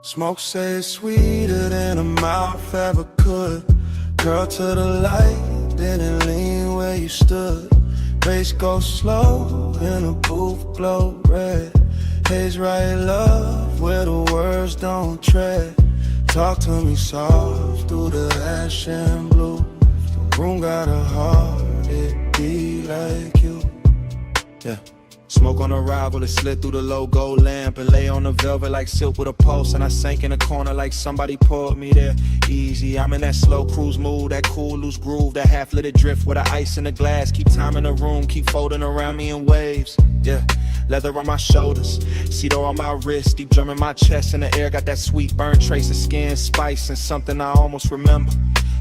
Smoke say it's sweeter than a mouth ever could. Girl to the light, didn't lean where you stood. Bass go slow, in a booth glow red. Haze right love, where the words don't tread. Talk to me soft, through the ash and blue. If the room got a heart, it be like you. Yeah. Smoke on arrival, it slid through the low gold lamp and lay on the velvet like silk with a pulse. And I sank in a corner like somebody pulled me there. Easy, I'm in that slow cruise mood, that cool loose groove, that half-lit drift with the ice in the glass. Keep time in the room, keep folding around me in waves. Yeah, leather on my shoulders, cedar on my wrist, deep drum in my chest. In the air, got that sweet burn trace of skin, spice, and something I almost remember.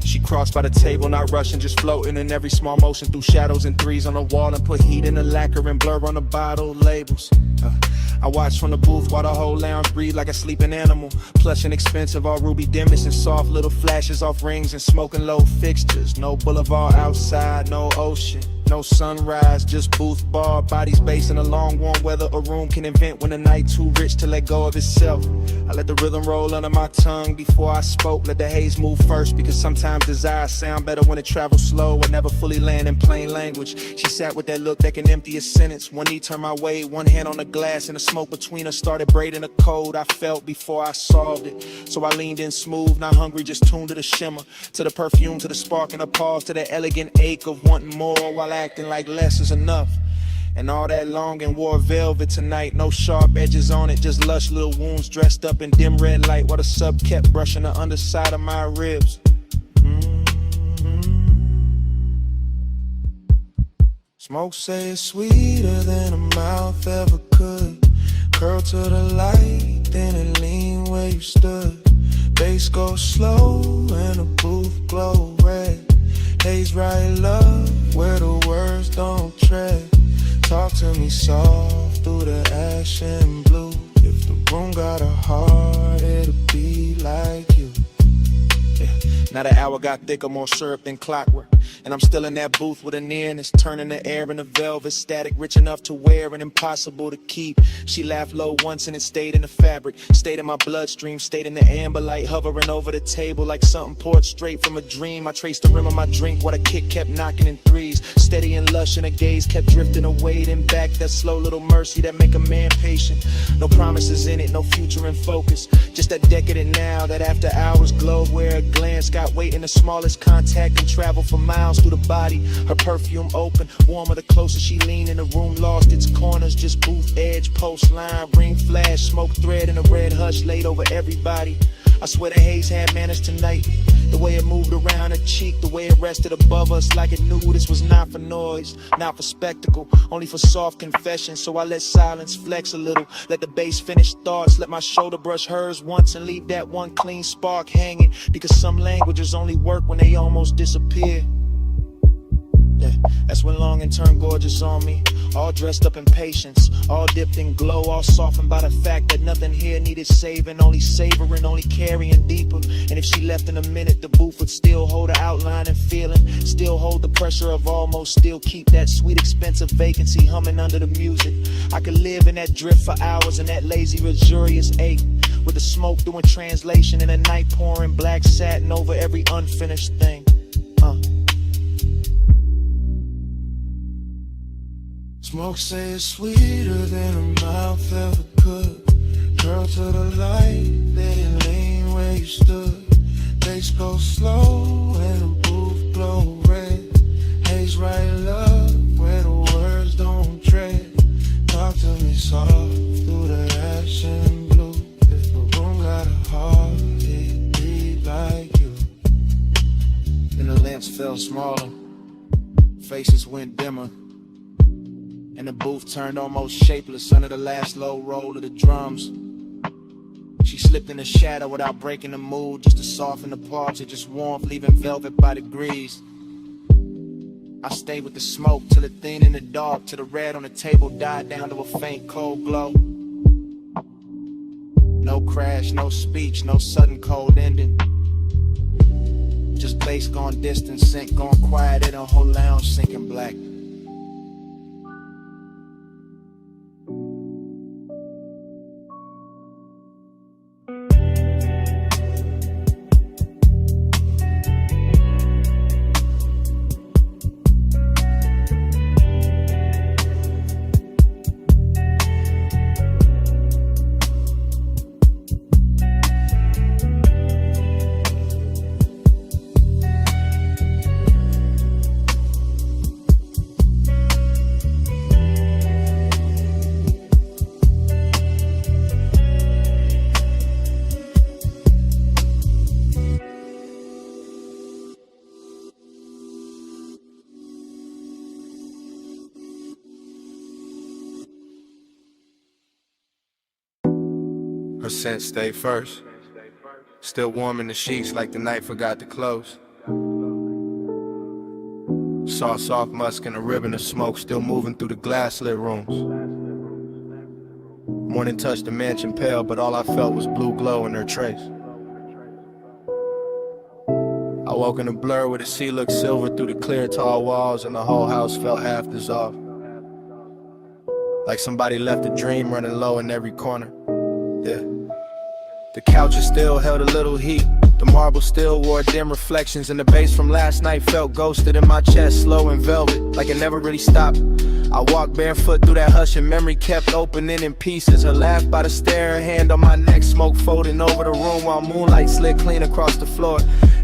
She crossed by the table, not rushing, just floating in every small motion through shadows and threes on the wall and put heat in the lacquer and blur on the bottle labels. I watch from the booth while the whole lounge breathe like a sleeping animal. Plush and expensive, all ruby dimmest and soft little flashes off rings and smoking low fixtures. No boulevard outside, no ocean, no sunrise, just booth bar, bodies based in a long warm weather a room can invent when the night too rich to let go of itself. I let the rhythm roll under my tongue before I spoke, let the haze move first, because sometimes desire sound better when it travels slow and never fully land in plain language. She sat with that look that can empty a sentence. One knee turned my way, one hand on the glass, and the smoke between us started braiding the code I felt before I solved it. So I leaned in smooth, not hungry, just tuned to the shimmer, to the perfume, to the spark and the pause, to the elegant ache of wanting more while acting like less is enough. And all that long and wore velvet tonight, no sharp edges on it, just lush little wounds dressed up in dim red light while the sub kept brushing the underside of my ribs. Smoke say it's sweeter than a mouth ever could. Curl to the light, then it lean where you stood. Bass go slow and the booth glow red. Haze right love, where the words don't tread. Talk to me soft through the ash and blue. If the room got a heart, it'll be like you. Yeah. Now the hour got thicker, more syrup than clockwork, and I'm still in that booth with a nearness, turning the air into velvet, static rich enough to wear and impossible to keep. She laughed low once and it stayed in the fabric, stayed in my bloodstream, stayed in the amber light, hovering over the table like something poured straight from a dream. I traced the rim of my drink while the kick kept knocking in threes, steady and lush, and the gaze kept drifting away, then back. That slow little mercy that make a man patient. No promises in it, no future in focus, just that decadent now, that after hours glow where a glance got weight in the smallest contact and travel for miles through the body. Her perfume open, warmer the closer she leaned in the room, lost its corners, just booth edge, post line, ring flash, smoke thread in a red hush laid over everybody. I swear the haze had manners tonight, the way it moved around her cheek, the way it rested above us like it knew this was not for noise, not for spectacle, only for soft confession. So I let silence flex a little, let the bass finish thoughts, let my shoulder brush hers once and leave that one clean spark hanging, because some languages only work when they almost disappear. Yeah, that's when longing turned gorgeous on me, all dressed up in patience, all dipped in glow, all softened by the fact that nothing here needed saving, only savoring, only carrying deeper. And if she left in a minute, the booth would still hold her outline and feeling, still hold the pressure of almost, still keep that sweet expensive vacancy humming under the music. I could live in that drift for hours, in that lazy luxurious ache, with the smoke doing translation and the night pouring black satin over every unfinished thing. Smoke say it's sweeter than a mouth ever could. Curl to the light, let it lean where you stood. Bass go slow and the booth glow red. Haze right love, where the words don't tread. Talk to me soft through the ash and blue. If the room got a heart, it beat like you. Then the lamps fell smaller, faces went dimmer, and the booth turned almost shapeless under the last low roll of the drums. She slipped in the shadow without breaking the mood, just to soften the parts of just warmth, leaving velvet by degrees. I stayed with the smoke till it thinned in the dark, till the red on the table died down to a faint cold glow. No crash, no speech, no sudden cold ending, just bass gone distant, sync gone quiet, and a whole lounge sinking black. scent stay first. Still warm in the sheets like the night forgot to close. Saw soft musk and a ribbon of smoke still moving through the glass-lit rooms. Morning touched the mansion pale, but all I felt was blue glow in her trace. I woke in a blur where the sea looked silver through the clear tall walls, and the whole house felt half dissolved. Like somebody left a dream running low in every corner. Yeah. The couches still held a little heat. The marble still wore dim reflections, and the bass from last night felt ghosted in my chest, slow and velvet, like it never really stopped. I walked barefoot through that hush, and memory kept opening in pieces. Her laugh by the stair, her hand on my neck, smoke folding over the room while moonlight slid clean across the floor.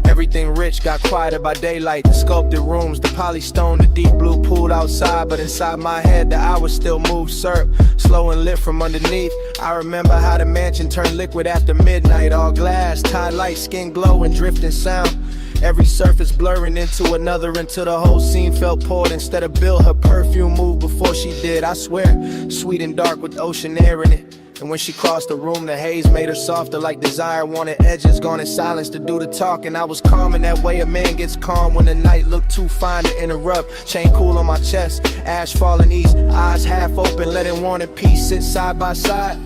Everything rich got quieter by daylight. The sculpted rooms, the polystone, the deep blue pool outside, but inside my head the hours still moved syrup, slow and lit from underneath. I remember how the mansion turned liquid after midnight, all glass, tie light, skin glow and drifting sound. Every surface blurring into another until the whole scene felt poured instead of built. Her perfume moved before she did, I swear, sweet and dark with ocean air in it. And when she crossed the room, the haze made her softer like desire wanted edges, gone in silence to do the talking. I was calm in that way a man gets calm when the night looked too fine to interrupt. Chain cool on my chest, ash falling east, eyes half open, letting War and Peace sit side by side.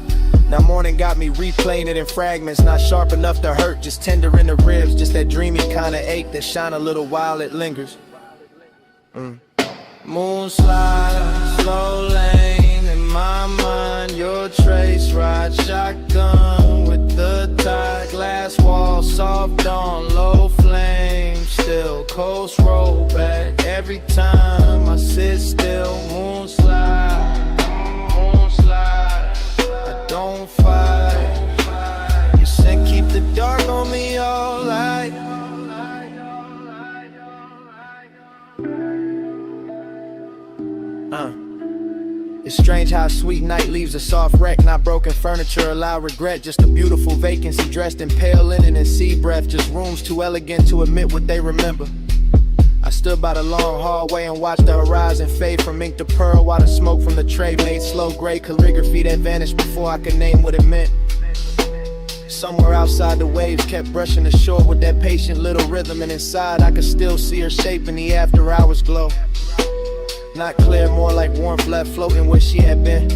Now morning got me replaying it in fragments, not sharp enough to hurt, just tender in the ribs, just that dreamy kind of ache that shine a little while it lingers. Moon slide, slow lane in my mind, your trace ride shotgun with the tide, glass wall, soft dawn, low flame, still coast roll back every time I sit still. Moon slide, I don't fight. You said keep the dark on me all night. It's strange how a sweet night leaves a soft wreck. Not broken furniture, allow regret. Just a beautiful vacancy dressed in pale linen and sea breath. Just rooms too elegant to admit what they remember. I stood by the long hallway and watched the horizon fade from ink to pearl, while the smoke from the tray made slow gray calligraphy that vanished before I could name what it meant. Somewhere outside the waves kept brushing the shore with that patient little rhythm, and inside I could still see her shape in the after hours glow. Not clear, more like warmth left floating where she had been.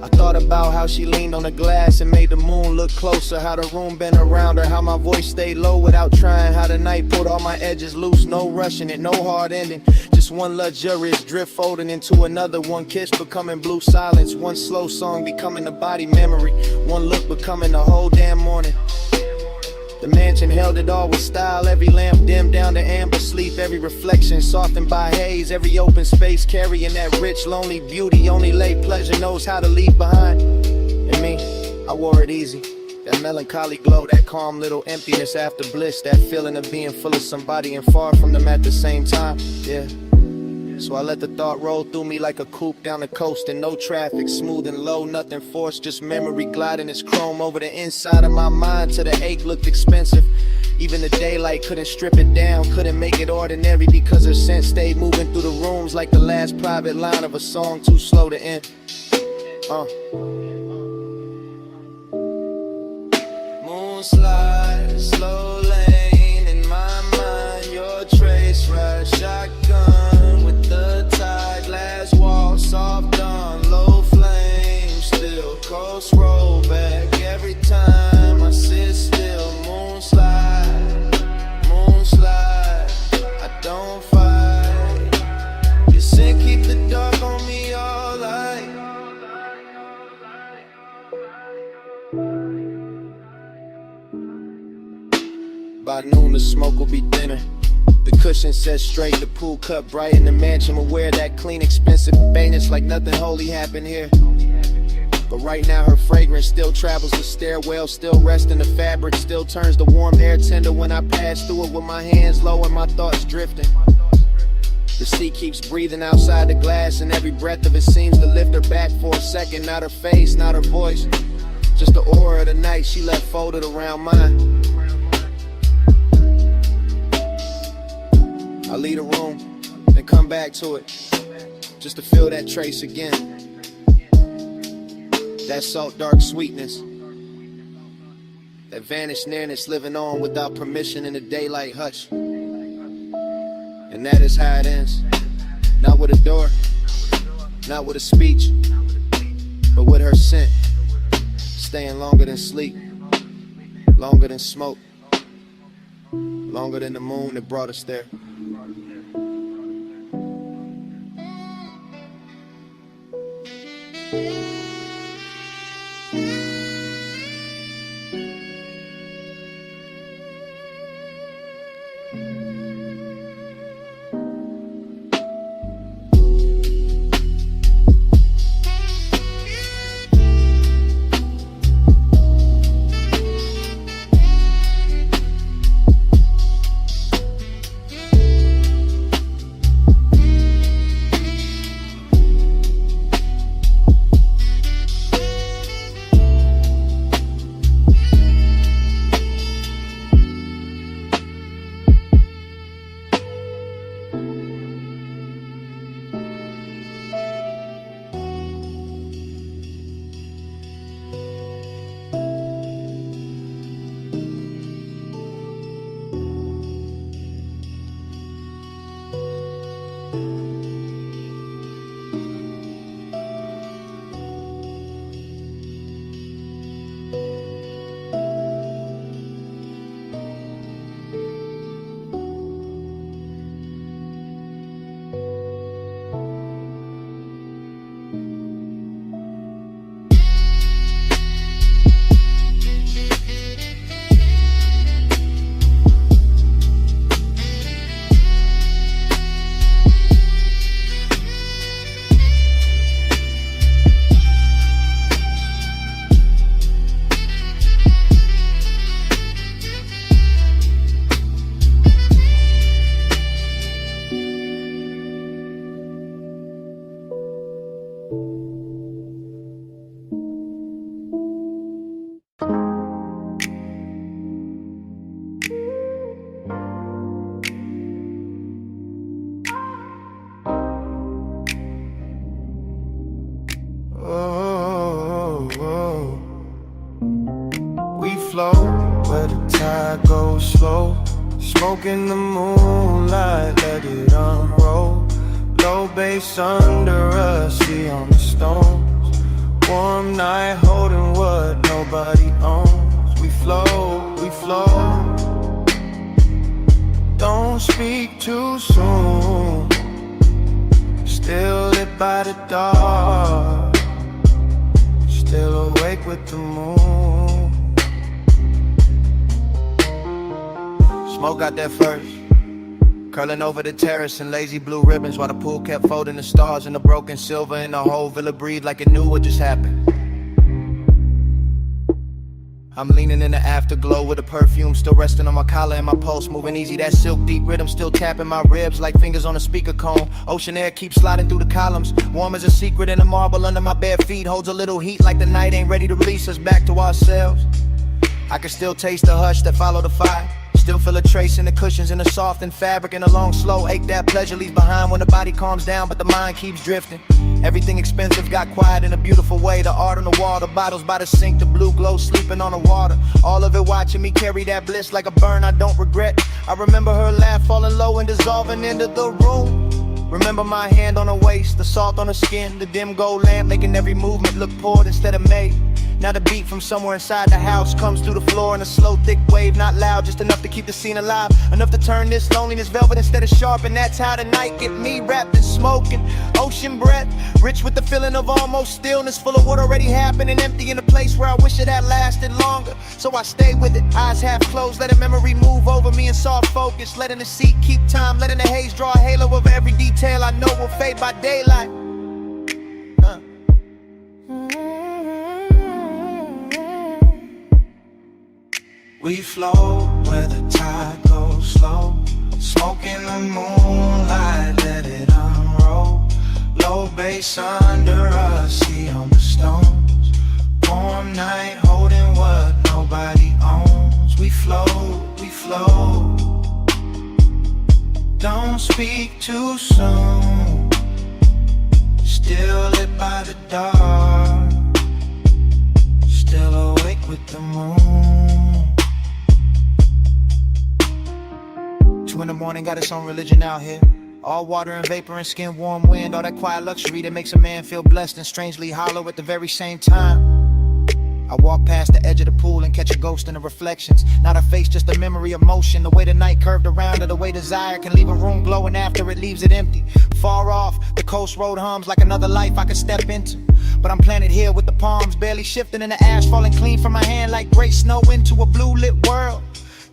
I thought about how she leaned on the glass and made the moon look closer, how the room bent around her, how my voice stayed low without trying, how the night pulled all my edges loose, no rushing it, no hard ending, just one luxurious drift folding into another, one kiss becoming blue silence, one slow song becoming a body memory, one look becoming the whole damn morning. The mansion held it all with style, every lamp dimmed down to amber sleep, every reflection softened by haze, every open space carrying that rich, lonely beauty only late pleasure knows how to leave behind. And me, I wore it easy, that melancholy glow, that calm little emptiness after bliss, that feeling of being full of somebody and far from them at the same time, yeah. So I let the thought roll through me like a coupe down the coast, and no traffic, smooth and low, nothing forced, just memory gliding its chrome over the inside of my mind till the ache looked expensive. Even the daylight couldn't strip it down, couldn't make it ordinary, because her scent stayed moving through the rooms like the last private line of a song too slow to end. Moon slide, slow lane in my mind, your trace ride shotgun with the tide, glass wall, soft dawn, low flame, still coast roll back every time I sit still. Moon slide, I don't fight. You said keep the dark on me all night. By noon the smoke will be thinner, the cushion set straight, the pool cut bright, in the mansion will wear that clean, expensive bareness like nothing holy happened here. But right now her fragrance still travels the stairwell, still rests in the fabric, still turns the warm air tender when I pass through it with my hands low and my thoughts drifting. The sea keeps breathing outside the glass, and every breath of it seems to lift her back for a second. Not her face, not her voice, just the aura of the night she left folded around mine. I leave the room, then come back to it, just to feel that trace again. That salt dark sweetness, that vanished nearness, living on without permission in the daylight hush. And that is how it ends. Not with a door, not with a speech, but with her scent, staying longer than sleep, longer than smoke, longer than the moon that brought us there. Where the tide goes slow, smoke in the moonlight, let it unroll. Low bass under us, see on the stones. Warm night holding what nobody owns. We flow, we flow. Don't speak too soon. Still lit by the dark, still awake with the moon. Smoke got there first, curling over the terrace in lazy blue ribbons, while the pool kept folding the stars and the broken silver, and the whole villa breathed like it knew what just happened. I'm leaning in the afterglow with the perfume still resting on my collar and my pulse moving easy. That silk deep rhythm still tapping my ribs like fingers on a speaker cone. Ocean air keeps sliding through the columns, warm as a secret, and the marble under my bare feet holds a little heat like the night ain't ready to release us back to ourselves. I can still taste the hush that followed the fire. Still feel a trace in the cushions, in the softened fabric, and a long slow ache that pleasure leaves behind when the body calms down but the mind keeps drifting. Everything expensive got quiet in a beautiful way. The art on the wall, the bottles by the sink, the blue glow sleeping on the water. All of it watching me carry that bliss like a burn I don't regret. I remember her laugh falling low and dissolving into the room. Remember my hand on her waist, the salt on her skin, the dim gold lamp making every movement look poured instead of made. Now the beat from somewhere inside the house comes through the floor in a slow, thick wave, not loud, just enough to keep the scene alive, enough to turn this loneliness velvet instead of sharp. And that's how the night get me, wrapped in smoke and ocean breath, rich with the feeling of almost stillness, full of what already happened and empty in a place where I wish it had lasted longer. So I stay with it, eyes half closed, letting memory move over me in soft focus, letting the seat keep time, letting the haze draw a halo over every detail I know will fade by daylight. We flow where the tide goes slow, smoke in the moonlight, let it unroll. Low bass under us, see on the stones. Warm night holding what nobody owns. We flow, we flow. Don't speak too soon. Still lit by the dark, still awake with the moon. morning got its own religion out here. All water and vapor and skin warm wind, all that quiet luxury that makes a man feel blessed and strangely hollow at the very same time. I walk past the edge of the pool and catch a ghost in the reflections. Not a face, just a memory of motion. The way the night curved around, or the way desire can leave a room glowing after it leaves it empty. Far off, the coast road hums like another life I could step into. But I'm planted here with the palms barely shifting and the ash falling clean from my hand like gray snow into a blue lit world.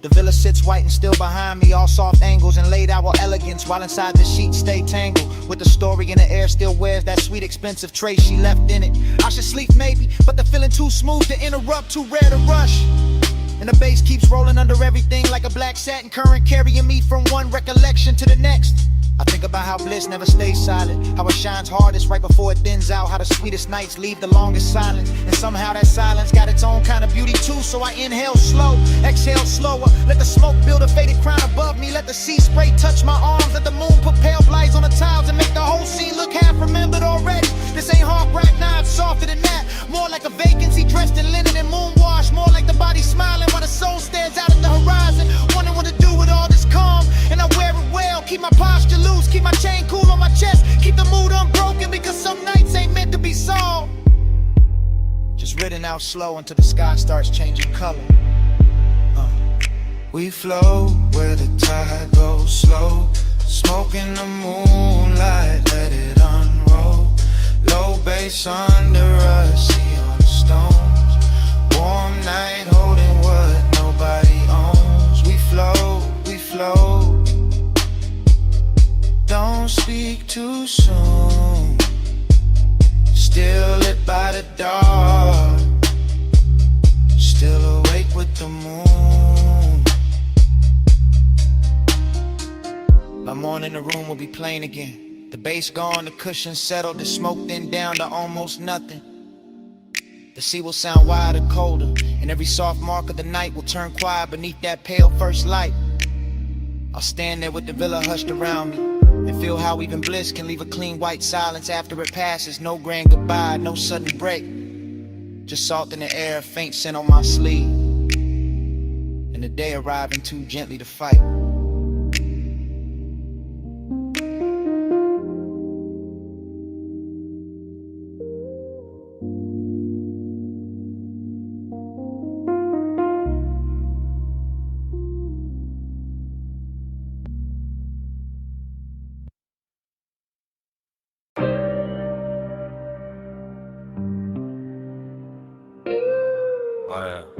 The villa sits white and still behind me, all soft angles and laid out with elegance, while inside the sheets stay tangled with the story in the air still wears that sweet expensive trace she left in it. I should sleep maybe, but the feeling too smooth to interrupt, too rare to rush. And the bass keeps rolling under everything like a black satin current, carrying me from one recollection to the next. I think about how bliss never stays silent, how it shines hardest right before it thins out, how the sweetest nights leave the longest silence, and somehow that silence got its own kind of beauty too. So I inhale slow, exhale slower, let the smoke build a faded crown above me, let the sea spray touch my arms, let the moon put pale lights on the tiles and make the whole scene look half remembered already. This ain't hard crack, nah, it's softer than that, more like a vacancy dressed in linen and moon wash, more like the body smiling while the soul stares out at the horizon, wondering what to do with all this calm. And I wear it well, keep my posture loose, keep my chain cool on my chest, keep the mood unbroken, because some nights ain't meant to be solved. Just ridden out slow until the sky starts changing color. We flow where the tide goes slow, smoke in the moonlight, let it unroll. Low bass under us, see on the stones. Warm night holding what nobody owns. We flow. Don't speak too soon. Still lit by the dark, still awake with the moon. By morning the room will be plain again. The bass gone, the cushions settled, the smoke thinned down to almost nothing. The sea will sound wider, colder, and every soft mark of the night will turn quiet beneath that pale first light. I'll stand there with the villa hushed around me and feel how even bliss can leave a clean white silence after it passes. No grand goodbye, no sudden break, just salt in the air, a faint scent on my sleeve, and the day arriving too gently to fight. Oh yeah. What?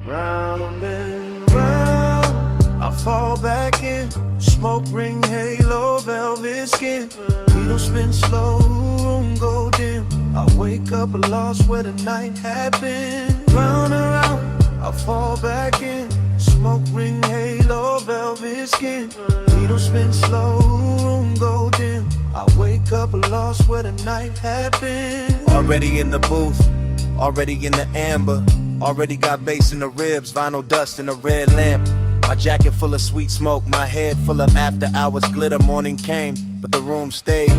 Round and round, I fall back in. Smoke ring, halo, velvet skin. Needle spin slow, room go dim. I wake up lost where the night had been. Round and round, I fall back in. Smoke ring, halo, velvet skin. Needle spin slow, room go dim. I wake up lost where the night had been. Already in the booth, already in the amber. Already got bass in the ribs, vinyl dust in a red lamp. My jacket full of sweet smoke, my head full of after hours glitter. Morning came, but the room stayed.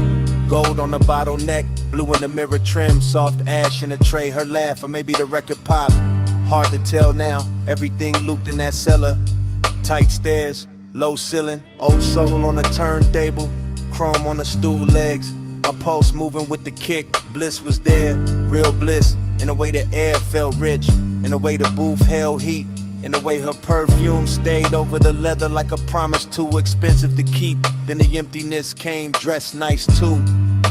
Gold on the bottleneck, blue in the mirror trim, soft ash in the tray, her laugh, or maybe the record pop. Hard to tell now, everything looped in that cellar. Tight stairs, low ceiling, old soul on the turntable, chrome on the stool legs. My pulse moving with the kick, bliss was there, real bliss. In the way the air felt rich, in the way the booth held heat, in the way her perfume stayed over the leather like a promise too expensive to keep. Then the emptiness came, dressed nice too,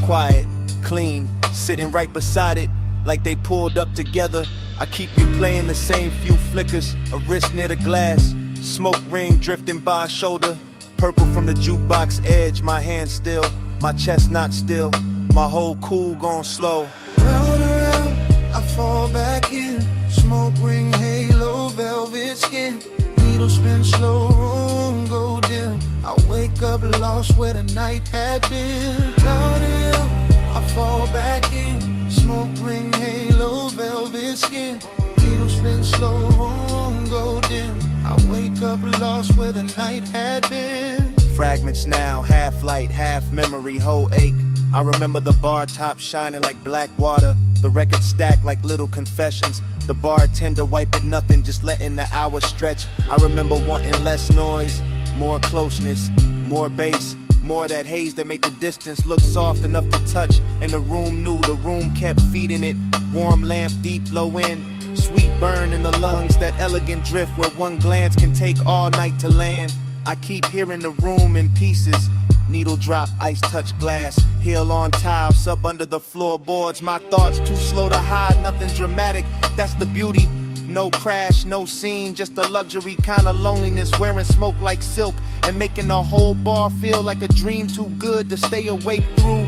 quiet, clean, sitting right beside it like they pulled up together. I keep replaying the same few flickers, a wrist near the glass, smoke ring drifting by a shoulder, purple from the jukebox edge, my hand still, my chest not still, my whole cool gone slow. Round around, I fall back in. Smoke ring, halo, velvet skin. Needle spin slow, room go dim. I wake up lost where the night had been. Down the hill, I fall back in. Smoke ring, halo, velvet skin. Needle spin slow, room go dim. I wake up up lost where the night had been. Fragments now, half light, half memory, whole ache. I remember the bar top shining like black water, the record stacked like little confessions, the bartender wiping nothing, just letting the hours stretch. I remember wanting less noise, more closeness, more bass, more that haze that made the distance look soft enough to touch. And the room knew, the room kept feeding it. Warm lamp, deep low end, sweet burn in the lungs, that elegant drift where one glance can take all night to land. I keep hearing the room in pieces. Needle drop, ice touch glass, heel on tile, sub under the floorboards. My thoughts too slow to hide, nothing dramatic, that's the beauty. No crash, no scene, just a luxury kind of loneliness. Wearing smoke like silk and making the whole bar feel like a dream too good to stay awake through.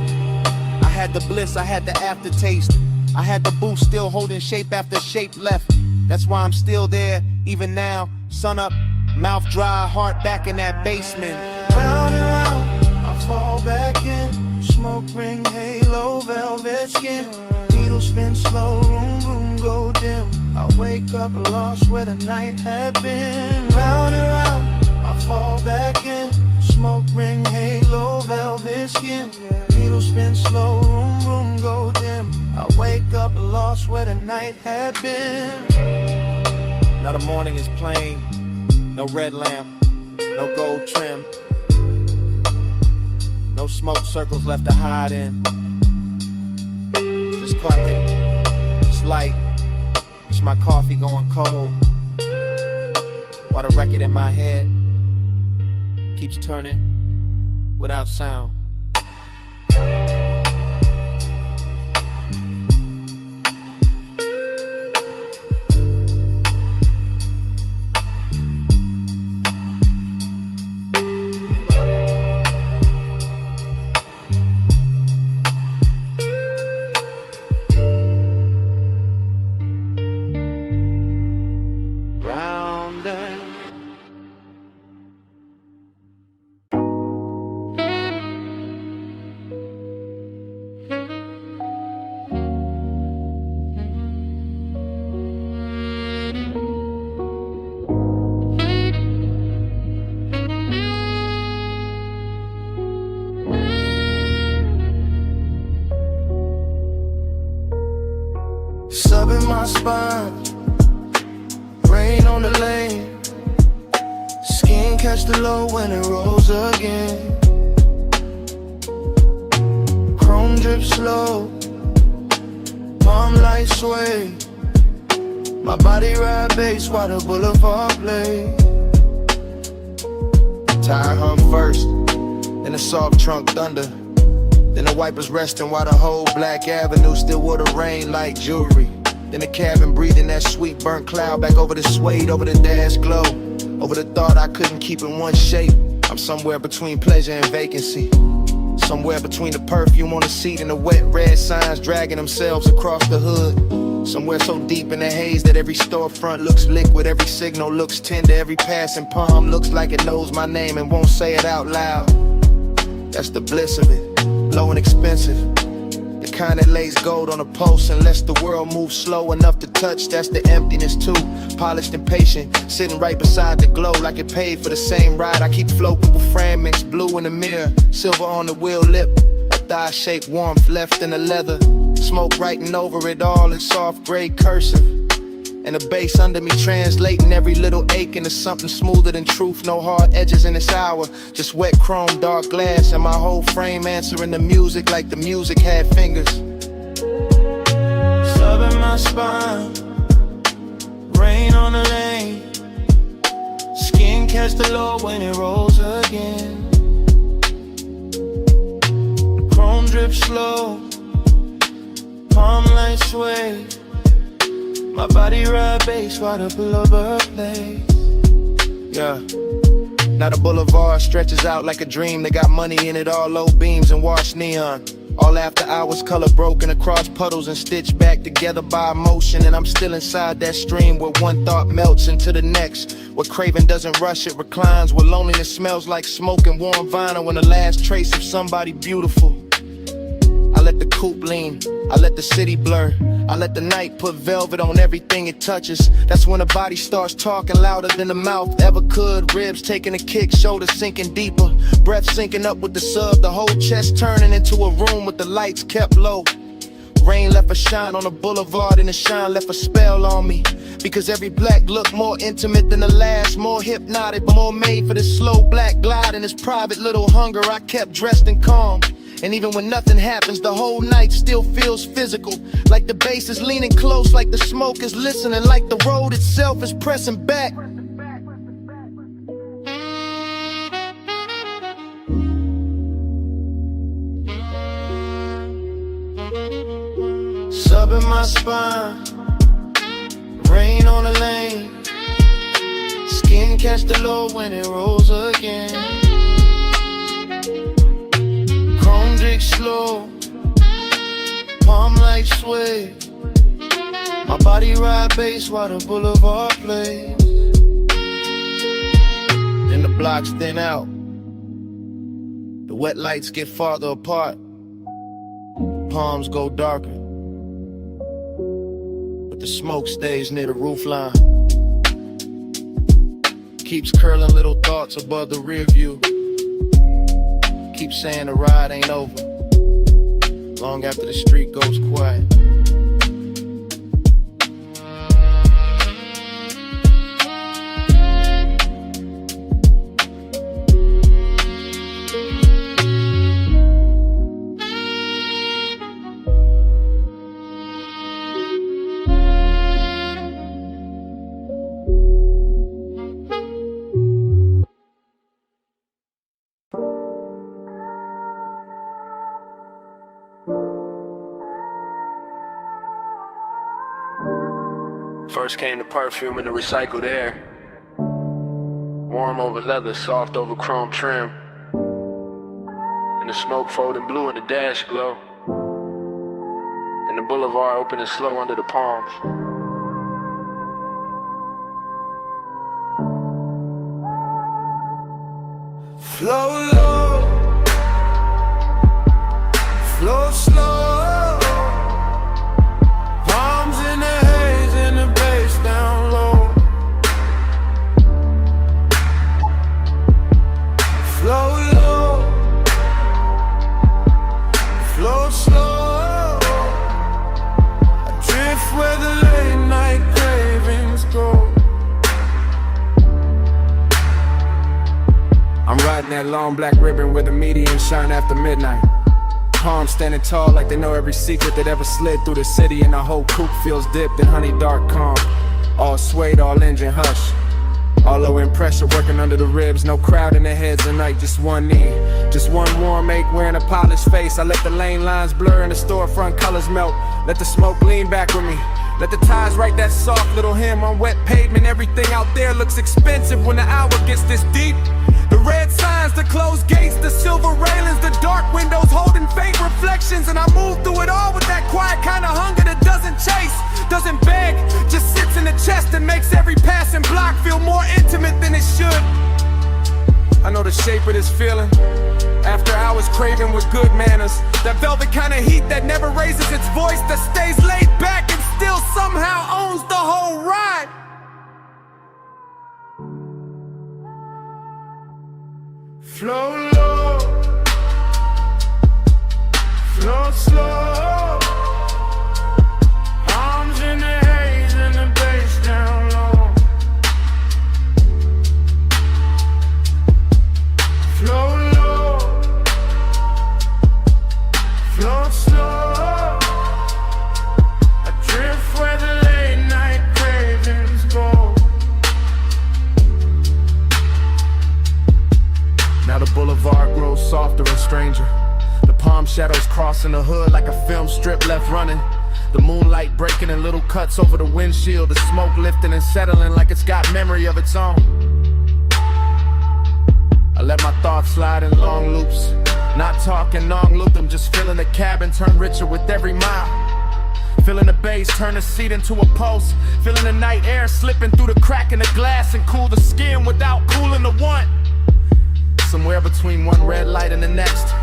I had the bliss, I had the aftertaste, I had the boost still holding shape after shape left. That's why I'm still there, even now. Sun up, mouth dry, heart back in that basement. Round and round, I fall back in. Smoke ring, halo, velvet skin. Needle spin slow, room, room go dim. I wake up lost where the night had been. Round and round, I fall back in. Smoke ring, halo, velvet skin. Needle spin slow, room, room go dim. I wake up lost where the night had been. Now the morning is plain. No red lamp, no gold trim, no smoke circles left to hide in. Just clocking, it's light, it's my coffee going cold, while the record in my head keeps turning without sound. Subbing my spine, rain on the lane. Skin catch the low when it rolls again. Chrome drip slow, palm light sway. My body ride bass while the boulevard play. Tire hum first, then the soft trunk thunder. Then the wipers resting while the whole Black Avenue still wore the rain like jewelry. Then the cabin breathing that sweet burnt cloud back over the suede, over the dash glow, over the thought I couldn't keep in one shape. I'm somewhere between pleasure and vacancy, somewhere between the perfume on the seat and the wet red signs dragging themselves across the hood. Somewhere so deep in the haze that every storefront looks liquid, every signal looks tender, every passing palm looks like it knows my name and won't say it out loud. That's the bliss of it. Low and expensive, the kind that lays gold on a post unless the world moves slow enough to touch. That's the emptiness too, polished and patient, sitting right beside the glow like it paid for the same ride. I keep floating with fragments, blue in the mirror, silver on the wheel lip, a thigh-shaped warmth left in the leather, smoke writing over it all in soft gray cursive, and the bass under me translating every little ache into something smoother than truth. No hard edges in this hour, just wet chrome, dark glass, and my whole frame answering the music like the music had fingers. Subbing my spine, rain on the lane. Skin catch the low when it rolls again. Chrome drip slow, palm light sway. My body ride bass while the boulevard plays. Yeah. Now the boulevard stretches out like a dream. They got money in it, all low beams and washed neon. All after hours, color broken across puddles and stitched back together by emotion. And I'm still inside that stream where one thought melts into the next, where craving doesn't rush, it reclines, where loneliness smells like smoke and warm vinyl and the last trace of somebody beautiful. I let the coupe lean, I let the city blur, I let the night put velvet on everything it touches. That's when the body starts talking louder than the mouth ever could. Ribs taking a kick, shoulders sinking deeper, breath syncing up with the sub, the whole chest turning into a room with the lights kept low. Rain left a shine on the boulevard and the shine left a spell on me. Because every black look more intimate than the last, more hypnotic, but more made for this slow black glide and this private little hunger. I kept dressed and calm. And even when nothing happens, the whole night still feels physical. Like the bass is leaning close, like the smoke is listening, like the road itself is pressing back. Sub in my spine, rain on the lane, skin catch the low when it rolls again. Chrome drink slow, palm light sway, my body ride bass while the boulevard plays. Then the blocks thin out, the wet lights get farther apart, palms go darker, but the smoke stays near the roofline. Keeps curling little thoughts above the rear view. Keep saying the ride ain't over, long after the street goes quiet. First came the perfume and the recycled air, warm over leather, soft over chrome trim, and the smoke folding blue in the dash glow, and the boulevard opening slow under the palms. Flow low, flow slow. That long black ribbon with a median shine after midnight. Palms standing tall like they know every secret that ever slid through the city, and the whole coupe feels dipped in honey dark calm. All suede, all engine hush, all low in pressure working under the ribs. No crowd in their heads tonight, just one knee, just one warm ache wearing a polished face. I let the lane lines blur and the storefront colors melt. Let the smoke lean back with me, let the ties write that soft little hymn on wet pavement. Everything out there looks expensive when the hour gets this deep. The red signs, the closed gates, the silver railings, the dark windows holding faint reflections. And I move through it all with that quiet kind of hunger that doesn't chase, doesn't beg, just sits in the chest and makes every passing block feel more intimate than it should. I know the shape of this feeling, after hours craving with good manners. That velvet kind of heat that never raises its voice, that stays laid back and still somehow owns the whole ride. Flow low, flow slow, arms in the haze and the bass down low. Flow low, flow slow, adrift where the late night cravings go. Now the boulevard grows softer and stranger. The palm shadows crossing the hood like a film strip left running. The moonlight breaking in little cuts over the windshield. The smoke lifting and settling like it's got memory of its own. I let my thoughts slide in long loops, not talking non-loop them, just feeling the cabin turn richer with every mile. Feeling the bass turn the seat into a pulse. Feeling the night air slipping through the crack in the glass and cool the skin without cooling the one. Somewhere between one red light and the next,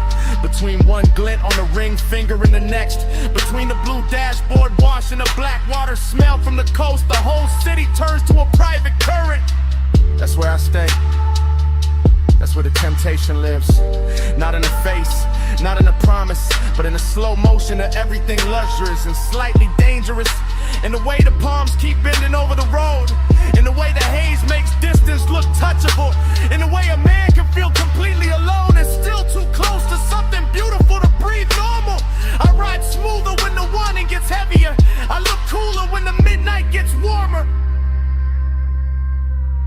Between one glint on the ring finger and the next, between the blue dashboard wash and the black water smell from the coast, the whole city turns to a private current. That's where I stay. That's where the temptation lives. Not in the face, not in the promise, but in the slow motion of everything luxurious and slightly dangerous. In the way the palms keep bending over the road, in the way the haze makes distance look touchable, in the way a man can feel completely alone and still too close to something beautiful to breathe normal. I ride smoother when the warning gets heavier. I look cooler when the midnight gets warmer.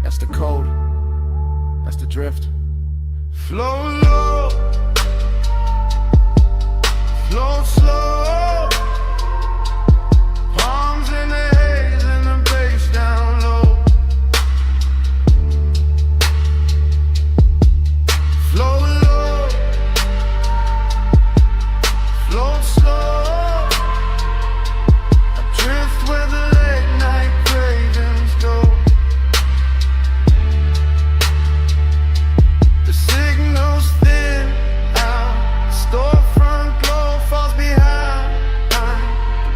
That's the code. That's the drift. Flow low, flow slow. Palms in the haze and the bass down low. Flow low, flow slow. I drift where the late night cravings go. The signals thin out, storefront glow falls behind. The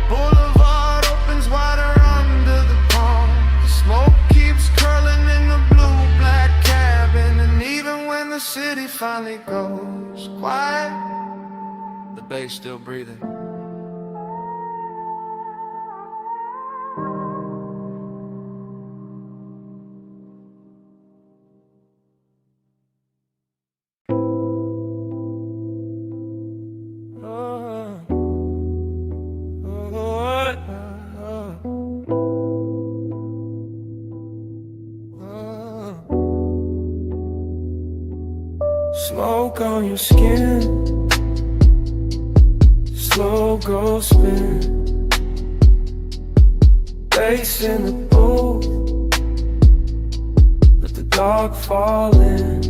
boulevard opens wider under the palm. The smoke keeps curling in the blue-black cabin, and even when the city finally goes quiet, the bass still breathing. Smoke on your skin, slow go spin. Bass in the booth, let the dark fall in.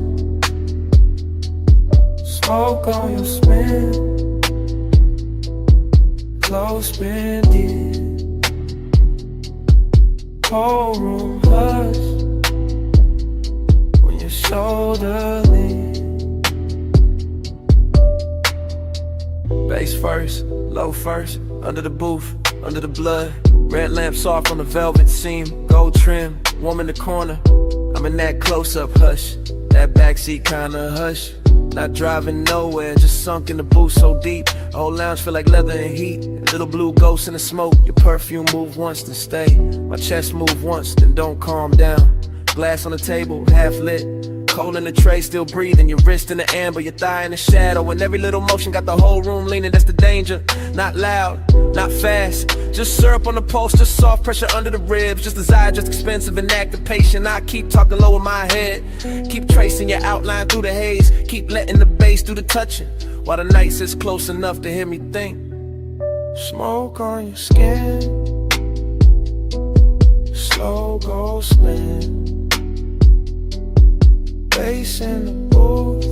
Smoke on your spin, close bending. Whole room hush when your shoulder leans. Bass first, low first, under the booth, under the blood. Red lamp soft on the velvet seam, gold trim, warm in the corner. I'm in that close-up hush, that backseat kinda hush. Not driving nowhere, just sunk in the booth so deep. The whole lounge feel like leather and heat. Little blue ghosts in the smoke, your perfume move once, then stay. My chest move once, then don't calm down. Glass on the table, half lit. Cold in the tray, still breathing. Your wrist in the amber, your thigh in the shadow. And every little motion got the whole room leaning, that's the danger. Not loud, not fast. Just syrup on the pulse, just soft pressure under the ribs. Just desire, just expensive and active patient. I keep talking low in my head. Keep tracing your outline through the haze. Keep letting the bass do the touching, while the night sits close enough to hear me think. Smoke on your skin, slow go spin. Bass in the booth,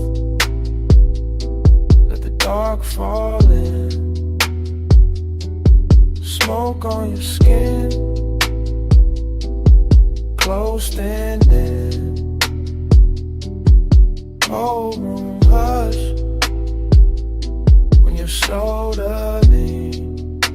let the dark fall in. Smoke on your skin, closed and in. Whole room hush when your shoulder leans.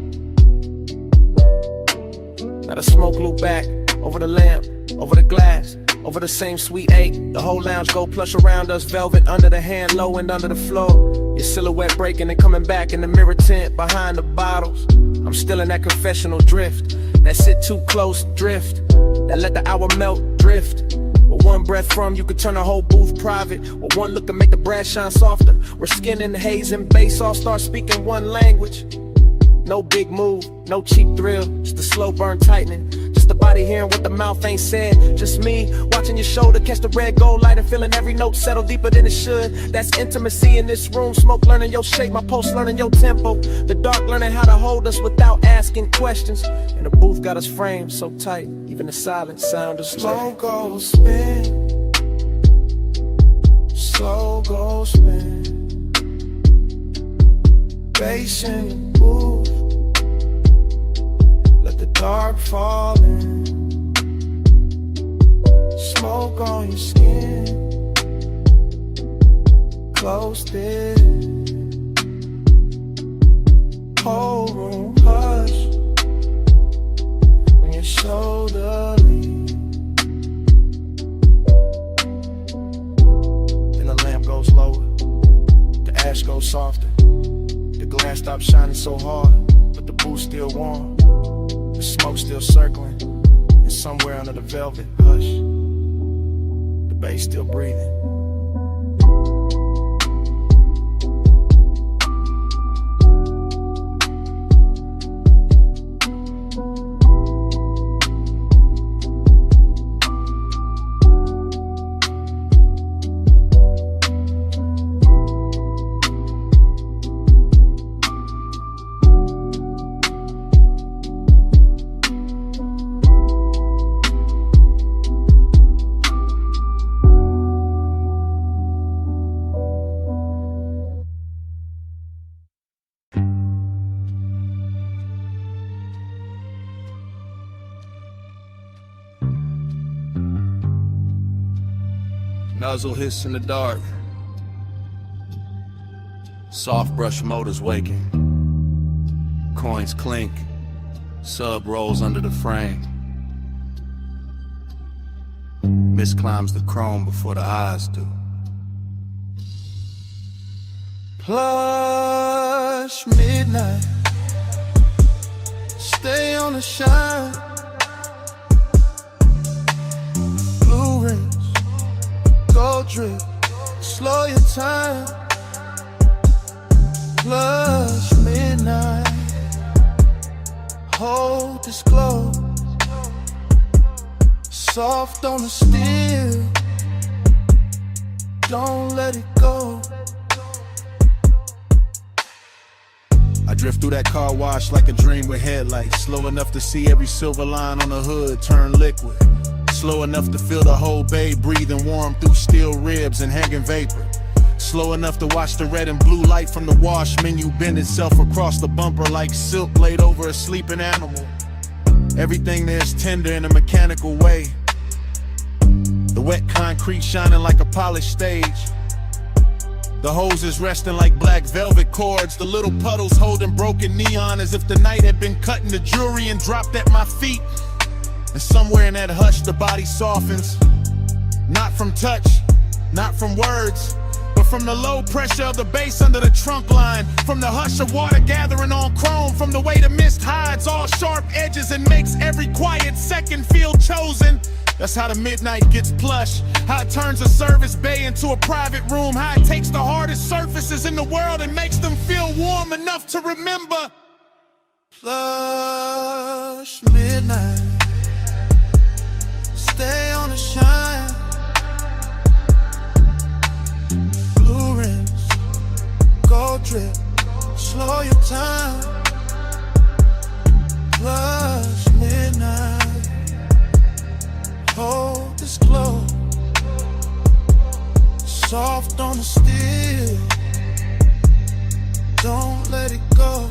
Now the smoke loop back over the lamp, over the glass, over the same sweet eight. The whole lounge go plush around us, velvet under the hand, low and under the floor. Your silhouette breaking and coming back in the mirror tint behind the bottles. I'm still in that confessional drift, that sit too close drift, that let the hour melt drift. With one breath from you could turn the whole booth private. With one look to make the brass shine softer. Where skin and haze and bass all start speaking one language. No big move, no cheap thrill, just a slow burn tightening. Just the body hearing what the mouth ain't said. Just me watching your shoulder catch the red gold light and feeling every note settle deeper than it should. That's intimacy in this room. Smoke learning your shape, my pulse learning your tempo. The dark learning how to hold us without asking questions. And the booth got us framed so tight, even the silent sound is slow go spin, slow go spin. Bass in the booth, let the dark fall in. Smoke on your skin, ghosted. Whole room hush when your shoulder lean. Then the lamp goes lower, the ash goes softer. The glass stops shining so hard, but the booth still warm. The smoke still circling, and somewhere under the velvet hush, the bass still breathing. Nuzzle hiss in the dark. Soft brush motors waking. Coins clink. Sub rolls under the frame. Mist climbs the chrome before the eyes do. Plush midnight, stay on the shine. Blue rings, gold drip, slow your time. Plush midnight, hold this glow. Soft on the steel, don't let it go. I drift through that car wash like a dream with headlights. Slow enough to see every silver line on the hood turn liquid. Slow enough to feel the whole bay breathing warm through steel ribs and hanging vapor. Slow enough to watch the red and blue light from the wash menu bend itself across the bumper like silk laid over a sleeping animal. Everything there's tender in a mechanical way. The wet concrete shining like a polished stage. The hoses resting like black velvet cords. The little puddles holding broken neon as if the night had been cut into jewelry and dropped at my feet. And somewhere in that hush the body softens. Not from touch, not from words, but from the low pressure of the bass under the trunk line. From the hush of water gathering on chrome. From the way the mist hides all sharp edges and makes every quiet second feel chosen. That's how the midnight gets plush. How it turns a service bay into a private room. How it takes the hardest surfaces in the world and makes them feel warm enough to remember. Plush midnight, stay on the shine. Blue rims, gold drip, slow your time. Plush midnight, hold this glow. Soft on the steel, don't let it go.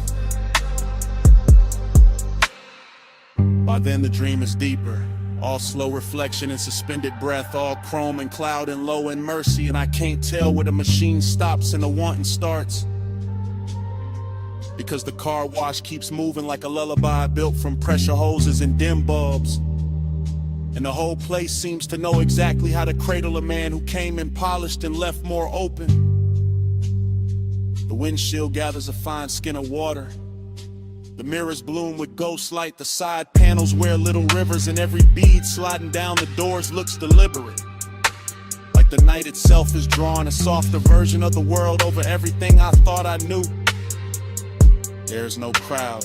By then the dream is deeper. All slow reflection and suspended breath. All chrome and cloud and low and mercy. And I can't tell where the machine stops and the wanting starts. Because the car wash keeps moving like a lullaby built from pressure hoses and dim bulbs. And the whole place seems to know exactly how to cradle a man who came in polished and left more open. The windshield gathers a fine skin of water. The mirrors bloom with ghost light. The side panels wear little rivers, and every bead sliding down the doors looks deliberate. Like the night itself is drawing a softer version of the world over everything I thought I knew. There's no crowd,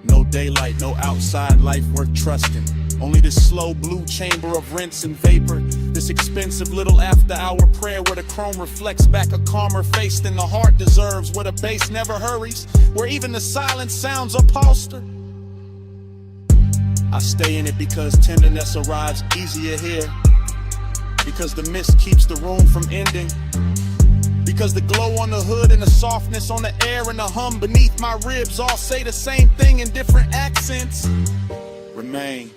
no daylight, no outside life worth trusting. Only this slow blue chamber of rinse and vapor. This expensive little after-hour prayer where the chrome reflects back a calmer face than the heart deserves. Where the bass never hurries, where even the silence sounds upholstered. I stay in it because tenderness arrives easier here. Because the mist keeps the room from ending. Because the glow on the hood and the softness on the air and the hum beneath my ribs all say the same thing in different accents. Remain.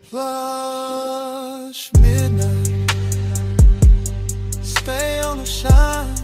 Plush midnight, stay on the shine.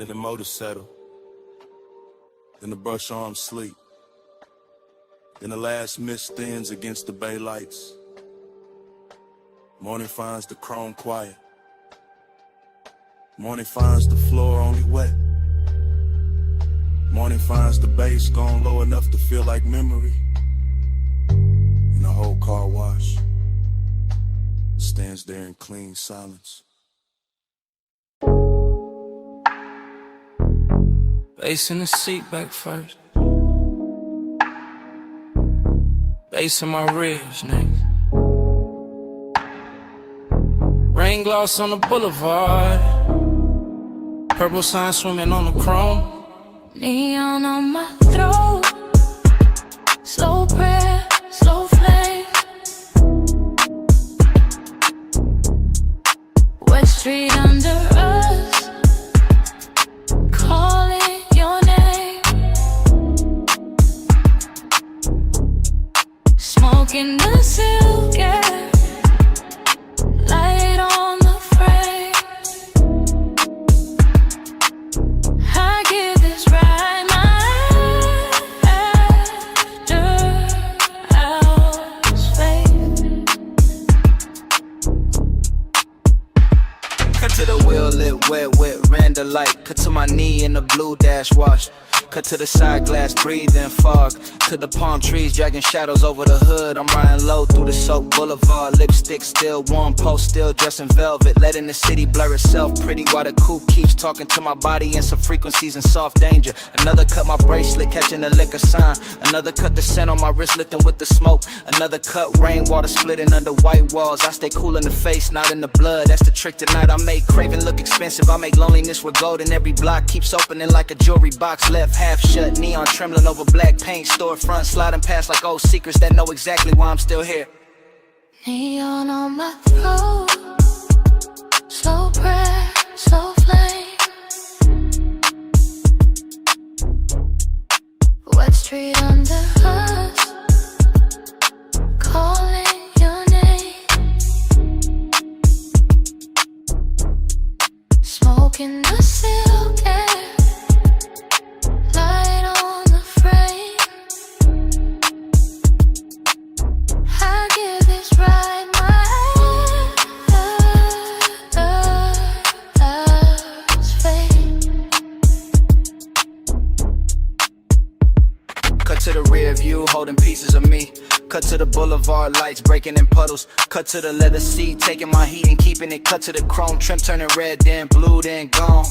Then the motor settle. Then the brush arms sleep. Then the last mist thins against the bay lights. Morning finds the chrome quiet. Morning finds the floor only wet. Morning finds the bass gone low enough to feel like memory. And the whole car wash stands there in clean silence. Bass in the seat back first. Bass in my ribs, nigga. Rain gloss on the boulevard. Purple sign swimming on the chrome. Neon on my throat. Slow prayer, slow flame. Wet street under us. Calling your name. Smoking the silk air. Light on the frame. I give this ride my after hours fade. Cut to the wheel lit wet with random light. Cut to my knee in the blue dash wash. Cut to the side glass, breathing fog. To the palm trees, dragging shadows over the hood. I'm riding low through the soap boulevard. Lipstick still warm, post still dressed in velvet. Letting the city blur itself pretty while the coupe keeps talking to my body in some frequencies in soft danger. Another cut my bracelet, catching the liquor sign. Another cut the scent on my wrist, lifting with the smoke. Another cut rainwater splitting under white walls. I stay cool in the face, not in the blood. That's the trick tonight. I make craving look expensive. I make loneliness with gold, and every block keeps opening like a jewelry box. Left half shut, neon trembling over black paint. Storefront sliding past like old secrets that know exactly why I'm still here. Neon on my throat. Slow prayer, slow flame. Wet street under us. Calling your name. Smoking the silk air. Light on the frame. I give this ride my hours fade. Cut to the rear view, holding pieces of me. Cut to the boulevard lights, breaking in puddles. Cut to the leather seat, taking my heat and keeping it. Cut to the chrome trim, turning red, then blue, then gone.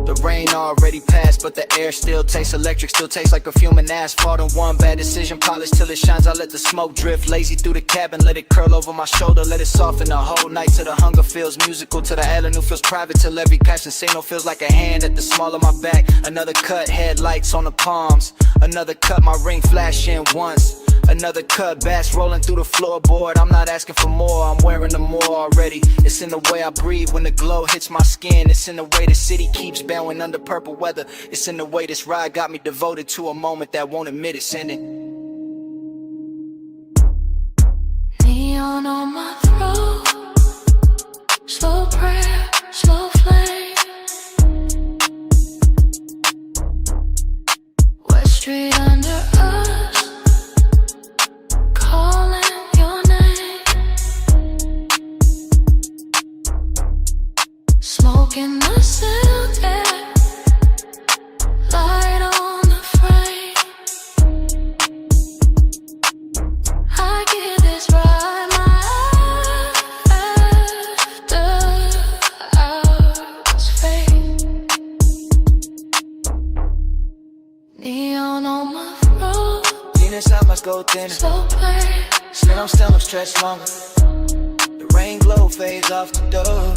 The rain already passed, but the air still tastes electric. Still tastes like perfume and asphalt. And one bad decision, polish till it shines. I let the smoke drift, lazy through the cabin. Let it curl over my shoulder, let it soften the whole night. Till the hunger feels musical, till the avenue feels private. Till every passion signal feels like a hand at the small of my back. Another cut, headlights on the palms. Another cut, my ring flashing once. Another cut, bass rolling through the floorboard. I'm not asking for more, I'm wearing the more already. It's in the way I breathe when the glow hits my skin. It's in the way the city keeps bowing under purple weather. It's in the way this ride got me devoted to a moment that won't admit it's ending. Neon on my throat. Slow prayer, slow flame. Wet street under us. Calling your name. Smoking the silk air. Light on the frame. I give this ride my after hours fade. Neon on my throat. Lean inside my gold thinner. Slow play. Slit on stomach stretch longer. The rain glow fades off the door.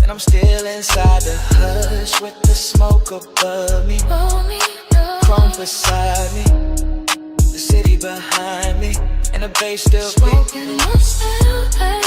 And I'm still inside the hush with the smoke above me. Roll me up. Chrome beside me. The city behind me. And the bass still Smoking beating. myself air.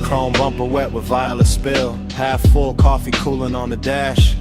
Chrome bumper wet with violet spill. Half full coffee cooling on the dash.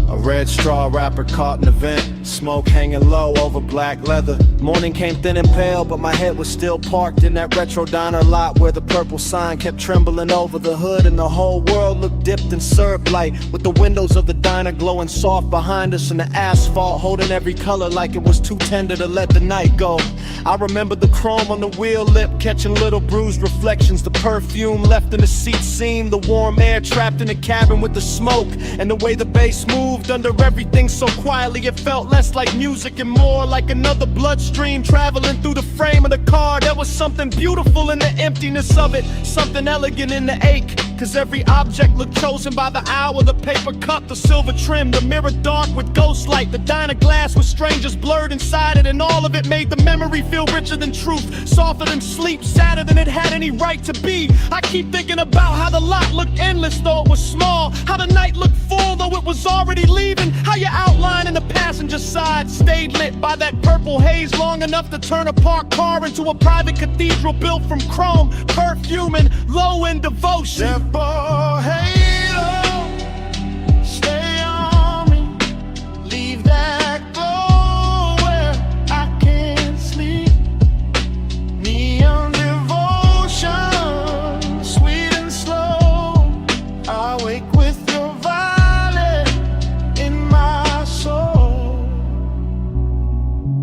A red straw wrapper caught in the vent. Smoke hanging low over black leather. Morning came thin and pale, but my head was still parked in that retro diner lot where the purple sign kept trembling over the hood, and the whole world looked dipped in syrup light, with the windows of the diner glowing soft behind us and the asphalt holding every color like it was too tender to let the night go. I remember the chrome on the wheel lip catching little bruised reflections, the perfume left in the seat seam, the warm air trapped in the cabin with the smoke, and the way the bass moved under everything so quietly it felt less like music and more like another bloodstream traveling through the frame of the car. There was something beautiful in the emptiness of it, something elegant in the ache, cause every object looked chosen by the hour. The paper cup, the silver trim, the mirror dark with ghost light, the diner glass with strangers blurred inside it, and all of it made the memory feel richer than truth, softer than sleep, sadder than it had any right to be. I keep thinking about how the lot looked endless though it was small, how the night looked full though it was already leaving, how your outline in the passenger side stayed lit by that purple haze long enough to turn a parked car into a private cathedral built from chrome, perfume, and low-end devotion. Simple halo, stay on me, leave that glow where I can't sleep. Neon devotion, sweet and slow, I wake with your violet in my soul.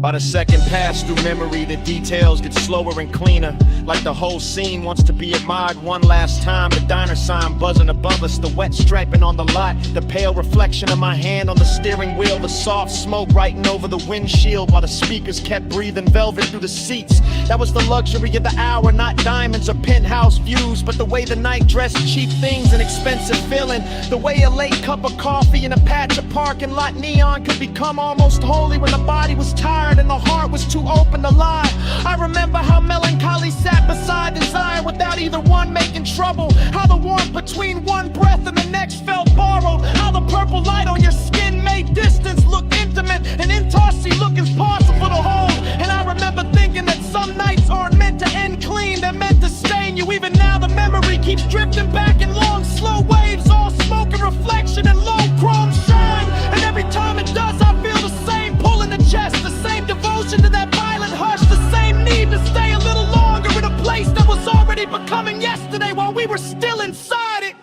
By the second pass through memory, the details get slower and cleaner, like the whole scene wants to be admired one last time. The diner sign buzzing above us, the wet striping on the lot, the pale reflection of my hand on the steering wheel, the soft smoke writing over the windshield while the speakers kept breathing velvet through the seats. That was the luxury of the hour, not diamonds or penthouse views, but the way the night dressed cheap things and expensive feeling, the way a late cup of coffee in a patch of parking lot neon could become almost holy when the body was tired and the heart was too open to lie. I remember how melancholy sat beside desire without either one making trouble, how the warmth between one breath and the next felt borrowed, how the purple light on your skin made distance look intimate and intimacy look impossible to hold. And I remember thinking that some nights aren't meant to end clean, they're meant to stain you. Even now the memory keeps drifting back in long slow waves, all smoke and reflection and low chrome shine, and every time it does I feel the same pull in the chest, the same devotion to that violent hush, the same need to stay a little longer in a place that was already becoming yesterday while we were still inside it.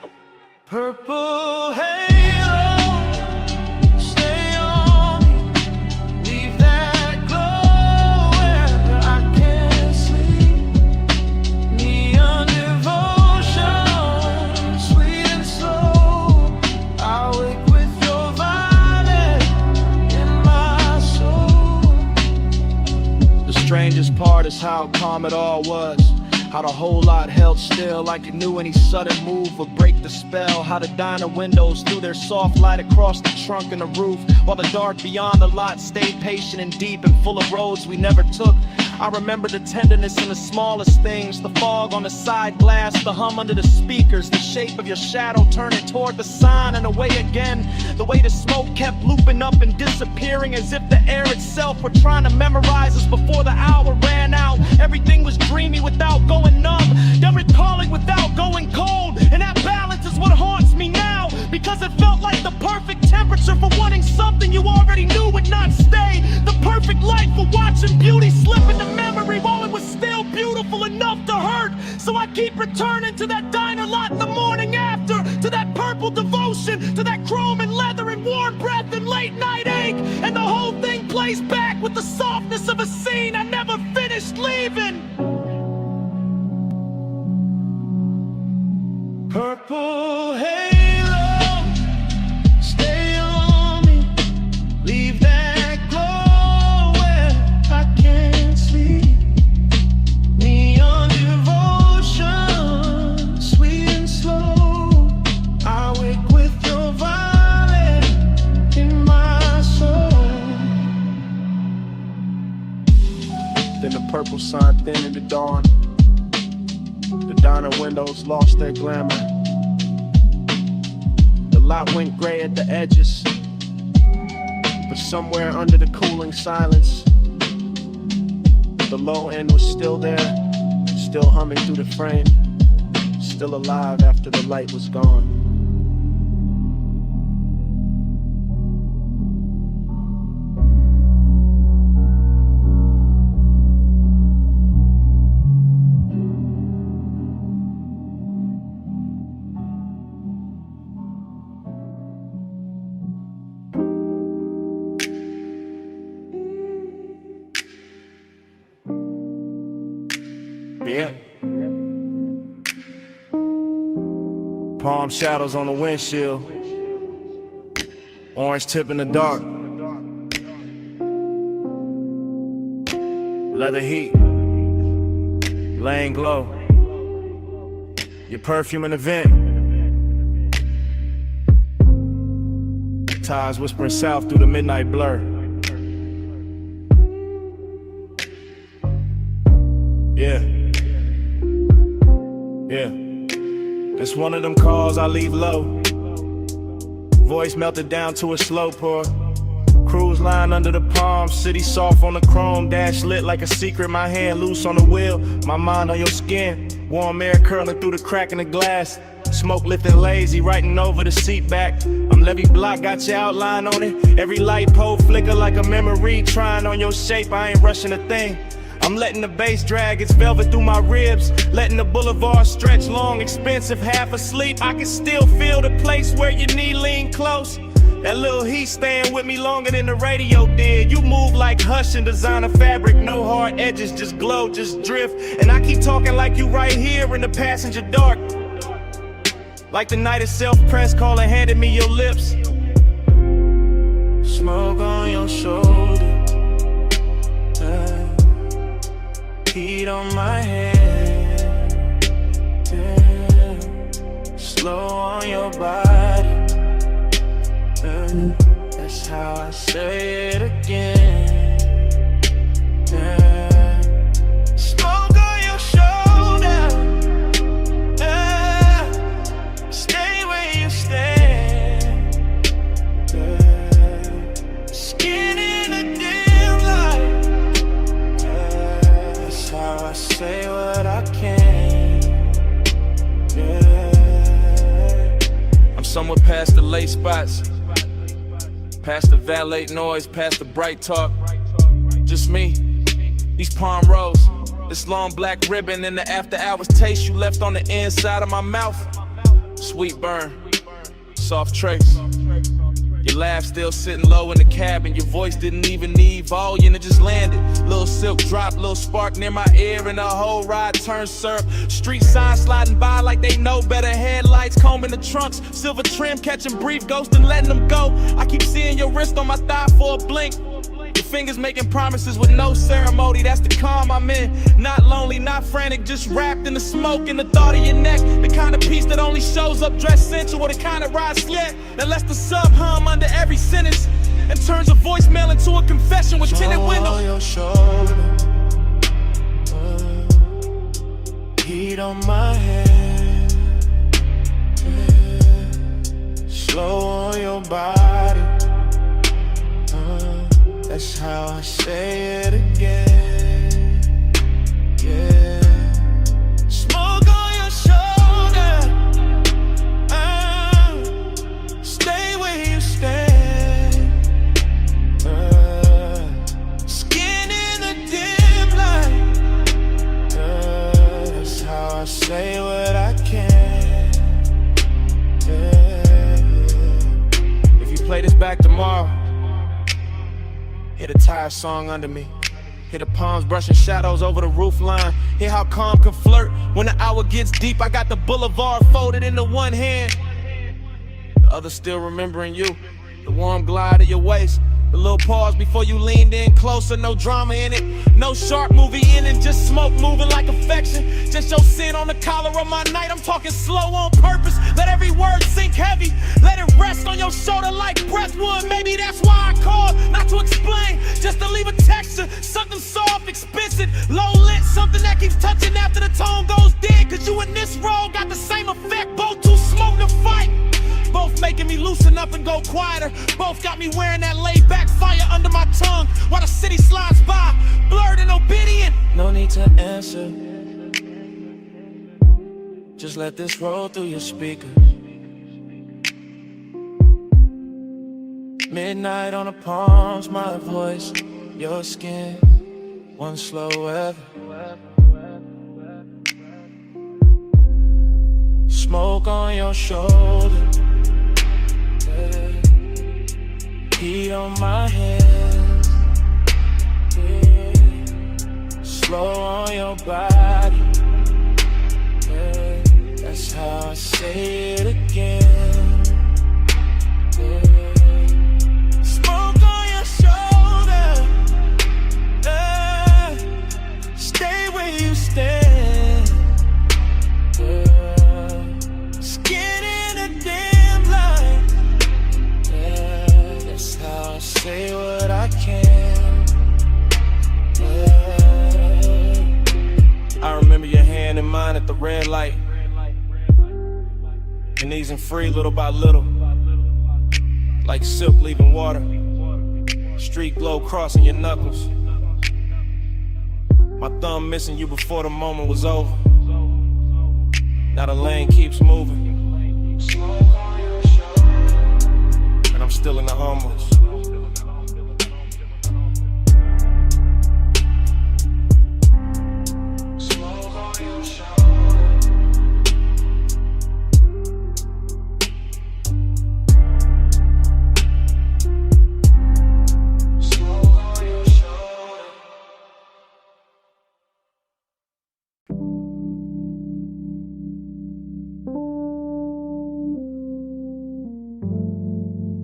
Purple halo, stay on me, leave that glow where I can't sleep. Neon devotion, sweet and slow, I wake with your violet in my soul. The strangest part is how calm it all was, how the whole lot held still like it knew any sudden move would break the spell, how the diner windows threw their soft light across the trunk and the roof, while the dark beyond the lot stayed patient and deep and full of roads we never took. I remember the tenderness in the smallest things, the fog on the side glass, the hum under the speakers, the shape of your shadow turning toward the sign and away again, the way the smoke kept looping up and disappearing as if the air itself were trying to memorize us before the hour ran out. Everything was dreamy without going numb, then recalling without going cold, and that balance is what haunts me now, because it felt like the perfect temperature for wanting something you already knew would not stay, the perfect light for watching beauty slip into memory while it was still beautiful enough to hurt. So I keep returning to that diner lot the morning after, to that purple devotion, to that chrome and leather and warm breath and late night ache, and the whole thing plays back with the softness of a scene I never finished leaving. Purple halo, stay on me, leave that glow where I can't sleep. Neon devotion, sweet and slow, I wake with your violet in my soul. Then the purple sign thin in the dawn, the diner windows lost their glamour, the lot went gray at the edges, but somewhere under the cooling silence, the low end was still there, still humming through the frame, still alive after the light was gone. Yeah. Palm shadows on the windshield. Orange tip in the dark. Leather heat. Laying glow. Your perfume in the vent. Tires whispering south through the midnight blur. Yeah. Yeah, it's one of them calls I leave low. Voice melted down to a slow pour. Cruise line under the palm, city soft on the chrome. Dash lit like a secret, my hand loose on the wheel. My mind on your skin, warm air curling through the crack in the glass. Smoke lifting lazy, writing over the seat back. I'm Levy Block, got your outline on it. Every light pole flicker like a memory. Trying on your shape, I ain't rushing a thing. I'm letting the bass drag its velvet through my ribs. Letting the boulevard stretch long, expensive, half asleep. I can still feel the place where your knee lean close. That little heat staying with me longer than the radio did. You move like Hush and designer fabric. No hard edges, just glow, just drift. And I keep talking like you right here in the passenger dark. Like the night itself, press call and handed me your lips. Smoke on your shoulder. Heat on my head, yeah. Slow on your body, that's how I say it again, yeah. Smoke on your shoulder, yeah. Stay where you stand, yeah. Skin in the dim light, yeah. That's how I say what I can, yeah. I'm somewhere past the late spots, past the valet noise, past the bright talk. Just me, these palm rows, this long black ribbon, and the after hours taste you left on the inside of my mouth. Sweet burn, soft trace. Your laugh still sitting low in the cabin. Your voice didn't even need volume, it just landed. Little silk drop, little spark near my ear, and the whole ride turned syrup. Street signs sliding by like they know better. Headlights combing the trunks, silver trim catching brief, ghosting letting them go. I keep seeing your wrist on my thigh for a blink. Your fingers making promises with no ceremony. That's the calm I'm in. Not lonely, not frantic, just wrapped in the smoke and the thought of your neck. The kind of peace that only shows up dressed sensual. The kind of ride slick that lets the sub hum under every sentence and turns a voicemail into a confession with tinted windows. On your shoulder, heat on my head, yeah. Slow on your body, that's how I say it again, yeah. Smoke on your shoulder, stay where you stand, skin in the dim light, that's how I say what I can, yeah. If you play this back tomorrow, hear the tire song under me. Hear the palms brushing shadows over the roof line. Hear how calm can flirt when the hour gets deep. I got the boulevard folded into one hand, the other still remembering you. The warm glide of your waist, the little pause before you leaned in closer. No drama in it, no sharp movie in it, just smoke moving like affection. Just your sin on the collar of my night. I'm talking slow on purpose. Let every word sink heavy. Let it rest on your shoulder like breath would. Maybe that's why I called, not to explain, just to leave a texture. Something soft, expensive, low lit, something that keeps touching after the tone goes dead. Cause you and this role got the same effect. Both too smoke to fight, both making me loosen up and go quieter. Both got me wearing that laid back fire under my tongue while the city slides by, blurred and obedient. No need to answer, Just let this roll through your speakers. Midnight on the palms, my voice, your skin, one slow weather. Smoke on your shoulder, yeah. Heat on my hands, yeah. Slow on your body, yeah. That's how I say it again, yeah. Smoke on your shoulder, yeah. Stay where you stand, yeah. Skin in a dim light, yeah. That's how I say what I can, yeah. I remember your hand in mine at the red light, and easing free little by little, like silk leaving water, street glow crossing your knuckles. My thumb missing you before the moment was over. Now the lane keeps moving, and I'm still in the hummus.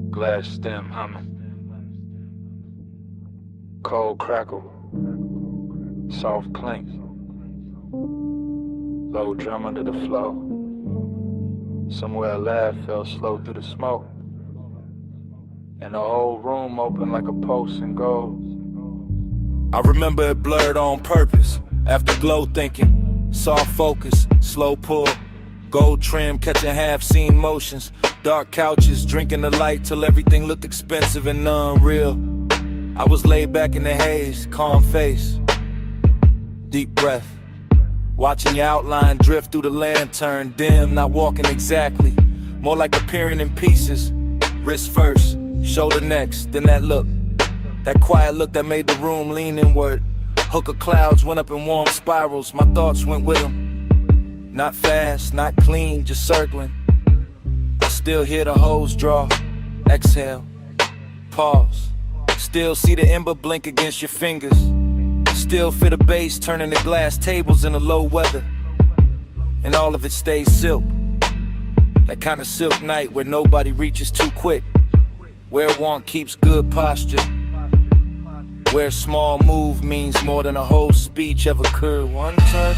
Glass stem humming, cold crackle, soft clink, low drum under the flow. Somewhere a laugh fell slow through the smoke, and the whole room opened like a pulse in gold. I remember it blurred on purpose, after glow thinking, soft focus, slow pull, gold trim catching half-seen motions, dark couches, drinking the light till everything looked expensive and unreal. I was laid back in the haze, calm face, deep breath, watching your outline drift through the lantern, dim, not walking exactly, more like appearing in pieces, wrist first, shoulder next, then that look, that quiet look that made the room lean inward. Hook of clouds went up in warm spirals, my thoughts went with them, not fast, not clean, just circling. Still hear the hose draw, exhale, pause. Still see the ember blink against your fingers. Still feel the bass turning the glass tables in the low weather. And all of it stays silk. That kind of silk night where nobody reaches too quick. Where one keeps good posture. Where a small move means more than a whole speech ever could. One touch,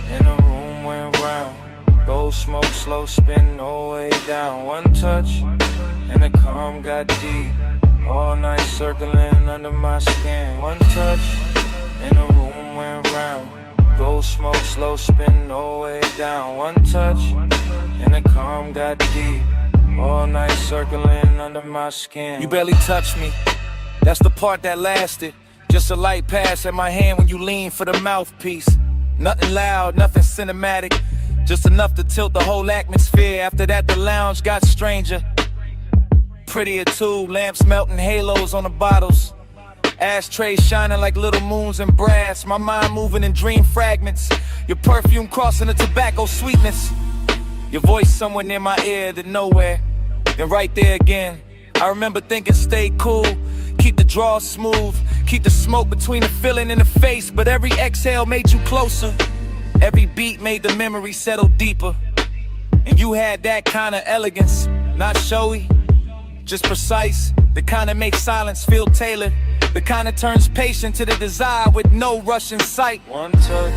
and the room went round. Gold smoke, slow spin, no way down. One touch, and the calm got deep. All night circling under my skin. One touch, and the room went round. Gold smoke, slow spin, no way down. One touch, and the calm got deep. All night circling under my skin. You barely touched me, that's the part that lasted. Just a light pass at my hand when you lean for the mouthpiece. Nothing loud, nothing cinematic, just enough to tilt the whole atmosphere. After that the lounge got stranger, prettier too. Lamps melting halos on the bottles, ashtrays shining like little moons in brass. My mind moving in dream fragments, your perfume crossing the tobacco sweetness. Your voice somewhere near my ear, then nowhere, then right there again. I remember thinking stay cool, keep the draw smooth, keep the smoke between the feeling and the face. But every exhale made you closer, every beat made the memory settle deeper. And you had that kind of elegance, not showy, just precise. The kind that makes silence feel tailored, the kind that turns patient to the desire with no rush in sight. One touch,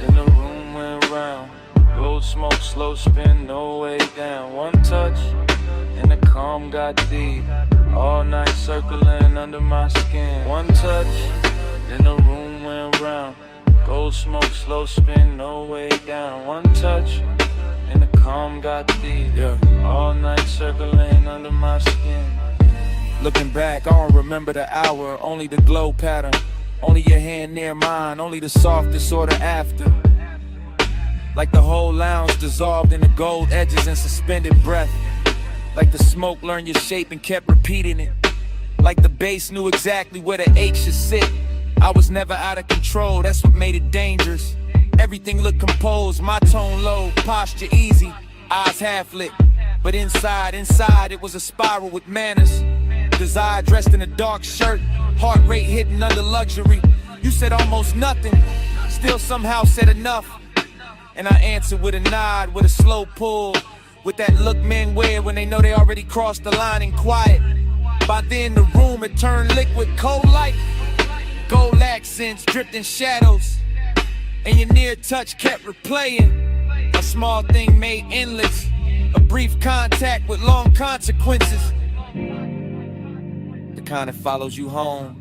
and the room went round. Gold smoke, slow spin, no way down. One touch, and the calm got deep. All night circling under my skin. One touch, and the room went round. Gold smoke, slow spin, no way down. One touch, and the calm got deep. Yeah. All night circling under my skin. Looking back, I don't remember the hour, only the glow pattern. Only your hand near mine, only the softest order after. Like the whole lounge dissolved in the gold edges and suspended breath. Like the smoke learned your shape and kept repeating it. Like the bass knew exactly where the H should sit. I was never out of control, that's what made it dangerous. Everything looked composed, my tone low, posture easy, eyes half lit. But inside it was a spiral with manners. Desire dressed in a dark shirt, heart rate hidden under luxury. You said almost nothing, still somehow said enough. And I answered with a nod, with a slow pull, with that look men wear when they know they already crossed the line and quiet. By then the room had turned liquid, cold light. Gold accents dripped in shadows, and your near touch kept replaying. A small thing made endless, a brief contact with long consequences. The kind that follows you home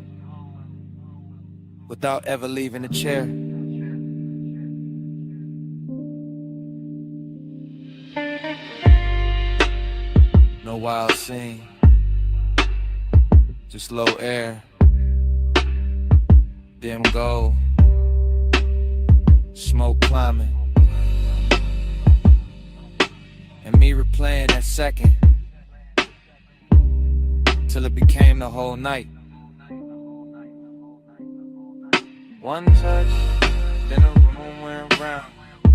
without ever leaving the chair. No wild scene, just low air, dim gold, smoke climbing, and me replaying that second till it became the whole night. One touch, then the room went round.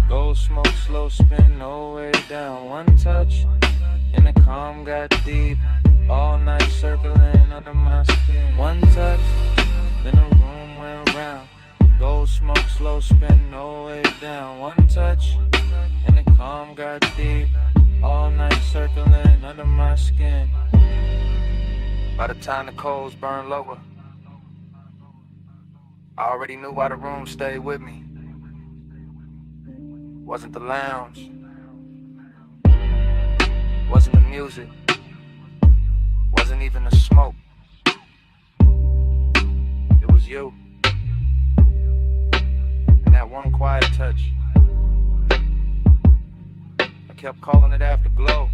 Gold smoke, slow spin, no way down. One touch, and the calm got deep. All night circling under my skin. One touch, then the room went round. Gold smoke, slow spin, no way down. One touch, and the calm got deep. All night circling under my skin. By the time the coals burned lower, I already knew why the room stayed with me. Wasn't the lounge, wasn't the music, wasn't even the smoke. It was you, and that one quiet touch. I kept calling it afterglow,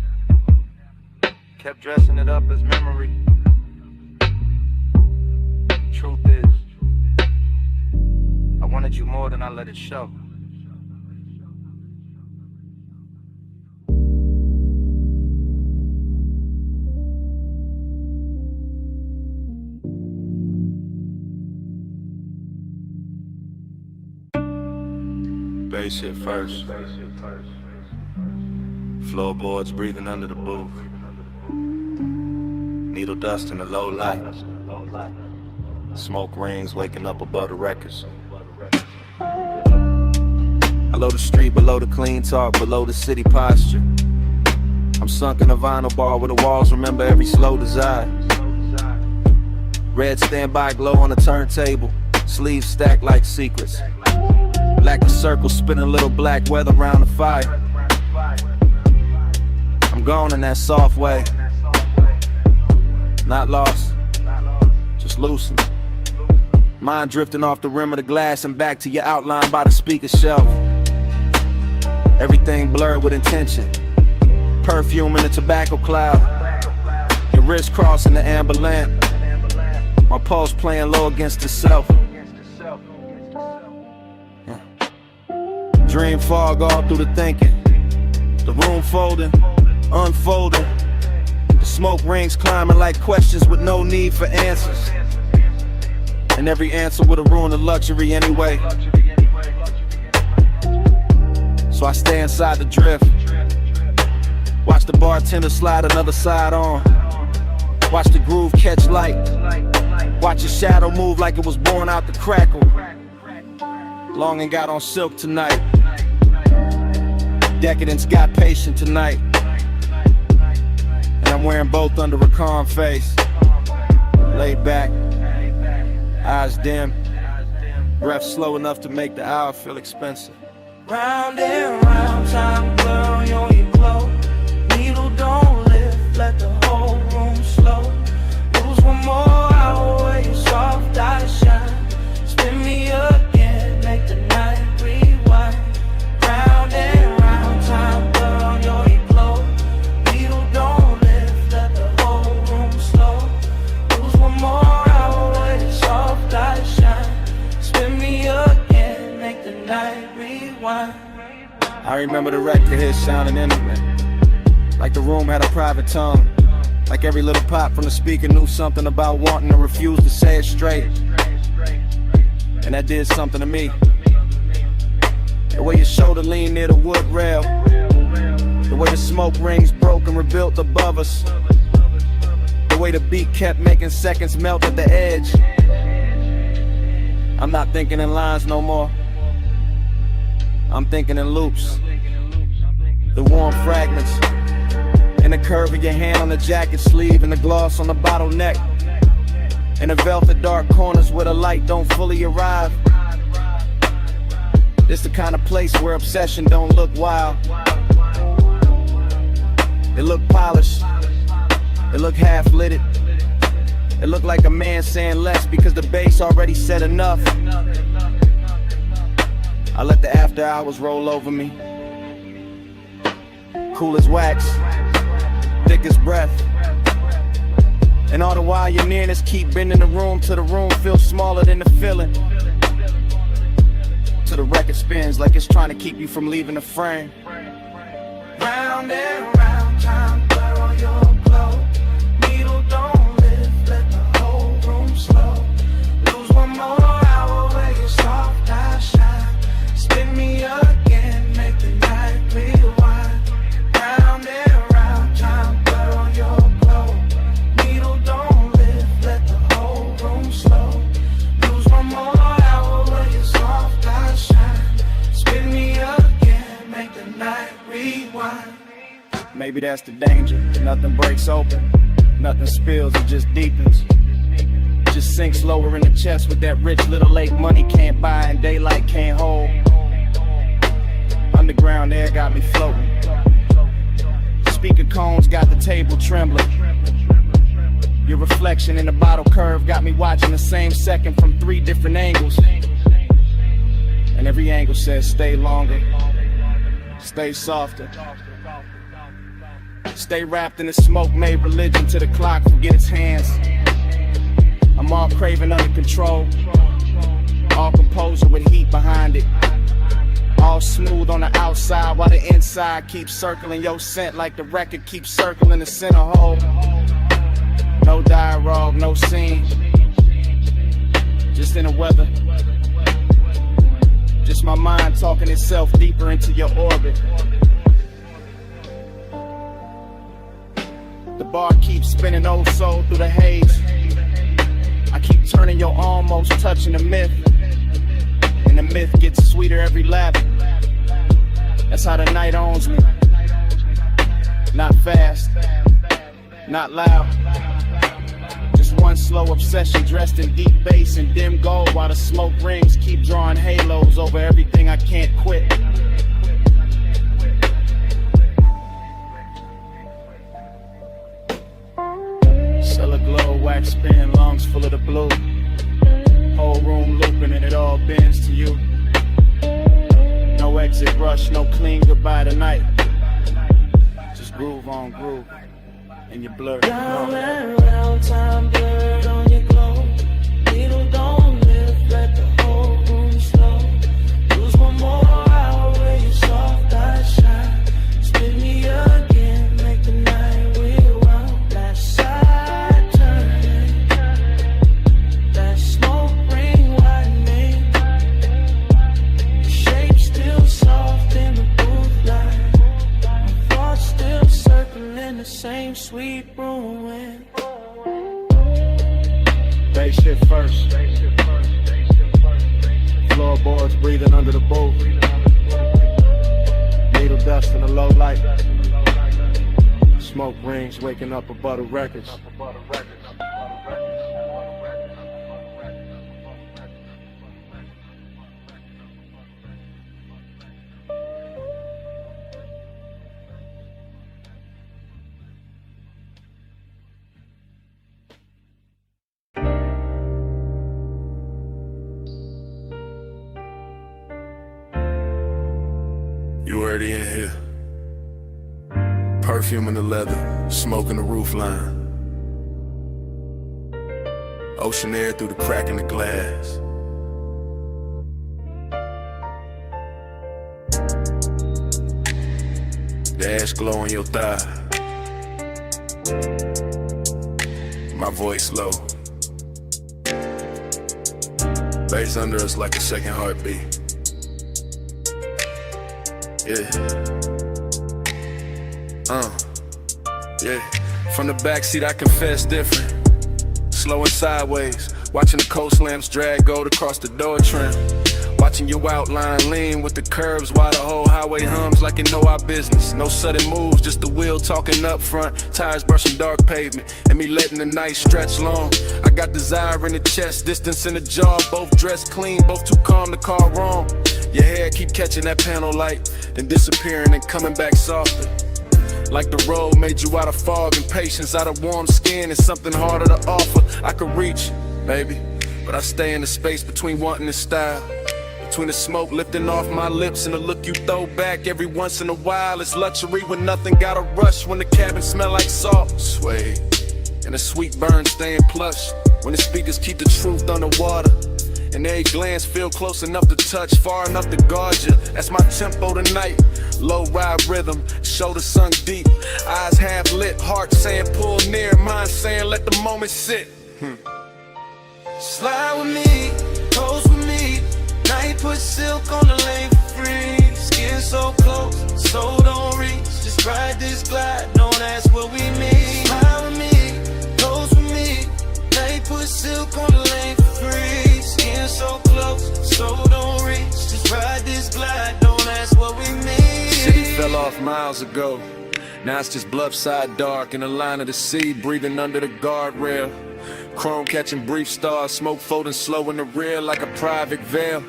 kept dressing it up as memory. Truth is, I wanted you more than I let it show. Bass hit first. Floorboards breathing under the booth. Needle dust in the low light. Smoke rings waking up above the records. Below the street, below the clean talk, below the city posture. I'm sunk in a vinyl bar where the walls remember every slow desire. Red standby glow on the turntable, sleeves stacked like secrets. Black the circle, spinning little black weather around the fire. I'm gone in that soft way. Not lost, just loosened. Mind drifting off the rim of the glass and back to your outline by the speaker shelf. Everything blurred with intention. Perfume in the tobacco cloud. Your wrist crossing the amber lamp. My pulse playing low against itself. Dream fog all through the thinking. The room folding, unfolding. The smoke rings climbing like questions with no need for answers. And every answer would've ruined the luxury anyway. So I stay inside the drift. Watch the bartender slide another side on. Watch the groove catch light. Watch your shadow move like it was born out the crackle. Longing got on silk tonight. Decadence got patient tonight. And I'm wearing both under a calm face. Laid back, eyes dim, breath slow enough to make the hour feel expensive. Round and round, time blur on your glow. Needle don't lift, let the whole room slow. Lose one more hour where your soft eyes shine. Spin me again, make the night rewind. Round and round, time blur on your glow. Needle don't lift, let the whole room slow. Lose one more hour where your soft eyes shine. Spin me again, make the night rewind. remember the record hit sounding intimate, like the room had a private tongue, like every little pop from the speaker knew something about wanting to refuse to say it straight. And that did something to me. The way your shoulder leaned near the wood rail, the way the smoke rings broke and rebuilt above us, the way the beat kept making seconds melt at the edge. I'm not thinking in lines no more, I'm thinking in loops. The warm fragments, and the curve of your hand on the jacket sleeve, and the gloss on the bottleneck, and the velvet dark corners where the light don't fully arrive. It's the kind of place where obsession don't look wild. It look polished, it look half-lit. It look like a man saying less because the bass already said enough. I let the after hours roll over me, cool as wax, thick as breath. And all the while your nearness keep bending the room till the room feels smaller than the feeling, till the record spins like it's trying to keep you from leaving the frame. Round and round, time blur on your glow. Needle don't lift, let the whole room slow. Lose one more hour where your soft eyes shine. Spin me again, make the night rewind. Round and round, time blur on your glow. Needle don't lift, let the whole room slow. Lose one more hour where your soft eyes shine. Spin me again, make the night rewind. Maybe that's the danger, nothing breaks open, nothing spills, it just deepens. Just sinks lower in the chest with that rich little lake money can't buy and daylight can't hold. Underground air got me floating, speaker cones got the table trembling. Your reflection in the bottle curve got me watching the same second from 3 different angles. And every angle says stay longer, stay softer, stay wrapped in the smoke made religion till the clock forget its hands. I'm all craving under control, all composure with heat behind it, all smooth on the outside while the inside keeps circling your scent like the record keeps circling the center hole. No dialogue, no scene, just in the weather, just my mind talking itself deeper into your orbit. The bar keeps spinning oh so through the haze. I keep turning your almost touching the myth, and the myth gets sweeter every lap. That's how the night owns me. Not fast, not loud, just one slow obsession dressed in deep bass and dim gold, while the smoke rings keep drawing halos over everything I can't quit. Cellar glow, wax spin, lungs full of the blue. Whole room looping and it all bends to you. No exit rush, no clean goodbye tonight. Just groove on groove, and you blur. Round and round, time blurred on your glow. Needle don't lift, let the whole room slow. Lose one more hour where your soft eyes shine. Spin me again, make the night rewind. Last side turning, that smoke ring widening. The shape still soft in the booth light. My thoughts still circling the same sweet ruin. Bass shit first. Floorboards breathing under the boat. Needle dust in the low light. Smoke rings waking up above the records. You already in here. Perfume in the leather, smoke in the roof line. Ocean air through the crack in the glass. The ash glow on your thigh. My voice low. Bass under us like a second heartbeat. Yeah. Yeah. From the backseat I confess different. Slow and sideways. Watching the coast lamps drag gold across the door trim. Watching your outline lean with the curves while the whole highway hums like it know our business. No sudden moves, just the wheel talking up front. Tires brushing dark pavement and me letting the night stretch long. I got desire in the chest, distance in the jaw. Both dressed clean, both too calm to call wrong. Your hair keep catching that panel light, then disappearing and coming back softer. Like the road made you out of fog and patience. Out of warm skin and something harder to offer. I could reach, baby, but I stay in the space between wanting and style. Between the smoke lifting off my lips and the look you throw back every once in a while. It's luxury when nothing gotta rush. When the cabin smell like salt, sway, and the sweet burn staying plush. When the speakers keep the truth underwater, and every glance feel close enough to touch, far enough to guard you. That's my tempo tonight. Low ride rhythm, shoulder sunk deep, eyes half lit, heart saying pull near, mind saying let the moment sit. Slide with me, pose with me. Night put silk on the lane for free. Skin so close, so don't reach. Just ride this glide, don't ask what we meet. Slide with me, pose with me. Night put silk on the lane for free. Skin so close, so don't reach. Just ride this glide, don't ask what we meet. City fell off miles ago. Now it's just bluffside dark in the line of the sea, breathing under the guardrail. Chrome catching brief stars, smoke folding slow in the rear like a private veil.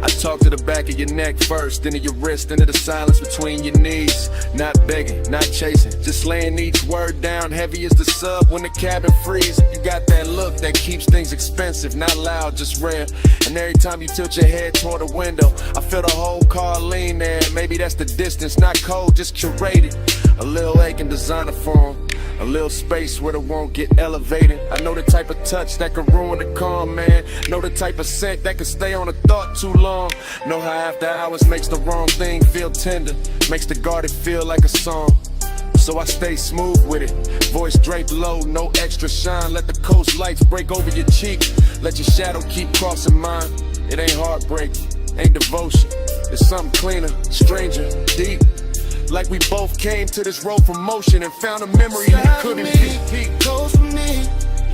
I talk to the back of your neck first, then to your wrist, into the silence between your knees. Not begging, not chasing, just laying each word down heavy as the sub when the cabin freezes. You got that look that keeps things expensive, not loud, just rare. And every time you tilt your head toward the window, I feel the whole car lean there. Maybe that's the distance, not cold, just curated. A little aching designer form, a little space where it won't get elevated. I know the type of touch that can ruin the calm, man. Know the type of scent that can stay on a thought too long. Know how after hours makes the wrong thing feel tender, makes the guarded feel like a song. So I stay smooth with it, voice draped low, no extra shine. Let the coast lights break over your cheek, let your shadow keep crossing mine. It ain't heartbreak, ain't devotion, it's something cleaner, stranger, deep. Like we both came to this road from motion and found a memory we couldn't keep. Close with me,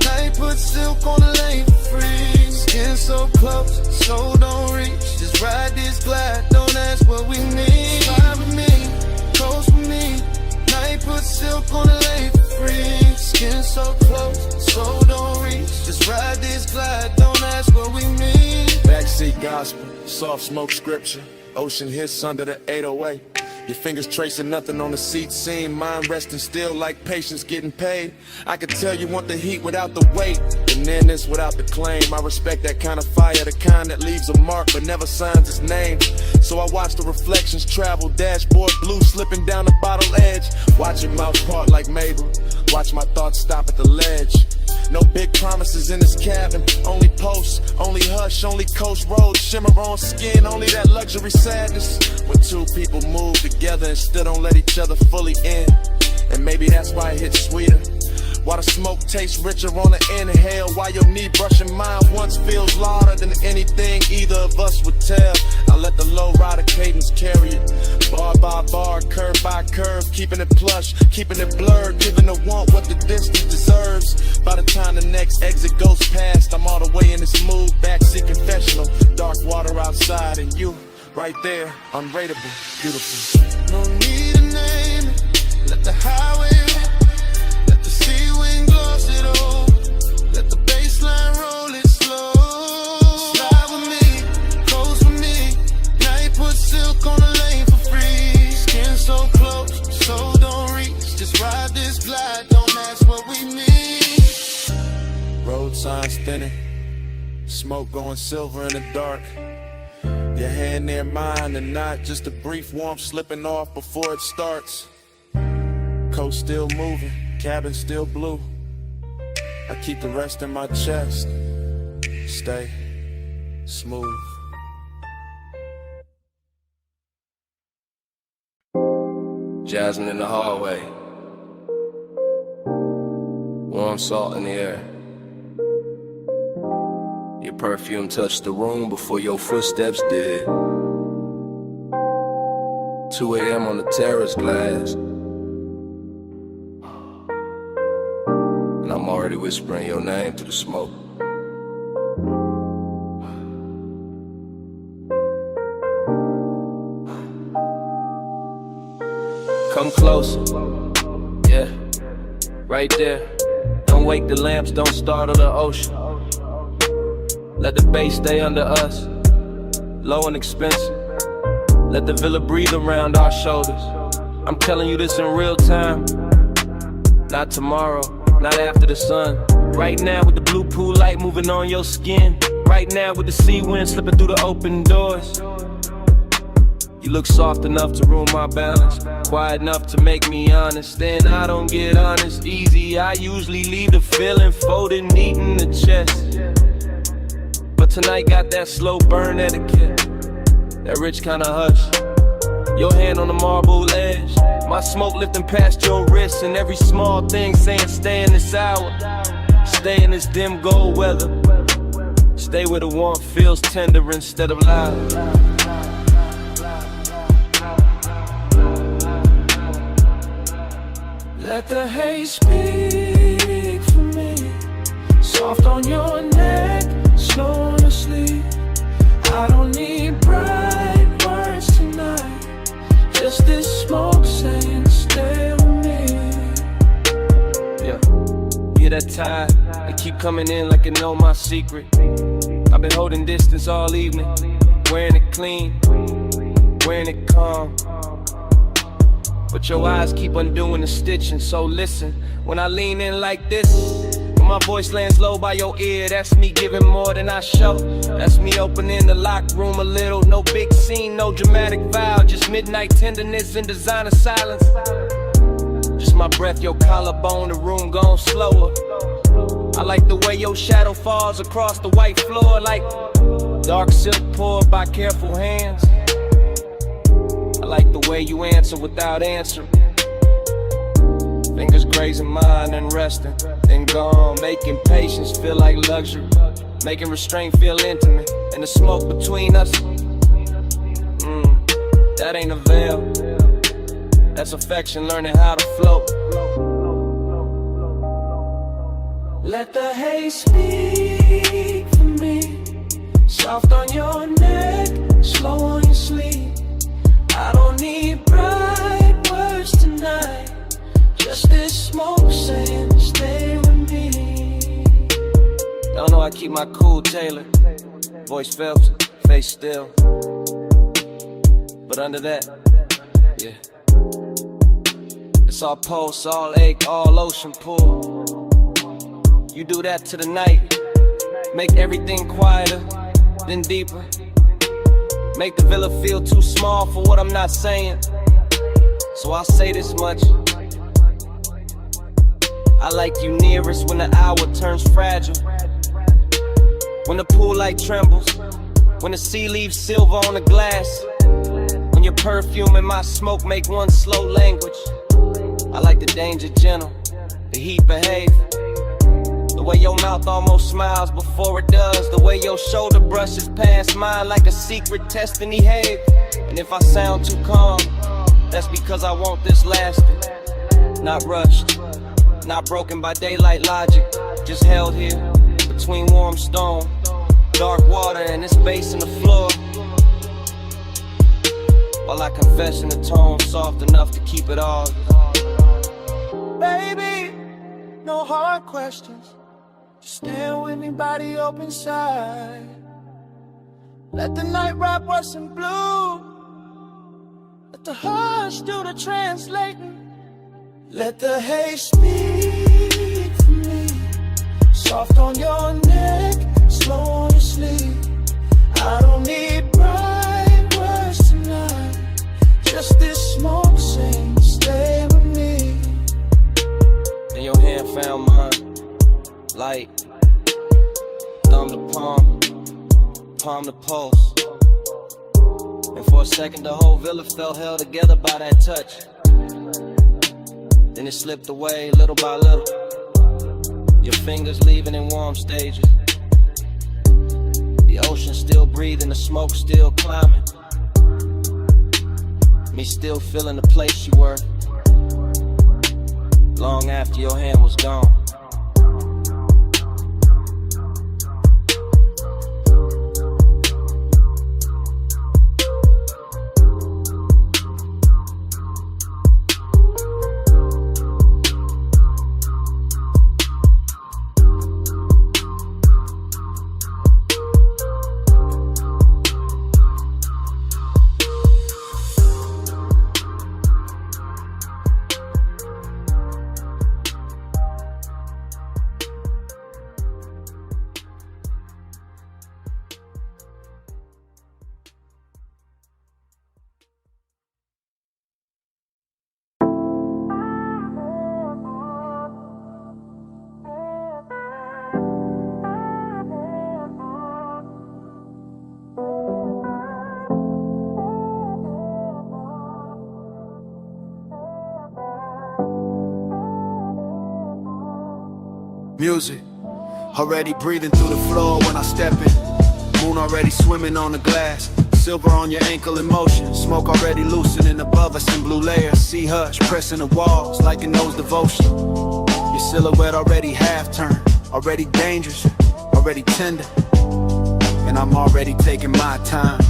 night put silk on the lane for free. Skin so close, so don't reach. Just ride this glide, don't ask what we need. Slide with me, close with me. Night put silk on the lane for free. Skin so close, so don't reach. Just ride this glide, don't ask what we need. Backseat gospel, soft smoke scripture, ocean hits under the 808. Your fingers tracing nothing on the seat seam, mind resting still like patience getting paid. I could tell you want the heat without the weight, and then this without the claim. I respect that kind of fire, the kind that leaves a mark but never signs its name. So I watch the reflections travel, dashboard blue slipping down the bottle edge. Watch your mouth part like Mabel, watch my thoughts stop at the ledge. No big promises in this cabin, only posts, only hush, only coast road, shimmer on skin, only that luxury sadness. When two people move together and still don't let each other fully in. And maybe that's why it hits sweeter. Why the smoke tastes richer on the inhale. Why your knee brushing mine once feels louder than anything either of us would tell. I let the low rider cadence carry it, bar by bar, curve by curve, keeping it plush, keeping it blurred, giving the want what the distance deserves. By the time the next exit goes past, I'm all the way in this mood, backseat confessional, dark water outside and you right there, unrateable, beautiful. No need to name it, let the highway rip. Let the sea wind gloss it over. Let the baseline roll it slow. Slide with me, close with me. Night put silk on the lane for free. Skin so close, so don't reach. Just ride this glide, don't ask what we need. Road signs thinning, smoke going silver in the dark. Your hand near mine and not just a brief warmth slipping off before it starts. Coast still moving, cabin still blue. I keep the rest in my chest. Stay smooth. Jasmine in the hallway. Warm salt in the air. Your perfume touched the room before your footsteps did. 2 a.m. on the terrace glass. And I'm already whispering your name through the smoke. Come closer, yeah, right there. Don't wake the lamps, don't startle the ocean. Let the bass stay under us, low and expensive. Let the villa breathe around our shoulders. I'm telling you this in real time. Not tomorrow, not after the sun. Right now with the blue pool light moving on your skin. Right now with the sea wind slipping through the open doors. You look soft enough to ruin my balance, quiet enough to make me honest. Then I don't get honest easy. I usually leave the feeling folded neat in the chest. But tonight got that slow burn etiquette, that rich kind of hush. Your hand on the marble edge, my smoke lifting past your wrist, and every small thing saying stay in this hour, stay in this dim gold weather, stay where the warmth feels tender instead of loud. Let the haze speak for me. Soft on your neck, slow on your sleep. I don't need bright words tonight. Just this smoke saying stay with me. Yeah, yeah, that tide, they keep coming in like it know my secret. I've been holding distance all evening, wearing it clean, wearing it calm. But your eyes keep undoing the stitching, so listen. When I lean in like this, when my voice lands low by your ear, that's me giving more than I show. That's me opening the locked room a little. No big scene, no dramatic vow, just midnight tenderness and designer silence. Just my breath, your collarbone, the room gone slower. I like the way your shadow falls across the white floor, like dark silk poured by careful hands. I like the way you answer without answering. Fingers grazing mine and resting, then gone, making patience feel like luxury, making restraint feel intimate, and the smoke between us, that ain't a veil, that's affection learning how to float. Let the haze speak for me. Soft on your neck, slow on your sleep. I don't need bright words tonight. Just this smoke saying stay with me. Y'all know I keep my cool tailored, voice felt, face still. But under that, yeah, it's all pulse, all ache, all ocean pull. You do that to the night, make everything quieter, then deeper. Make the villa feel too small for what I'm not saying. So I'll say this much. I like you nearest when the hour turns fragile. When the pool light trembles. When the sea leaves silver on the glass. When your perfume and my smoke make one slow language. I like the danger gentle, the heat behave. The way your mouth almost smiles before it does. The way your shoulder brushes past mine like a secret test and behave. And if I sound too calm, that's because I want this lasting. Not rushed, not broken by daylight logic. Just held here between warm stone, dark water, and this bass in the floor. While I confess in a tone soft enough to keep it all. Baby, no hard questions. Stand with me, body open side. Let the night wrap us in blue. Let the hush do the translating. Let the haze speak for me. Soft on your neck, slow on your sleep. I don't need bright words tonight. Just this smoke saying stay with me. Then your hand found mine. Light, thumb to palm, palm to pulse. And for a second the whole villa felt held together by that touch. then it slipped away little by little. Your fingers leaving in warm stages. The ocean still breathing, the smoke still climbing. Me still feeling the place you were, long after your hand was gone. Music, already breathing through the floor when I step in. Moon already swimming on the glass. Silver on your ankle in motion. Smoke already loosening above us in blue layers. Sea hush pressing the walls like it knows devotion. Your silhouette already half turned. Already dangerous, already tender. And I'm already taking my time.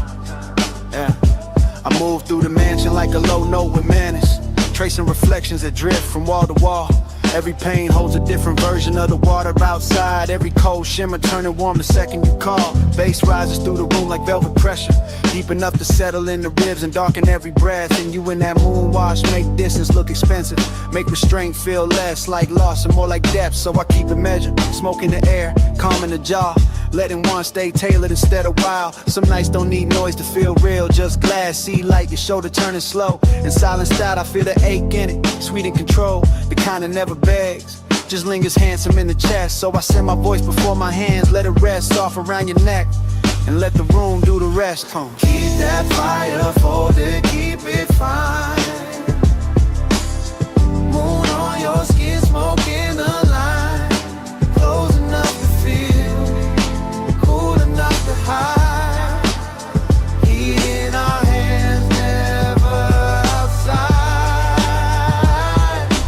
Yeah, I move through the mansion like a low note with manners. Tracing reflections that drift from wall to wall. Every pain holds a different version of the water outside. Every cold shimmer turning warm the second you call. Bass rises through the room like velvet pressure, deep enough to settle in the ribs and darken every breath. And you in that moon wash make distance look expensive, make restraint feel less like loss and more like depth. So I keep it measured, smoke in the air, calm in the jaw, letting one stay tailored instead of wild. Some nights don't need noise to feel real, just glass, see light, your shoulder turning slow. And silenced out, I feel the ache in it, sweet in control, the kind that never begs, just lingers handsome in the chest. So I send my voice before my hands, let it rest off around your neck, and let the room do the rest. Keep that fire folded, keep it fine. Moon on your skin, smoke in the line. Close enough to feel, cool enough to hide. Heat in our hands, never outside.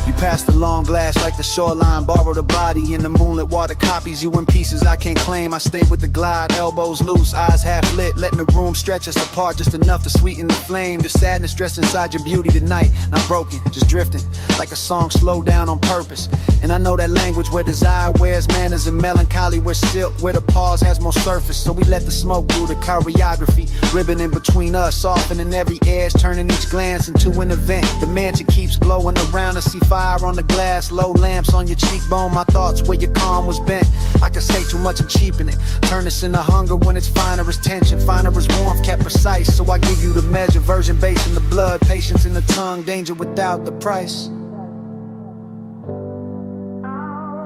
You pass the long glass like the shoreline, borrow the body in the moonlit water, copies you in pieces I can't claim. I stay with the glide, elbows loose, eyes half lit, letting the room stretch us apart just enough to sweeten the flame. The sadness dressed inside your beauty tonight, not broken, just drifting like a song slowed down on purpose. And I know that language where desire wears manners and melancholy where silk, where the pause has more surface. So we let the smoke do the choreography, ribbon in between us, softening every edge, turning each glance into an event. The mansion keeps glowing around us, see fire on the glass, low lamps on your cheekbone. My thoughts where your calm was bent, I could say too much and cheapen it. Turn this into hunger when it's finer as tension, finer as warmth, kept precise. So I give you the measure, virgin base in the blood, patience in the tongue, danger without the price.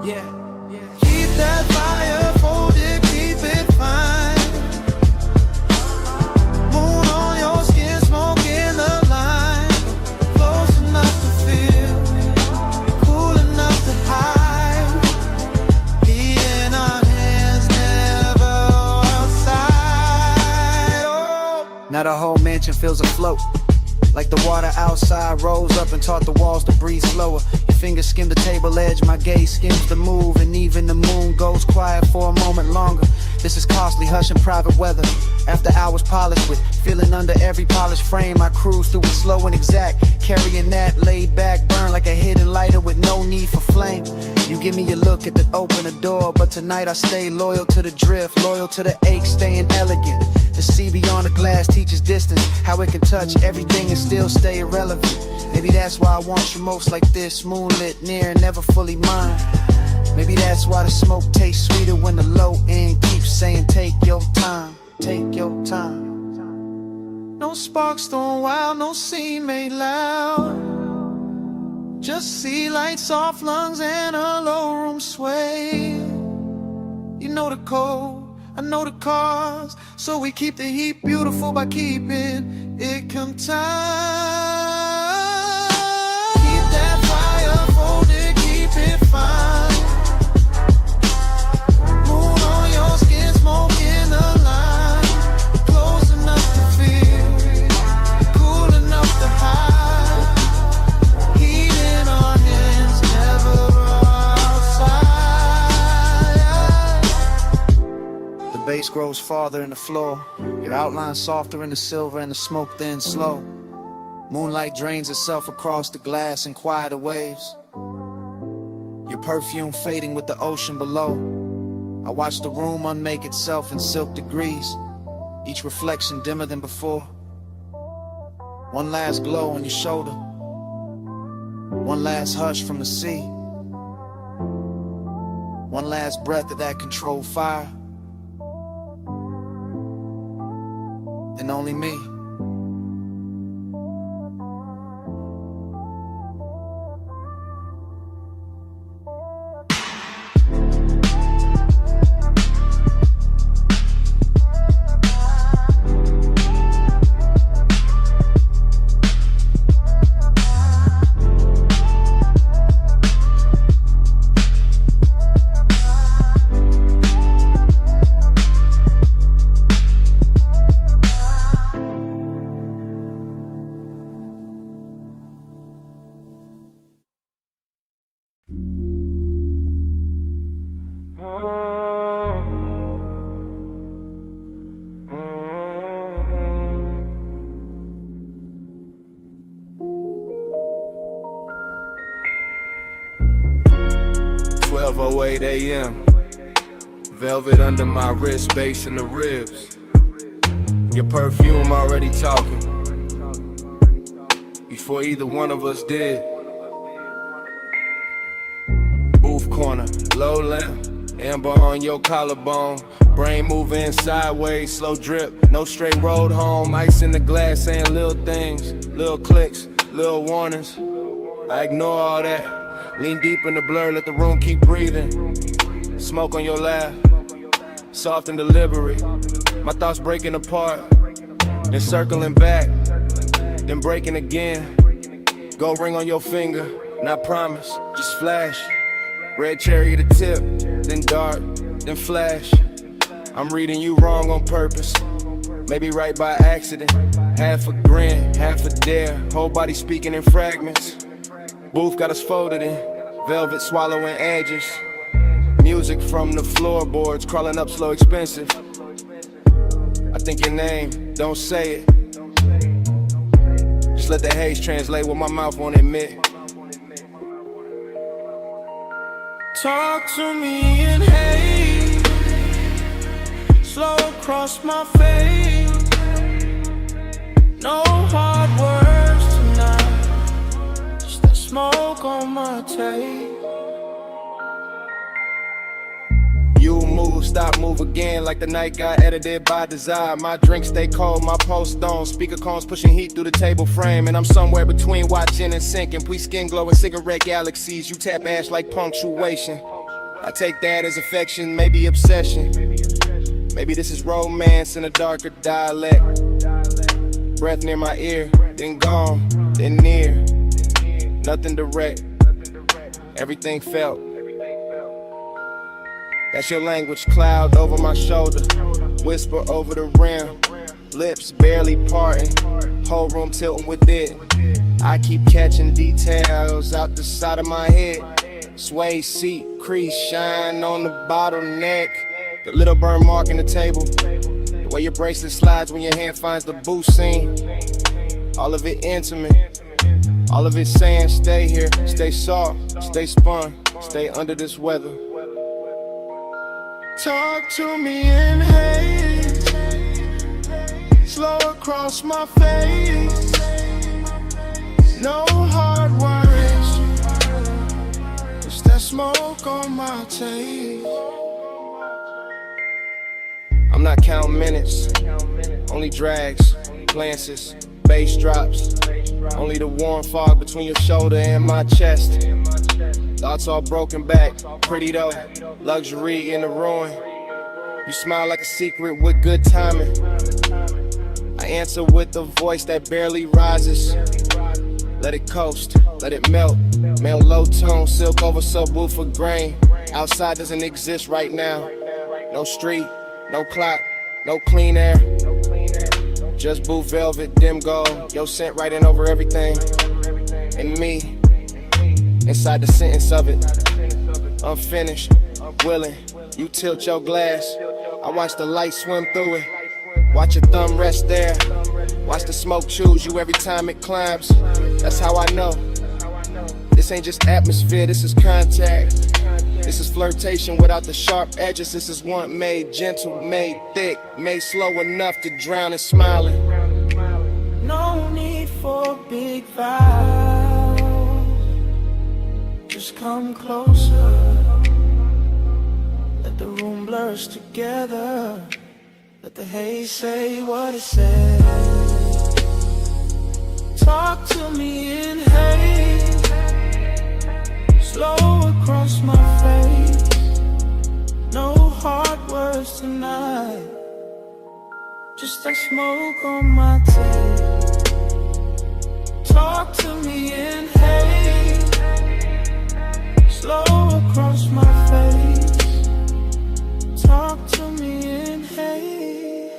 Yeah, keep that fire folded, keep it fine. Moon on your skin, smoke in the line. Close enough to feel, cool enough to hide. Be in our hands, never outside. Oh. Now the whole mansion feels afloat, like the water outside rose up and taught the walls to breathe slower. Your fingers skim the table edge, my gaze skims the move, and even the moon goes quiet for a moment longer. This is costly, hush and private weather. After hours polished with feeling under every polished frame, I cruise through it slow and exact, carrying that laid back burn like a hidden lighter with no need for flame. You give me a look at the open the door, but tonight I stay loyal to the drift, loyal to the ache, staying elegant. The sea beyond the glass teaches distance, how it can touch everything and still stay irrelevant. Maybe that's why I want you most like this, moonlit, near and never fully mine. Maybe that's why the smoke tastes sweeter when the low end keeps saying take your time, take your time. No sparks thrown wild, no scene made loud, just sea lights, soft lungs and a low room sway. You know the code, I know the cause, so we keep the heat beautiful by keeping it contained. Keep that fire bass grows farther in the floor. Your outline softer in the silver and the smoke thin slow. Moonlight drains itself across the glass in quieter waves. Your perfume fading with the ocean below. I watch the room unmake itself in silk degrees, each reflection dimmer than before. One last glow on your shoulder, one last hush from the sea, one last breath of that controlled fire, and only me. AM, velvet under my wrist, bass in the ribs. Your perfume already talking before either one of us did. Booth corner, low lamp, amber on your collarbone. Brain moving sideways, slow drip, no straight road home. Ice in the glass saying little things, little clicks, little warnings. I ignore all that. Lean deep in the blur, let the room keep breathing. Smoke on your lap, soft and deliberate. My thoughts breaking apart, then circling back, then breaking again. Gold ring on your finger, not promise, just flash. Red cherry to tip, then dark, then flash. I'm reading you wrong on purpose, maybe right by accident. Half a grin, half a dare, whole body speaking in fragments. Booth got us folded in, velvet swallowing edges. Music from the floorboards, crawling up slow expensive. I think your name, don't say it. Just let the haze translate what my mouth won't admit. Talk to me in haze, slow across my face. No hard words tonight, just that smoke on my tape. You move, stop, move again, like the night got edited by desire. My drink stay cold, my post on. Speaker cones pushing heat through the table frame. And I'm somewhere between watching and sinking. We skin glowing cigarette galaxies. You tap ash like punctuation. I take that as affection, maybe obsession. Maybe this is romance in a darker dialect. Breath near my ear, then gone, then near. Nothing direct, everything felt. That's your language, cloud over my shoulder, whisper over the rim, lips barely parting, whole room tilting with it. I keep catching details out the side of my head. Sway seat, crease, shine on the bottleneck. The little burn mark in the table, the way your bracelet slides when your hand finds the boot seam. All of it intimate, all of it saying stay here, stay soft, stay spun, stay under this weather. Talk to me in haze, slow across my face. No hard words, it's that smoke on my tape. I'm not counting minutes, only drags, glances, bass drops. Only the warm fog between your shoulder and my chest. Thoughts all broken back, pretty though, luxury in the ruin. You smile like a secret with good timing. I answer with a voice that barely rises. Let it coast, let it melt. Male low tone, silk over subwoofer grain. Outside doesn't exist right now. No street, no clock, no clean air. Just blue velvet, dim gold. Your scent writing over everything. And me, inside the sentence of it. Unfinished, willing. You tilt your glass, I watch the light swim through it. Watch your thumb rest there. Watch the smoke choose you every time it climbs. That's how I know. This ain't just atmosphere, this is contact. This is flirtation without the sharp edges. This is one made gentle, made thick, made slow enough to drown in smiling. No need for big vows. Just come closer. Let the room blurs together. Let the haze say what it says. Talk to me in haze. Slow across my face. No hard words tonight. Just that smoke on my tape. Talk to me in haze. Slow across my face. Talk to me in haze.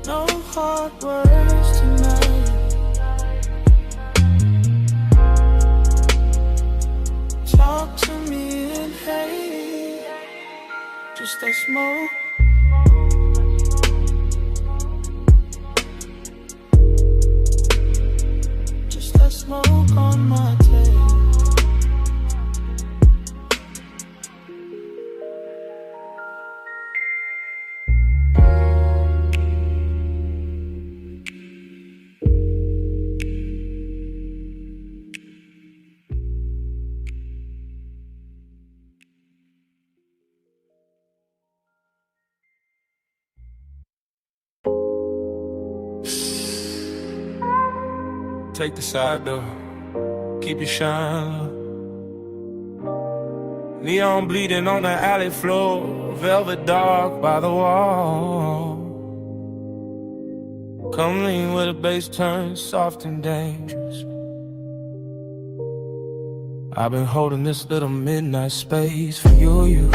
No hard words tonight. Talk to me in haze. Just that smoke. Just that smoke on my tape. Take the side door, keep it shine. Neon bleeding on the alley floor, velvet dark by the wall. Come lean where the bass turns soft and dangerous. I've been holding this little midnight space for you.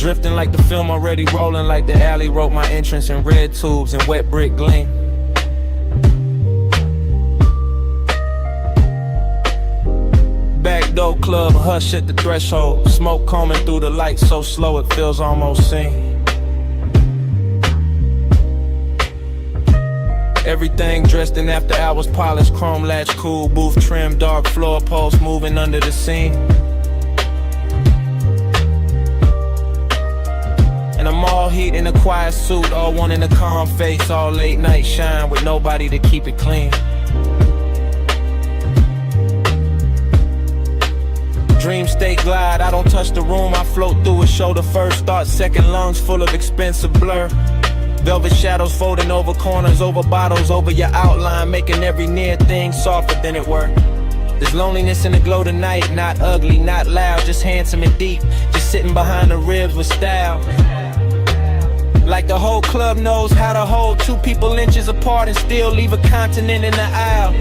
Drifting like the film already rolling, like the alley wrote my entrance in red tubes and wet brick gleam. Back door club, hush at the threshold. Smoke combing through the lights so slow it feels almost seen. Everything dressed in after hours, polished, chrome latch, cool, booth trim, dark floor posts moving under the scene. And I'm all heat in a quiet suit, all one in a calm face, all late night shine with nobody to keep it clean. Dream state glide, I don't touch the room, I float through it, shoulder first, thought second, lungs full of expensive blur. Velvet shadows folding over corners, over bottles, over your outline, making every near thing softer than it were. There's loneliness in the glow tonight, not ugly, not loud, just handsome and deep, just sitting behind the ribs with style. Like the whole club knows how to hold two people inches apart and still leave a continent in the aisle.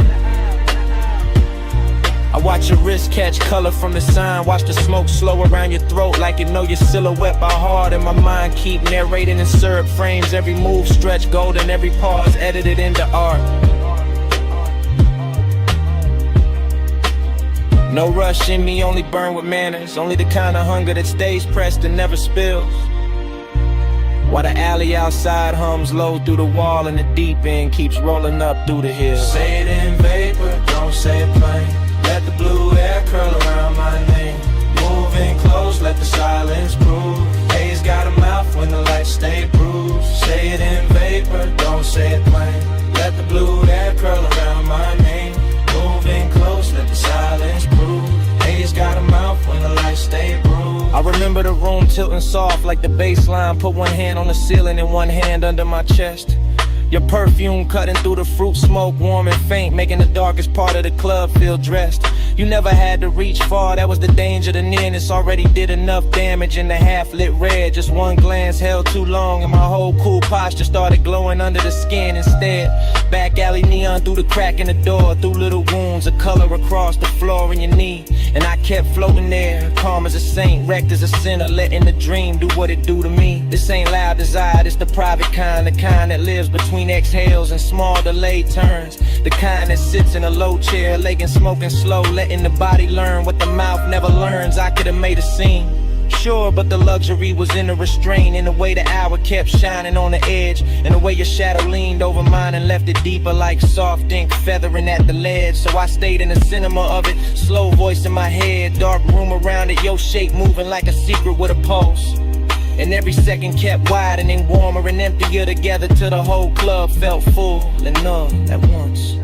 I watch your wrist catch color from the sign, watch the smoke slow around your throat like you know your silhouette by heart. And my mind keep narrating in syrup frames, every move stretch golden, every pause edited into art. No rush in me, only burn with manners, only the kind of hunger that stays pressed and never spills. While the alley outside hums low through the wall and the deep end keeps rolling up through the hills. Say it in vapor, don't say it plain. Let the blue air curl around my name. Moving close, let the silence prove. Haze got a mouth when the lights stay bruised. Say it in vapor, don't say it plain. Let the blue air curl around my name. Moving close, let the silence prove. Haze got a mouth when the lights stay bruised. I remember the room tilting soft like the bass line. Put one hand on the ceiling and one hand under my chest. Your perfume cutting through the fruit smoke, warm and faint, making the darkest part of the club feel dressed. You never had to reach far, that was the danger. The nearness already did enough damage in the half-lit red. Just one glance held too long and my whole cool posture started glowing under the skin instead. Back alley neon through the crack in the door, through little wounds of color across the floor in your knee. And I kept floating there, calm as a saint, wrecked as a sinner, letting the dream do what it do to me. This ain't loud desire, it's the private kind, the kind that lives between exhales and small delayed turns. The kind that sits in a low chair, laying smoking slow, letting the body learn what the mouth never learns. I could've made a scene, sure, but the luxury was in the restraint, in the way the hour kept shining on the edge, and the way your shadow leaned over mine and left it deeper like soft ink feathering at the ledge. So I stayed in the cinema of it, slow voice in my head, dark room around it, your shape moving like a secret with a pulse. And every second kept widening, warmer and emptier together till the whole club felt full and numb at once.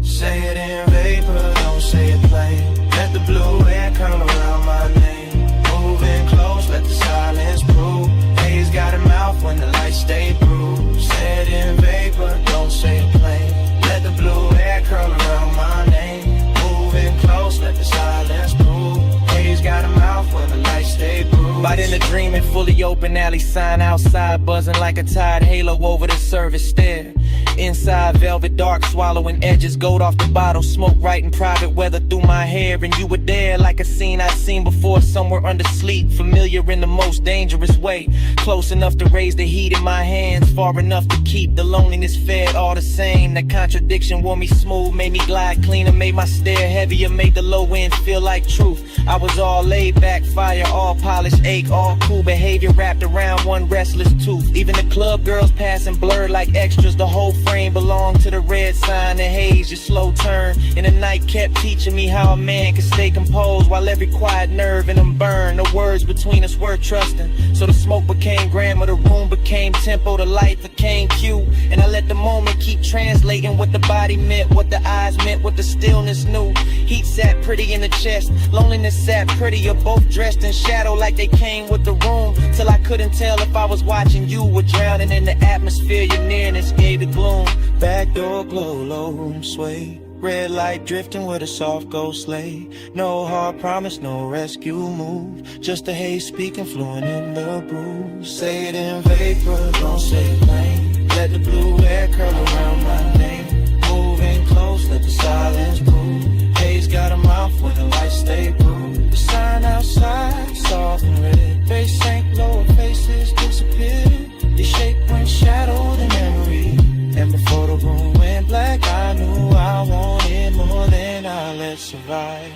Say it in vapor, don't say it plain. Let the blue air come around my name. Moving close, let the silence prove. Haze got a mouth when the lights stay through. Say it in vapor, don't say it plain. Let the blue air curl around my name. Moving close, let the silence prove. Haze got a mouth when the lights stay through. But in a dreaming, fully open alley sign outside, buzzing like a tide halo over the service stair. Inside velvet dark, swallowing edges, gold off the bottle, smoke right in private weather through my hair. And you were there like a scene I'd seen before, somewhere under sleep, familiar in the most dangerous way. Close enough to raise the heat in my hands, far enough to keep the loneliness fed all the same. That contradiction wore me smooth, made me glide cleaner, made my stare heavier, made the low end feel like truth. I was all laid back, fire, all polished, ache, all cool behavior wrapped around one restless tooth. Even the club girls passing blurred like extras, the whole frame belonged to the red sign, the haze, your slow turn. And the night kept teaching me how a man can stay composed while every quiet nerve in him burned. The words between us were trusting, so the smoke became grammar, the room became tempo, the light became cue. And I let the moment keep translating what the body meant, what the eyes meant, what the stillness knew. Heat sat pretty in the chest, loneliness sat prettier, both dressed in shadow like they came with the room. Till I couldn't tell if I was watching you or drowning in the atmosphere. Your nearness gave the gloom. Back door glow, low room sway. Red light drifting with a soft ghost lay. No hard promise, no rescue move. Just a haze speaking fluent in the brew. Say it in vapor, don't say it plain. Let the blue air curl around my name. Moving close, let the silence prove. Haze got a mouth when the lights stay blue. The sign outside, soft and red. Face sank lower, faces disappeared. The shape went shadowed in memory. And before the room went black, I knew I wanted more than I let survive.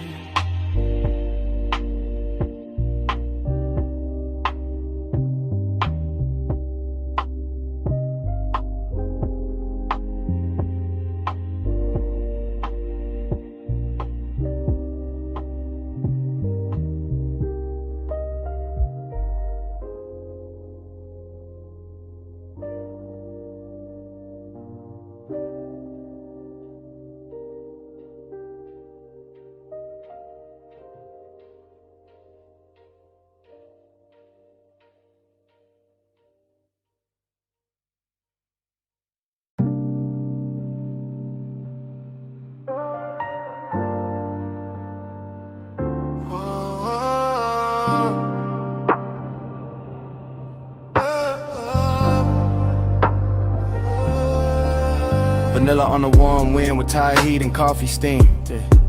Vanilla on the warm wind with Thai heat and coffee steam.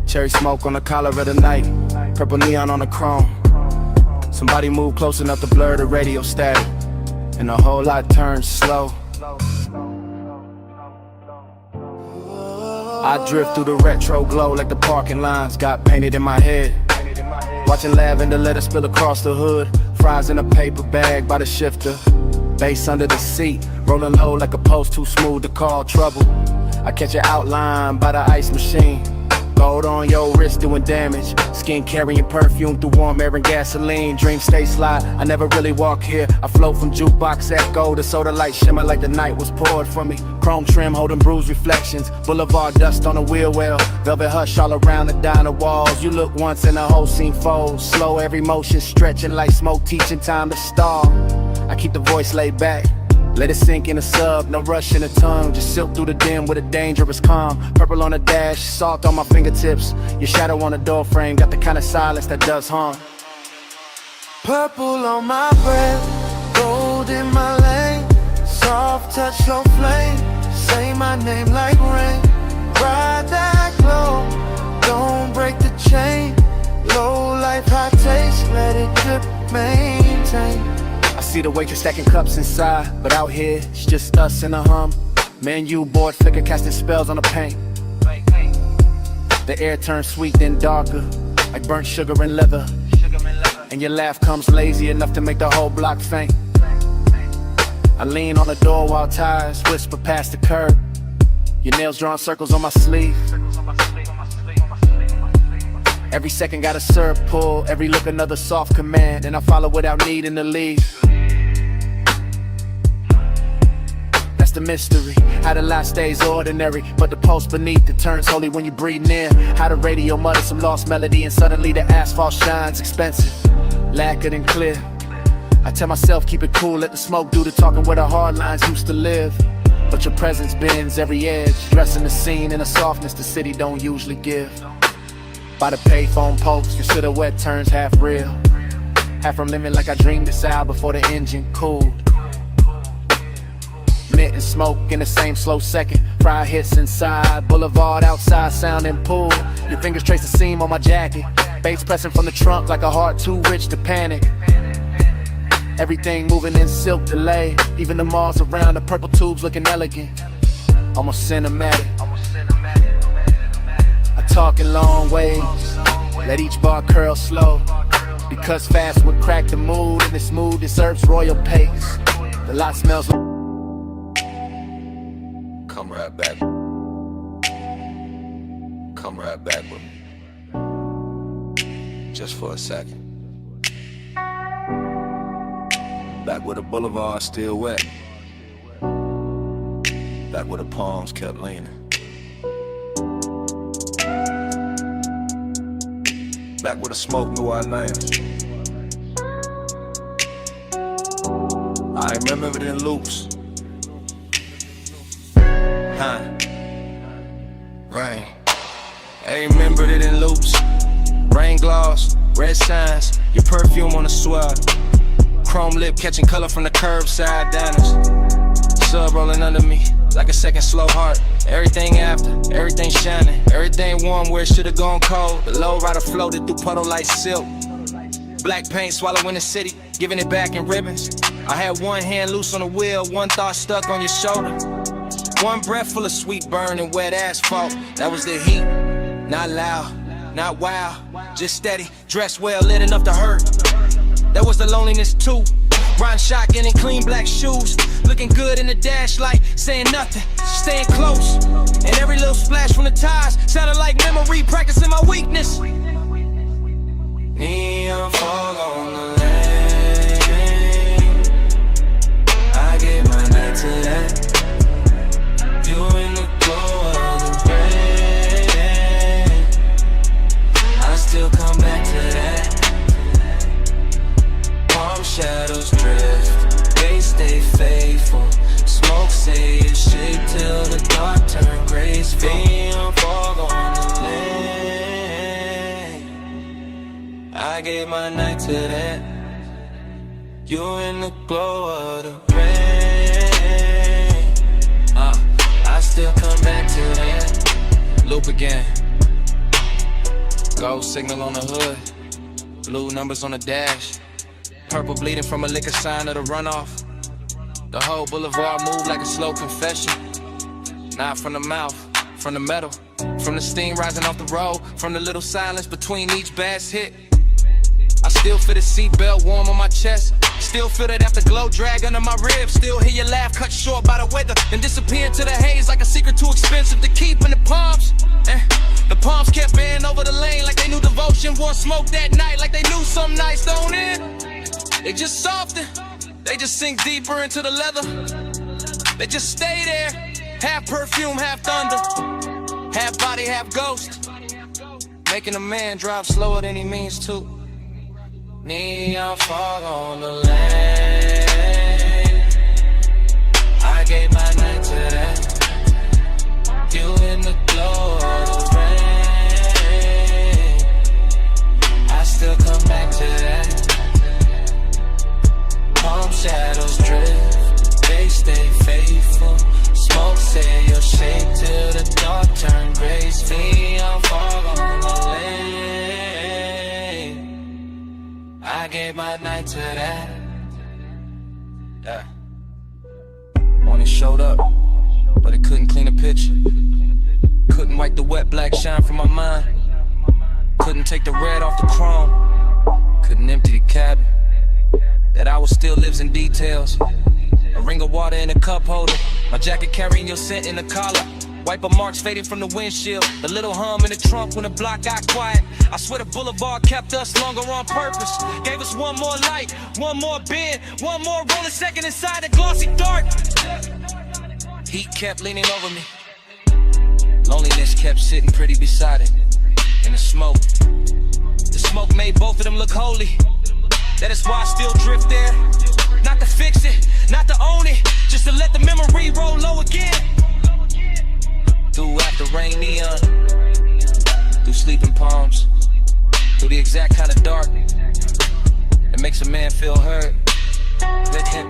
Cherry smoke on the collar of the night. Purple neon on the chrome. Somebody move close enough to blur the radio static, and the whole lot turns slow. I drift through the retro glow like the parking lines got painted in my head. Watching lavender let it spill across the hood. Fries in a paper bag by the shifter. Bass under the seat, rolling low like a post too smooth to call trouble. I catch an outline by the ice machine. Gold on your wrist doing damage. Skin carrying perfume through warm air and gasoline. Dreams stay sly, I never really walk here. I float from jukebox echo to soda light shimmer like the night was poured for me. Chrome trim holding bruised reflections. Boulevard dust on the wheel well. Velvet hush all around the diner walls. You look once and the whole scene folds. Slow every motion stretching like smoke teaching time to stall. I keep the voice laid back. Let it sink in the sub, no rush in the tongue. Just silk through the dim with a dangerous calm. Purple on the dash, salt on my fingertips. Your shadow on the door frame, got the kind of silence that does harm. Purple on my breath, gold in my lane. So Soft touch, slow flame, say my name like rain. Ride that glow, don't break the chain. Low life, high taste, let it drip, maintain. I see the waitress stacking cups inside, but out here, it's just us in a hum. Man, you bored, flicker casting spells on the paint. The air turns sweet then darker, like burnt sugar and leather. And your laugh comes lazy enough to make the whole block faint. I lean on the door while tires whisper past the curb. Your nails drawing circles on my sleeve. Every second got a syrup pull, every look another soft command, and I follow without needing to leave. That's the mystery, how the life stays ordinary, but the pulse beneath it turns holy when you breathe near. How the radio mutters some lost melody, and suddenly the asphalt shines expensive, lacquered and clear. I tell myself keep it cool, let the smoke do the talking where the hard lines used to live. But your presence bends every edge, dressing the scene in a softness the city don't usually give. By the payphone post, your silhouette turns half real, half from living like I dreamed this out before the engine cooled. Mint and smoke in the same slow second, fry hits inside, boulevard outside sounding pool. Your fingers trace the seam on my jacket, bass pressing from the trunk like a heart too rich to panic. Everything moving in silk delay, even the malls around, the purple tubes looking elegant, almost cinematic. I talk in long waves, let each bar curl slow, because fast would crack the mood, and this mood deserves royal pace. The lot smells. Come right back. Come right back with me. Just for a second. Back where the boulevard still wet. Back where the palms kept leaning. Back where the smoke knew our names. I remember it in loops. Huh. Rain. I remembered it in loops. Rain gloss, red signs, your perfume on the swell. Chrome lip catching color from the curbside diners. Sub rolling under me like a second slow heart. Everything after, everything shining, everything warm where it should've gone cold. The low rider floated through puddle like silk. Black paint swallowing the city, giving it back in ribbons. I had one hand loose on the wheel, one thought stuck on your shoulder. One breath full of sweet burn and wet asphalt. That was the heat, not loud, not wild, just steady, dressed well, lit enough to hurt. That was the loneliness too. Ron shotgun in clean black shoes, looking good in the dash light, saying nothing, staying close. And every little splash from the tires sounded like memory, practicing my weakness. Neon fog on the lane, I gave my night to that. You in the glow of the rain, I still come back to that. Palm shadows drift, they stay faithful. Smoke say it's shake till the dark turn graceful. Neon fog on the lane, I gave my night to that. You in the glow of the rain, I still come back to that. Loop again. Gold signal on the hood, blue numbers on the dash. Purple bleeding from a liquor sign of the runoff. The whole boulevard moved like a slow confession. Not from the mouth, from the metal, from the steam rising off the road, from the little silence between each bass hit. I still feel the seatbelt warm on my chest. Still feel that afterglow drag under my ribs. Still hear your laugh cut short by the weather, then disappear into the haze like a secret too expensive to keep in the palms. The palms kept bending over the lane like they knew devotion. Wore smoke that night like they knew some nights don't end. They just soften, they just sink deeper into the leather. They just stay there, half perfume, half thunder, half body, half ghost, making a man drive slower than he means to. Neon fog on the lane, I gave my night to that. You in the glow of the rain, I still come back to that. Palm shadows drift, they stay my night to that. Morning showed up, but it couldn't clean a picture. Couldn't wipe the wet black shine from my mind. Couldn't take the red off the chrome. Couldn't empty the cabin. That hour still lives in details. A ring of water in a cup holder. My jacket carrying your scent in the collar. Wiper marks fading from the windshield. The little hum in the trunk when the block got quiet. I swear the boulevard kept us longer on purpose. Gave us one more light, one more bend, one more rolling second inside the glossy dark. Heat kept leaning over me. Loneliness kept sitting pretty beside it. And the smoke made both of them look holy. That is why I still drift there. Not to fix it, not to own it, just to let the memory roll low again. Through after rain neon, through sleeping palms, through the exact kind of dark that makes a man feel heard, with him.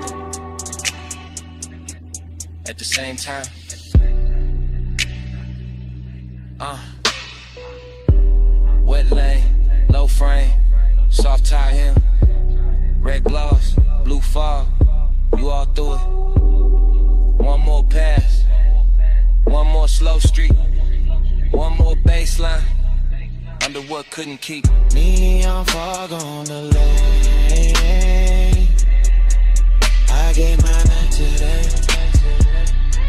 At the same time, wet lane, low frame, soft tie hem, red gloss, blue fog, you all through it. One more pass, one more slow street, one more baseline, under what couldn't keep. Neon fog on the lane. I gave my night to that.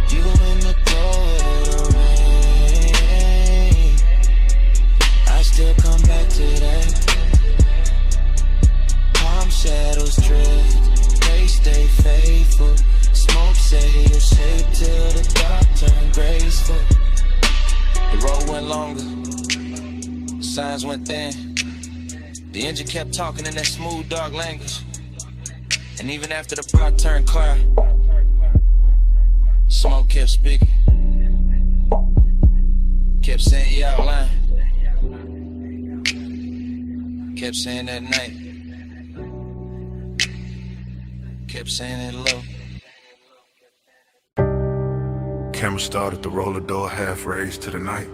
You in the cold of the rain. I still come back to that. Palm shadows drift, they stay faithful. Smoke say you shape till the dark turn graceful. The road went longer, the signs went thin. The engine kept talking in that smooth, dark language. And even after the block turned clear, smoke kept speaking. Kept saying you out lying. Kept saying that night. Kept saying it low. Camera started to roll the door half raised to the night.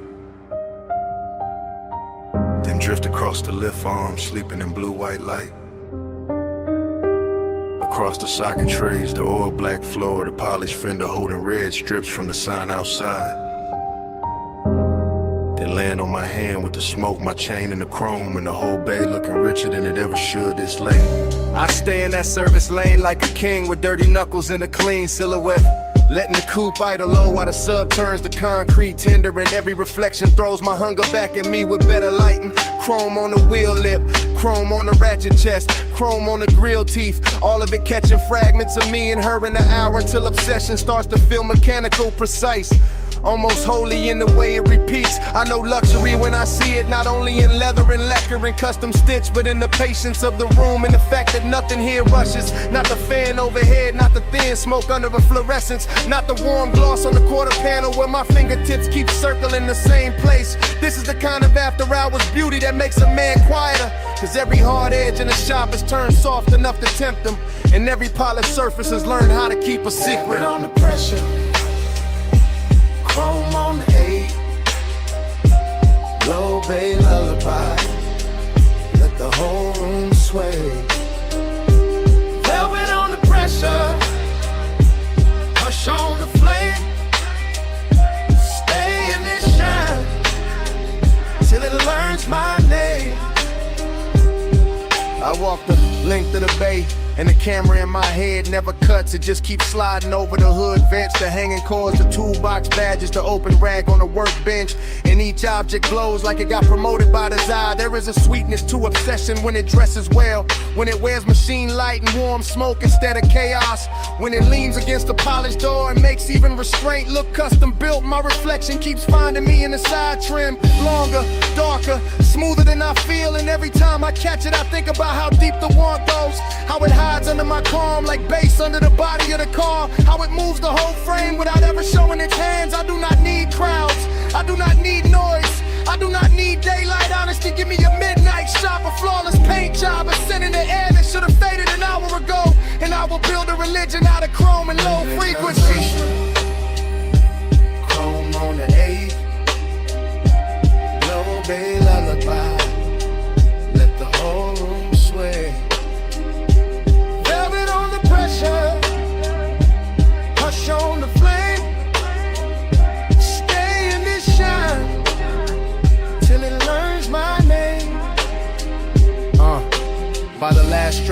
Then drift across the lift arm, sleeping in blue-white light. Across the socket trays, the oil black floor, the polished fender holding red strips from the sign outside. Then land on my hand with the smoke, my chain and the chrome, and the whole bay looking richer than it ever should this late. I stay in that service lane like a king with dirty knuckles and a clean silhouette. Letting the coupe idle low while the sub turns to concrete tender, and every reflection throws my hunger back at me with better lighting. Chrome on the wheel lip, chrome on the ratchet chest, chrome on the grill teeth. All of it catching fragments of me and her in the hour till obsession starts to feel mechanical, precise. Almost holy in the way it repeats. I know luxury when I see it, not only in leather and lacquer and custom stitch, but in the patience of the room and the fact that nothing here rushes. Not the fan overhead, not the thin smoke under a fluorescence, not the warm gloss on the quarter panel where my fingertips keep circling the same place. This is the kind of after hours beauty that makes a man quieter, cause every hard edge in the shop is turned soft enough to tempt them, and every polished surface has learned how to keep a secret. Under pressure, chrome on the 8, low bay lullaby, let the whole room sway. Velvet on the pressure, hush on the flame, stay in this shine till it learns my name. I walk the length of the bay, and the camera in my head never cuts. It just keeps sliding over the hood vents, the hanging cords, the toolbox badges, the open rag on the workbench. And each object glows like it got promoted by desire. There is a sweetness to obsession when it dresses well, when it wears machine light and warm smoke instead of chaos, when it leans against the polished door and makes even restraint look custom built. My reflection keeps finding me in the side trim, longer, darker, smoother than I feel. And every time I catch it, I think about how deep the want goes, how it hides under my calm like bass under the body of the car, how it moves the whole frame without ever showing its hands. I do not need crowds, I do not need noise, I do not need daylight honesty. Give me a midnight shot, a flawless paint job, a scent in the air that should have faded an hour ago, and I will build a religion out of chrome and low frequency. Chrome on the 8, low bay lullaby, let the whole room sway.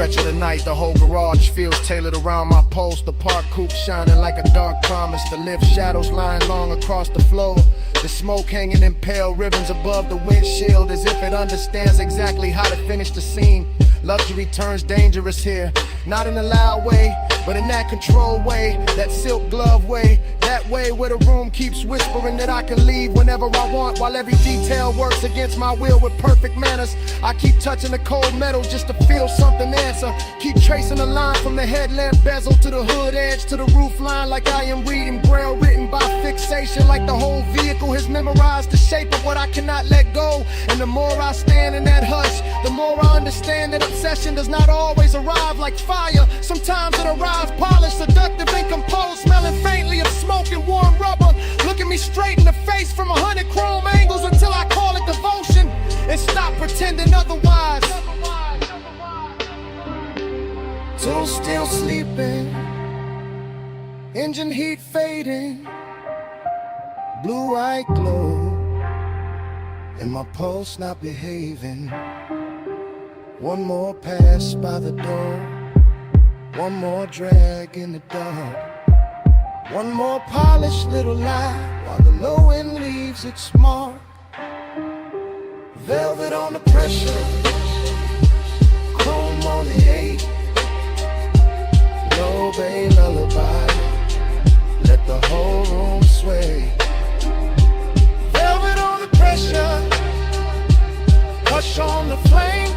stretch of the night, the whole garage feels tailored around my post. The park coupe shining like a dark promise. The lift shadows lying long across the floor. The smoke hanging in pale ribbons above the windshield, as if it understands exactly how to finish the scene. Luxury turns dangerous here, not in a loud way, but in that controlled way, that silk glove way, that way where the room keeps whispering that I can leave whenever I want, while every detail works against my will with perfect manners. I keep touching the cold metal just to feel something answer. Keep tracing a line from the headlamp bezel to the hood edge to the roof line, like I am reading braille written by fixation, like the whole vehicle has memorized the shape of what I cannot let go. And the more I stand in that hush, the more I understand that obsession does not always arrive like fire. Sometimes it arrives polished, seductive and composed, smelling faintly of smoke and warm rubber, looking me straight in the face from 100 chrome angles until I call it devotion and stop pretending otherwise. Till still sleeping, engine heat fading, blue eye glow, and my pulse not behaving. One more pass by the door, one more drag in the dark, one more polished little lie while the low end leaves its mark. Velvet on the pressure, chrome on the 8, low bay lullaby, let the whole room sway. Velvet on the pressure, hush on the flame,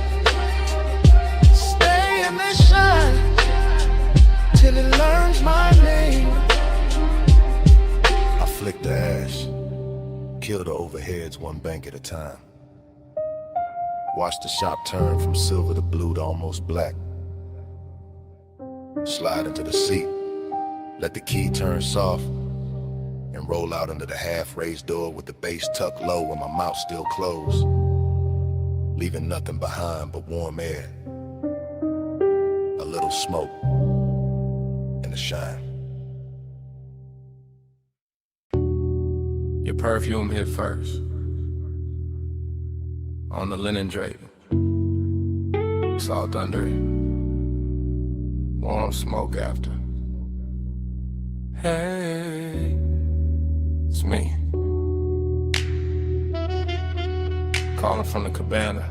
stay in the shine till it learns my name. I flick the ash, kill the overheads one bank at a time. Watch the shop turn from silver to blue to almost black. Slide into the seat, let the key turn soft, and roll out under the half-raised door with the base tucked low and my mouth still closed, leaving nothing behind but warm air, a little smoke, and the shine. Your perfume hit first on the linen draping. Salt under it, warm smoke after. Hey, it's me, calling from the cabana.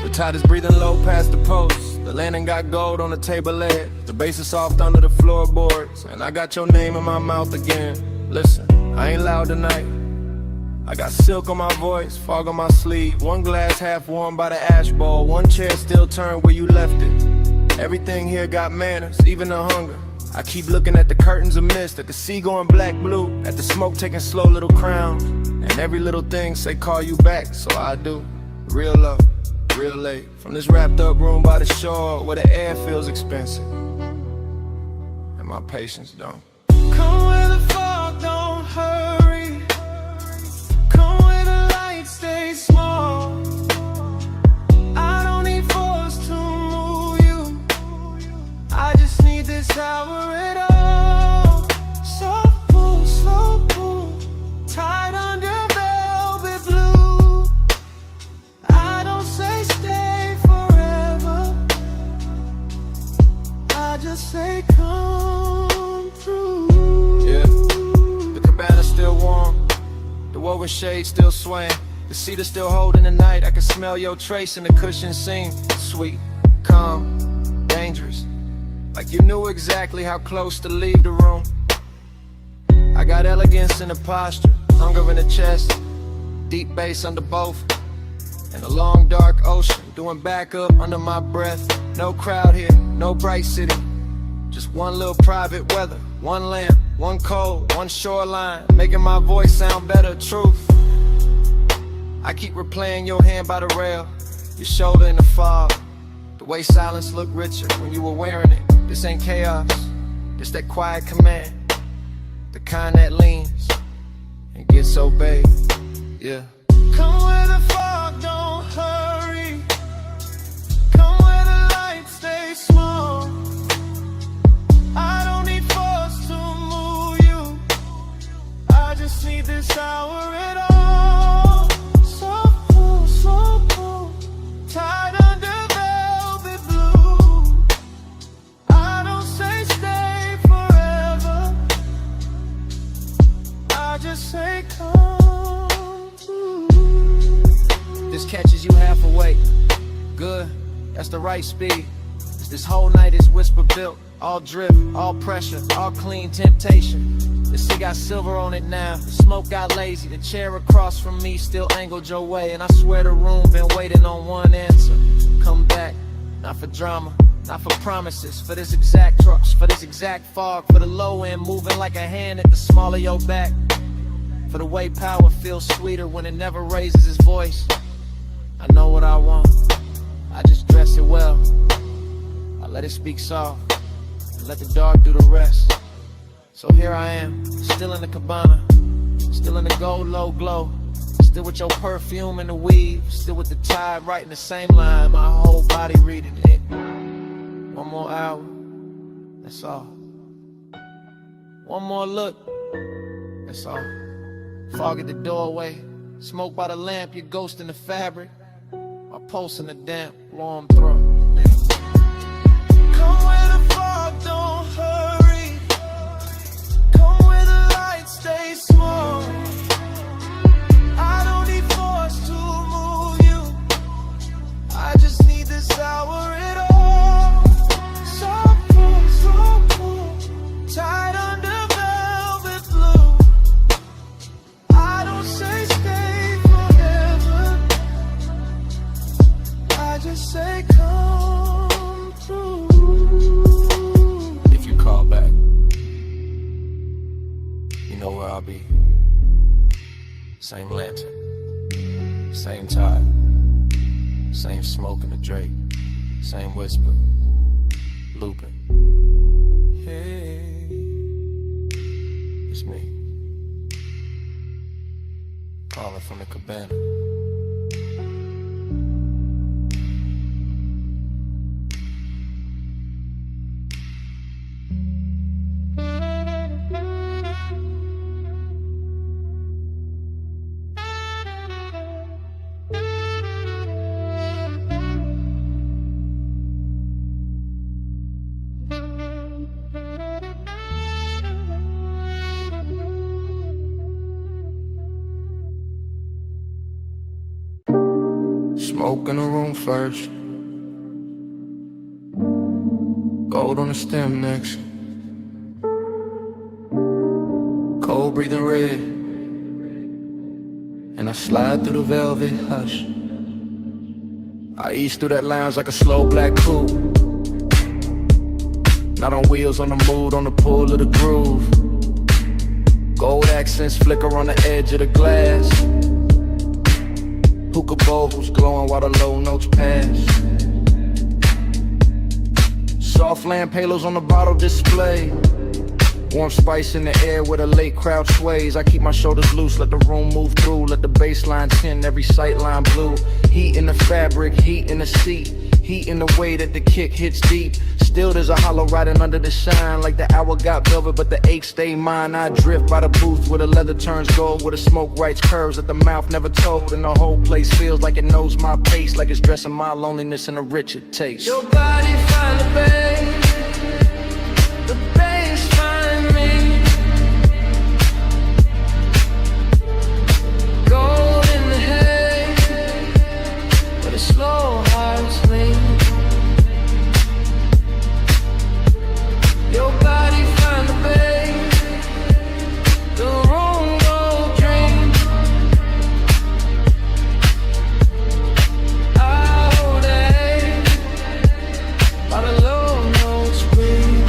The tide is breathing low past the post. The landing got gold on the table leg. The bass is soft under the floorboards, and I got your name in my mouth again. Listen, I ain't loud tonight. I got silk on my voice, fog on my sleeve. One glass half warm by the ash bowl, one chair still turned where you left it. Everything here got manners, even the hunger. I keep looking at the curtains of mist, at the sea going black blue, at the smoke taking slow little crowns, and every little thing say call you back, so I do. Real love, real late, from this wrapped up room by the shore where the air feels expensive and my patience don't. Come where the fog don't hurry, come where the lights stay small. I don't need force to move you, I just need this hour at all. Soft pull, slow pull, tied under velvet blue. I don't say stay forever, I just say come through. Yeah, the cabana's still warm, the woven shade still swaying, the cedar still holding the night. I can smell your trace in the cushion seam. Sweet, calm, dangerous, like you knew exactly how close to leave the room. I got elegance in the posture, hunger in the chest, deep bass under both, and a long dark ocean doing backup under my breath. No crowd here, no bright city, just one little private weather, one lamp, one cold, one shoreline, making my voice sound better. Truth, I keep replaying your hand by the rail, your shoulder in the fog, the way silence looked richer when you were wearing it. This ain't chaos, this that quiet command, the kind that leans and gets obeyed. Yeah. Come where the fog don't hurry, come where the lights stay small. I don't need force to move you, right speed. This whole night is whisper built, all drip, all pressure, all clean temptation. The cig got silver on it now, the smoke got lazy. The chair across from me still angled your way, and I swear the room been waiting on one answer. Come back, not for drama, not for promises, for this exact trust, for this exact fog, for the low end moving like a hand at the small of your back, for the way power feels sweeter when it never raises its voice. I know what I want, I just dress it well. I let it speak soft, and let the dark do the rest. So here I am, still in the cabana, still in the gold low glow, still with your perfume and the weave, still with the tide writing the same line, my whole body reading it. One more hour, that's all. One more look, that's all. Fog at the doorway, smoke by the lamp, your ghost in the fabric, my pulse in the damp, warm throat. Come where the fog don't hurry. Come where the lights stay small. I don't need force to move you. I just need this hour at all. So cool, tied under velvet blue. I don't say stay forever. I just say come through. If you call back, you know where I'll be. Same lantern, same tide, same smoke in the Drake, same whisper, looping. Hey, it's me, calling from the cabana. Smoke in the room first, gold on the stem next, cold breathing red, and I slide through the velvet hush. I ease through that lounge like a slow black coupe, not on wheels, on the mood, on the pull of the groove. Gold accents flicker on the edge of the glass. Hookah bowls glowing while the low notes pass. Soft lamp halos on the bottle display. Warm spice in the air where the late crowd sways. I keep my shoulders loose, let the room move through. Let the baseline tint every sightline blue. Heat in the fabric, heat in the seat. Heat in the way that the kick hits deep. Still there's a hollow riding under the shine. Like the hour got velvet but the ache stay mine. I drift by the booth where the leather turns gold, where the smoke writes curves that the mouth never told. And the whole place feels like it knows my pace, like it's dressing my loneliness in a richer taste. Your body find the bass find me. Gold in the hay, where the slow hearts lean. Your body find the bay, the room go dream. All day, by the low notes scream.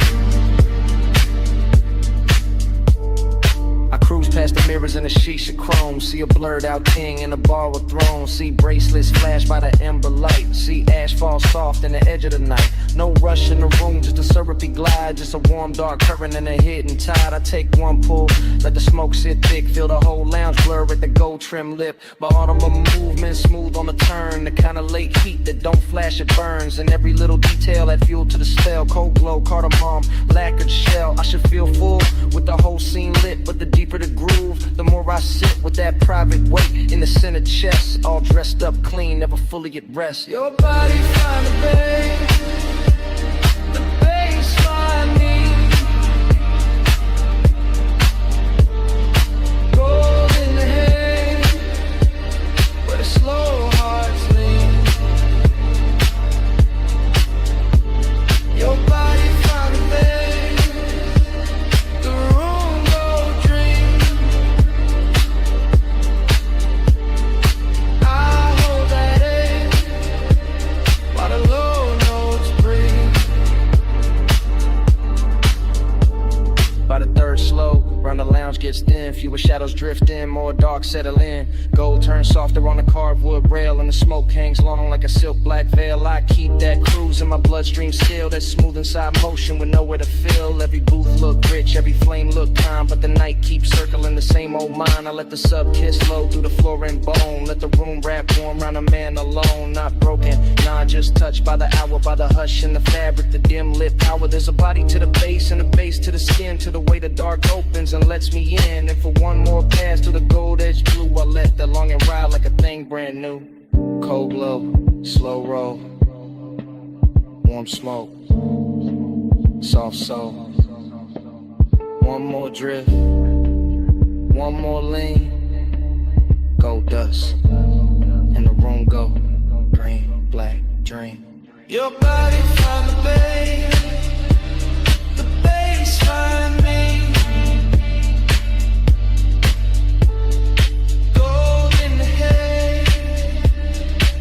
I cruise past the mirrors in a shisha chrome. See a blurred out king in a bar with thrones. See bracelets flash by the ember light. See ash fall soft in the edge of the night. No rush in the room, just a syrupy glide. Just a warm dark current and a hidden tide. I take one pull, let the smoke sit thick. Feel the whole lounge blur at the gold trim lip. But autumn of movement, smooth on the turn. The kind of late heat that don't flash, it burns. And every little detail add fuel to the spell. Cold glow, cardamom, lacquered shell. I should feel full with the whole scene lit. But the deeper the groove, the more I sit with that private weight in the center chest. All dressed up clean, never fully at rest. Your body find the bay, the bass find me. Gold in the hay, where the slow hearts lean. gets thin, fewer shadows drift in, more dark settle in. Gold turns softer on the carved wood rail, and the smoke hangs long like a silk black veil. I keep that cruise in my bloodstream still, that smooth inside motion with nowhere to fill. Every booth look rich, every flame look kind, but the night keeps circling the same old mind. I let the sub kiss flow through the floor and bone, let the room wrap warm around a man alone. Not broken, nah, just touched by the hour, by the hush in the fabric, the dim lit power. There's a body to the base and a base to the skin, to the way the dark opens and lets me in. And for one more pass through the gold edge blue, I let the longing ride like a thing brand new. Cold glow, slow roll, warm smoke, soft soul. One more drift, one more lean, gold dust, and the room go green, black dream. Your body found the bass find me. Gold in the head,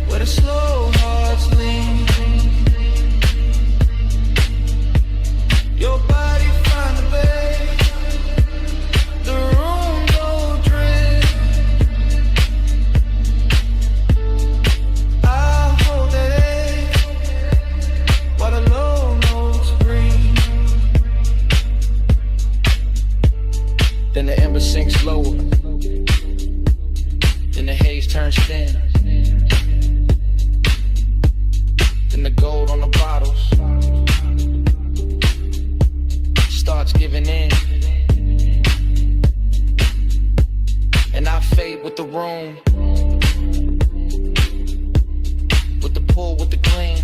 where the slow hearts lean. Your body find the bass, the room go drift. I hold that edge while the low notes breathe. Then the ember sinks lower, then the haze turns thin, then the gold on the bottles starts giving in, and I fade with the room, with the pull, with the gleam,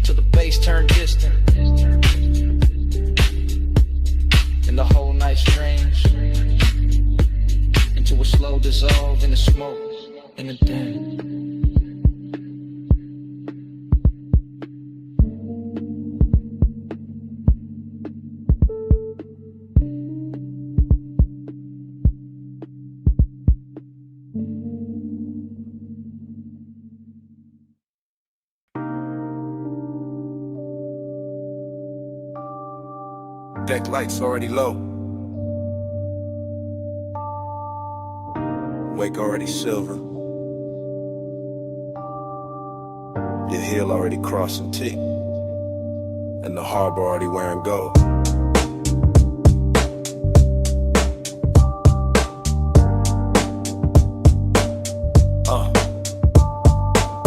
till the bass turn distant, and the whole night strange into a slow dissolve in the smoke and the dim. Deck lights already low. Wake already silver. Your heel already crossing T. And the harbor already wearing gold.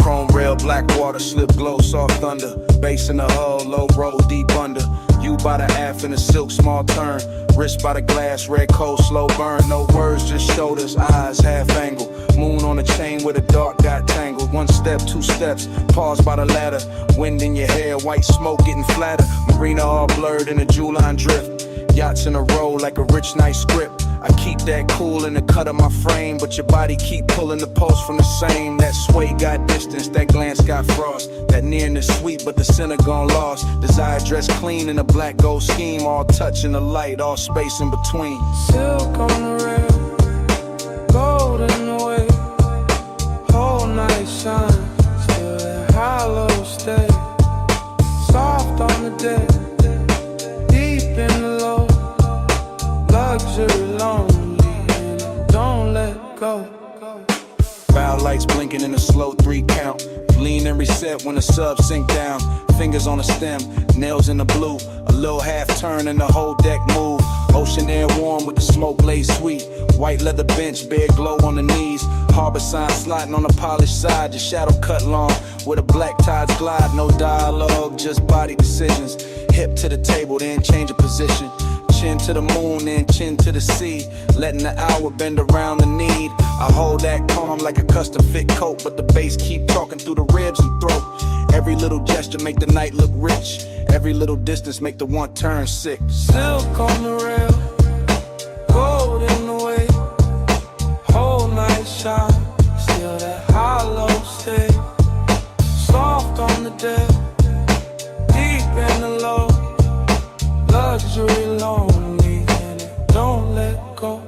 Chrome rail, black water, slip glow, soft thunder. Bass in the hull, low roll, deep under. You by the aft in a silk, small turn. Wrist by the glass, red cold, slow burn. No words, just shoulders, eyes, half angle. Moon on a chain where the dark got tangled. One step, two steps, pause by the ladder. Wind in your hair, white smoke getting flatter. Marina all blurred in a jewel line drift. Yachts in a row like a rich night script. I keep that cool in the cut of my frame, but your body keep pulling the pulse from the same. That sway got distance, that glance got frost. That nearness sweet, but the center gone lost. Desire dressed clean in a black gold scheme, all touching the light, all space in between. Silk on the rail, gold in the way, whole night shine, still that hollow stay. Soft on the deck, deep in the low, luxury lonely, and don't let go. Bow lights blinking in a slow 3 count. Lean and reset when the sub sink down. Fingers on the stem, nails in the blue. A little half turn and the whole deck move. Ocean air warm with the smoke laid sweet. White leather bench, bare glow on the knees. Harbor sign sliding on the polished side. Your shadow cut long where the black tides glide. No dialogue, just body decisions. Hip to the table, then change of position. Chin to the moon, then chin to the sea. Letting the hour bend around the need. I hold that calm like a custom fit coat, but the bass keep talking through the ribs and throat. Every little gesture make the night look rich. Every little distance make the one turn sick. Silk on the rail, gold in the way, whole night shine, still that hollow stay. Soft on the deck, deep in the low, luxury lonely, and it don't let go.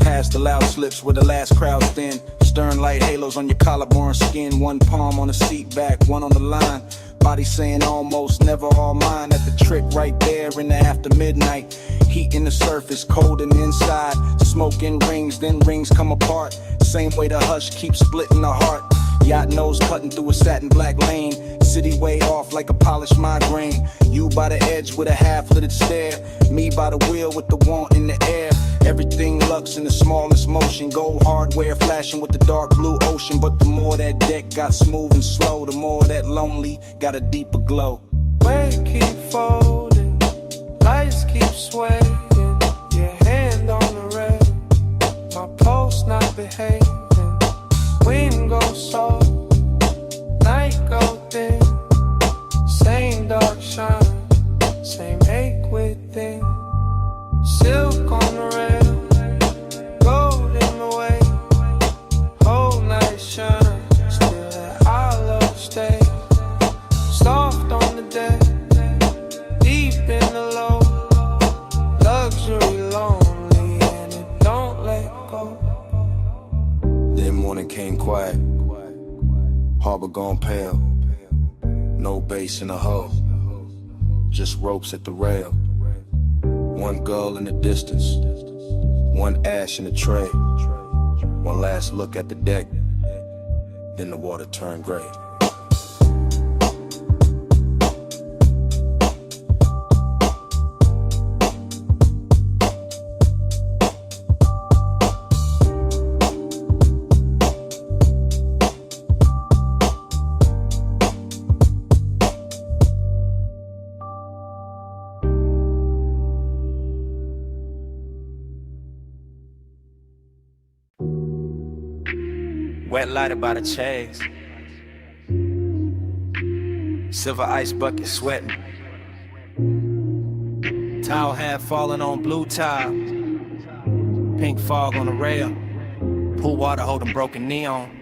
Past the loud slips where the last crowd's thin. Stern light halos on your collarbone skin. One palm on the seat back, one on the line. Somebody saying almost never all mine. At the trick right there in the after midnight. Heat in the surface, cold in the inside. Smoking rings, then rings come apart. Same way the hush keeps splitting the heart. Yacht nose cutting through a satin black lane. City way off like a polished migraine. You by the edge with a half-littered stare. Me by the wheel with the want in the air. Everything lux in the smallest motion. Gold hardware flashing with the dark blue ocean. But the more that deck got smooth and slow, the more that lonely got a deeper glow. Weight keep folding, lights keep swaying. Your hand on the rail, my pulse not behaving. Wind goes soft, night go thin. Same dark shine, same ache within. Silk on the rail, gold in the way. Whole night shine, still that I love stay. Soft on the deck, deep in the low. Luxury lonely and it don't let go. Then morning came quiet, harbor gone pale. No bass in the hull, just ropes at the rail. One gull in the distance, one ash in the tray. One last look at the deck, then the water turned gray. Wet lighted by the chase. Silver ice bucket sweating. Towel hat falling on blue tile. Pink fog on the rail. Pool water holding broken neon.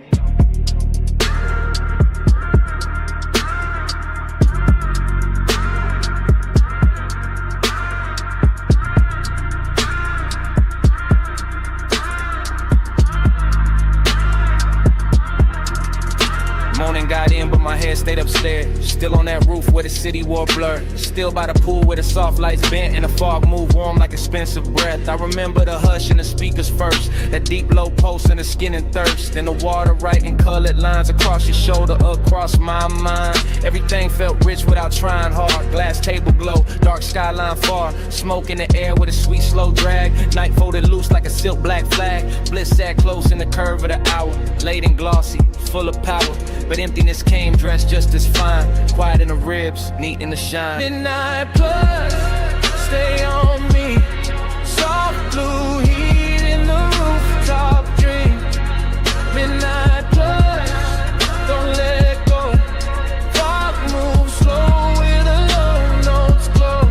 Morning got in, but my head stayed upstairs. Still on that roof where the city wore blur. Still by the pool where the soft lights bent and the fog moved warm like expensive breath. I remember the hush in the speakers first. That deep low pulse in the skin and thirst. Then the water writing colored lines across your shoulder, across my mind. Everything felt rich without trying hard. Glass table glow, dark skyline far. Smoke in the air with a sweet slow drag. Night folded loose like a silk black flag. Bliss sat close in the curve of the hour. Late and glossy, full of power. But emptiness came dressed just as fine. Quiet in the ribs, neat in the shine. Midnight plus, stay on me. Soft blue heat in the rooftop dream. Midnight plus, don't let go. Clock moves slow with the low notes glow.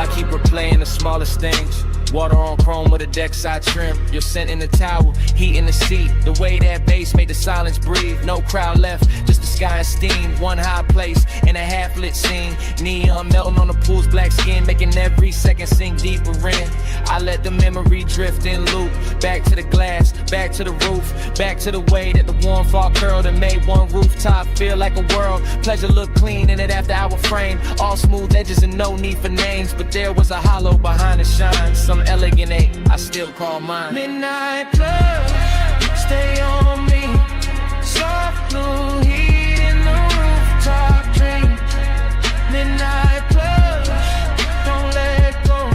I keep replaying the smallest things. Water on chrome with a deck side trim. Your scent in the towel, heat in the seat. The way that bass made the silence breathe. No crowd left, just the sky and steam. One high place in a half-lit scene. Neon melting on the pool's black skin, making every second sink deeper in. I let the memory drift in loop. Back to the glass, back to the roof. Back to the way that the warm fall curled and made one rooftop feel like a world. Pleasure looked clean in it after hour frame. All smooth edges and no need for names. But there was a hollow behind the shine. Some elegant ache, I still call mine. Midnight plus, stay on me. Soft blue heat in the rooftop dream. Midnight plus, don't let go.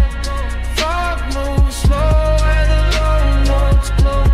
Fog moves slow and the low notes glow.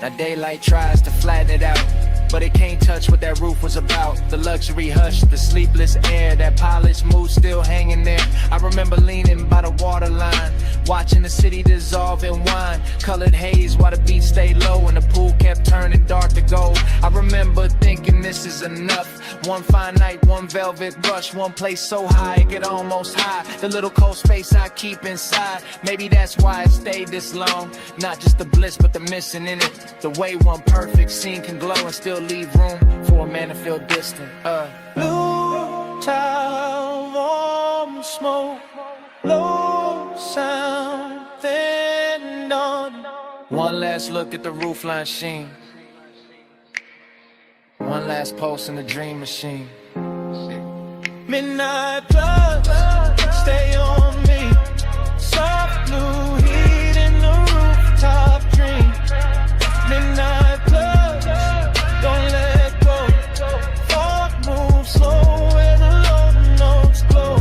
Now daylight tries to flatten it out, but it can't touch what that roof was about. The luxury hush, the sleepless air, that polished mood still hanging there. I remember leaning by the waterline, watching the city dissolve in wine. Colored haze while the beat stayed low and the pool kept turning dark to gold. I remember thinking this this is enough. One fine night, one velvet brush, one place so high it get almost high. The little cold space I keep inside, maybe that's why it stayed this long. Not just the bliss, but the missing in it. The way one perfect scene can glow and still leave room for a man to feel distant. Blue tile, warm smoke, low sound, then none. One last look at the roofline sheen. One last pulse in the dream machine. Midnight plus, stay on me. Soft blue heat in the rooftop dream. Midnight plus, don't let go. Thought move slow where the low notes glow.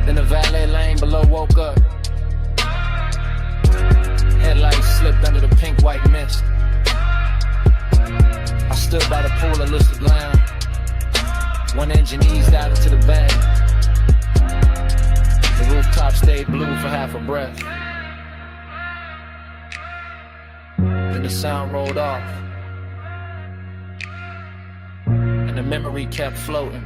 Then the valet lane below woke up. Headlights slipped under the pink-white mist. I stood by the pool of Lucid Lounge. One engine eased out into the bay. The rooftop stayed blue for half a breath. Then the sound rolled off. And the memory kept floating.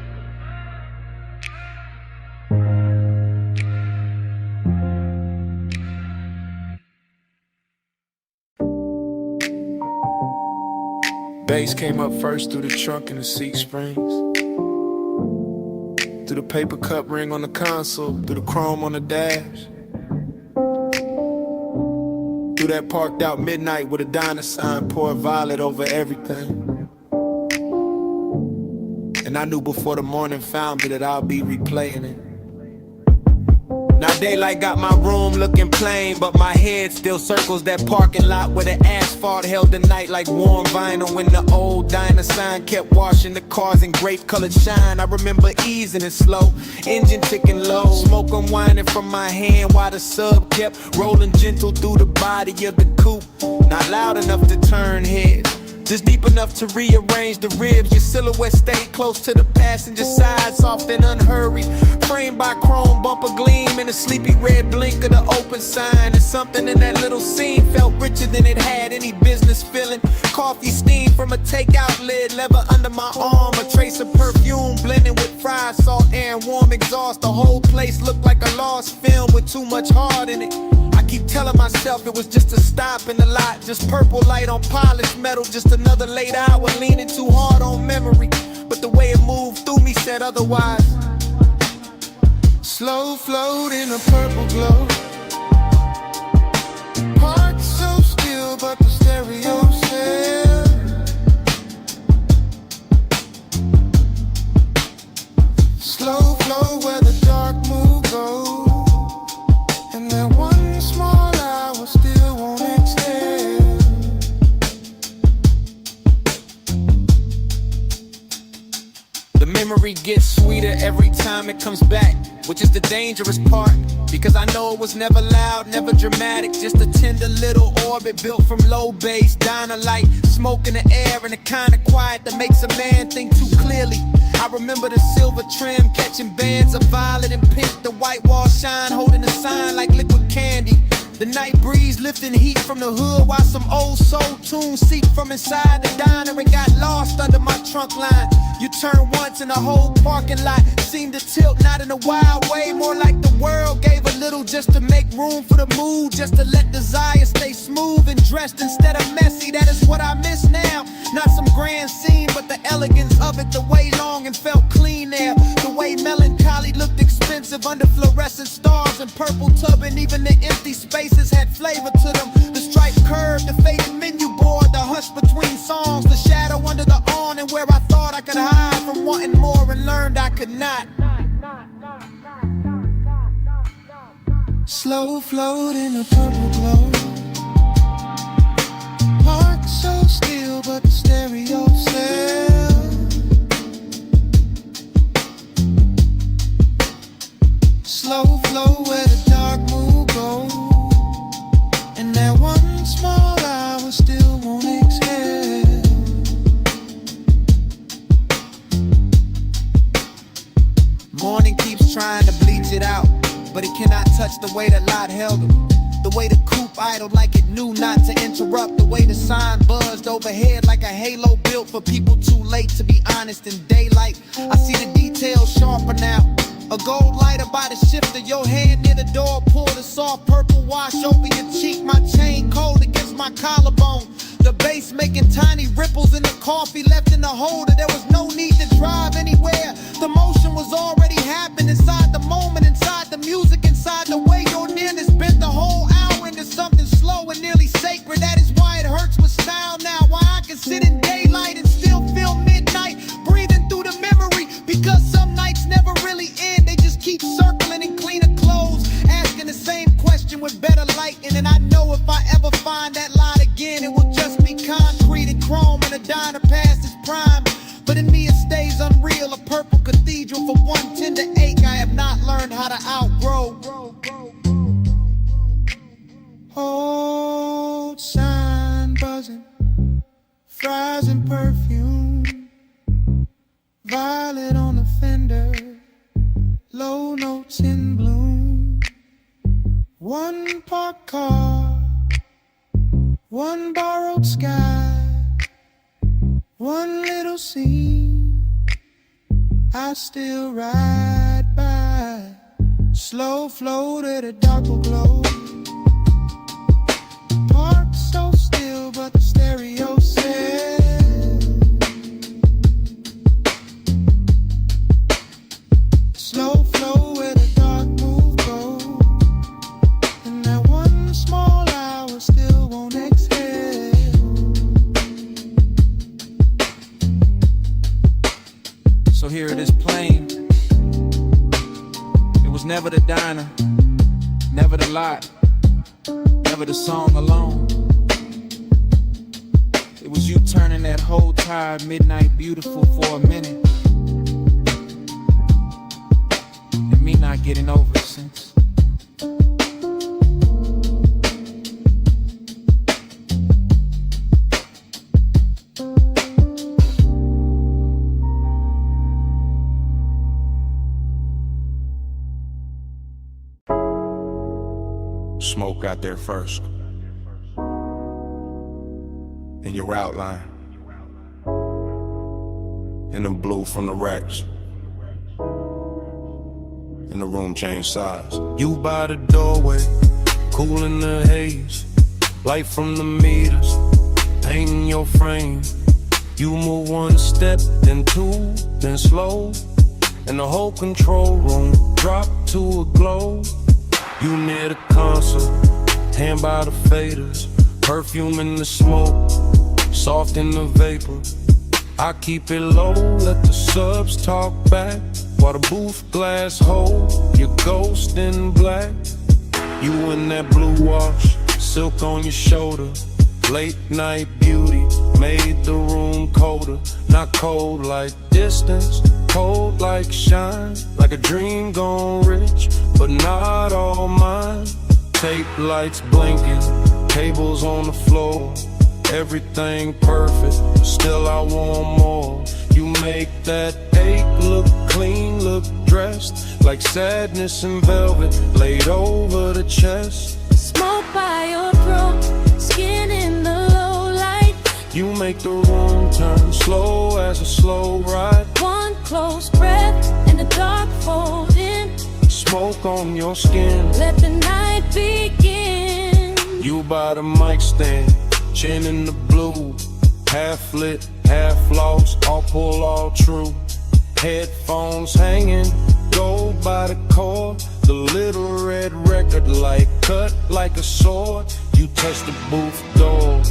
Bass came up first through the trunk and the seat springs. Through the paper cup ring on the console, through the chrome on the dash. Through that parked out midnight with a diner sign, pour violet over everything. And I knew before the morning found me that I'll be replaying it. Now daylight got my room looking plain, but my head still circles that parking lot where the asphalt held the night like warm vinyl. When the old diner sign kept washing the cars in grape colored shine. I remember easing it slow, engine ticking low, smoke unwinding from my hand while the sub kept rolling gentle through the body of the coupe. Not loud enough to turn heads, just deep enough to rearrange the ribs. Your silhouette stayed close to the passenger side, soft and unhurried, framed by chrome bumper gleam and a sleepy red blink of the open sign. And something in that little scene felt richer than it had any business feeling. Coffee steam from a takeout lid, leather under my arm, a trace of perfume blending with fried salt air and warm exhaust. The whole place looked like a lost film with too much heart in it. I keep telling myself it was just a stop in the lot, just purple light on polished metal, just another late hour leaning too hard on memory. But the way it moved through me said otherwise. Slow float in a purple glow, parked so still but the stereo said. Slow flow where the dark mood goes, and that one small hour still won't extend. The memory gets sweeter every time it comes back, which is the dangerous part, because I know it was never loud, never dramatic, just a tender little orbit built from low bass, diner light, smoke in the air, and the kind of quiet that makes a man think too clearly. I remember the silver trim catching bands of violet and pink, the white wall shine holding a sign like liquid candy. The night breeze lifting heat from the hood while some old soul tunes seep from inside the diner and got lost under my trunk line. You turn once and the whole parking lot seemed to tilt, not in a wild way, more like the world gave a little just to make room for the mood, just to let desire stay smooth and dressed instead of messy. That is what I miss now. Not some grand scene, but the elegance of it, the way long and felt clean there, the way melancholy looked expensive under fluorescent stars and purple tub, and even the empty spaces had flavor to them. The striped curve, the faded menu board, the hush between songs, the shadow under the awning where I thought I could hide from wanting more and learned I could not. Slow float in a purple glow, parked so still but the stereo said. Slow flow where the dark mood goes, and that one small hour still won't exhale. Morning keeps trying to bleach it out, but it cannot touch the way that lot held him. The way the coupe idle like it knew not to interrupt. The way the sign buzzed overhead like a halo built for people too late to be honest. In daylight, I see the details sharper now. A gold lighter by the shifter, your hand near the door, pour the soft purple wash over your cheek. My chain cold against my collarbone. The bass making tiny ripples in the coffee left in the holder. There was no need to drive anywhere. The motion was already happening inside the moment, inside the music, inside the way your nearness bent the whole hour into something slow and nearly sacred. That is why it hurts with style now. Why I can sit in daylight and still feel midnight, breathing through the memory. Because some nights never really end. They just keep circling in cleaner clothes, asking the same question with better lighting. And I know if I ever find that light again, it will just be concrete and chrome and a diner past its prime. But in me it stays unreal, a purple cathedral for one tender ache I have not learned how to outgrow. Old sign buzzing, fries and perfume, violet on the fender, low notes in bloom. One parked car, one borrowed sky, one little scene I still ride by. Slow flow to the dark will glow. Parked so still, but the stereo says slow flow where the dark move go. And that one small hour still won't exhale. So here it is plain. It was never the diner, never the lot, never the song alone. It was you turning that whole tired midnight beautiful for a minute, and me not getting over it since. Smoke got there first. In your outline. In the blue from the racks. And the room changed size. You by the doorway, cool in the haze. Light from the meters, painting your frame. You move one step, then two, then slow. And the whole control room dropped to a glow. You near the console, hand by the faders, perfume in the smoke, soft in the vapor. I keep it low, let the subs talk back, while the booth glass hold your ghost in black. You in that blue wash, silk on your shoulder, late night beauty made the room colder. Not cold like distance, cold like shine, like a dream gone rich, but not all mine. Tape lights blinking, cables on the floor, everything perfect, still I want more. You make that ache look clean, look dressed, like sadness in velvet, laid over the chest. Smoke by your throat, skin in the low light. You make the room turn slow as a slow ride. One close breath and the dark fold in. Smoke on your skin, Let the night begin. you by the mic stand, chin in the blue, half lit, half lost, all pull, all true. Headphones hanging, gold by the cord, the little red record light cut like a sword. You touch the booth door,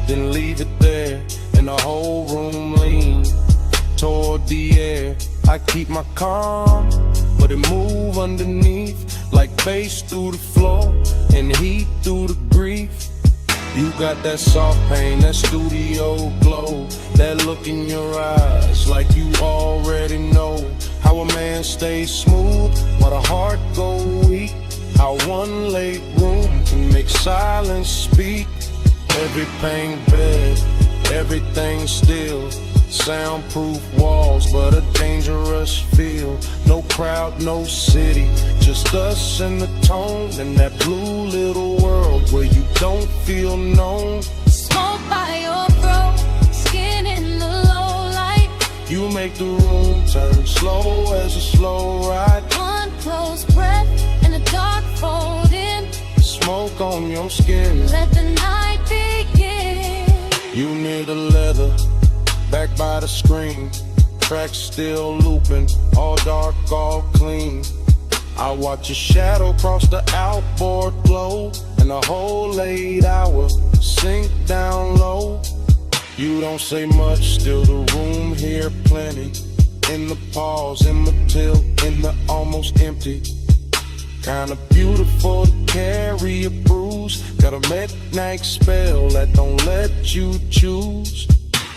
then leave it there, and the whole room lean toward the air. I keep my calm, but it move underneath, like bass through the floor and heat through the grief. You got that soft pain, that studio glow, that look in your eyes like you already know how a man stays smooth while the heart go weak. How one late room can make silence speak. Every pain bed, Everything still, soundproof walls, but a dangerous feel. No crowd, no city, just us and the tone in that blue little world where you don't feel known. Smoke by your throat, skin in the low light. You make the room turn slow as a slow ride. One close breath and a dark fold in. Smoke on your skin. Let the night begin. You near the leather, back by the screen. Tracks still looping, all dark, all clean. I watch your shadow cross the outboard glow, and the whole 8 hours sink down low. You don't say much, still the room here plenty. In the pause, in the tilt, in the almost empty. Kinda beautiful to carry a bruise. Got a midnight spell that don't let you choose.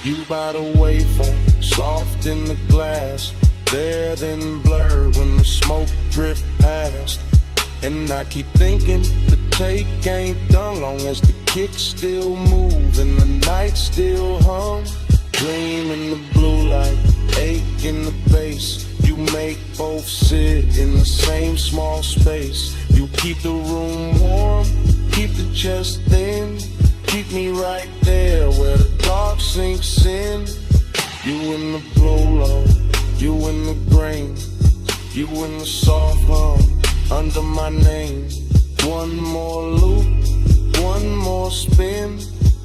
You by the waveform, soft in the glass. There then blurred when the smoke drift past. And I keep thinking the take ain't done long as the kicks still move and the night still hum. Dream in the blue light, ache in the bass. You make both sit in the same small space. You keep the room warm, keep the chest thin. Keep me right there where the dark sinks in. You in the blow-low, you in the grain. You in the soft hum, under my name. One more loop, one more spin.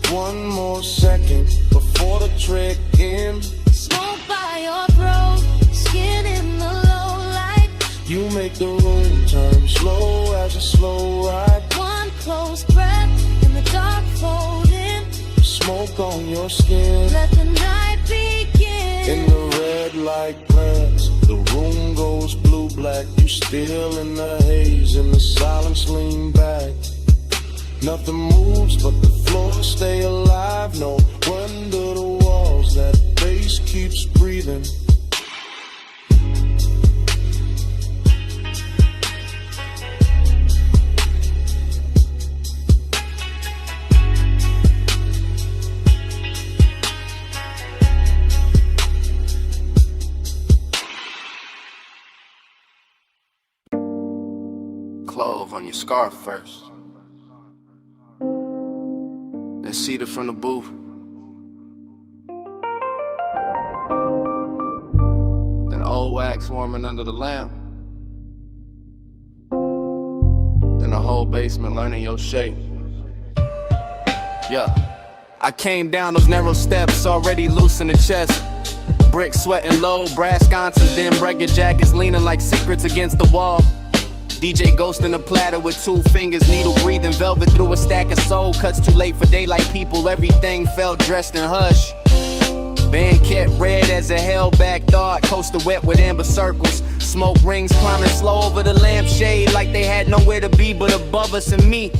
One more second before the trek ends. Smoke by your throat, skin in the low light. You make the room turn slow as a slow ride. One close breath and the dark fold in. Smoke on your skin. Let the night begin. In the red light glance, the room goes blue-black. You still in the haze, and the silence lean back. Nothing moves but the floor stay alive. No wonder the walls, that bass keeps breathing. Clove on your scarf first. Then Cedar from the booth. Then old wax warming under the lamp. Then the whole basement learning your shape. Yeah. I came down those narrow steps, already loose in the chest. Brick sweating low, brass sconces, then break your jackets leaning like secrets against the wall. DJ Ghost in a platter with 2 fingers, needle breathing velvet through a stack of soul. Cuts too late for daylight people, everything felt dressed in hush. Band kept red as a held-back thought, coaster wet with amber circles. Smoke rings climbing slow over the lampshade like they had nowhere to be but above us and me.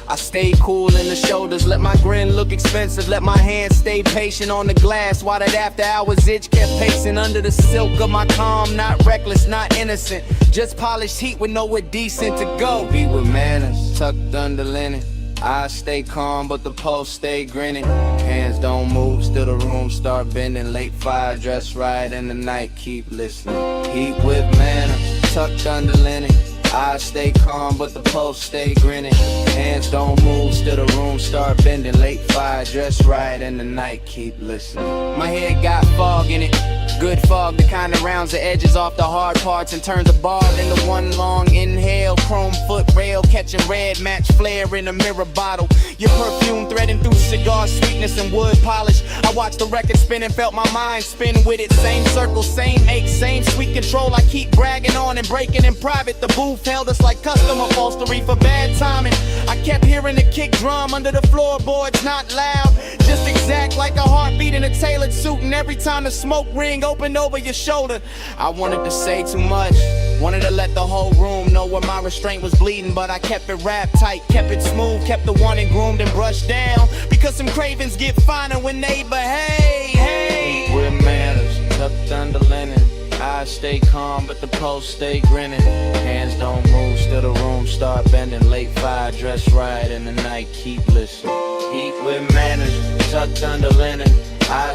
I stayed cool in the shoulders, let my grin look expensive, let my hands stay patient on the glass while that after hours itch kept pacing under the silk of my calm. Not reckless, not innocent, just polished heat with nowhere decent to go. Be with manners, tucked under linen. I stay calm, but the pulse stay grinning. Hands don't move, still the room start bending. Late fire, dress right in the night, keep listening. Heat with manners, tucked under linen. I stay calm, but the pulse stay grinning. Hands don't move, still the room start bending. Late fire, dress right in the night, keep listening. My head got fog in it, good fog, the kind that rounds the edges off the hard parts and turns a bar into one long inhale. Chrome foot rail, catching red match flare in a mirror bottle. Your perfume threading through cigar sweetness and wood polish. I watched the record spin and felt my mind spin with it. Same circle, same ache, same sweet control. I keep bragging on and breaking in private. The booth held us like custom upholstery for bad timing. I kept hearing the kick drum under the floorboards, not loud, just exact like a heartbeat in a tailored suit. And every time the smoke ring opened over your shoulder, I wanted to say too much, wanted to let the whole room know where my restraint was bleeding. But I kept it wrapped tight, kept it smooth, kept the one and groomed and brushed down, because some cravings get finer when they behave. Hey, with manners, tucked under linen. I stay calm, but the pulse stay grinning. Hands don't move, still the room start bending. Late fire, dress right in the night, keep listening. Heat with manners, tucked under linen.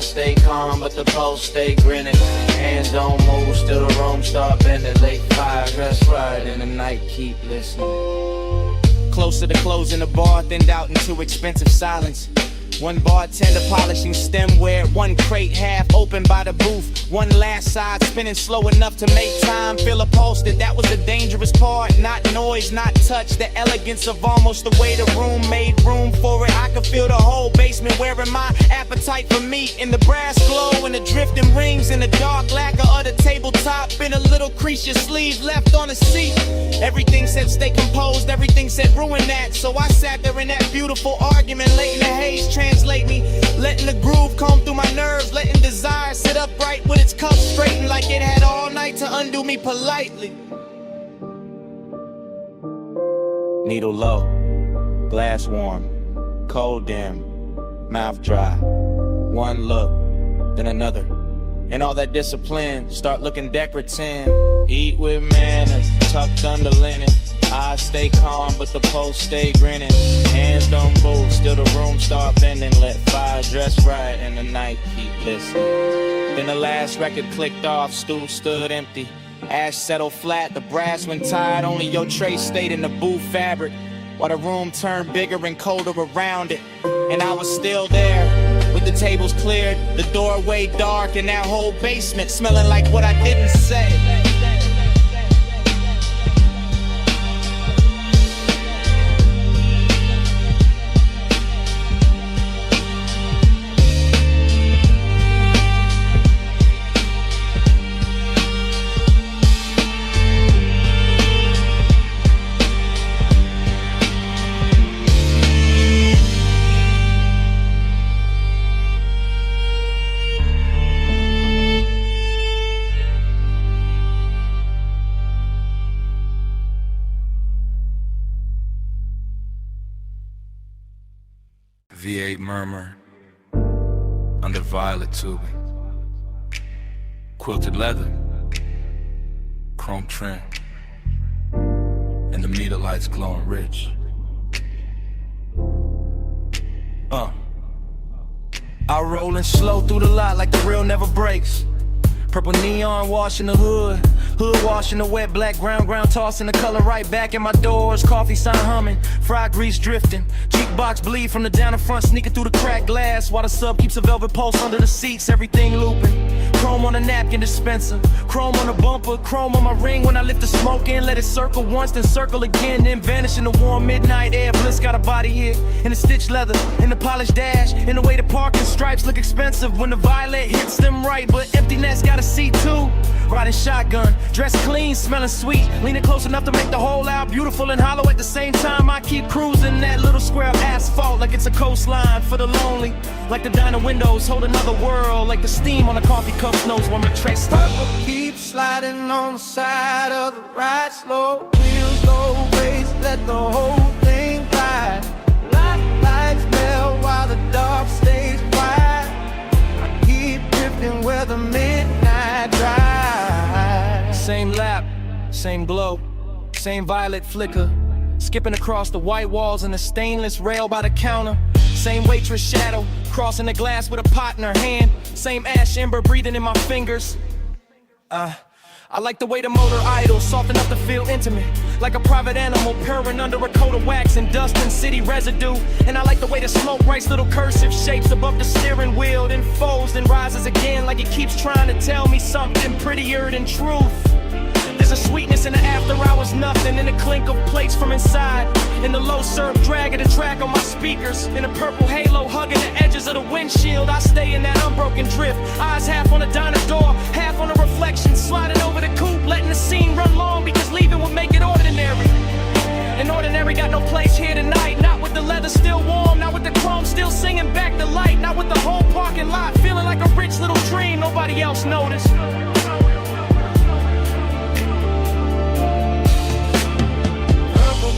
stay calm, but the pulse stay grinning. Hands don't move, still the room start bending. Late fire, dress right, and the night keep listening. Closer to closing the bar, thinned out into expensive silence. One bartender polishing stemware, one crate half open by the booth. One last side spinning slow enough to make time feel upholstered. That was the dangerous part, not noise, not touch. The elegance of almost the way the room made room for it. I could feel the whole basement wearing my appetite for meat. In the brass glow and the drifting rings in the dark lacquer of the tabletop. In a little crease your sleeve left on the seat. Everything said stay composed, everything said ruin that. So I sat there in that beautiful argument late in the haze. Translate me, letting the groove comb through my nerves, letting desire sit upright with its cuffs straightened like it had all night to undo me politely. Needle low, glass warm, cold dim, mouth dry. One look, then another. And all that discipline, start looking decorative. Eat with manners, tucked under linen. I stay calm, but the pulse stay grinning. Hands don't move, still the room start bending. Let fire dress right, and the night keep listening. Then the last record clicked off, stool stood empty. Ash settled flat, the brass went tired. Only your tray stayed in the booth fabric, while the room turned bigger and colder around it. And I was still there, with the tables cleared, the doorway dark, and that whole basement smelling like what I didn't say. V8 murmur under violet tubing, quilted leather, chrome trim, and the meter lights glowing rich. I rollin' slow through the lot like the real never breaks. Purple neon washing the hood, hood washing the wet black ground tossing the color right back in my doors. Coffee sign humming, fried grease drifting, cheek box bleed from the down in front sneaking through the cracked glass, while the sub keeps a velvet pulse under the seats. Everything looping, chrome on the napkin dispenser, chrome on the bumper, chrome on my ring when I lift the smoke in. Let it circle once, then circle again, then vanish in the warm midnight air. Bliss got a body here in the stitched leather, in the polished dash, in the way the parking stripes look expensive when the violet hits them right, but emptiness got a seat too. Riding shotgun, dressed clean, smelling sweet, leaning close enough to make the whole out beautiful and hollow at the same time. I keep cruising that little square of asphalt like it's a coastline for the lonely, like the diner windows hold another world, like the steam on a coffee cup knows when my tray stops. Purple keeps sliding on the side of the ride, slow wheels, low race, let the whole thing ride. Lights melt while the dark stays quiet. I keep drifting where the midnight drive. Same lap, same glow, same violet flicker, skipping across the white walls and the stainless rail by the counter. Same waitress shadow, crossing the glass with a pot in her hand. Same ash ember breathing in my fingers. I like the way the motor idles, soft enough to feel intimate, like a private animal purring under a coat of wax and dust and city residue. And I like the way the smoke writes little cursive shapes above the steering wheel, then folds and rises again, like it keeps trying to tell me something prettier than truth. There's a sweetness in the after hours, nothing in the clink of plates from inside, in the low surf dragging the track on my speakers, in a purple halo hugging the edges of the windshield. I stay in that unbroken drift, eyes half on the diner door, half on the reflection, sliding over the coupe, letting the scene run long because leaving would make it ordinary. And ordinary got no place here tonight, not with the leather still warm, not with the chrome still singing back the light, not with the whole parking lot feeling like a rich little dream nobody else noticed.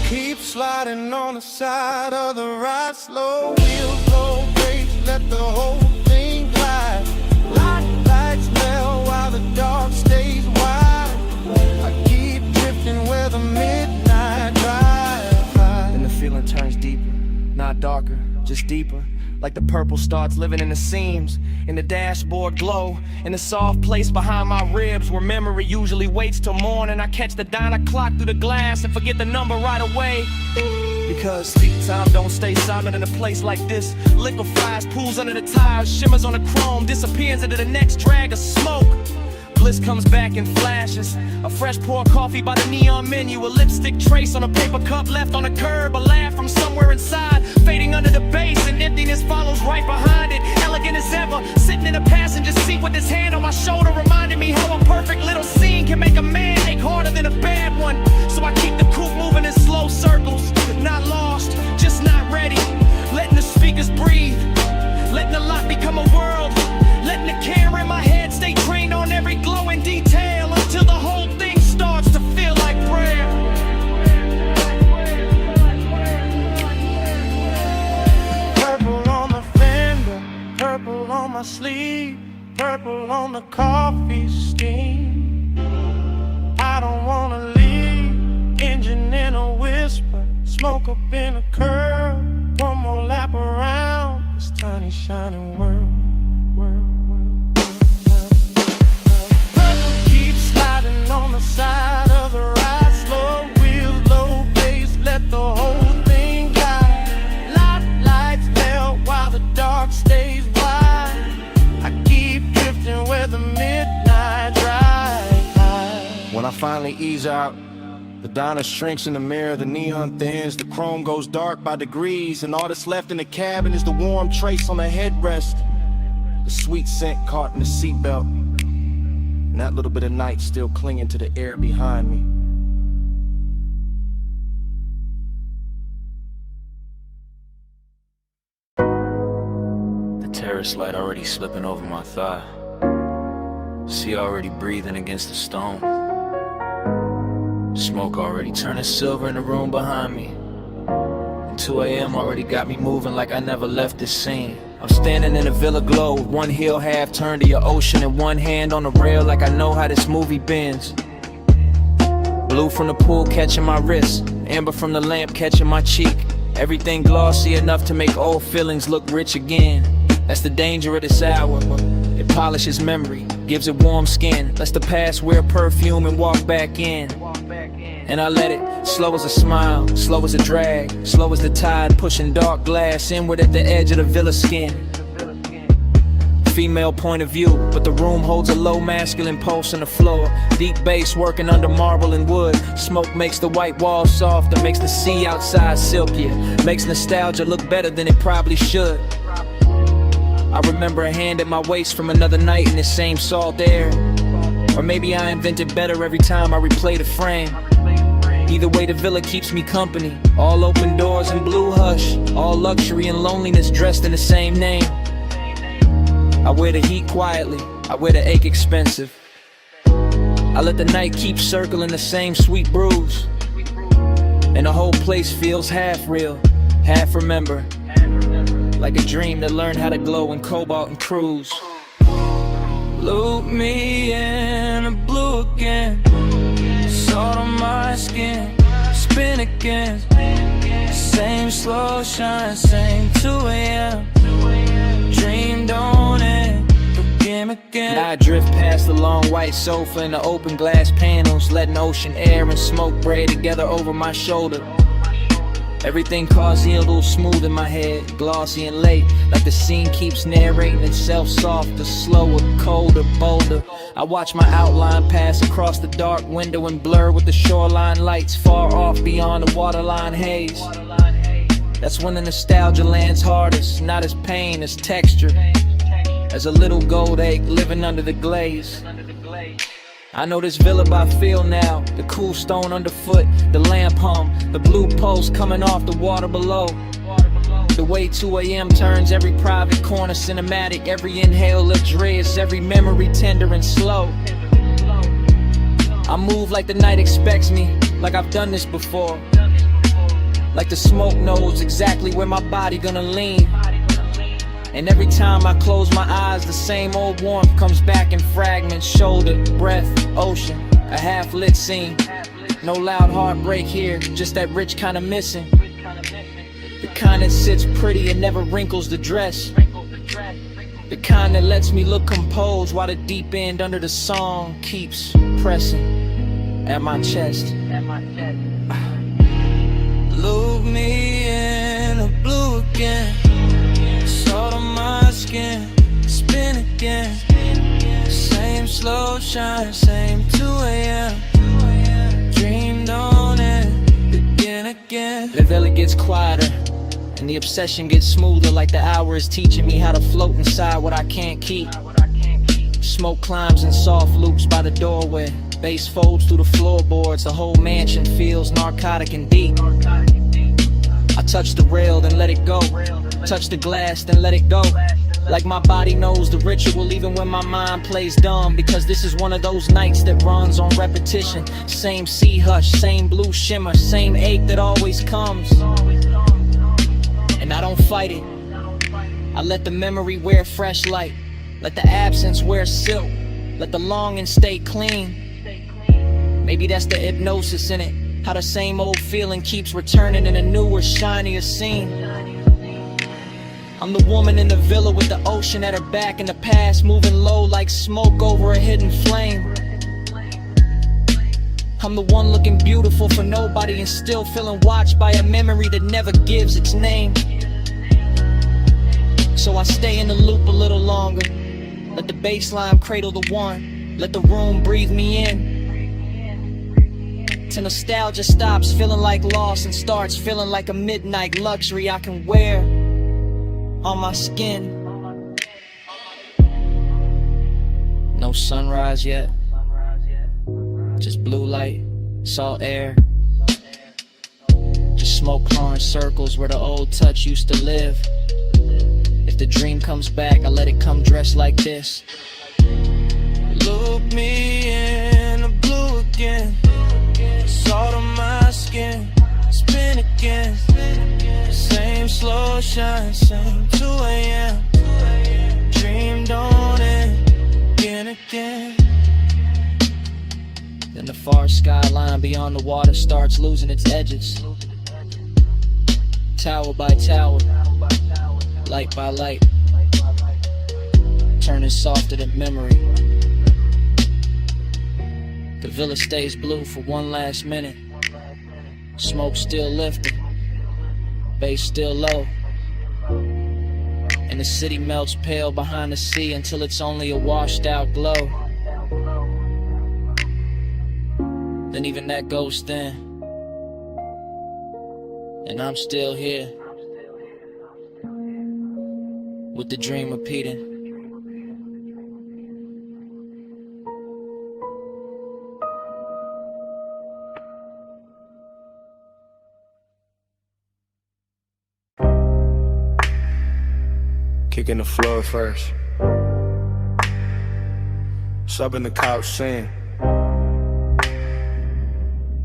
Keep sliding on the side of the ride, slow wheels, low brakes, let the whole thing glide. Lights melt while the dark stays wide. I keep drifting where the midnight drive. And the feeling turns deeper, not darker, just deeper, like the The purple starts living in the seams, in the dashboard glow, in the soft place behind my ribs where memory usually waits till morning. I catch the diner clock through the glass and forget the number right away. Because time don't stay silent in a place like this. Liquefies, pools under the tires, shimmers on the chrome, disappears into the next drag of smoke. Bliss comes back in flashes. A fresh pour coffee by the neon menu. A lipstick trace on a paper cup left on the curb. A laugh from somewhere inside, fading under the bass, and emptiness follows right behind it. Elegant as ever, sitting in a passenger seat with his hand on my shoulder, reminding me how a perfect little scene can make a man ache harder than a bad one. So I keep the coupe moving in slow circles, not lost, just not ready. Letting the speakers breathe, letting the lot become a world, letting the camera in my head stay trained on every glowing detail until the whole thing starts to feel like prayer. Purple on the fender, purple on my sleeve, purple on the coffee steam. I don't wanna leave, engine in a whisper, smoke up in a curl. One more lap around this tiny shining world. Purple keeps sliding on the side of the ride, slow wheels, low pace, let the whole thing guide. Lights melt while the dark stays wide. I keep drifting where the midnight drive. When I finally ease out, the diner shrinks in the mirror, the neon thins, the chrome goes dark by degrees, and all that's left in the cabin is the warm trace on the headrest, the sweet scent caught in the seatbelt, and that little bit of night still clinging to the air behind me. The terrace light already slipping over my thigh. Sea already breathing against the stone. Smoke already turning silver in the room behind me. And 2 a.m. already got me moving like I never left this scene. I'm standing in a villa glow with one heel half turned to your ocean and one hand on the rail like I know how this movie bends. Blue from the pool catching my wrist, amber from the lamp catching my cheek. Everything glossy enough to make old feelings look rich again. That's the danger of this hour. It polishes memory, gives it warm skin, lets the past wear perfume and walk back in. And I let it, slow as a smile, slow as a drag, slow as the tide pushing dark glass inward at the edge of the villa skin. Female point of view, but the room holds a low masculine pulse on the floor. Deep bass working under marble and wood. Smoke makes the white walls softer, makes the sea outside silkier, makes nostalgia look better than it probably should. I remember a hand at my waist from another night in this same salt air. Or maybe I invented better every time I replay the frame. Either way, the villa keeps me company. All open doors and blue hush, all luxury and loneliness dressed in the same name. I wear the heat quietly, I wear the ache expensive. I let the night keep circling the same sweet brews. And the whole place feels half real, half remember. Like a dream that learned how to glow in cobalt and cruise. Loop me in a blue again, salt on my skin, spin again. Same slow shine, same 2 a.m. Dream don't end, forgive again. Now I drift past the long white sofa and the open glass panels, letting ocean air and smoke braid together over my shoulder. Everything causey and a little smooth in my head, glossy and late, like the scene keeps narrating itself softer, slower, colder, bolder. I watch my outline pass across the dark window and blur with the shoreline lights far off beyond the waterline haze. That's when the nostalgia lands hardest, not as pain, as texture, as a little gold egg living under the glaze. I know this villa by feel now, the cool stone underfoot, the lamp hum, the blue pulse coming off the water below. The way 2 a.m. turns every private corner cinematic, every inhale luxurious, every memory tender and slow. I move like the night expects me, like I've done this before. Like the smoke knows exactly where my body gonna lean. And every time I close my eyes, the same old warmth comes back in fragments. Shoulder, breath, ocean, a half-lit scene. No loud heartbreak here, just that rich kind of missing. The kind that sits pretty and never wrinkles the dress. The kind that lets me look composed while the deep end under the song keeps pressing at my chest. Look me in the blue again. Salt on my skin, spin again. Same slow shine, same 2 a.m. Dreamed on it, begin again. The valley gets quieter and the obsession gets smoother, like the hour is teaching me how to float inside what I can't keep. Smoke climbs in soft loops by the doorway. Bass folds through the floorboards. The whole mansion feels narcotic and deep. I touch the rail, then let it go. Touch the glass, then let it go. Like my body knows the ritual even when my mind plays dumb. Because this is one of those nights that runs on repetition. Same sea hush, same blue shimmer, same ache that always comes. And I don't fight it. I let the memory wear fresh light. Let the absence wear silk. Let the longing stay clean. Maybe that's the hypnosis in it. How the same old feeling keeps returning in a newer, shinier scene. I'm the woman in the villa with the ocean at her back, in the past moving low like smoke over a hidden flame. I'm the one looking beautiful for nobody and still feeling watched by a memory that never gives its name. So I stay in the loop a little longer. Let the bassline cradle the one. Let the room breathe me in. Till nostalgia stops feeling like loss and starts feeling like a midnight luxury I can wear on my skin. No sunrise yet. Just blue light, salt air. Just smoke clearing circles where the old touch used to live. If the dream comes back, I let it come dressed like this. Look me in the blue again. Salt on my skin, spin again. Same slow shine, same 2 a.m. Dreamed on it, again. Then the far skyline beyond the water starts losing its edges. Tower by tower, light by light, turning softer than memory. The villa stays blue for one last minute. Smoke still lifting, bass still low. And the city melts pale behind the sea until it's only a washed out glow. Then even that goes thin, and I'm still here with the dream repeating. Kicking the floor first. Subbing the couch scene.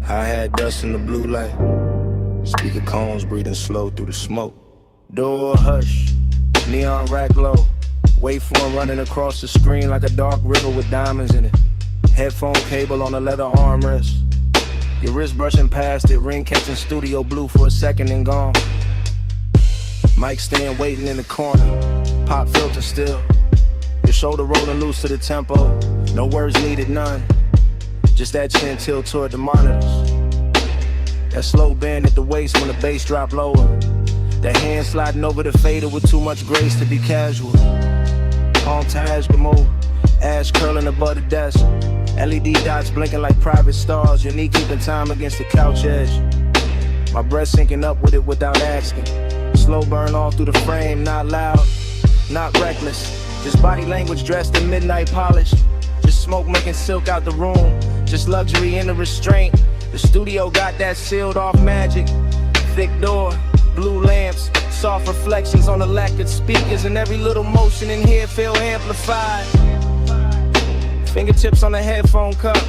Hi-hat dust in the blue light. Speaker cones breathing slow through the smoke. Door hush, neon rack low. Waveform running across the screen like a dark river with diamonds in it. Headphone cable on a leather armrest. Your wrist brushing past it, ring catching studio blue for a second and gone. Mic stand waiting in the corner, pop filter still. Your shoulder rolling loose to the tempo, no words needed, none. Just that chin tilt toward the monitors. That slow bend at the waist when the bass drop lower. That hand sliding over the fader with too much grace to be casual. On Taj move, ash curling above the desk. LED dots blinking like private stars. Your knee keeping time against the couch edge. My breath syncing up with it without asking. Slow burn all through the frame, not loud, not reckless. Just body language dressed in midnight polish. Just smoke making silk out the room. Just luxury in the restraint. The studio got that sealed off magic. Thick door, blue lamps, soft reflections on the lacquered speakers. And every little motion in here feel amplified. Fingertips on the headphone cup.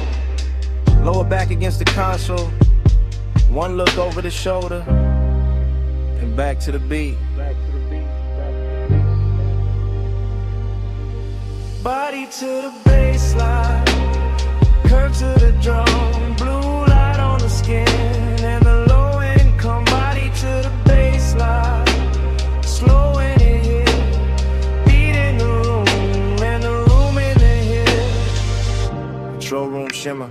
Lower back against the console. One look over the shoulder. And back to the beat. Body to the baseline, curve to the drum, blue light on the skin, and the low income. Body to the baseline. shimmer.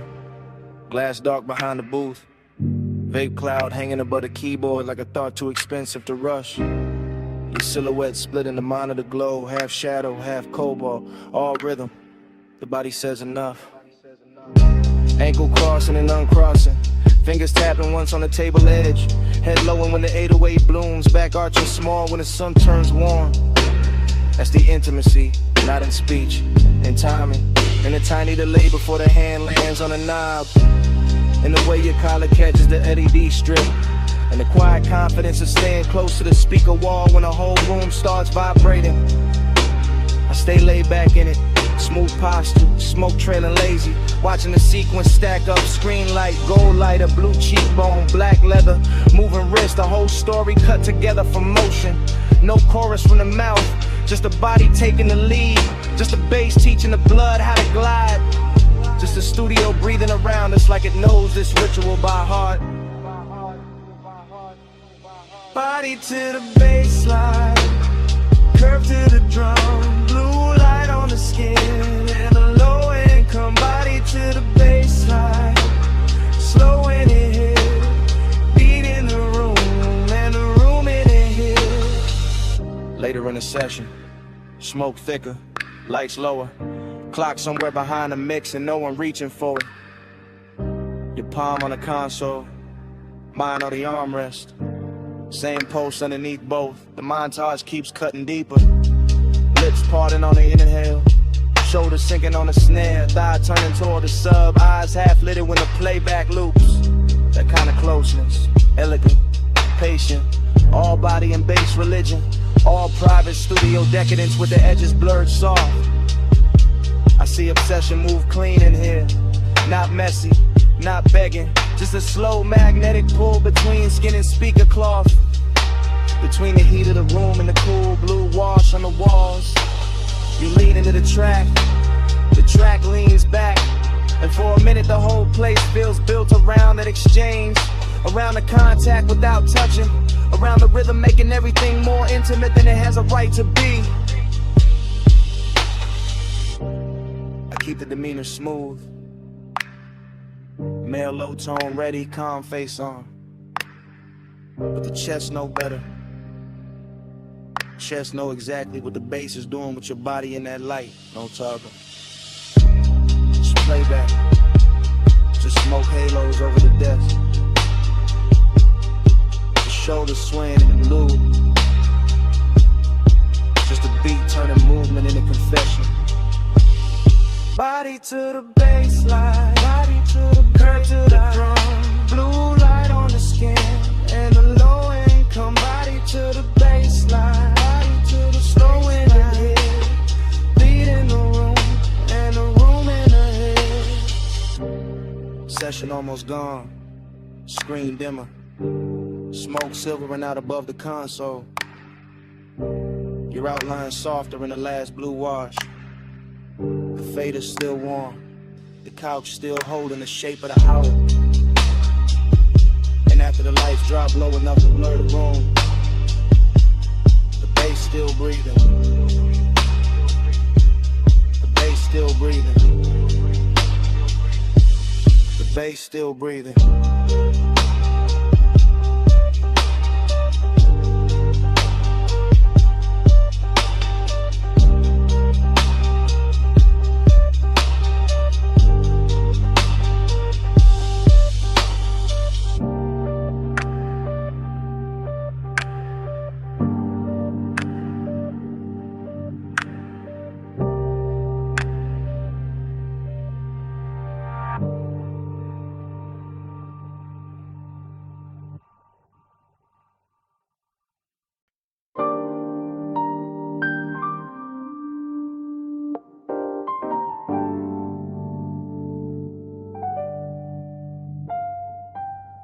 Glass dark behind the booth. Vape cloud hanging above the keyboard like a thought too expensive to rush. Your silhouette split in the monitor glow, half shadow, half cobalt, all rhythm. The body says enough. Ankle crossing and uncrossing. Fingers tapping once on the table edge. Head lower when the 808 blooms. Back arching small when the sun turns warm. That's the intimacy, not in speech, in timing. And a tiny delay before the hand lands on the knob. And the way your collar catches the LED strip. And the quiet confidence of staying close to the speaker wall when the whole room starts vibrating. I stay laid back in it. Smooth posture, smoke trailing lazy. Watching the sequence stack up, screen light, gold lighter, blue cheekbone, black leather, moving wrist, the whole story cut together from motion. No chorus from the mouth, just the body taking the lead. Just the bass teaching the blood how to glide. Just the studio breathing around us like it knows this ritual by heart. Body to the baseline, curve to the drum, blue light on the skin, and a low income. Body to the baseline, slow in it hit, beat in the room, and the room in it hit. Later in the session, smoke thicker, lights lower, clock somewhere behind the mix and no one reaching for it. Your palm on the console, mine on the armrest. Same pulse underneath both. The montage keeps cutting deeper. Lips parting on the inhale, shoulders sinking on the snare, thigh turning toward the sub, eyes half lit when the playback loops. That kind of closeness, elegant, patient, all body and bass religion, all private studio decadence with the edges blurred soft. I see obsession move clean in here, not messy, not begging, just a slow magnetic pull between skin and speaker cloth. Between the heat of the room and the cool blue wash on the walls. You lean into the track leans back, and for a minute the whole place feels built around that exchange, around the contact without touching, around the rhythm making everything more intimate than it has a right to be. I keep the demeanor smooth, male low tone ready, calm face on, but the chest know better. Chest know exactly what the bass is doing with your body in that light. No talking. Just playback. Just smoke halos over the desk. The shoulders swaying in the loop. Just a beat turning movement into confession. Body to the baseline, body to the curve to the drum, blue light on the skin, and the low income. Body to the baseline, body to the slow in the head, beat in the room, and the room in the head. Session almost gone, screen dimmer, smoke silvering out above the console. Your outline softer in the last blue wash. The fader's still warm, the couch still holding the shape of the hour. And after the lights drop low enough to blur the room, the bass still breathing. The bass still breathing. The bass still breathing.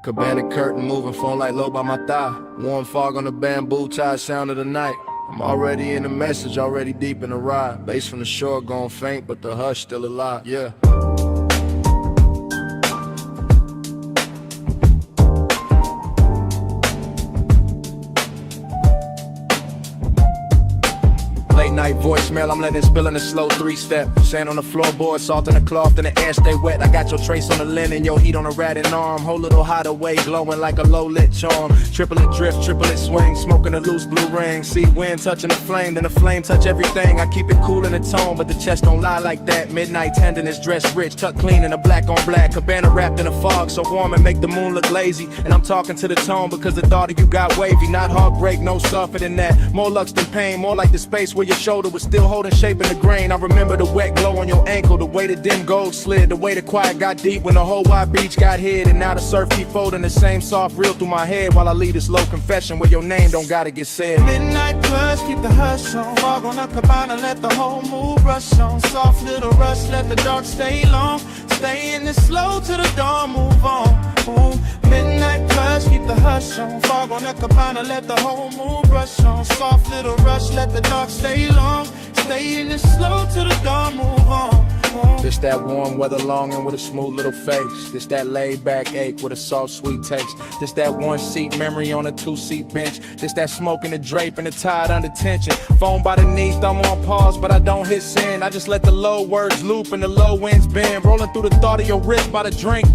Cabana curtain moving, phone light low by my thigh. Warm fog on the bamboo tie, sound of the night. I'm already in the message, already deep in the ride. Bass from the shore gone faint, but the hush still alive, yeah. Late night Voicemail, I'm letting it spill in a slow 3-step. Sand on the floorboard, salt in the cloth, and the air stay wet. I got your trace on the linen, your heat on the ratted arm. Whole little hideaway, glowing like a low-lit charm. Triplet drift, triplet swing, smoking a loose blue ring. See wind touching the flame, then the flame touch everything. I keep it cool in the tone, but the chest don't lie like that. Midnight tenderness, dressed rich, tucked clean in a black on black. Cabana wrapped in a fog, so warm and make the moon look lazy. And I'm talking to the tone because the thought of you got wavy. Not heartbreak, no softer than that. More lux than pain, more like the space where your shoulder was still holding shape in the grain. I remember the wet glow on your ankle, the way the dim gold slid, the way the quiet got deep when the whole wide beach got hid. And now the surf keep folding the same soft reel through my head while I leave this low confession where your name don't gotta get said. Midnight plus, keep the hush on. Fog on the cabana, let the whole mood rush on. Soft little rush, let the dark stay long. Stay in this slow till the dawn, move on. Ooh. Midnight plus, keep the hush on. Fog on the cabana, let the whole mood rush on. Soft little rush, let the dark stay long. Stay in this slow till the dawn, move on. This that warm weather longing with a smooth little face. This that laid back ache with a soft sweet taste. This that one seat memory on a 2-seat bench. This that smoke in the drape and the tide under tension. Phone by the knee, thumb on pause, but I don't hit send. I just let the low words loop and the low winds bend. Rolling through the thought of your wrist by the drink.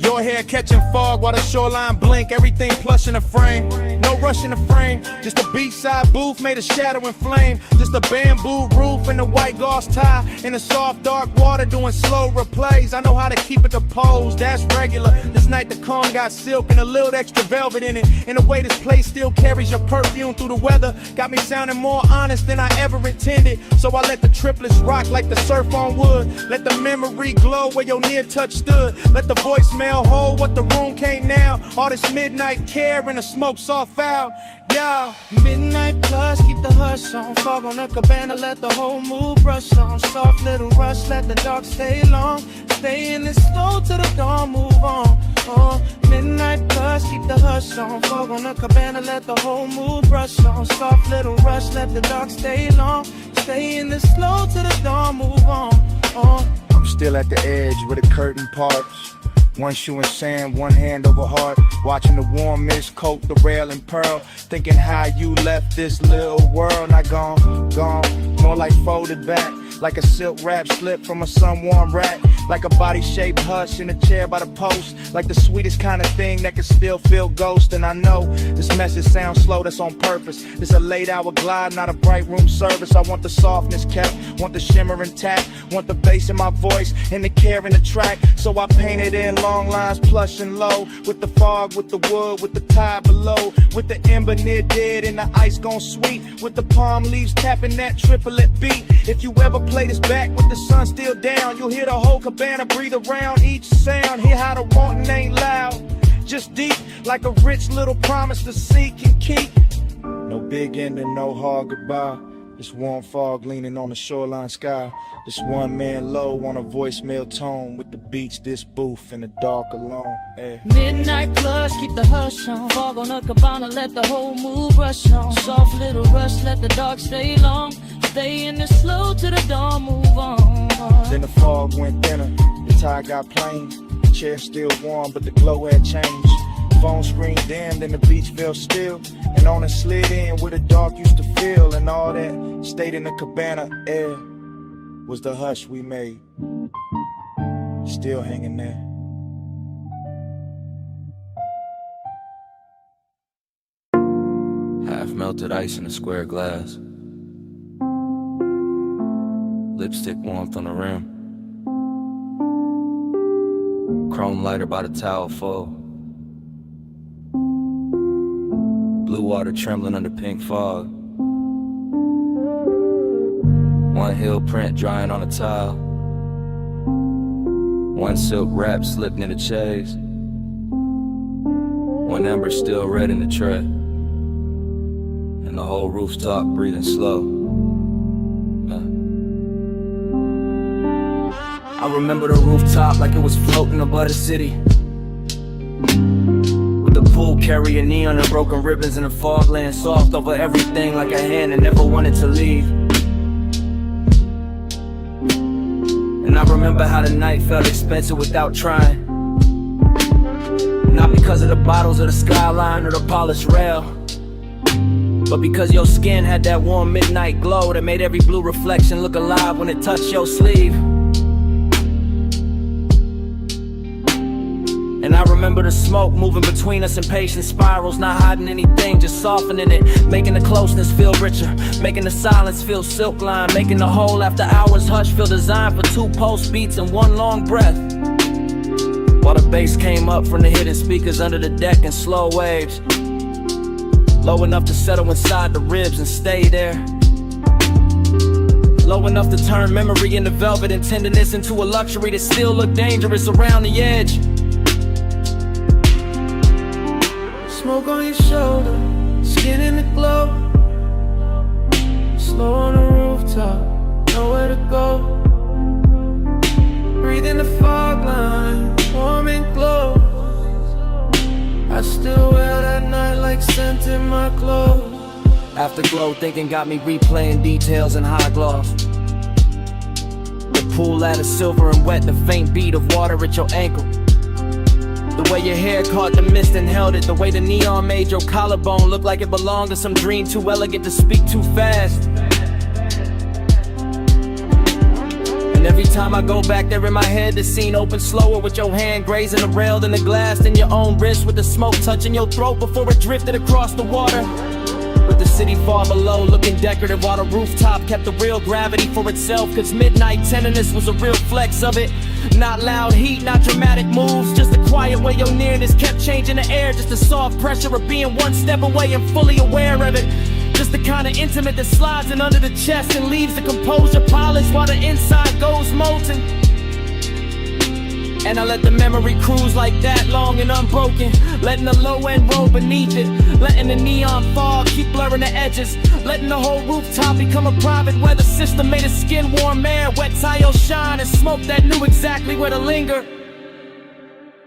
Your hair catching fog while the shoreline blink. Everything plush in the frame, no rush in the frame. Just a beachside booth made of shadow and flame. Just a bamboo roof and a white gauze tie. In the soft dark water doing slow replays. I know how to keep it composed, that's regular. This night the calm got silk and a little extra velvet in it. In a way this place still carries your perfume through the weather. Got me sounding more honest than I ever intended. So I let the triplets rock like the surf on wood. Let the memory glow where your near touch stood. Let the voicemail hold what the room can't now. All this midnight care and the smoke soft foul. Yeah. Midnight plus, keep the hush on. Fog on the cabana, let the whole mood brush on. Soft little rush, let the dark stay long. Stay in this slow till the dawn, move on. Oh, midnight plus, keep the hush on. Fog on the cabana, let the whole mood brush on. Soft little rush, let the dark stay long. Stay in this slow till the dawn, move on. Oh. I'm still at the edge where the curtain parts. One shoe in sand, one hand over heart. Watching the warm mist coat the rail and pearl. Thinking how you left this little world. Not gone, more like folded back. Like a silk wrap slip from a sun-warm rack. Like a body-shaped hush in a chair by the post. Like the sweetest kind of thing that can still feel ghost. And I know this message sounds slow, that's on purpose. It's a late-hour glide, not a bright room service. I want the softness kept, want the shimmer intact. Want the bass in my voice and the care in the track. So I painted in long lines, plush and low. With the fog, with the wood, with the tide below. With the ember near dead and the ice gone sweet. With the palm leaves tapping that triplet beat. If you ever play this back with the sun still down, you'll hear the whole cabana breathe around each sound. Hear how the wanting ain't loud, just deep, like a rich little promise to seek and keep. No big ending, no hard goodbye. This warm fog leaning on the shoreline sky. This one man low on a voicemail tone. With the beach, this booth in the dark alone. Yeah. Midnight plus, keep the hush on. Fog on the cabana, let the whole mood rush on. Soft little rush, let the dark stay long. Stay in the slow till the dawn, move on. Then the fog went thinner, the tide got plain. The chair still warm, but the glow had changed. Phone screen dimmed and the beach felt still. And on it slid in where the dark used to feel. And all that stayed in the cabana air was the hush we made. Still hanging there. Half melted ice in a square glass. Lipstick warmth on the rim. Chrome lighter by the towel full. Blue water trembling under pink fog. One heel print drying on a tile. One silk wrap slipped near the chaise. One ember still red in the tray. And the whole rooftop breathing slow. I remember the rooftop like it was floating above the city. With the pool carrying neon and broken ribbons and the fog laying soft over everything like a hand that never wanted to leave. And I remember how the night felt expensive without trying. Not because of the bottles or the skyline or the polished rail, But because your skin had that warm midnight glow that made every blue reflection look alive when it touched your sleeve. And I remember the smoke moving between us in patient spirals, not hiding anything, just softening it, making the closeness feel richer, making the silence feel silk lined, making the whole after hours hush feel designed for 2 pulse beats and 1 long breath. While the bass came up from the hidden speakers under the deck in slow waves, low enough to settle inside the ribs and stay there, low enough to turn memory into velvet and tenderness into a luxury that still looked dangerous around the edge. Smoke on your shoulder, skin in the glow. Slow on the rooftop, nowhere to go. Breathe in the fog line, warm and close. I still wear that night like scent in my clothes. Afterglow thinking got me replaying details in high gloss. The pool ladder silver and wet, the faint beat of water at your ankle. The way your hair caught the mist and held it, the way the neon made your collarbone look like it belonged to some dream too elegant to speak too fast. And every time I go back there in my head, the scene opens slower with your hand grazing the rail than the glass, then your own wrist with the smoke touching your throat before it drifted across the water. With the city far below looking decorative while the rooftop kept the real gravity for itself, cause midnight tenderness was a real flex of it. Not loud heat, not dramatic moves, just the quiet way your nearness kept changing the air, just the soft pressure of being 1 step away and fully aware of it. Just the kind of intimate that slides in under the chest and leaves the composure polished while the inside goes molten. And I let the memory cruise like that, long and unbroken, letting the low end roll beneath it, letting the neon fog keep blurring the edges, letting the whole rooftop become a private weather system made of skin warm air, wet tile shine and smoke that knew exactly where to linger.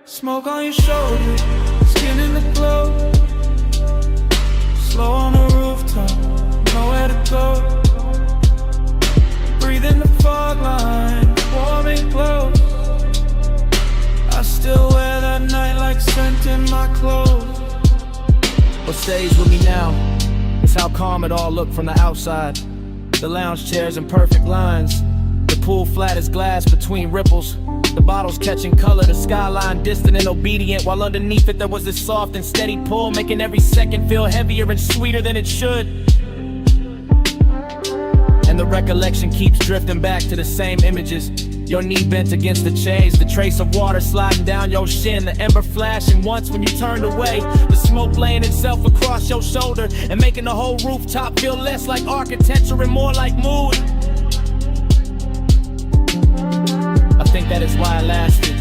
Smoke on your shoulder, skin in the glow. Slow on the rooftop, nowhere to go. Breathe in the fog line, warm and close. I still wear that night like scent in my clothes. What stays with me now is how calm it all looked from the outside. The lounge chairs in perfect lines, the pool flat as glass between ripples, the bottles catching color, the skyline distant and obedient, while underneath it there was this soft and steady pull, making every second feel heavier and sweeter than it should. And the recollection keeps drifting back to the same images. Your knee bent against the chains, the trace of water sliding down your shin, the ember flashing once when you turned away, the smoke laying itself across your shoulder and making the whole rooftop feel less like architecture and more like mood. I think that is why I lasted,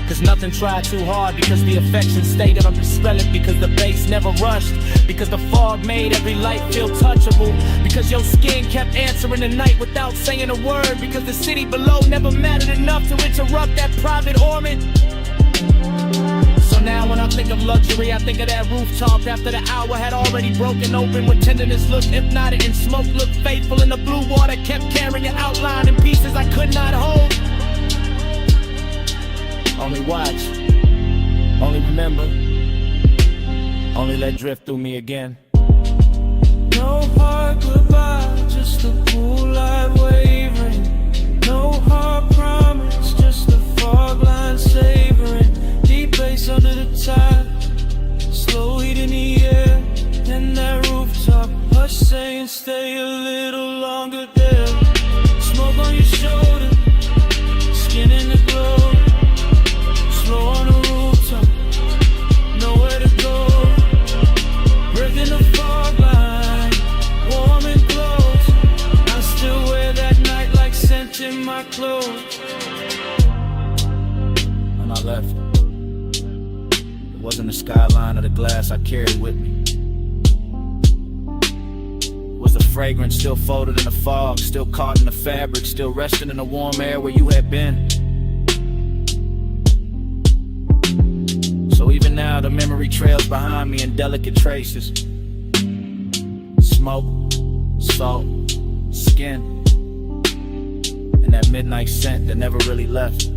cause nothing tried too hard, because the affection stayed undispelled, because the bass never rushed, because the fog made every light feel touchable, because your skin kept answering the night without saying a word, because the city below never mattered enough to interrupt that private orbit. So now when I think of luxury, I think of that rooftop after the hour had already broken open, when tenderness looked hypnotic and smoke looked faithful, and the blue water kept carrying an outline in pieces I could not hold. Only watch, only remember, only let drift through me again. No hard goodbye, just the pool light wavering. No hard promise, just the fog line savoring. Deep bass under the tide, slow heat in the air, and that rooftop hush saying stay a little longer there. Smoke on your shoulder, skin in the glow. Slow on the rooftop, nowhere to go. Breath in the fog line, warm and close. I still wear that night like scent in my clothes. When I left, it wasn't the skyline or the glass I carried with me. It was the fragrance still folded in the fog, still caught in the fabric, still resting in the warm air where you had been. So even now the memory trails behind me in delicate traces. Smoke, salt, skin, and that midnight scent that never really left.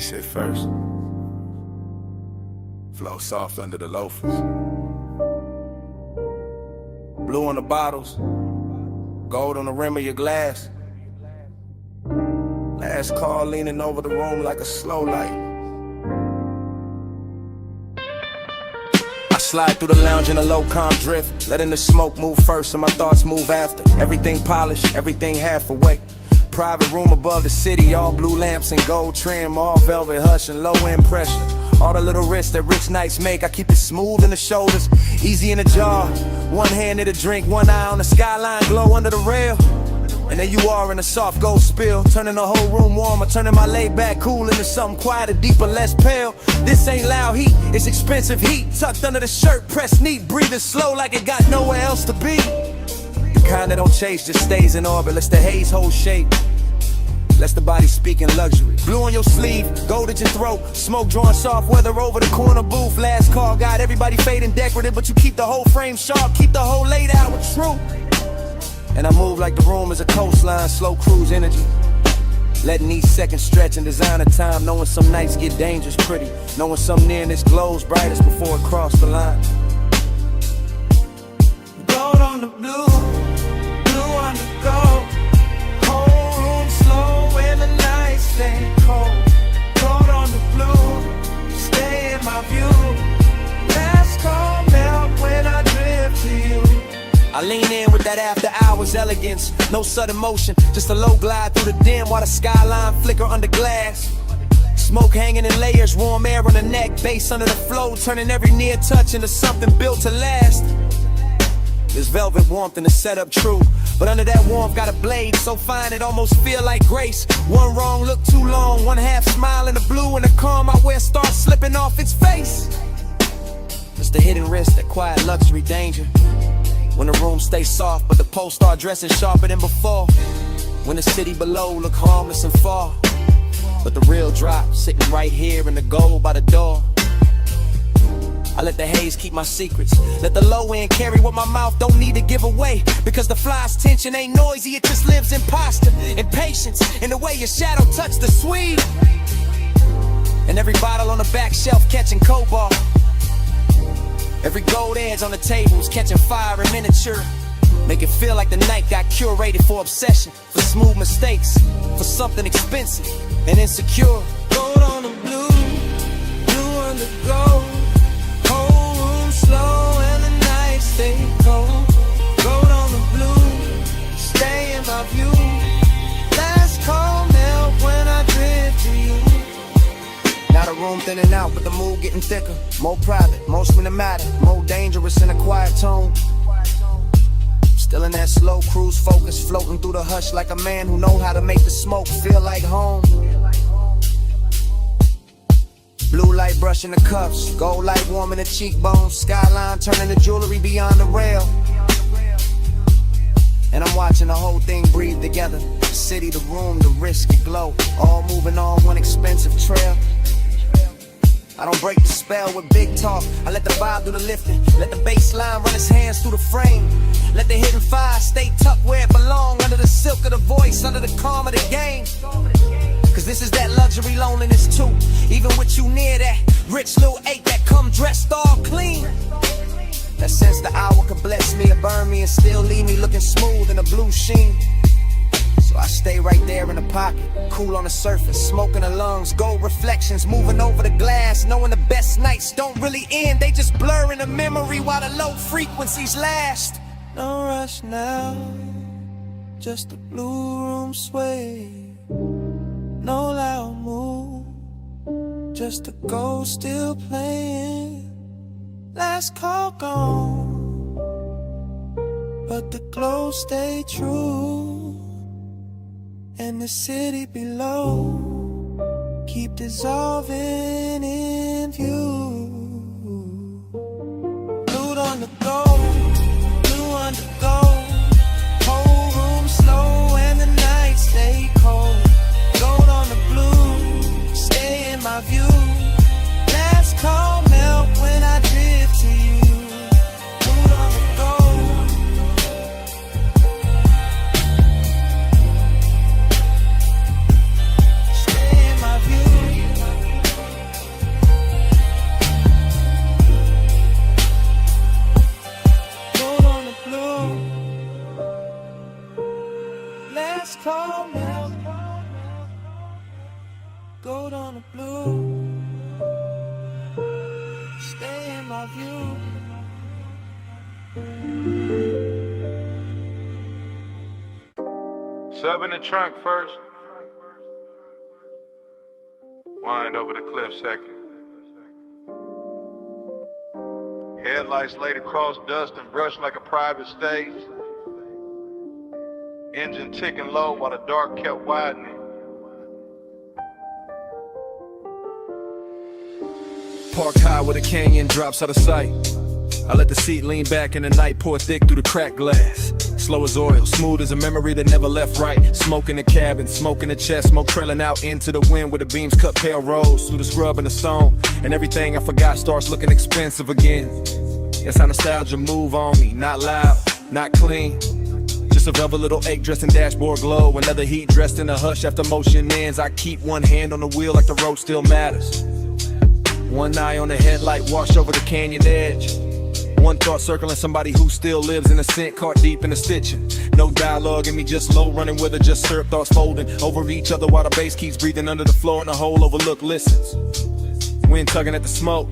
this shit first. Flow soft under the loafers. Blue on the bottles, gold on the rim of your glass. Last call leaning over the room like a slow light. I slide through the lounge in a low calm drift, letting the smoke move first and my thoughts move after. Everything polished, everything half awake. Private room above the city, all blue lamps and gold trim, all velvet hush and low end pressure. All the little risks that rich nights make, I keep it smooth in the shoulders, easy in the jaw. One hand in the drink, one eye on the skyline, glow under the rail. And there you are in a soft gold spill, turning the whole room warmer, turning my laid back cool into something quieter, deeper, less pale. This ain't loud heat, it's expensive heat, tucked under the shirt, pressed neat, breathing slow like it got nowhere else to be. The kind that don't chase, just stays in orbit, lets the haze hold shape. Lets the body speak in luxury. Blue on your sleeve, gold at your throat, smoke drawing soft weather over the corner booth. Last call, got everybody fading decorative, but you keep the whole frame sharp, keep the whole laid out with truth. And I move like the room is a coastline, slow cruise energy. Letting each second stretch in designer time, knowing some nights get dangerous pretty, knowing some nearness glows brightest before it crossed the line. Gold on the blue, blue on the gold. Whole room slow when the nights stay cold. Gold on the blue, stay in my view. Last call melt when I drift to you. I lean in with that after hours elegance, no sudden motion, just a low glide through the dim while the skyline flicker under glass. Smoke hanging in layers, warm air on the neck, bass under the flow, turning every near touch into something built to last. There's velvet warmth in the setup, true, but under that warmth got a blade so fine it almost feel like grace. One wrong look too long, one half smile in the blue, and the calm I wear starts slipping off its face. It's the hidden risk, that quiet luxury danger. When the room stays soft, but the posts start dressing sharper than before. When the city below look harmless and far, but the real drop sitting right here in the gold by the door. I let the haze keep my secrets, let the low end carry what my mouth don't need to give away. Because the fly's tension ain't noisy, it just lives in posture, in patience, in the way your shadow touch the sweet. And every bottle on the back shelf catching cobalt. Every gold edge on the tables catching fire in miniature. Make it feel like the night got curated for obsession, for smooth mistakes, for something expensive and insecure. Gold on the blue, blue on the gold. Whole room slow and the nights stay cold. Gold on the blue, stay in my view. Last call melt when I drift to you. Now the room thinning out, but the mood getting thicker. More private, more cinematic, more dangerous in a quiet tone. Still in that slow cruise focus, floating through the hush like a man who know how to make the smoke feel like home. Blue light brushing the cuffs, gold light warming the cheekbones, skyline turning the jewelry beyond the rail. And I'm watching the whole thing breathe together. The city, the room, the risk, the glow, all moving on one expensive trail. I don't break the spell with big talk, I let the vibe do the lifting. Let the bass line run its hands through the frame. Let the hidden fire stay tucked where it belong, under the silk of the voice, under the calm of the game. Cause this is that luxury loneliness too. Even with you near that rich little ache that come dressed all clean. That sense the hour could bless me or burn me and still leave me looking smooth in a blue sheen. So I stay right there in the pocket, cool on the surface, smoke in the lungs, gold reflections moving over the glass, knowing the best nights don't really end, they just blur in the memory while the low frequencies last. No rush now, just a blue room sway. No loud move, just a ghost still playing. Last call gone, but the glow stay true. And the city below keep dissolving in view. Blue on the gold, blue on the gold. Whole room slow and the nights stay cold. Gold on the blue, stay in my view. Last call melt when I drift to you. Blue on the gold. Stay in my view. Last call milk, gold on the blue. Stay in my view. Sub in the trunk first. Wind over the cliff second. Headlights laid across dust and brushed like a private stage. Engine ticking low while the dark kept widening. Parked high where the canyon drops out of sight. I let the seat lean back and the night pour thick through the cracked glass. Slow as oil, smooth as a memory that never left right. Smoke in the cabin, smoke in the chest, smoke trailing out into the wind where the beams cut pale roads through the scrub and the stone. And everything I forgot starts looking expensive again. It's how nostalgia move on me, not loud, not clean. Just a velvet little ache dressed in dashboard glow. Another heat dressed in a hush after motion ends. I keep one hand on the wheel like the road still matters. One eye on the headlight washed over the canyon edge. One thought circling somebody who still lives in a scent, caught deep in the stitching. No dialogue in me, just low running with her, just syrup thoughts folding over each other while the bass keeps breathing under the floor and the whole overlook listens. Wind tugging at the smoke,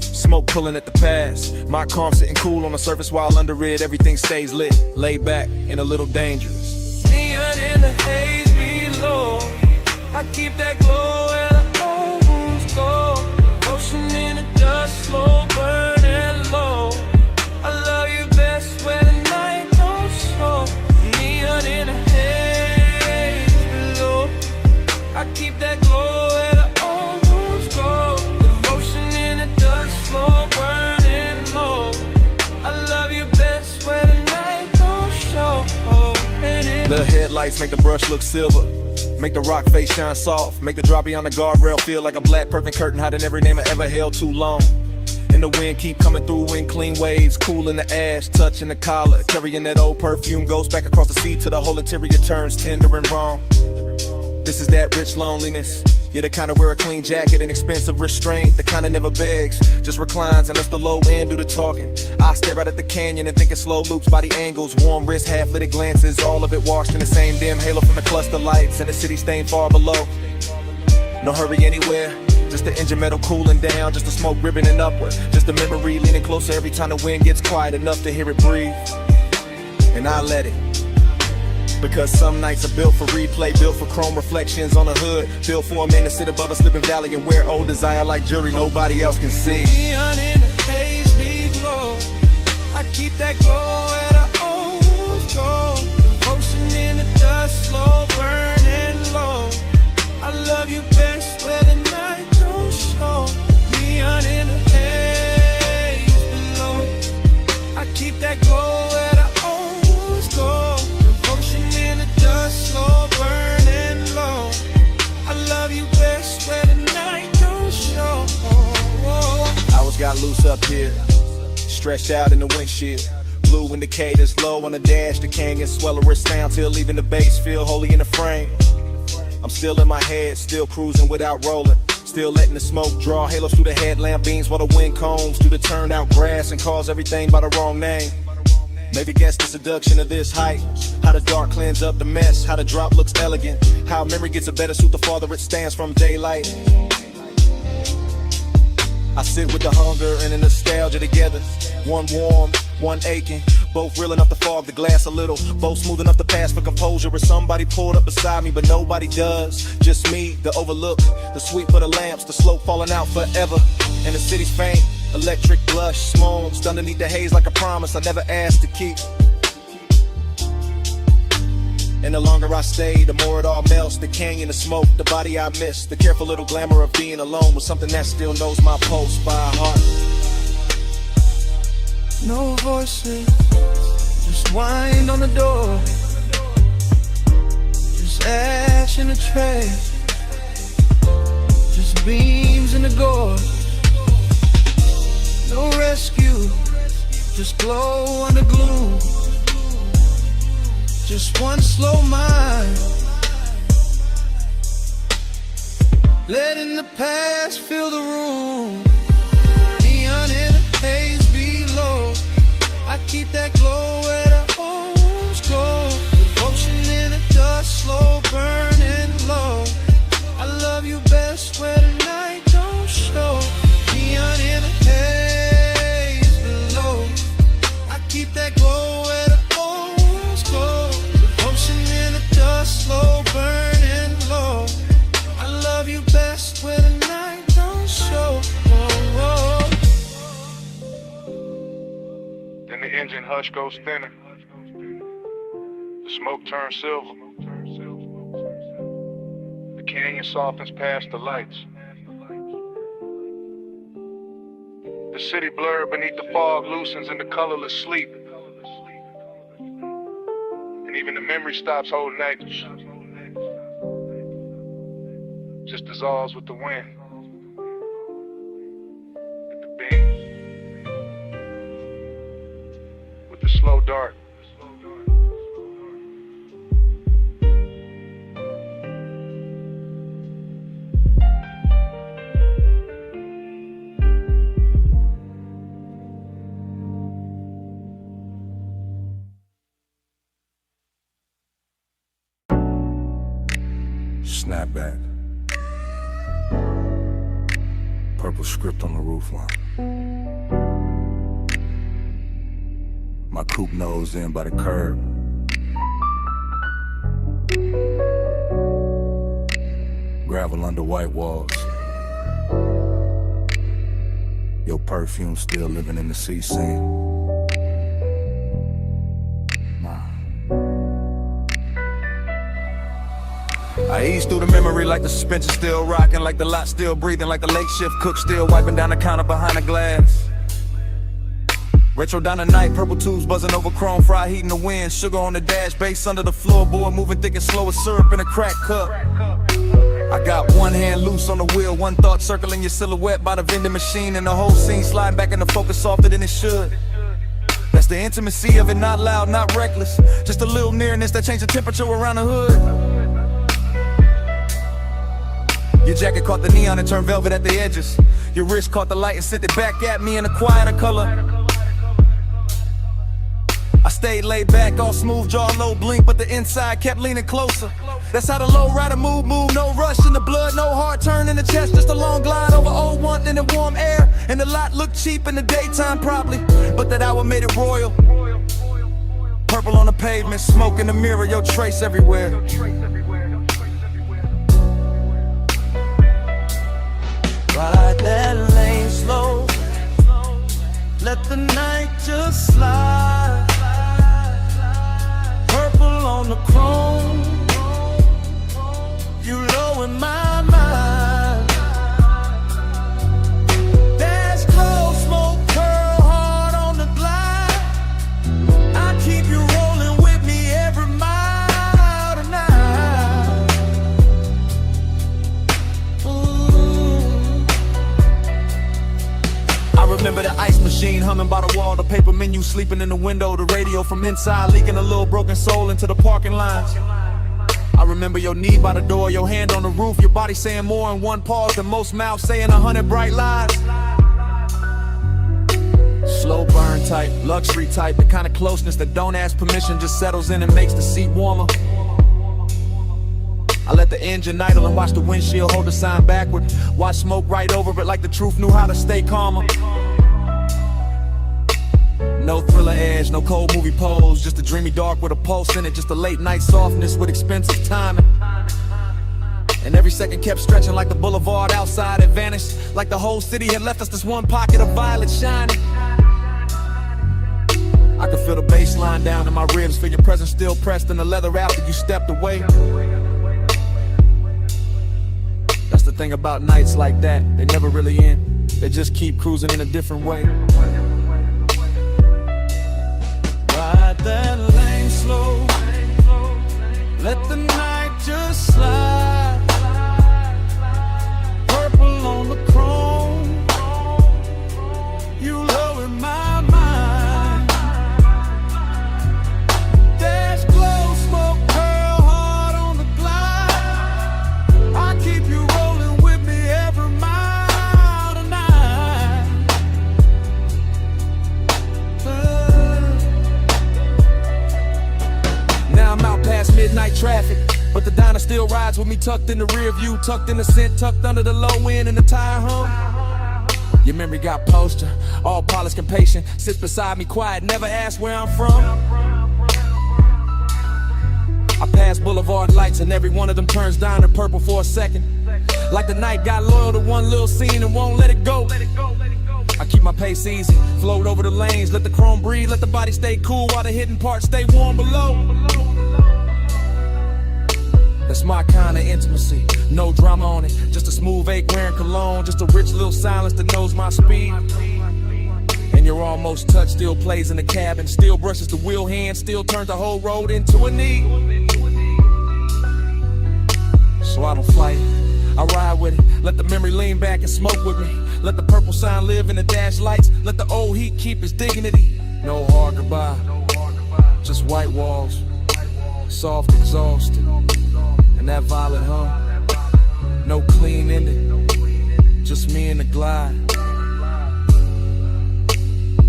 smoke pulling at the past. My calm sitting cool on the surface while under it everything stays lit, laid back and a little dangerous. Neon in the haze below, I keep that glow where the old wounds go. Ocean in the dust, slow burning low. I love you best when the night don't show. Neon in the haze below, I keep that glow where the old wounds go. Devotion in the dust, slow burning low. I love you best when the night don't show. The headlights make the brush look silver, make the rock face shine soft, make the drop beyond the guardrail feel like a black perfect curtain hiding every name I ever held too long. And the wind keep coming through in clean waves, cool in the ash, touching the collar, carrying that old perfume, goes back across the sea till the whole interior turns tender and wrong. This is that rich loneliness. Yeah, the kind of wear a clean jacket and expensive restraint. The kind of never begs, just reclines and lets the low end do the talking. I stare out at the canyon and think in slow loops by the angles. Warm wrist, half-lit glances, all of it washed in the same dim halo from the cluster lights and the city staying far below. No hurry anywhere, just the engine metal cooling down, just the smoke ribboning upward, just the memory leaning closer every time the wind gets quiet enough to hear it breathe. And I let it. Because some nights are built for replay, built for chrome reflections on the hood, built for a man to sit above a slipping valley and wear old desire like jewelry nobody else can see. Neon in the haze below, I keep that glow where the old go. Devotion in the dust, slow burning low. I love you best where the night don't show. Neon in the haze below, I keep that glow where the old go. Slow burning low. I love you best where the night don't show. Hours got loose up here, stretched out in the windshield. Blue indicators low on the dash, the canyon swell a wrist down till leaving the base feel holy in the frame. I'm still in my head, still cruising without rolling. Still letting the smoke draw halos through the headlamp beams while the wind combs through the turned out grass and calls everything by the wrong name. Maybe guess the seduction of this height, how the dark cleans up the mess, how the drop looks elegant, how memory gets a better suit the farther it stands from daylight. I sit with the hunger and the nostalgia together, one warm, one aching, both real enough to fog the glass a little, both smooth enough to pass for composure. If somebody pulled up beside me, but nobody does, just me, the overlook, the sweep of the lamps, the slope falling out forever, and the city's faint. Electric blush, smokes underneath the haze like a promise I never asked to keep. And the longer I stay, the more it all melts. The canyon, the smoke, the body I miss. The careful little glamour of being alone with something that still knows my pulse by heart. No voices, just wind on the door. Just ash in the tray, just beams in the gore. No rescue, just glow under gloom. Just one slow mind, letting the past fill the room. Neon in the haze below, I keep that glow where the homes go. Devotion in the dust, engine hush goes thinner. The smoke turns silver. The canyon softens past the lights. The city blurred beneath the fog loosens into colorless sleep. And even the memory stops holding anchors. Just dissolves with the wind. With the beam. With the slow dart. Snapback. Purple script on the roofline. My coupe nose in by the curb. Gravel under white walls. Your perfume still living in the sea scene. I ease through the memory like the suspension still rocking, like the lot still breathing, like the late shift cook still wiping down the counter behind the glass. Retro down the night, purple tubes buzzing over chrome, fry heat in the wind, sugar on the dash, bass under the floorboard, moving thick and slow as syrup in a crack cup. I got one hand loose on the wheel, one thought circling your silhouette by the vending machine, and the whole scene sliding back into focus softer than it should. That's the intimacy of it, not loud, not reckless, just a little nearness that changed the temperature around the hood. Your jacket caught the neon and turned velvet at the edges. Your wrist caught the light and sent it back at me in a quieter color. I stayed laid back, all smooth jaw, low blink, but the inside kept leaning closer. That's how the low rider move, no rush in the blood, no hard turn in the chest, just a long glide over old one in the warm air. And the lot looked cheap in the daytime probably, but that hour made it royal. Purple on the pavement, smoke in the mirror, your trace everywhere. Ride that lane slow. Let the night just slide. Purple on the chrome. You low in my mind. Dash close, smoke curl hard on the glide. I keep you rolling with me every mile tonight. I remember the ice machine humming by the wall, the paper menu sleeping in the window, the radio from inside leaking a little broken soul into the parking lines. I remember your knee by the door, your hand on the roof, your body saying more in one pause than most mouths saying 100 bright lies. Slow burn type, luxury type, the kind of closeness that don't ask permission, just settles in and makes the seat warmer. I let the engine idle and watch the windshield hold the sign backward. Watch smoke right over it like the truth knew how to stay calmer. No thriller edge, no cold movie pose, just a dreamy dark with a pulse in it, just a late night softness with expensive timing. And every second kept stretching like the boulevard outside had vanished, like the whole city had left us this one pocket of violet shining. I could feel the bass line down in my ribs, feel your presence still pressed in the leather after you stepped away. That's the thing about nights like that, they never really end, they just keep cruising in a different way. Ride that lane slow. Let the night just slide. Purple on the chrome. You low in my mind. Dash close, smoke curl hard on the glide. I keep you rolling with me every mile tonight. Now I'm out past midnight traffic, but the diner still rides with me tucked in the rear view, tucked in the scent, tucked under the low end and the tire hum. Your memory got posture, all polished and patient, sits beside me quiet, never asked where I'm from. I pass boulevard lights and every one of them turns down to purple for a second, like the night got loyal to one little scene and won't let it go. I I keep my pace easy, float over the lanes, let the chrome breathe, let the body stay cool while the hidden parts stay warm below. That's my kind of intimacy, no drama on it, just a smooth ache wearing cologne, just a rich little silence that knows my speed. And your almost touch still plays in the cabin, still brushes the wheel hand, still turns the whole road into a knee. So I don't fight it, I ride with it, let the memory lean back and smoke with me. Let the purple sign live in the dash lights, let the old heat keep its dignity. No hard goodbye, just white walls, soft exhaust, and that violet hum. No clean ending, just me and the glide.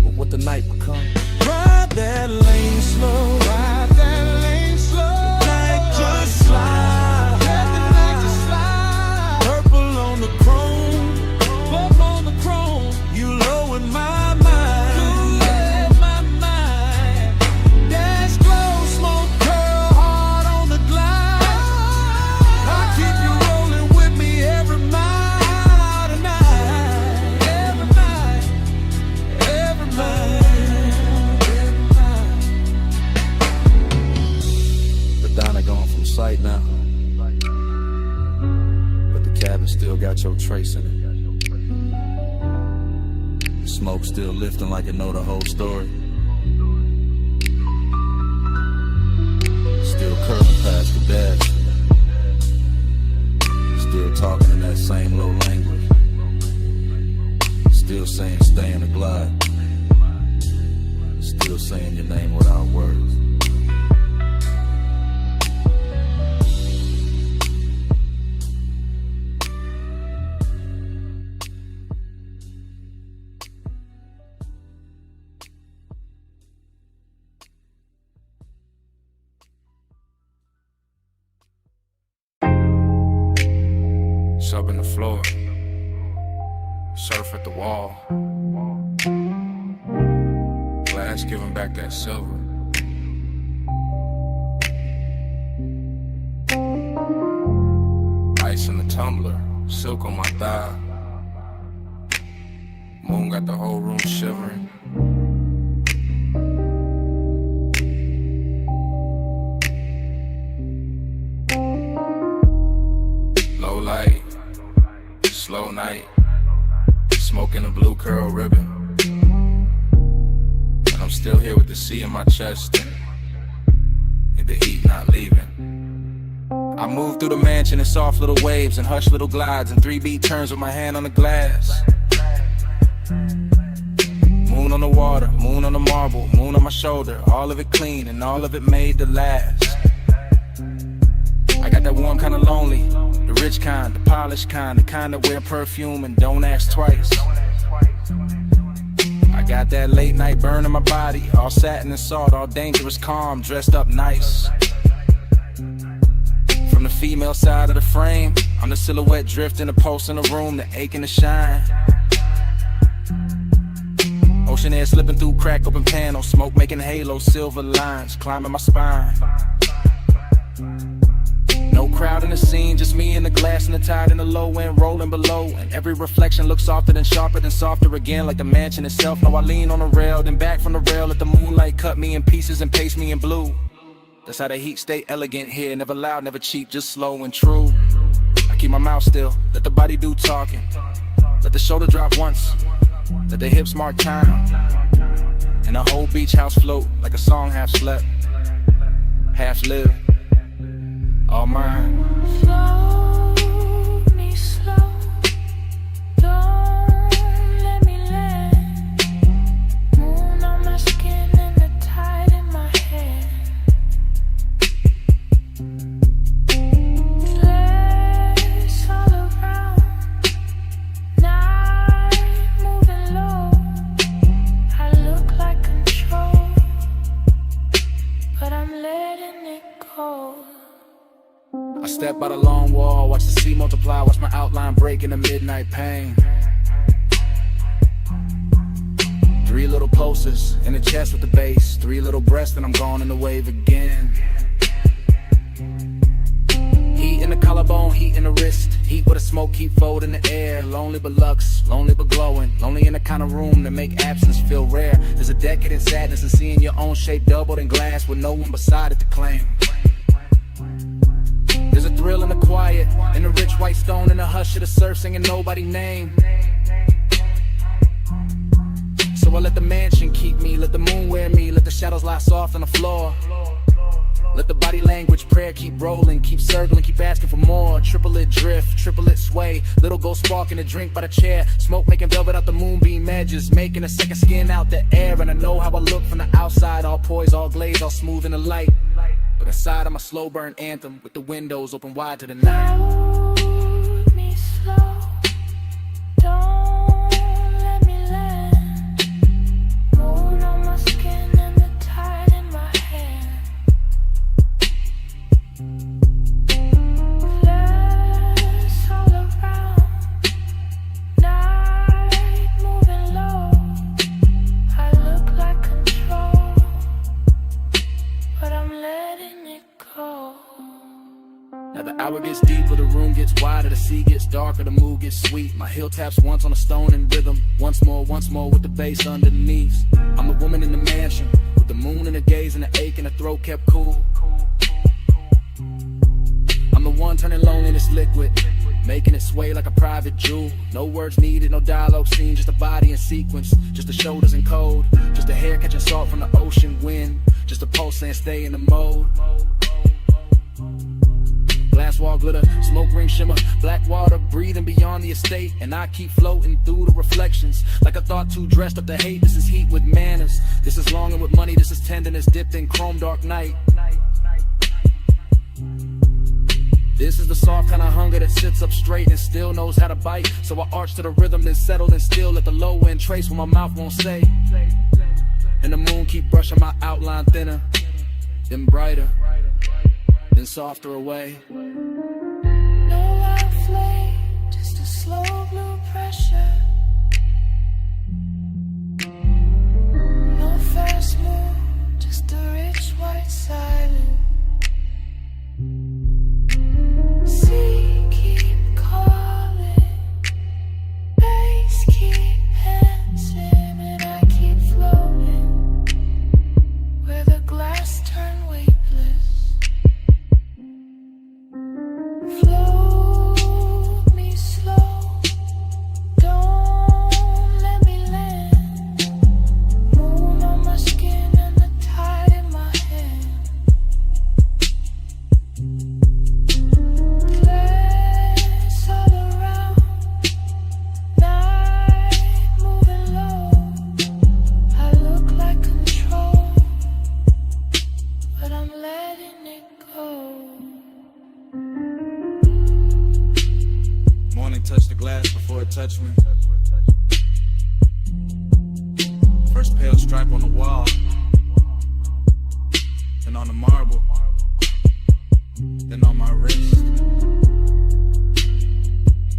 But what the night become. Ride that lane slow, ride that lane slow. The night just slide, let the night just slide. Purple on the chrome, purple on the chrome. You low in my mind, you low in my mind. Dash glow, smoke curl hard on the glide. I keep you rolling with me every mile tonight, every night, every night. Donna gone from sight now, but the cabin still got your trace in it. The smoke still lifting like it know the whole story. Still curving past the dash, still talking in that same low language, still saying stay in the glide, still saying your name without words. Up in the floor, surf at the wall, glass giving back that silver. Ice in the tumbler, silk on my thigh. Moon got the whole room shivering. Low light, slow night, smoking a blue curl ribbon. And I'm still here with the sea in my chest, and the heat not leaving. I move through the mansion in soft little waves and hush little glides and 3-beat turns with my hand on the glass. Moon on the water, moon on the marble, moon on my shoulder, all of it clean and all of it made to last. I got that warm kind of lonely, the rich kind, the polished kind, the kind that wear perfume and don't ask twice. I got that late night burn in my body, all satin and salt, all dangerous calm, dressed up nice. From the female side of the frame, I'm the silhouette drifting, a pulse in the room, the ache and the shine. Ocean air slipping through crack open panels, smoke making halos, silver lines climbing my spine. No crowd in the scene, just me and the glass and the tide in the low end rolling below. And every reflection looks softer than sharper than softer again, like the mansion itself. Now I lean on the rail, then back from the rail, let the moonlight cut me in pieces and paste me in blue. That's how the heat stay elegant here, never loud, never cheap, just slow and true. I keep my mouth still, let the body do talking. Let the shoulder drop once, let the hips mark time. And the whole beach house float like a song half slept, half lived. All mine. Slow me slow, don't let me land. Moon on my skin and the tide in my hair. Flares all around, night moving low. I look like control, but I'm letting it go. I step by the long wall, watch the sea multiply, watch my outline break in the midnight pain. 3 little pulses in the chest with the bass, 3 little breaths and I'm gone in the wave again. Heat in the collarbone, heat in the wrist. Heat with a smoke, keep fold in the air. Lonely but lux, lonely but glowing. Lonely in the kind of room that make absence feel rare. There's a decadent sadness in seeing your own shape doubled in glass with no one beside it to claim. There's a thrill in the quiet, in the rich white stone, in the hush of the surf singing nobody's name. So I let the mansion keep me, let the moon wear me, let the shadows lie soft on the floor. Let the body language prayer keep rolling, keep circling, keep asking for more. Triplet drift, triplet sway, little gold spark in a drink by the chair. Smoke making velvet out the moonbeam edges, making a second skin out the air. And I know how I look from the outside, all poised, all glazed, all smooth in the light. But inside I'm a slow burn anthem with the windows open wide to the night. Hold me slow, don't let me land. Moon on my skin and the tide in my hand. Glass all around, night moving low. I look like control, but I'm letting it go. Now the hour gets deeper, the room gets wider, the sea gets darker, the mood gets sweet. My heel taps once on a stone in rhythm, once more with the bass underneath. I'm the woman in the mansion, with the moon in the gaze and the ache in the throat kept cool. I'm the one turning loneliness liquid, making it sway like a private jewel. No words needed, no dialogue scene, just a body in sequence, just the shoulders in code, just a hair catching salt from the ocean wind, just a pulse saying stay in the mode. Glass wall glitter, smoke ring shimmer, black water breathing beyond the estate. And I keep floating through the reflections, like a thought too dressed up to hate. This is heat with manners, this is longing with money, this is tenderness dipped in chrome dark night. This is the soft kind of hunger that sits up straight and still knows how to bite. So I arch to the rhythm, then settle and still let the low end trace what my mouth won't say. And the moon keep brushing my outline thinner, then brighter, then softer away. No loud flame, just a slow blue pressure. No fast move, just a rich white silence. Sea keep calling, bass keep dancing, and I keep floating where the glass turn weightless. Float me slow, don't let me land. Moon on my skin and the tide in my hand. Glass all around, night moving low. I look like control, but I'm letting it go. Morning touched the glass before it touched me. First pale stripe on the wall, then on the marble, then on my wrist.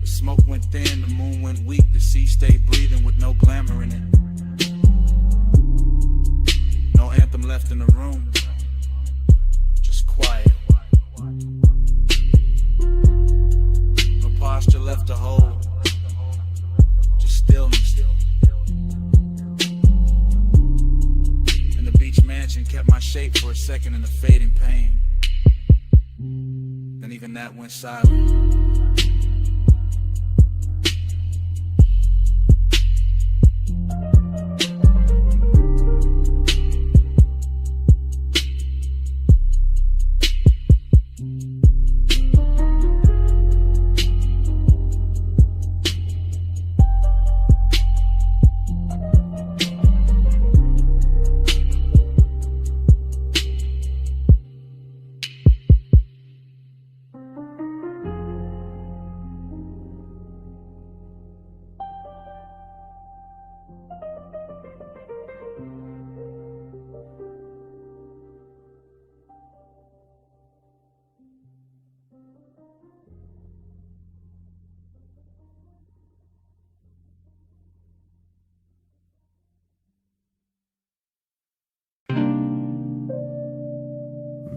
The smoke went thin, the moon went weak, the sea stayed breathing with no glamour in it. No anthem left in the room, just quiet. No posture left to hold, just stillness. And the beach mansion kept my shape for a second in the fading pain. Then even that went silent.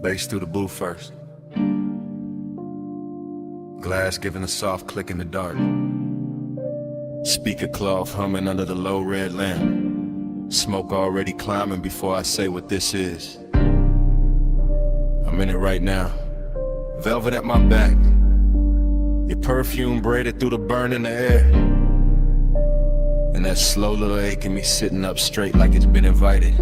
Bass through the blue first. Glass giving a soft click in the dark. Speaker cloth humming under the low red lamp. Smoke already climbing before I say what this is. I'm in it right now. Velvet at my back. Your perfume braided through the burn in the air. And that slow little ache in me sitting up straight like it's been invited.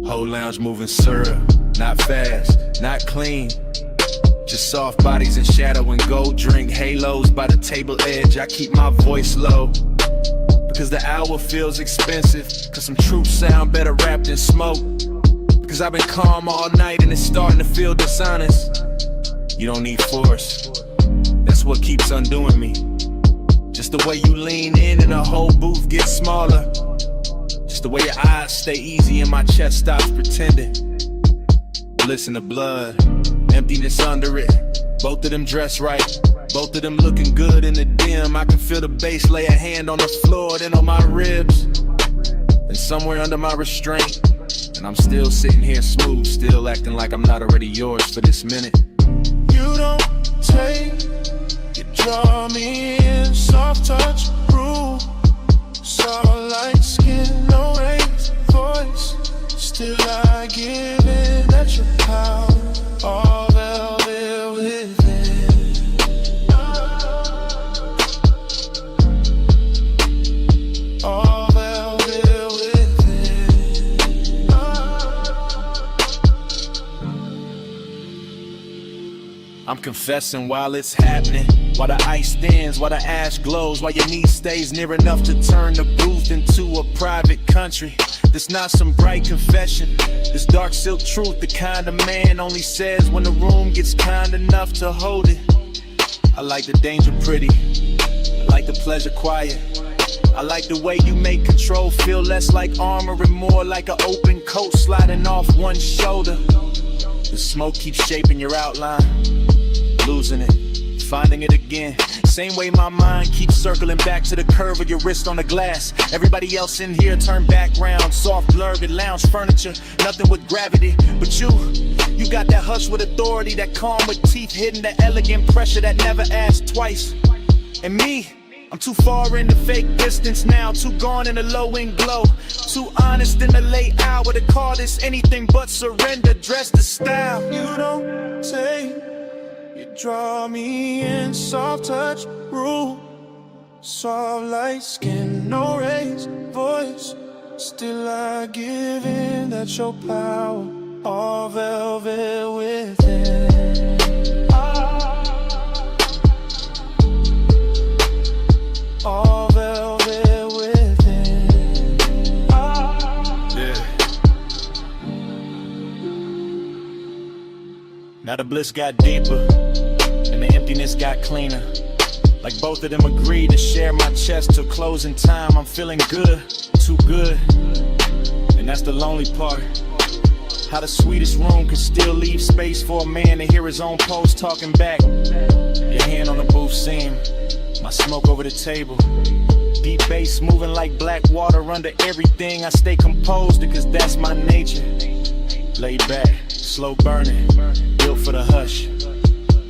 Whole lounge moving syrup, not fast, not clean. Just soft bodies in shadow and gold drink halos by the table edge. I keep my voice low because the hour feels expensive, cause some truth sound better wrapped in smoke. Cause I've been calm all night and it's starting to feel dishonest. You don't need force, that's what keeps undoing me. Just the way you lean in and the whole booth gets smaller. Just the way your eyes stay easy and my chest stops pretending. Bliss in the blood, emptiness under it. Both of them dressed right, both of them looking good in the dim. I can feel the bass lay a hand on the floor, then on my ribs, and somewhere under my restraint. And I'm still sitting here smooth, still acting like I'm not already yours for this minute. You don't take, you draw me in, soft touch, rule. Soft light skin, no raised voice. Still I give in at your power, all velvet within. All velvet within. I'm confessing while it's happening, while the ice thins, while the ash glows, while your knee stays near enough to turn the booth into a private country. This not some bright confession, this dark silk truth, the kind of man only says when the room gets kind enough to hold it. I like the danger pretty, I like the pleasure quiet. I like the way you make control feel less like armor and more like an open coat sliding off one shoulder. The smoke keeps shaping your outline, losing it, finding it again. Same way my mind keeps circling back to the curve of your wrist on the glass. Everybody else in here turn background, soft blurred lounge furniture, nothing with gravity. But you got that hush with authority, that calm with teeth hidden, that elegant pressure that never asks twice. And me, I'm too far in the fake distance now, too gone in the low end glow, too honest in the late hour to call this anything but surrender. Dress the style. You don't take, you draw me in, soft touch, rule. Soft light skin, no raised voice. Still I give in, that's your power, all velvet within. All velvet within. Yeah. Now the bliss got deeper and the emptiness got cleaner. Like both of them agreed to share my chest till closing time. I'm feeling good, too good. And that's the lonely part. How the sweetest room can still leave space for a man to hear his own pulse talking back. Your hand on the booth seam, my smoke over the table. Deep bass moving like black water under everything. I stay composed because that's my nature. Laid back, slow burning, built for the hush.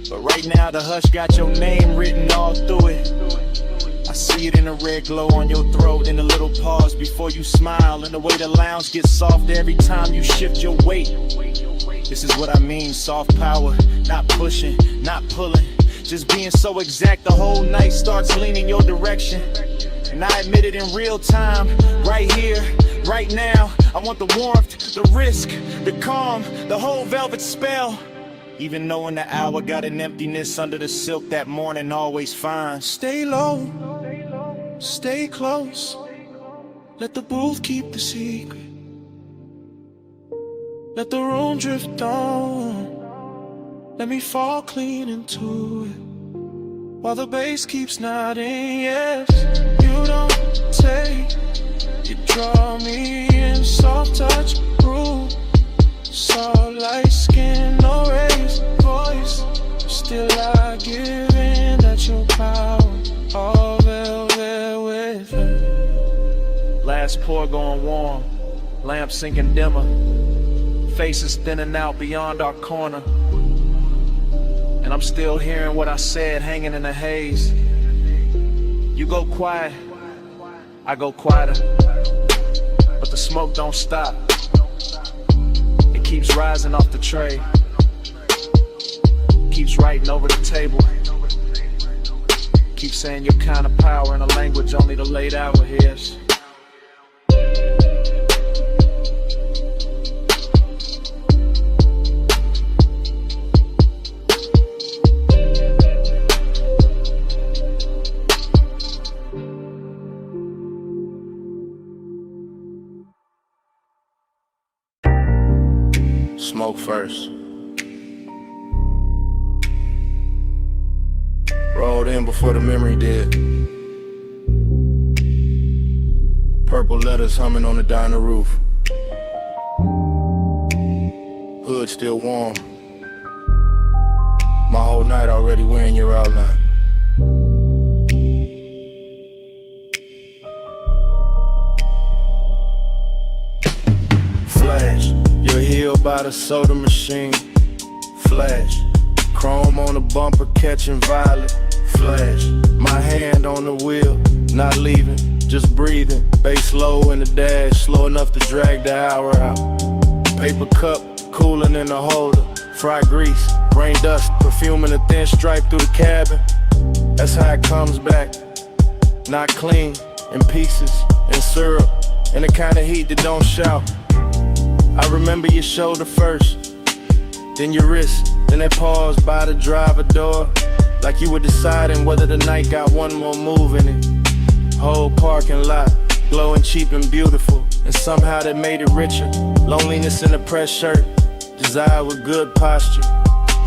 But right now the hush got your name written all through it. I see it in the red glow on your throat, in the little pause before you smile, and the way the lounge gets softer every time you shift your weight. This is what I mean, soft power, not pushing, not pulling, just being so exact the whole night starts leaning your direction. And I admit it in real time, right here, right now. I want the warmth, the risk, the calm, the whole velvet spell. Even knowing the hour got an emptiness under the silk that morning always finds. Stay low, stay close. Let the booth keep the secret. Let the room drift on. Let me fall clean into it. While the bass keeps nodding, yes. You don't take, you draw me in, soft touch, rule. Soft light skin, no raised voice. Still I give in, that's your power, all velvet within. Last pour going warm, lamp sinking dimmer, faces thinning out beyond our corner. And I'm still hearing what I said hanging in the haze. You go quiet, I go quieter, but the smoke don't stop. It keeps rising off the tray, keeps writing over the table, keeps saying your kind of power in a language only the late hour hears. Smoke first. Rolled in before the memory did. Purple letters humming on the diner roof. Hood still warm. My whole night already wearing your outline. Flash, you're healed by the soda machine. Flash, chrome on the bumper catching violet. Flash, my hand on the wheel, not leaving, just breathing. Bass low in the dash, slow enough to drag the hour out. Paper cup, cooling in the holder. Fried grease, brain dust, perfume in a thin stripe through the cabin. That's how it comes back. Not clean, in pieces, in syrup, in the kind of heat that don't shout. I remember your shoulder first, then your wrist, then that pause by the driver door. Like you were deciding whether the night got one more move in it. Whole parking lot, glowing cheap and beautiful, and somehow that made it richer. Loneliness in a pressed shirt, desire with good posture.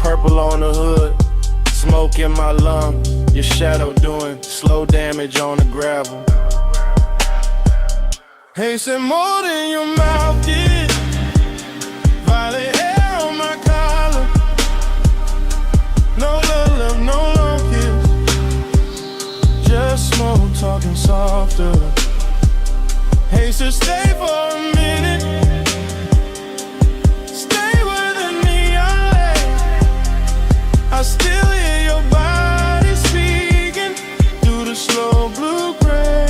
Purple on the hood, smoke in my lungs. Your shadow doing slow damage on the gravel. Hey, said more than your mouth did. Violet hair on my collar. No love, no long kiss. Just smoke talking softer. Hey, so stay for a minute. Stay where the neon lay. I still hear your body speaking through the slow blue-gray.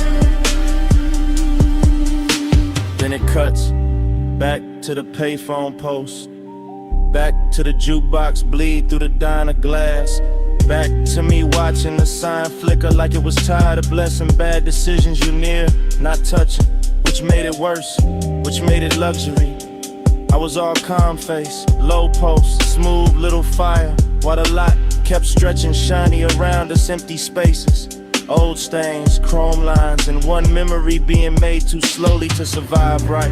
Then it cuts back to the payphone post, back to the jukebox bleed through the diner glass, back to me watching the sign flicker like it was tired of blessing bad decisions you near, not touching, which made it worse, which made it luxury. I was all calm face, low post, smooth little fire, while the lot kept stretching shiny around us, empty spaces. Old stains, chrome lines, and one memory being made too slowly to survive right.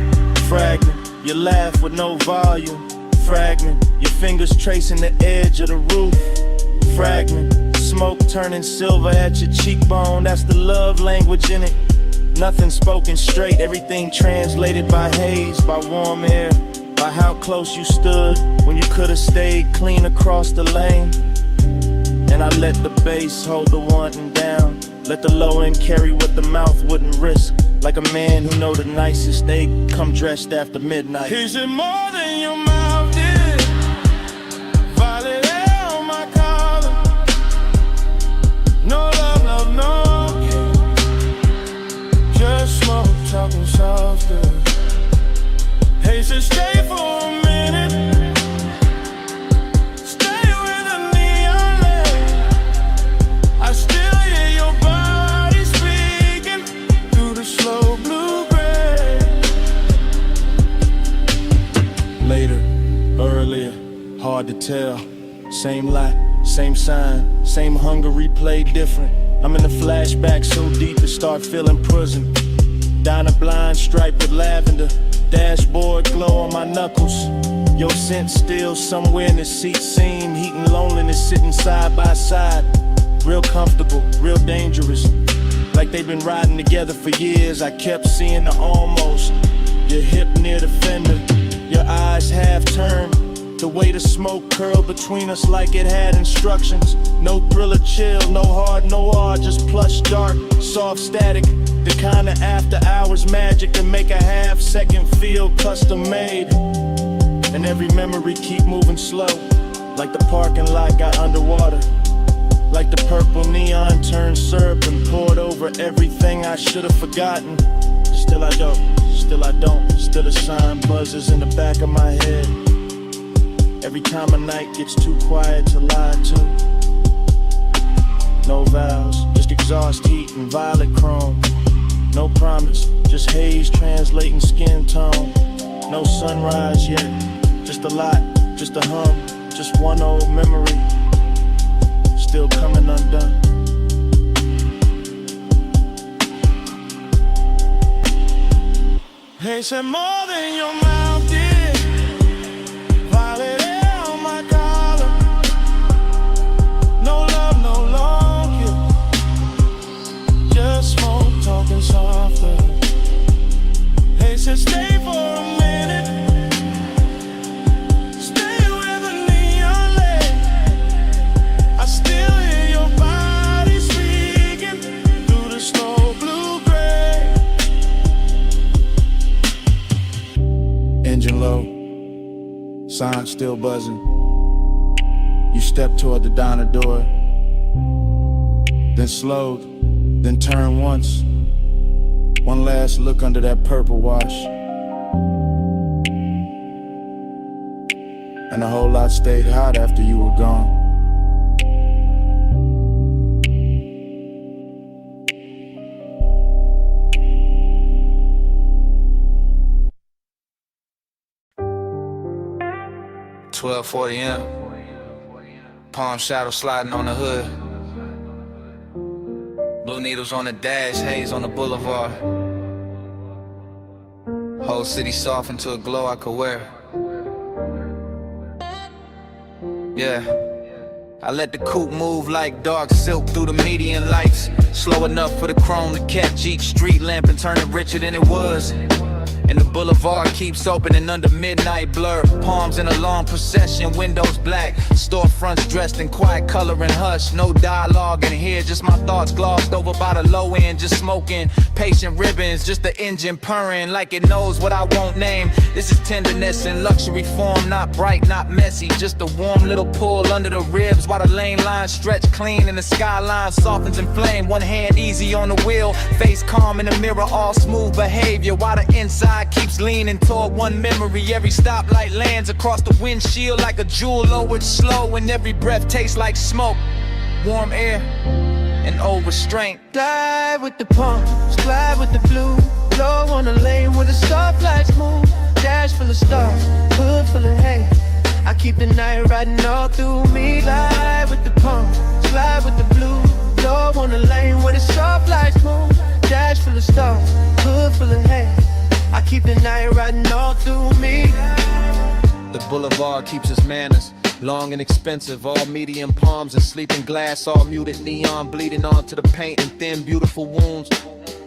Fragment, you laugh with no volume. Fragment, your fingers tracing the edge of the roof. Fragment, smoke turning silver at your cheekbone. That's the love language in it. Nothing spoken straight, everything translated by haze, by warm air, by how close you stood when you could have stayed clean across the lane. And I let the bass hold the wanting down, let the low end carry what the mouth wouldn't risk. Like a man who know the nicest, they come dressed after midnight. Is it more than your mouth did? Violet hair on my collar. No love, no just smoke talking softer. Hey, so stay for a minute. Stay where the neon lay. I still hear your body speaking through the slow blue-gray. Later, earlier, hard to tell. Same lot, same sign, same hunger replayed different. I'm in the flashback so deep it start feeling prison. Diner blind striped with lavender, dashboard glow on my knuckles. Your scent still somewhere in the seat seam, heat and loneliness sitting side by side. Real comfortable, real dangerous. Like they've been riding together for years. I kept seeing the almost. Your hip near the fender, your eyes half turned. The way the smoke curled between us like it had instructions. No thriller chill, no hard noir, just plush dark, soft static. The kind of after hours magic to make a half second feel custom made. And every memory keep moving slow. Like the parking lot got underwater. Like the purple neon turned syrup and poured over everything I should have forgotten. Still I don't, still the sign buzzes in the back of my head. Every time a night gets too quiet to lie to. No vows, just exhaust heat and violet chrome. No promise, just haze translating skin tone. No sunrise yet, just a lot, just a hum, just one old memory. Still coming undone. They said more than your mouth did. Violet air on my collar. No love, no long kiss. Just smoke talking softer. They said stay for a minute. Stay where the neon lay. I still hear your body speaking through the snow blue gray. Engine low, sign still buzzing. You step toward the diner door, then slowed, then turn once. One last look under that purple wash, and a whole lot stayed hot after you were gone. M. Palm shadow sliding on the hood. Blue needles on the dash, haze on the boulevard. Whole city soft into a glow I could wear. Yeah, I let the coupe move like dark silk through the median lights. Slow enough for the chrome to catch each street lamp and turn it richer than it was. And the boulevard keeps opening under midnight blur. Palms in a long procession, windows black. Storefronts dressed in quiet color and hush. No dialogue in here, just my thoughts glossed over by the low end. Just smoking, patient ribbons, just the engine purring like it knows what I won't name. This is tenderness in luxury form, not bright, not messy. Just a warm little pull under the ribs while the lane lines stretch clean and the skyline softens in flame. One hand easy on the wheel, face calm in the mirror, all smooth behavior while the inside keeps leaning toward one memory. Every stoplight lands across the windshield like a jewel lowered slow, and every breath tastes like smoke, warm air, and old restraint. Glide with the palms, glide with the blue. Blow on the lane where the stoplights move. Dash full of stars, hood full of hay. I keep the night riding all through me. Glide with the palms, glide with the blue. Blow on the lane where the stoplights move. Dash full of stars, hood full of hay. I keep the night riding all through me. The boulevard keeps its manners, long and expensive. All medium palms and sleeping glass, all muted neon bleeding onto the paint and thin beautiful wounds.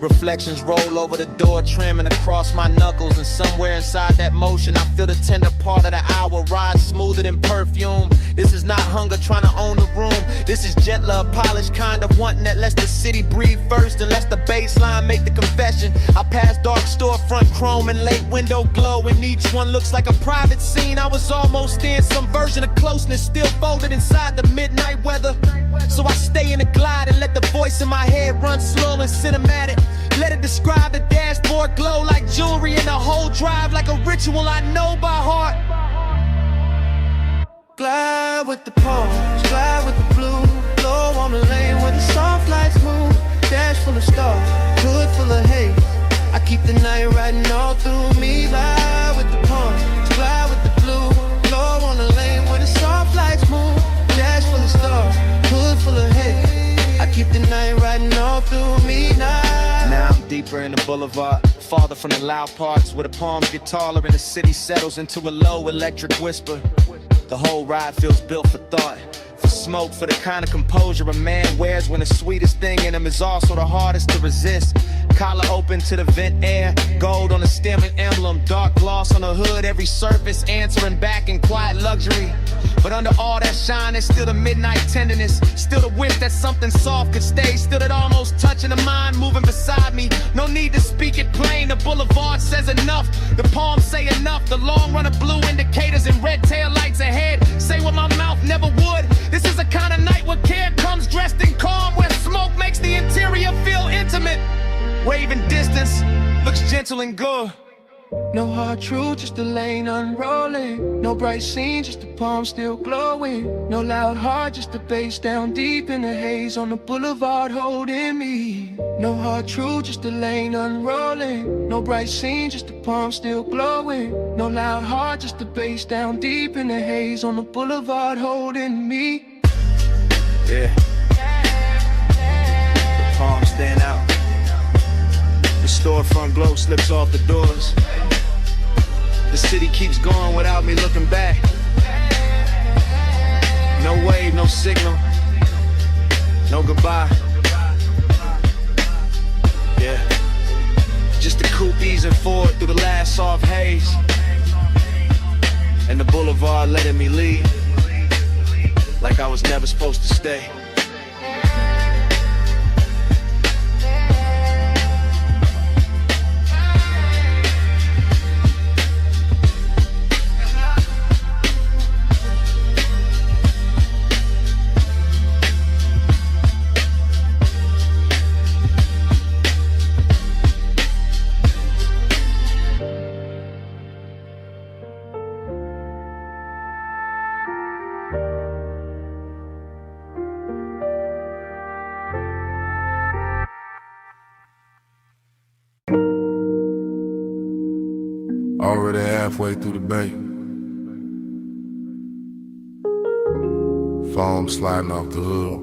Reflections roll over the door trim and across my knuckles, and somewhere inside that motion I feel the tender part of the hour rise smoother than perfume. This is not hunger trying to own the room. This is gentler, polished kind of wanting that lets the city breathe first and lets the baseline make the confession. I pass dark storefront chrome and late window glow, and each one looks like a private scene. I was almost in some version of closeness, still folded inside the midnight weather. So I stay in the glide and let the voice in my head run slow and cinematic. Let it describe the dashboard glow like jewelry, and the whole drive like a ritual I know by heart. Glide with the palms, glide with the blue. Blow on the lane where the soft lights move. Dash full of stars, hood full of haze. I keep the night riding all through me. Glide with the palms, glide with the blue. Blow on the lane where the soft lights move. Dash full of stars, hood full of haze. I keep the night riding all through me now. Now I'm deeper in the boulevard, farther from the loud parts where the palms get taller and the city settles into a low electric whisper. The whole ride feels built for thought, for smoke, for the kind of composure a man wears when the sweetest thing in him is also the hardest to resist. Collar open to the vent air, gold on the stem and emblem, dark gloss on the hood, every surface answering back in quiet luxury. But under all that shine, there's still the midnight tenderness, still the wish that something soft could stay, still that almost touching the mind moving beside me. No need to speak it plain, the boulevard says enough, the palms say enough, the long run of blue indicators and red tail lights ahead say what my mouth dance, looks gentle and good. No hard truth, just a lane unrolling. No bright scene, just the palm still glowing. No loud heart, just the bass down deep in the haze on the boulevard holding me. No hard truth, just a lane unrolling. No bright scene, just the palm still glowing. No loud heart, just the bass down deep in the haze on the boulevard holding me. Yeah. The palms stand out. The storefront glow slips off the doors. The city keeps going without me looking back. No wave, no signal, no goodbye. Yeah. Just the coupe easing forward through the last soft haze. And the boulevard letting me leave like I was never supposed to stay. Already halfway through the bay. Foam sliding off the hood.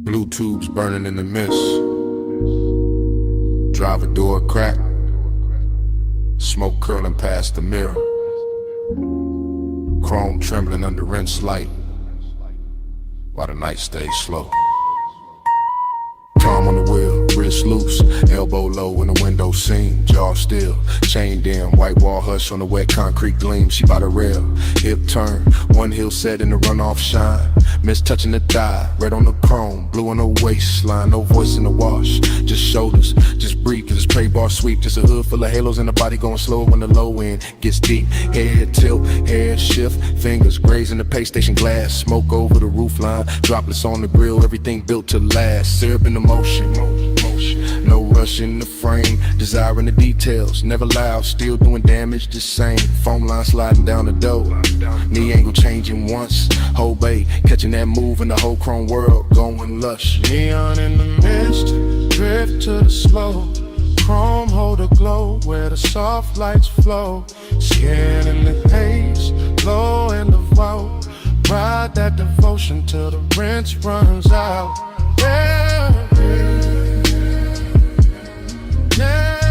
Blue tubes burning in the mist. Driver door crack. Smoke curling past the mirror. Chrome trembling under rinse light while the night stays slow. Palm on the wheel, wrist loose, elbow low in the window seam, jaw still, chained in, white wall hush on the wet concrete gleam. She by the rail, hip turn, one heel set in the runoff shine. Miss touching the thigh, red on the chrome, blue on the waistline, no voice in the wash, just shoulders, just breathe, cause it's spray bar sweep, just a hood full of halos and the body going slow when the low end gets deep. Head tilt, head shift, fingers grazing the pay station glass, smoke over the roof line, droplets on the grill, everything built to last, syrup in the motion, no rush in the frame, desiring the details, never loud, still doing damage the same, foam line sliding down the door, knee angle changing once, whole bay, catching that move in the whole chrome world, going lush. Neon in the mist, drift to the slow, chrome hold a glow where the soft lights flow, skin in the haze, low in the vault, ride that devotion till the rinse runs out. Yeah, yeah,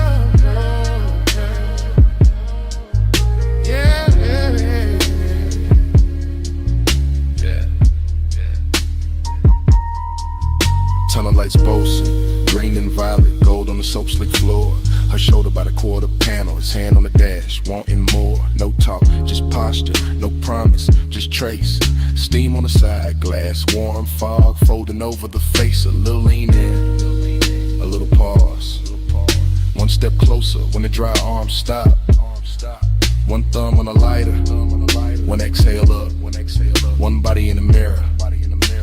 yeah, yeah, yeah. Tunnel lights boasting, green and violet, gold on the soap slick floor. Her shoulder by the quarter panel, his hand on the dash, wanting more. No talk, just posture, no promise, just trace. Steam on the side, glass, warm fog, folding over the face. A little lean in, a little pause. One step closer when the dry arms stop. One thumb on the lighter, one exhale up. One body in the mirror,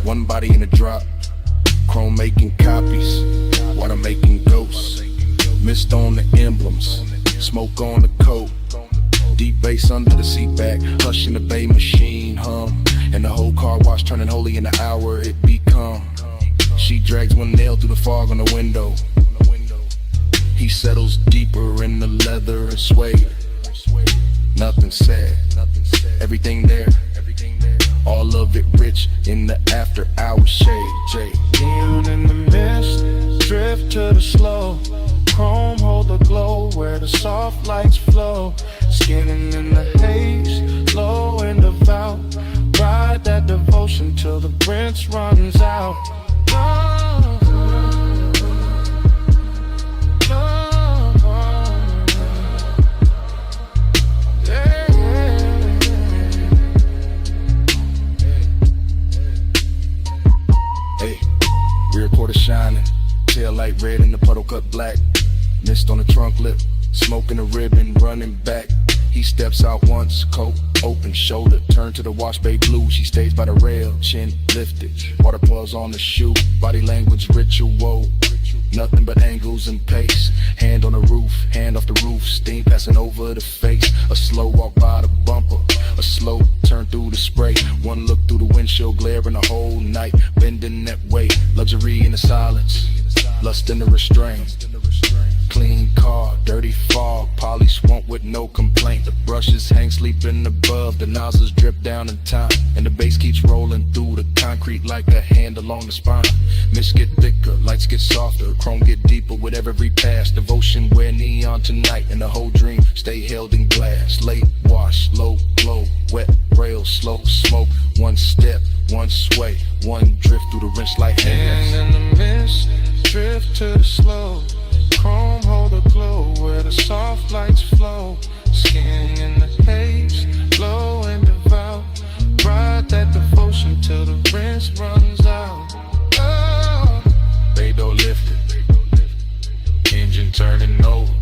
one body in the drop. Chrome making copies, water making ghosts. Mist on the emblems, smoke on the coat. Deep bass under the seat back, hush in the bay machine hum. And the whole car wash turning holy in the hour it become. She drags one nail through the fog on the window. He settles deeper in the leather and suede. Nothing said, everything there. All of it rich in the after hours shade. Jay. Neon in the mist, drift to the slow, chrome hold the glow where the soft lights flow, skinning in the haze, low in the vow, ride that devotion till the rinse runs out. Rear quarter shining, tail light red and the puddle cut black. Mist on the trunk lip, smoking a ribbon, running back. He steps out once, coat open, shoulder turned to the wash bay blue. She stays by the rail, chin lifted, water paws on the shoe. Body language ritual, nothing but angles and pace. Hand on the roof, hand off the roof, steam passing over the face. A slow walk by the bumper, a slow turn through the spray. One look through the windshield, glaring the whole night, bending that way. Luxury in the silence, lust in the restraint. Clean car, dirty fog, polish won't with no complaint. The brushes hang sleeping above, the nozzles drip down in time, and the bass keeps rolling through the concrete like a hand along the spine. Mist get thicker, lights get softer, chrome get deeper with every pass. Devotion wear neon tonight, and the whole dream stay held in glass. Late wash, low glow, wet rail, slow smoke. One step, one sway, one drift through the rinse like hands. And in the mist, drift to the slow. Chrome hold a glow where the soft lights flow. Skin in the haze, glow and devout. Ride that devotion till the rinse runs out. Oh. Bay door lifted, engine turning over.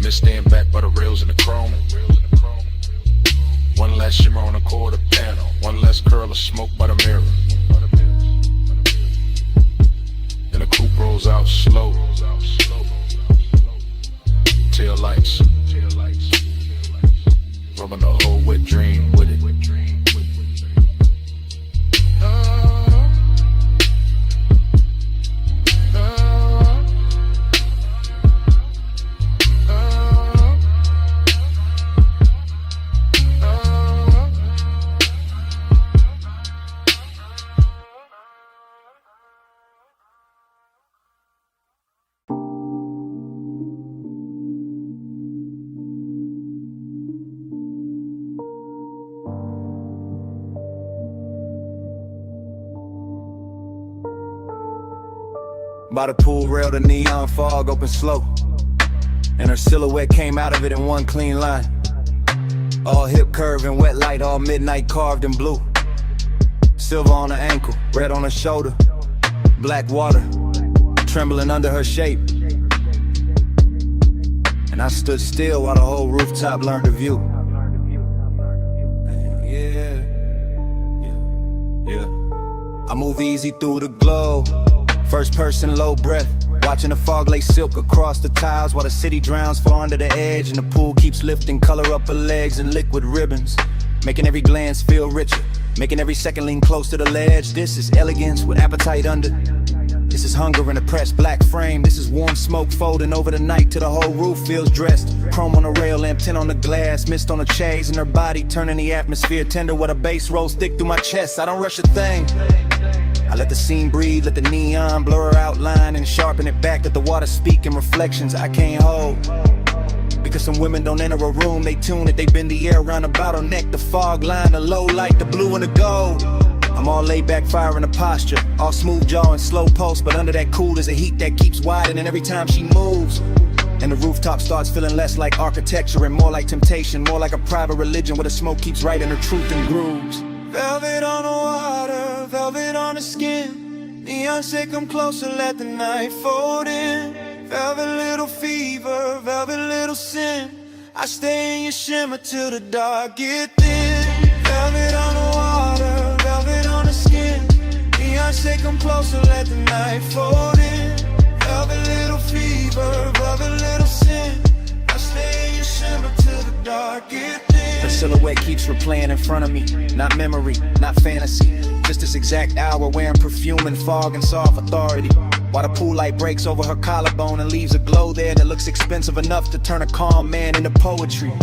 Mist stand back by the rails in the chrome. One last shimmer on the quarter panel, one less curl of smoke by the mirror. And the coupe rolls out slow. Tail lights, rubbing the whole wet dream with it. By the pool rail, the neon fog opened slow, and her silhouette came out of it in one clean line. All hip curve and wet light, all midnight carved in blue. Silver on her ankle, red on her shoulder. Black water, trembling under her shape. And I stood still while the whole rooftop learned to view. Yeah. I move easy through the glow. First person, low breath, watching the fog lay silk across the tiles while the city drowns far under the edge, and the pool keeps lifting color up her legs and liquid ribbons, making every glance feel richer, making every second lean close to the ledge. This is elegance with appetite under. This is hunger in a pressed black frame. This is warm smoke folding over the night till the whole roof feels dressed. Chrome on the rail lamp, tint on the glass, mist on the chains in her body, turning the atmosphere tender while the bass rolls thick through my chest. I don't rush a thing. I let the scene breathe, let the neon blur her outline and sharpen it back, let the water speak in reflections I can't hold. Because some women don't enter a room, they tune it, they bend the air around the bottleneck, the fog line, the low light, the blue and the gold. I'm all laid back, firing a posture, all smooth jaw and slow pulse, but under that cool is a heat that keeps widening every time she moves. And the rooftop starts feeling less like architecture and more like temptation, more like a private religion where the smoke keeps writing her truth in grooves. Velvet on the water, velvet on the skin. Neon say come closer, let the night fold in. Velvet little fever, velvet little sin. I stay in your shimmer till the dark get thin. Velvet on the water, velvet on the skin. Neon say come closer, let the night fold in. Velvet little fever, velvet little sin. I stay in your shimmer till the dark get thin. Her silhouette keeps replaying in front of me, not memory, not fantasy. Just this exact hour wearing perfume and fog and soft authority. While the pool light breaks over her collarbone and leaves a glow there that looks expensive enough to turn a calm man into poetry.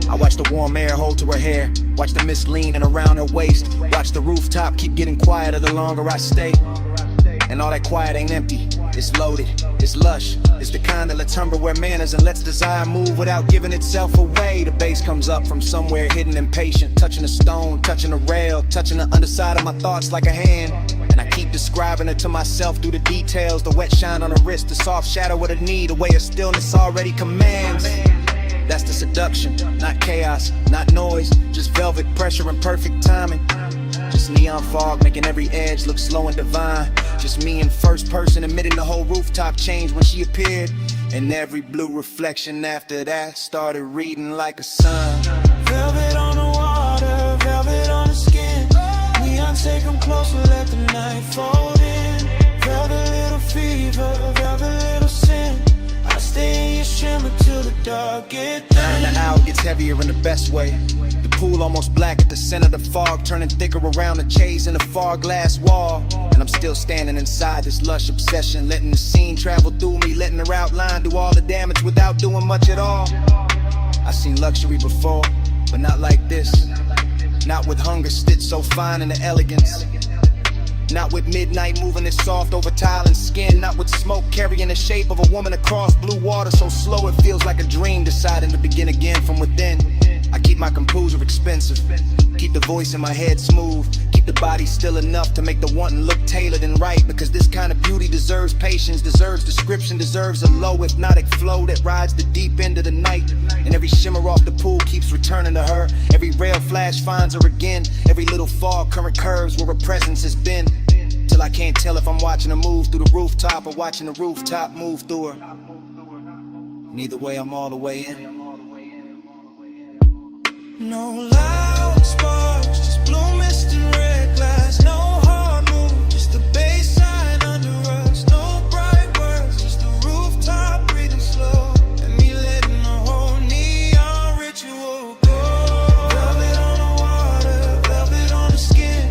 I watch the warm air hold to her hair, watch the mist leaning around her waist, watch the rooftop keep getting quieter the longer I stay. And all that quiet ain't empty, it's loaded, it's lush. It's the kind that lets Tupperware manners and lets desire move without giving itself away. The bass comes up from somewhere hidden impatient, touching a stone, touching a rail, touching the underside of my thoughts like a hand. And I keep describing it to myself through the details, the wet shine on the wrist, the soft shadow of the knee, the way of stillness already commands. That's the seduction, not chaos, not noise, just velvet pressure and perfect timing. Just neon fog making every edge look slow and divine. Just me in first person admitting the whole rooftop changed when she appeared. And every blue reflection after that started reading like a sun. Velvet on the water, velvet on the skin. Neon, take 'em closer, let the night fold in. Velvet little fever, velvet little sin. I stay in your shimmer till the dark get And thin. the hour gets heavier in the best way. The pool almost black at the center of the fog, turning thicker around the chase in the far glass wall. And I'm still standing inside this lush obsession, letting the scene travel through me, letting her outline do all the damage without doing much at all. I've seen luxury before, but not like this. Not with hunger stitched so fine in the elegance. Not with midnight moving it soft over tile and skin. Not with smoke carrying the shape of a woman across blue water so slow it feels like a dream deciding to begin again from within. I keep my composure expensive, keep the voice in my head smooth, keep the body still enough to make the wanting look tailored and right. Because this kind of beauty deserves patience, deserves description, deserves a low hypnotic flow that rides the deep end of the night. And every shimmer off the pool keeps returning to her. Every rail flash finds her again. Every little fog current curves where her presence has been. Till I can't tell if I'm watching her move through the rooftop or watching the rooftop move through her. Neither way, I'm all the way in. No loud sparks, just blue mist and red glass. No hard move, just the bass line under us. No bright words, just the rooftop breathing slow. And me letting the whole neon ritual go. Velvet on the water, velvet on the skin.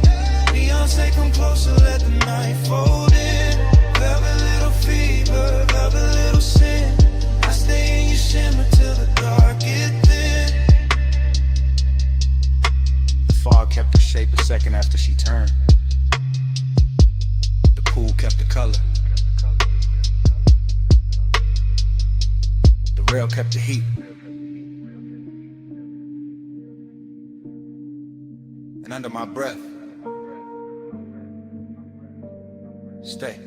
Neon, take 'em closer, let the night fold in. Velvet little fever, velvet little sin. I stay in your shimmer till the dark get thin. Fog kept her shape a second after she turned. The pool kept the color. The rail kept the heat. And under my breath, stay.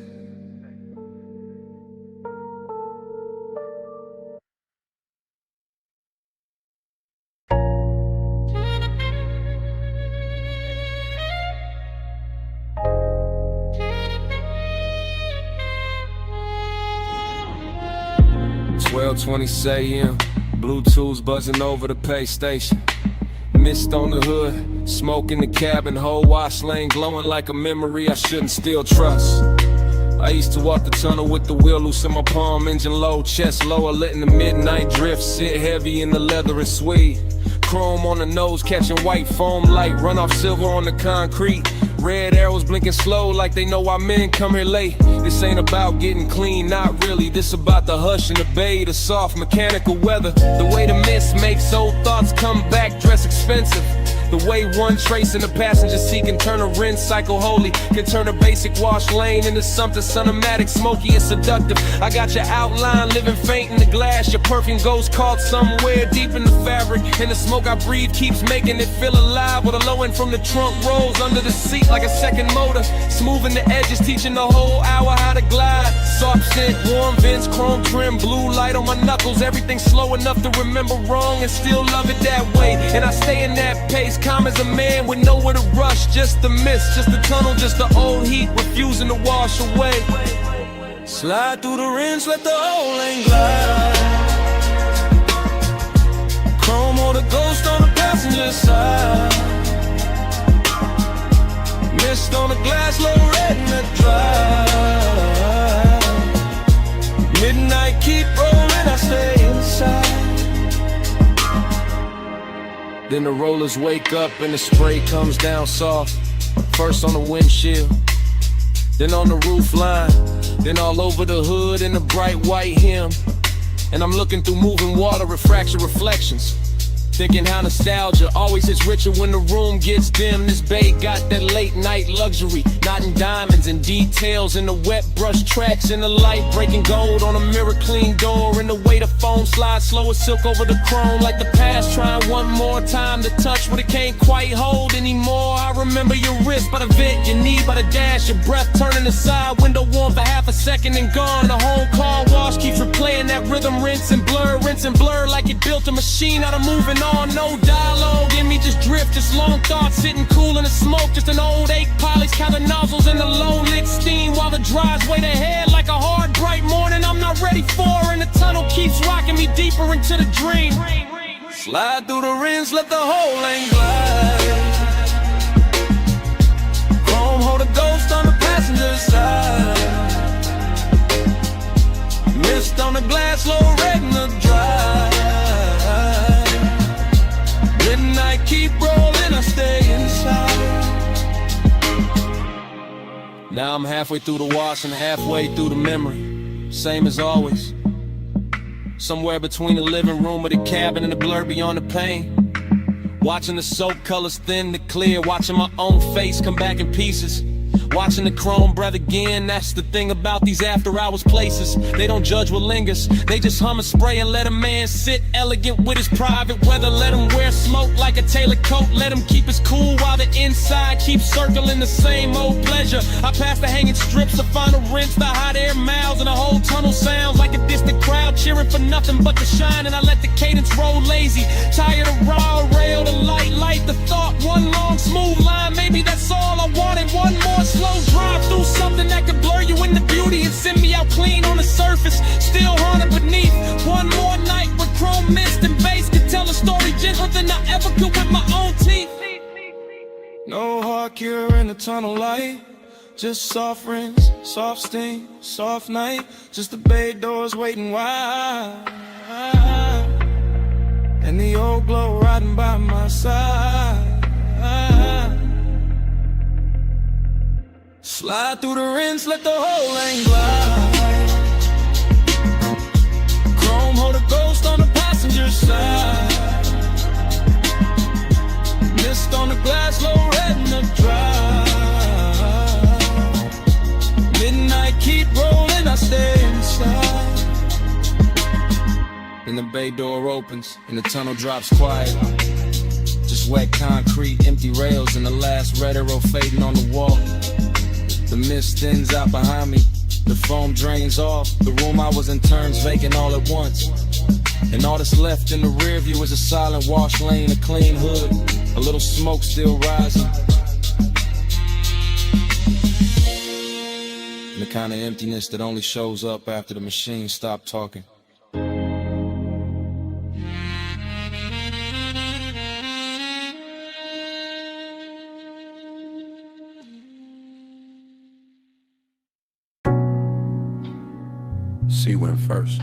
.20 a.m. Bluetooth buzzing over the pay station. Mist on the hood, smoke in the cabin, whole wash lane glowing like a memory I shouldn't still trust. I used to walk the tunnel with the wheel loose in my palm, engine low, chest lower, letting the midnight drift sit heavy in the leather and suede. Chrome on the nose, catching white foam light, run off silver on the concrete. Red arrows blinking slow like they know our men come here late. This ain't about getting clean, not really. This about the hush and the bay, the soft mechanical weather. The way the mist makes old thoughts come back, dress expensive. The way one trace in the passenger seat can turn a rinse cycle holy, can turn a basic wash lane into something cinematic, smoky and seductive. I got your outline living faint in the glass. Your perfume goes caught somewhere deep in the fabric, and the smoke I breathe keeps making it feel alive. With a low end from the trunk rolls under the seat like a second motor, smoothing the edges, teaching the whole hour how to glide. Soft scent, warm vents, chrome trim, blue light on my knuckles. Everything slow enough to remember wrong and still love it that way. And I stay in that pace, calm as a man with nowhere to rush. Just the mist, just the tunnel, just the old heat refusing to wash away. Slide through the rinse, let the whole lane glide. Chrome or the ghost on the passenger side. Mist on the glass, low red in the drive. Midnight keep rolling, I stay inside. Then the rollers wake up and the spray comes down soft. First on the windshield, then on the roof line, then all over the hood in the bright white hem. And I'm looking through moving water, refraction reflections, thinking how nostalgia always hits richer when the room gets dim. This bay got that late night luxury, not in diamonds and details, in the wet brush tracks, in the light breaking gold on a mirror clean door, and the way the foam slides slow as silk over the chrome, like the past trying one more time to touch what it can't quite hold anymore. I remember your wrist by the vent, your knee by the dash, your breath turning aside, window warm for half a second and gone. The whole car wash keeps replaying that rhythm, rinse and blur like it built a machine out of moving on. No dialogue in me, just drip drift, just long thoughts sitting cool in the smoke. Just an old 8 polish, counting nozzles in the low lit steam while the drive's wait ahead like a hard bright morning I'm not ready for, and the tunnel keeps rocking me deeper into the dream. Slide through the rims, let the whole lane glide. Chrome hold a ghost on the passenger side. Mist on the glass, low red in the drive. Midnight keep rolling, I stay inside. Now I'm halfway through the wash and halfway through the memory. Same as always. Somewhere between the living room or the cabin and the blur beyond the pain. Watching the soap colors thin to clear. Watching my own face come back in pieces. Watching the chrome breath again. That's the thing about these after hours places. They don't judge what lingers. They just hum and spray and let a man sit elegant with his private weather. Let him wear smoke like a tailored coat. Let him keep his cool while the inside keeps circling the same old pleasure. I pass the hanging strips, the final rinse, the hot air miles, and the whole tunnel sounds like a distant crowd cheering for nothing but the shine. And I let the cadence roll lazy. Tired of raw rail, the light, the thought. One long smooth line, maybe that's all I wanted. One more slow drive through something that could blur you into beauty and send me out clean on the surface, still haunted beneath. One more night with chrome mist and bass could tell a story gentler than I ever could with my own teeth. No hard cure in the tunnel light, just soft rinse, soft steam, soft night. Just the bay doors waiting wide, and the old glow riding by my side. Slide through the rinse, let the whole lane glide. Chrome hold a ghost on the passenger side. Mist on the glass, low red in the drive. Midnight keep rolling, I stay inside. Then the bay door opens and the tunnel drops quiet. Just wet concrete, empty rails, and the last red arrow fading on the wall. The mist thins out behind me, the foam drains off. The room I was in turns vacant all at once. And all that's left in the rear view is a silent wash lane, a clean hood, a little smoke still rising. And the kind of emptiness that only shows up after the machine stopped talking. C went first.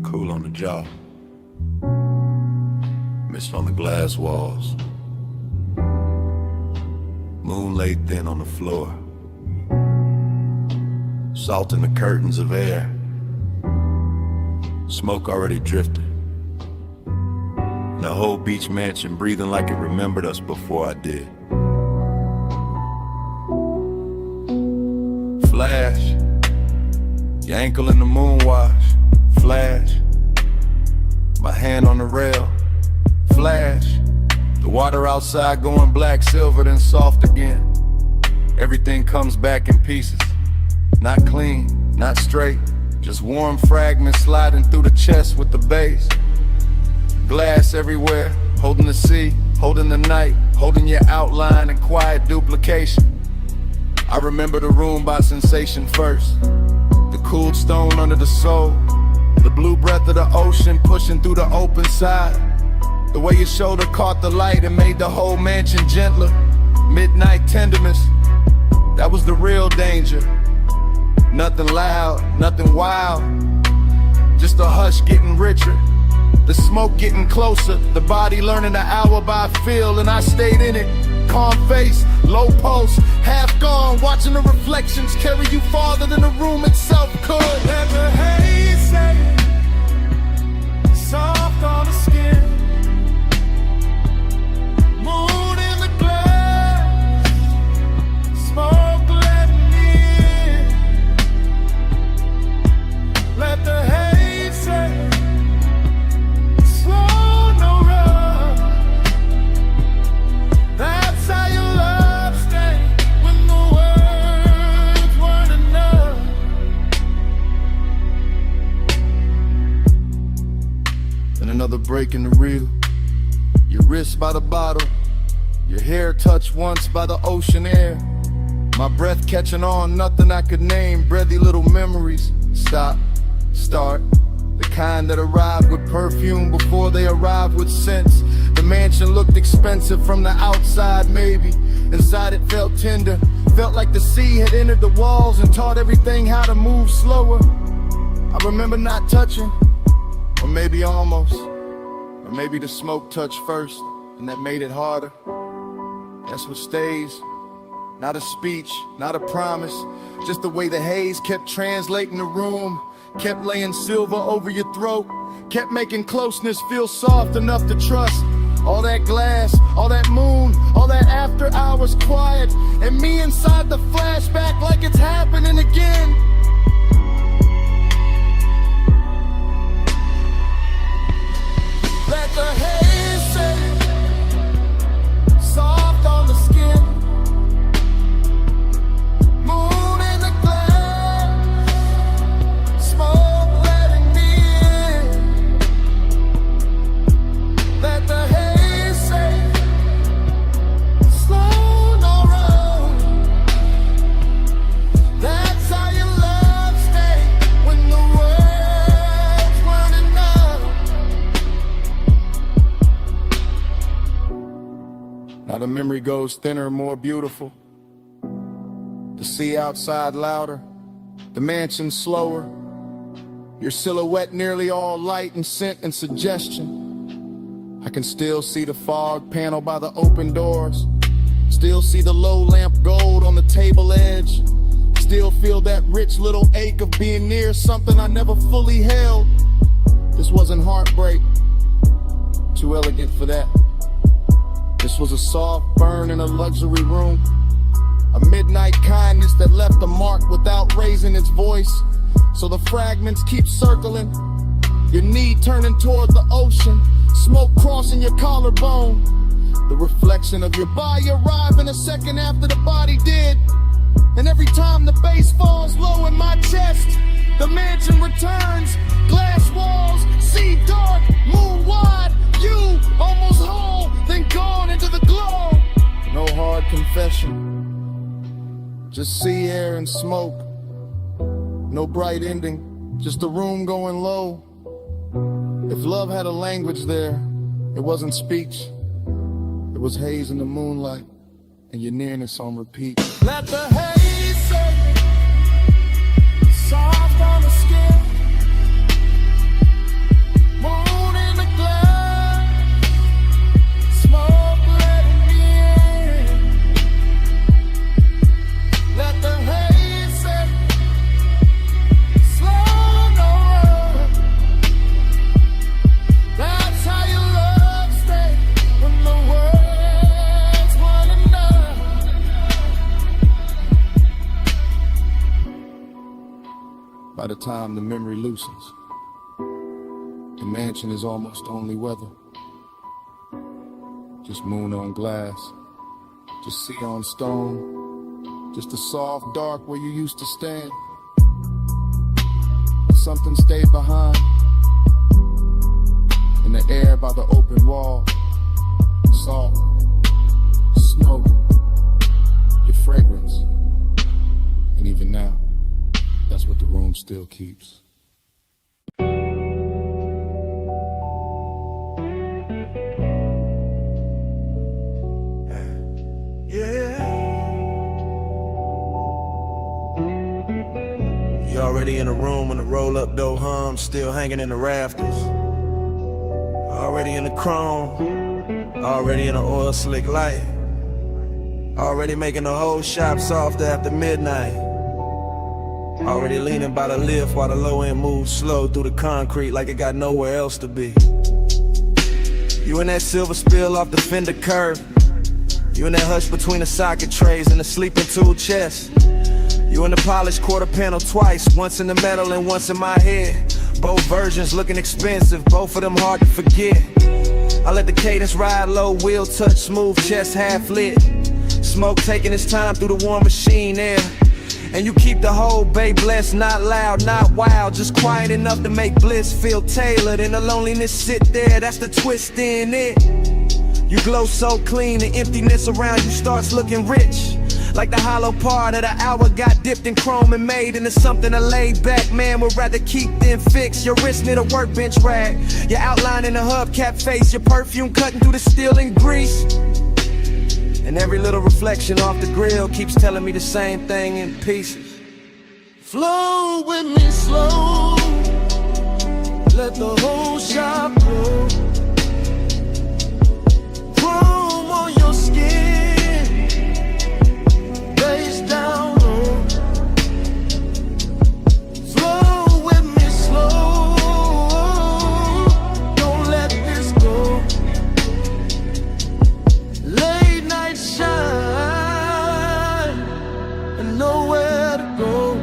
Cool on the jaw. Mist on the glass walls. Moon lay thin on the floor. Salt in the curtains of air. Smoke already drifted. The whole beach mansion breathing like it remembered us before I did. Flash, your ankle in the moonwash. Flash, my hand on the rail. Flash, the water outside going black, silver, then soft again. Everything comes back in pieces. Not clean, not straight, just warm fragments sliding through the chest with the bass. Glass everywhere, holding the sea, holding the night, holding your outline and quiet duplication. I remember the room by sensation first. The cooled stone under the soul. The blue breath of the ocean pushing through the open side. The way your shoulder caught the light and made the whole mansion gentler. Midnight tenderness, that was the real danger. Nothing loud, nothing wild, just a hush getting richer. The smoke getting closer, the body learning the hour by feel, and I stayed in it. Calm face, low pulse, half gone, watching the reflections carry you farther than the room itself could. Let the haze set soft on the skin. Moon in the glass, smoke letting in. Let the haze set slow, no rush. That's how your love stayed when the words weren't enough. And another break in the reel. Your wrist by the bottle, your hair touched once by the ocean air. My breath catching on, nothing I could name. Breathy little memories. Stop, start. The kind that arrive with perfume before they arrive with scents. The mansion looked expensive from the outside, maybe. Inside it felt tender. Felt like the sea had entered the walls and taught everything how to move slower. I remember not touching, or maybe almost. Or maybe the smoke touched first, and that made it harder. That's what stays. Not a speech, not a promise. Just the way the haze kept translating the room. Kept laying silver over your throat. Kept making closeness feel soft enough to trust. All that glass, all that moon, all that after hours quiet. And me inside the flashback like it's happening again. Let the haze sit soft on the skin. Moon in the glass, smoke letting me in. Let the haze sit slow, no road. That's how your love stay when the world's running out. Now the memory goes thinner, more beautiful. The sea outside louder, the mansion slower. Your silhouette nearly all light and scent and suggestion. I can still see the fog panel by the open doors. Still see the low lamp gold on the table edge. Still feel that rich little ache of being near something I never fully held. This wasn't heartbreak, too elegant for that. This was a soft burn in a luxury room. A midnight kindness that left a mark without raising its voice. So the fragments keep circling, your knee turning toward the ocean, smoke crossing your collarbone. The reflection of your body arriving a second after the body did. And every time the bass falls low in my chest, the mansion returns. Glass walls, sea dark, moon wide. You almost whole, then gone into the glow. No hard confession, just sea air and smoke. No bright ending, just the room going low. If love had a language there, it wasn't speech. It was haze in the moonlight, and your nearness on repeat. Let the haze sit soft on the skin. Moon in the glass, smoke letting me in. Let the haze sit slow, no road. That's how your love stay when the world's running out. By the time the memory loosens, the mansion is almost only weather. Just moon on glass, just sea on stone, just the soft dark where you used to stand. Something stayed behind in the air by the open wall. Salt, smoke, your fragrance. And even now, that's what the room still keeps. You already in the room when the roll-up door hums, still hanging in the rafters. Already in the chrome, already in the oil slick light. Already making the whole shop soft after midnight. Already leaning by the lift while the low end moves slow through the concrete like it got nowhere else to be. You in that silver spill off the fender curb. You in that hush between the socket trays and the sleeping tool chest. You in the polished quarter panel twice, once in the metal and once in my head. Both versions looking expensive, both of them hard to forget. I let the cadence ride low, wheel touch smooth, chest half lit. Smoke taking its time through the warm machine air. And you keep the whole bay blessed, not loud, not wild, just quiet enough to make bliss feel tailored. And the loneliness sit there, that's the twist in it. You glow so clean, the emptiness around you starts looking rich. Like the hollow part of the hour got dipped in chrome and made into something a laid back man would rather keep than fix. Your wrist near the workbench rag, your outline in the hubcap face, your perfume cutting through the steel and grease. And every little reflection off the grill keeps telling me the same thing in pieces. Flow with me slow, let the whole shop blow. Chrome on your skin, face down low. Flow with me slow, don't let this go. Late night shine and nowhere to go.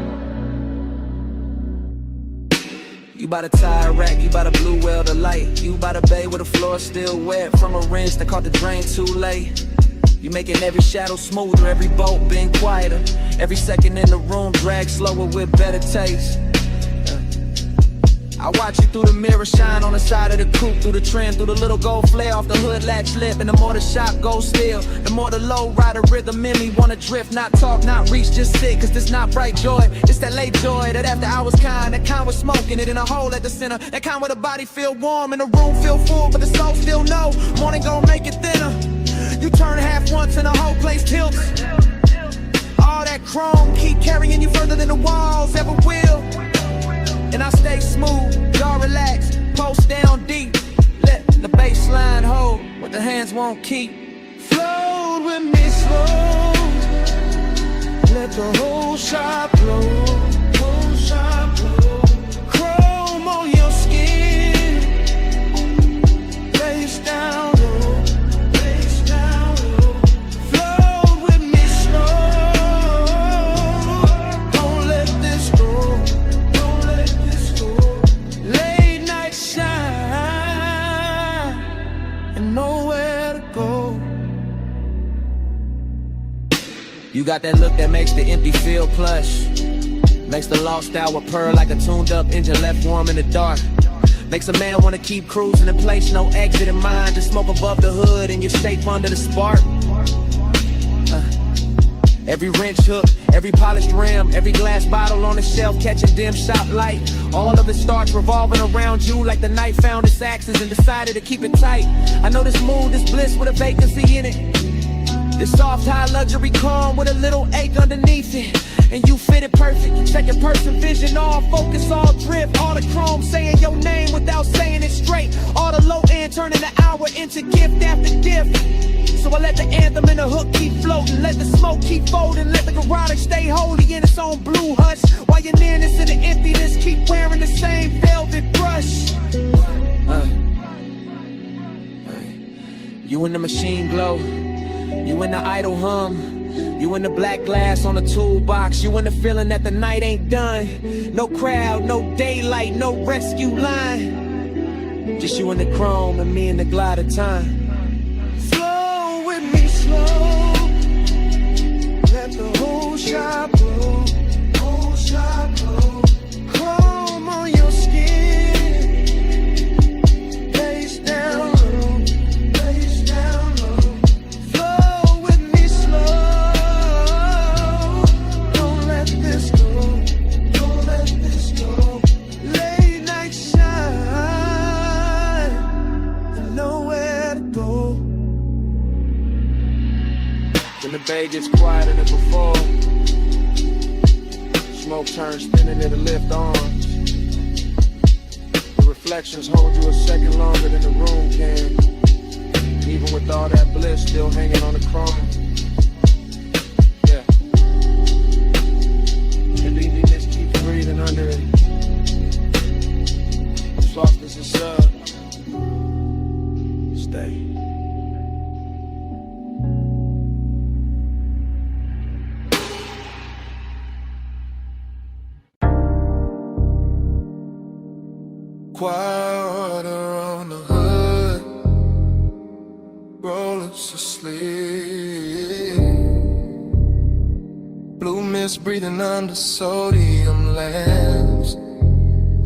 You by the tire rack, you by the blue well the light. You by the bay where the floor still wet from a rinse that caught the drain too late. You making every shadow smoother, every boat being quieter. Every second in the room drag slower with better taste. I watch you through the mirror shine on the side of the coupe, through the trim, through the little gold flare off the hood latch lip. And the more the shop goes still, the more the low rider rhythm in me wanna drift, not talk, not reach, just sit. Cause this not bright joy, it's that late joy, that after hours kind, that kind with smoking it in a hole at the center, that kind where the body feel warm and the room feel full, but the soul still know morning gon' make it thinner. You turn half once and the whole place tilts. All that chrome keep carrying you further than the walls ever will. And I stay smooth, y'all relax, post down deep. Let the baseline hold what the hands won't keep. Float with me slow, let the whole shop blow. Whole shop blow. Chrome on your skin, face down low, face down low. Float with me slow, don't let this go. Late night shine and nowhere to go. You got that look that makes the empty feel plush, makes the lost hour purr like a tuned up engine left warm in the dark. Makes a man wanna keep cruising in place, no exit in mind. Just smoke above the hood and you're safe under the spark. Every wrench hook, every polished rim, every glass bottle on the shelf catching dim shop light. All of it starts revolving around you like the night found its axis and decided to keep it tight. I know this mood, this bliss with a vacancy in it. This soft high luxury calm with a little ache underneath it. And you fit it perfect, second person vision, all focus, all drift. All the chrome saying your name without saying it straight. All the low end turning the hour into gift after gift. So I let the anthem and the hook keep floating, let the smoke keep folding, let the garage stay holy in its own blue hush. While your nearness and the emptiness keep wearing the same velvet brush. You in the machine glow, you in the idle hum, you in the black glass on the toolbox, you in the feeling that the night ain't done. No crowd, no daylight, no rescue line. Just you and the chrome and me and the glide of time. Me slow, let the whole shop blow, whole shop blow. Chrome on your skin, face down low, face down low. Flow with me slow, don't let this go, don't let this go. Late night shine and nowhere to go. When the bay gets quieter than before, smoke turns thinner than the lift arms. The reflections hold you a second longer than the room can. Even with all that bliss still hanging on the chrome. Yeah. And emptiness keeps breathing under it. Softness is sub. Stay. Water on the hood, rollers asleep. Blue mist breathing under sodium lamps.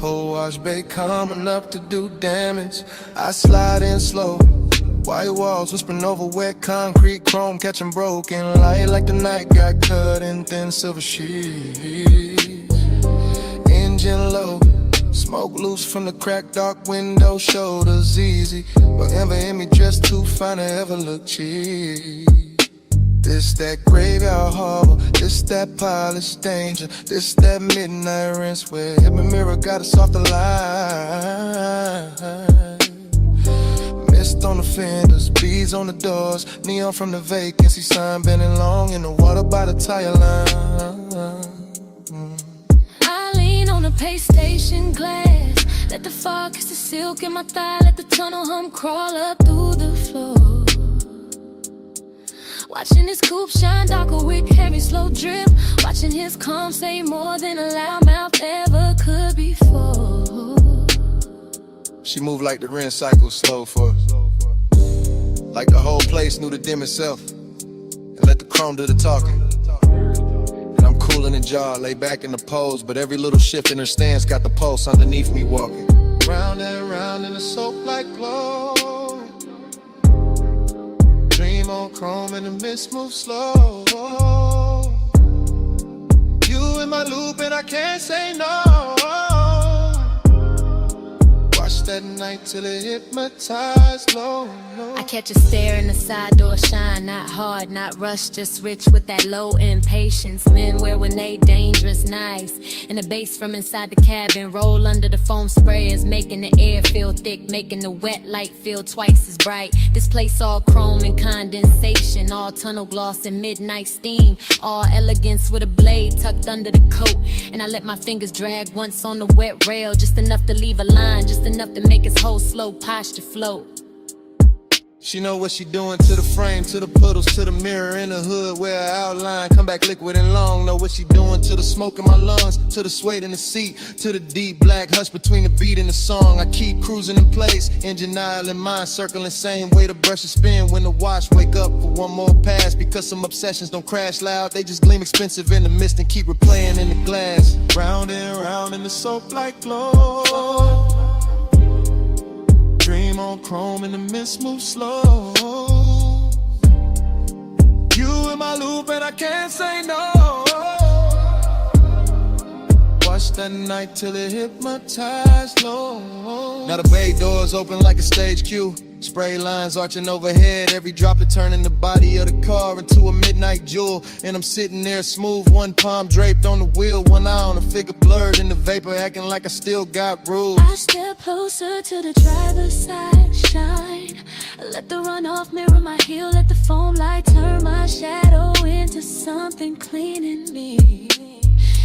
Whole wash bay coming up to do damage. I slide in slow, White walls whispering over wet concrete, chrome catching broken light like the night got cut in thin silver sheets. Engine low, smoke loose from the cracked dark window, shoulders easy, but ever in me dressed too fine to ever look cheap. This that graveyard harbor, this that polished danger, this that midnight rinse where every mirror got a softer line. Mist on the fenders, beads on the doors, neon from the vacancy sign, bending long in the water by the tire line. I lean on the pay station glass, let the fog kiss the silk in my thigh, let the tunnel hum crawl up through the floor. Watching his coupe shine darker with heavy slow drip, watching his calm say more than a loudmouth ever could before. She moved like the Ren cycle slow for us, like the whole place knew the dim itself, and let the chrome do the talking. And I'm cool in the jaw, lay back in the pose, but every little shift in her stance got the pulse underneath me walking. Round and round in the soap-like glow, dream on chrome and the mist move slow. You in my loop and I can't say no. Watch that night till it hypnotized low. I catch a stare in the side door shine, not hard, not rushed, just rich with that low impatience. Men wear when they dangerous, nice. And the bass from inside the cabin roll under the foam sprayers, making the air feel thick, making the wet light feel twice as bright. This place all chrome and condensation, all tunnel gloss and midnight steam, all elegance with a blade tucked under the coat. And I let my fingers drag once on the wet rail, just enough to leave a line, just enough to make his whole slow posture float. She know what she doing to the frame, to the puddles, to the mirror in the hood where her outline come back liquid and long. Know what she doing to the smoke in my lungs, to the suede in the seat, to the deep black hush between the beat and the song. I keep cruising in place, engine aisle in mind, circling same way the brushes spin when the watch wake up for one more pass. Because some obsessions don't crash loud, they just gleam expensive in the mist and keep replaying in the glass. Round and round in the soap-like glow, dream on chrome and the mist moves slow. You in my loop and I can't say no. Watch that night till it hypnotized low. Now the bay doors open like a stage cue, spray lines arching overhead, every droplet turning the body of the car into a midnight jewel. And I'm sitting there smooth, one palm draped on the wheel, one eye on the figure blurred in the vapor, acting like I still got rules. I step closer to the driver's side, shine. Let the runoff mirror my heel, let the foam light turn my shadow into something clean in me.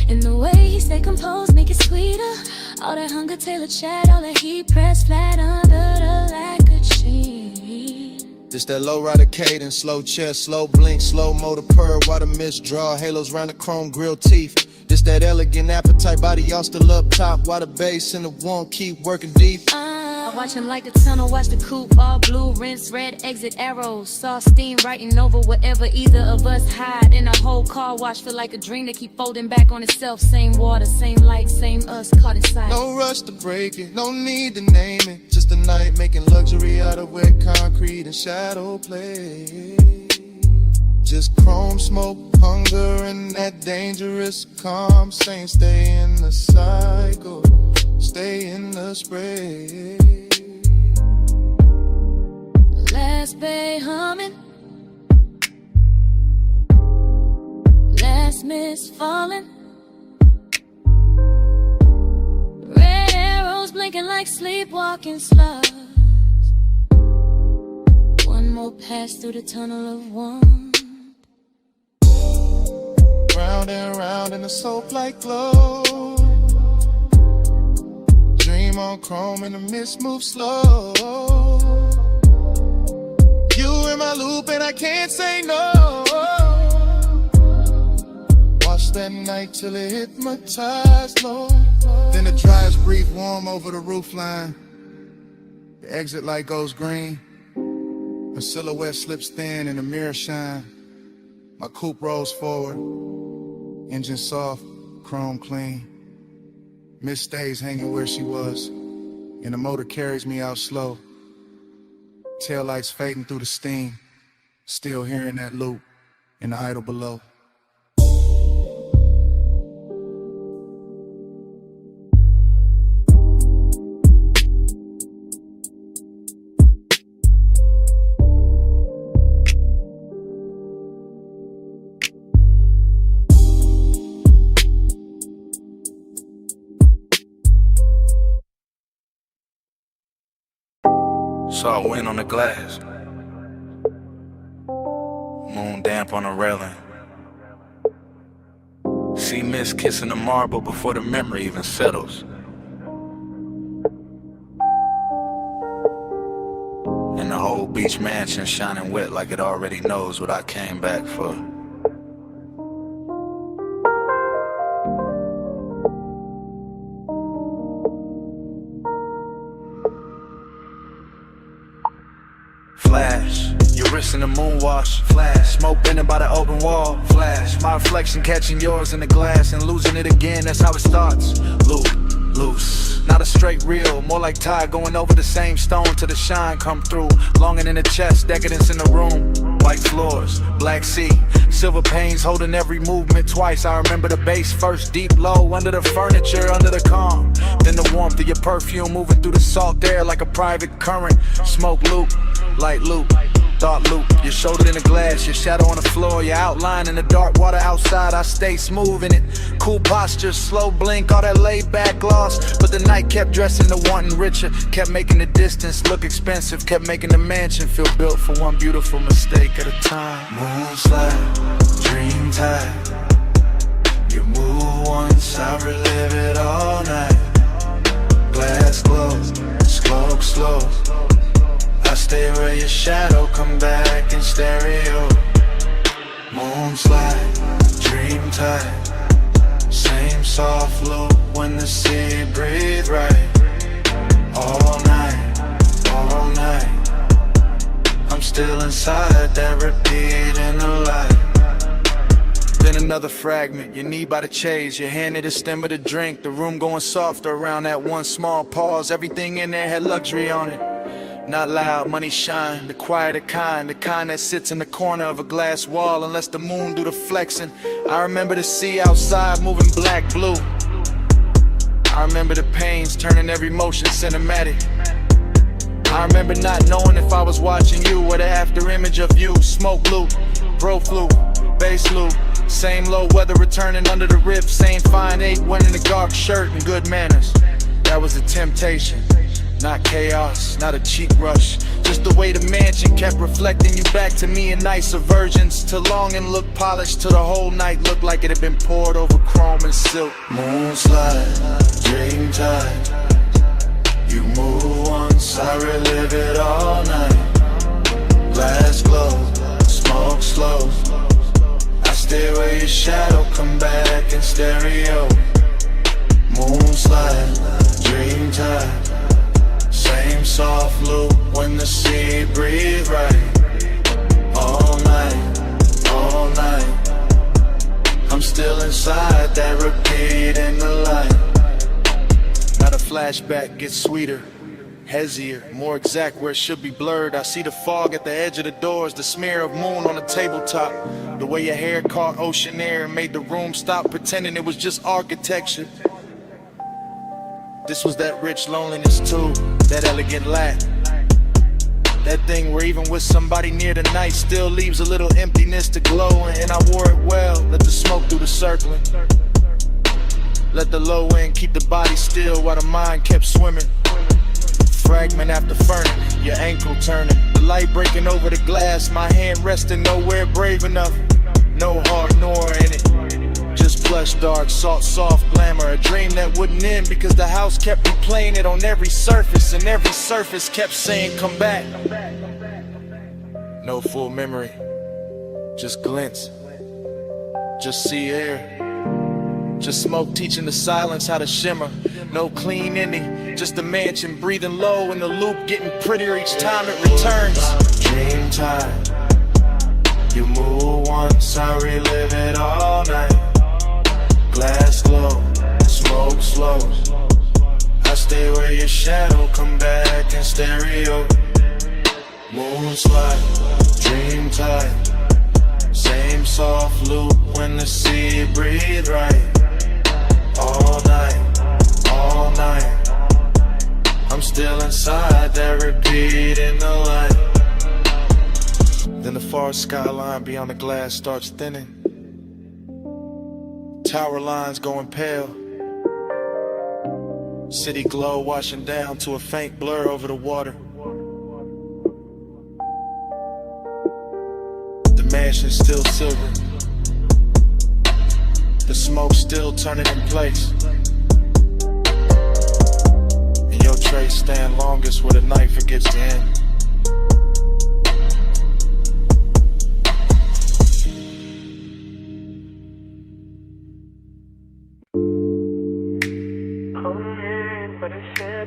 And the way he stay composed, make it sweeter. All that hunger tailored chat, all that heat pressed flat under the lacquered sheen. Just that low rider cadence, slow chest, slow blink, slow motor purr, while the mist draw halos round the chrome grill teeth. This that elegant appetite, body all still up top, while the bass and the one keep working deep. I watch him like the tunnel, watch the coupe, all blue, rinse, red, exit arrows. Saw steam writing over wherever either of us hide. In a whole car wash, feel like a dream that keep folding back on itself. Same water, same light, same us, caught inside. No rush to break it, no need to name it. Just a night making luxury out of wet concrete and shadow play. Just chrome smoke, hunger, and that dangerous calm. Saying stay in the cycle, stay in the spray. Last bay humming, last mist falling, red arrows blinking like sleepwalking slugs. One more pass through the tunnel of one. Round and round in the soap-like glow, dream on chrome and the mist moves slow. You in my loop and I can't say no. Watch that night till it hypnotized low. Then the drives breathe warm over the roofline. The exit light goes green. My silhouette slips thin and the mirror shine. My coupe rolls forward, engine soft, chrome clean. Mist stays hanging where she was, and the motor carries me out slow. Taillights fading through the steam. Still hearing that loop in the idle below. Saw wind on the glass, moon damp on the railing. See mist kissing the marble before the memory even settles. And the whole beach mansion shining wet like it already knows what I came back for. Flash, your wrist in the moonwash. Flash, smoke bending by the open wall. Flash, my reflection catching yours in the glass and losing it again, that's how it starts. Loop, loose, not a straight reel, more like tide going over the same stone till the shine come through. Longing in the chest, decadence in the room. White floors, black sea, silver panes holding every movement twice. I remember the bass first, deep low, under the furniture, under the calm. Then the warmth of your perfume moving through the salt air like a private current. Smoke loop, light loop, thought loop. Your shoulder in the glass, your shadow on the floor, your outline in the dark water outside. I stay smooth in it, cool posture, slow blink, all that laid back gloss. But the night kept dressing the wanting richer, kept making the distance look expensive, kept making the mansion feel built for one beautiful mistake at a time. Moonslide, dream tide. You move once, I relive it all night. Glass glow, smoke slow. I stay where your shadow come back in stereo. Moonslide, dream tide. Same soft loop when the sea breathe right. All night, all night. I'm still inside that repeat in the light. Then another fragment, your knee by the chase, your hand at the stem of the drink. The room going softer around that one small pause. Everything in there had luxury on it. Not loud, money shine, the quieter kind, the kind that sits in the corner of a glass wall and lets the moon do the flexing. I remember the sea outside moving black, blue. I remember the pains turning every motion cinematic. I remember not knowing if I was watching you or the after image of you. Smoke loop, bro flute, bass loop. Same low weather returning under the rip. Same fine 8 wearing the dark shirt and good manners. That was a temptation. Not chaos, not a cheap rush. Just the way the mansion kept reflecting you back to me in nicer versions. Till longing looked polished, till the whole night looked like it had been poured over chrome and silk. Moonslide, dream tide. You move once, I relive it all night. Glass glow, smoke slow. I stay where your shadow come back in stereo. Moonslide, dream tide. Same soft loop when the sea breathe right. All night, all night. I'm still inside that repeat in the light. Now the flashback gets sweeter, hazier, more exact where it should be blurred. I see the fog at the edge of the doors, the smear of moon on the tabletop. The way your hair caught ocean air and made the room stop pretending it was just architecture. This was that rich loneliness too, that elegant lack. That thing where even with somebody near the night still leaves a little emptiness to glow. And I wore it well, let the smoke do the circling. Let the low end keep the body still while the mind kept swimming. Fragment after fragment, your ankle turning. The light breaking over the glass, my hand resting nowhere brave enough. No heart nor in it. Just plush, dark, salt, soft glamour. A dream that wouldn't end because the house kept replaying it on every surface. And every surface kept saying, come back. No full memory, just glints. Just sea air. Just smoke teaching the silence how to shimmer. No clean ending, just a mansion breathing low and the loop getting prettier each time it returns. Dream time. You move once, I relive it all night. Glass glow, smoke slow. I stay where your shadow come back in stereo. Moonslide, dream tight. Same soft loop when the sea breathe right. All night, all night. I'm still inside that repeat in the light. Then the far skyline beyond the glass starts thinning. Tower lines going pale. City glow washing down to a faint blur over the water. The mansion's still silver. The smoke still turning in place. And your trace stand longest where the night forgets to end.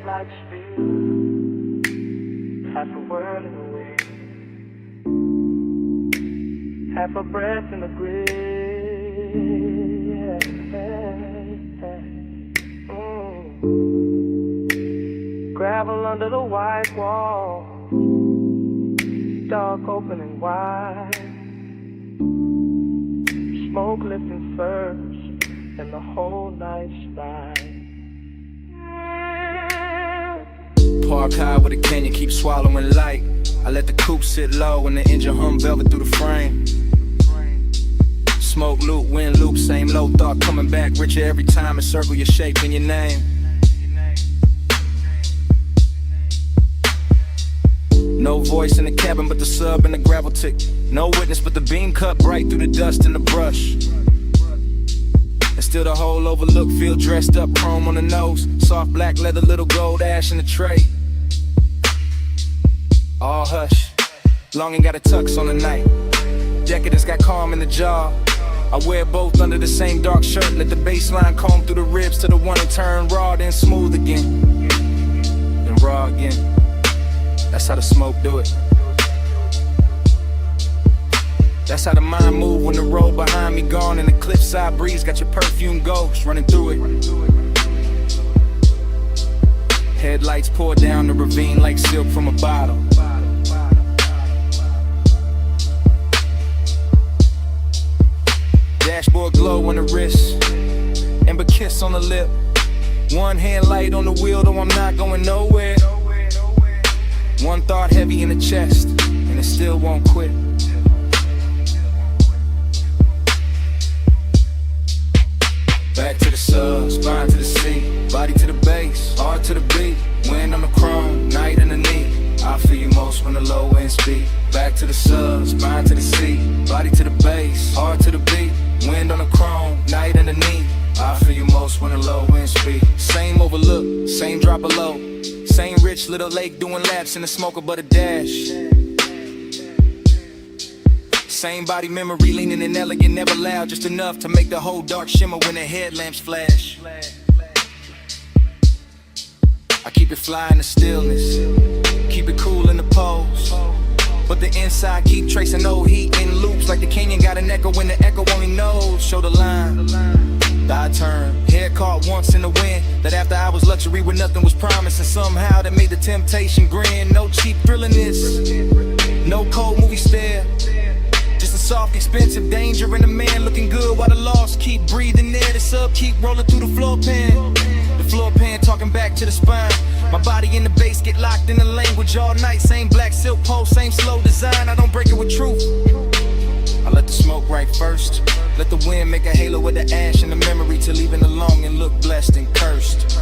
Like speed, half a world in the wind, half a breath in the grave. Gravel under the white wall, dark open and wide, smoke lifting first, and the whole night's ride. Park high with a canyon, keep swallowing light. I let the coupe sit low and the engine hum velvet through the frame. Smoke loop, wind loop, same low thought coming back richer every time. Encircle your shape and your name. No voice in the cabin but the sub and the gravel tick. No witness but the beam cut bright through the dust and the brush. And still the whole overlook, feel dressed up, chrome on the nose. Soft black leather, little gold ash in the tray. All hush, longing got a tux on the night. Decadence got calm in the jaw. I wear both under the same dark shirt. Let the baseline comb through the ribs to the one and turn raw, then smooth again. Then raw again. That's how the smoke do it. That's how the mind move when the road behind me gone and the cliffside breeze got your perfume ghost running through it. Headlights pour down the ravine like silk from a bottle. Dashboard glow on the wrist, amber kiss on the lip. One hand light on the wheel, though I'm not going nowhere. One thought heavy in the chest, and it still won't quit. Back to the sub, spine to the seat, body to the base, heart to the beat. Wind on the chrome, night underneath. I feel you most when the low end speed. Back to the sub, spine to the seat, body to the base, heart to the beat. Wind on the chrome, night underneath. I feel you most when the low end speed. Same overlook, same drop below. Same rich little lake doing laps in the smoker but a dash. Same body memory, leaning and elegant, never loud, just enough to make the whole dark shimmer when the headlamps flash. I keep it fly in the stillness, keep it cool in the pose, but the inside keep tracing old heat in loops like the canyon got an echo when the echo only knows. Show the line, I turn, hair caught once in the wind. That after hours luxury where nothing was promised, and somehow that made the temptation grin. No cheap thrill in this, no cold movie stare. Just a soft, expensive danger and a man looking good while the lost keep breathing there. The sub keep rolling through the floor pan. The floor pan talking back to the spine. My body in the bass get locked in the language all night. Same black silk pole, same slow design. I don't break it with truth. I let the smoke right first. Let the wind make a halo with the ash and the memory till even the longing look blessed and cursed.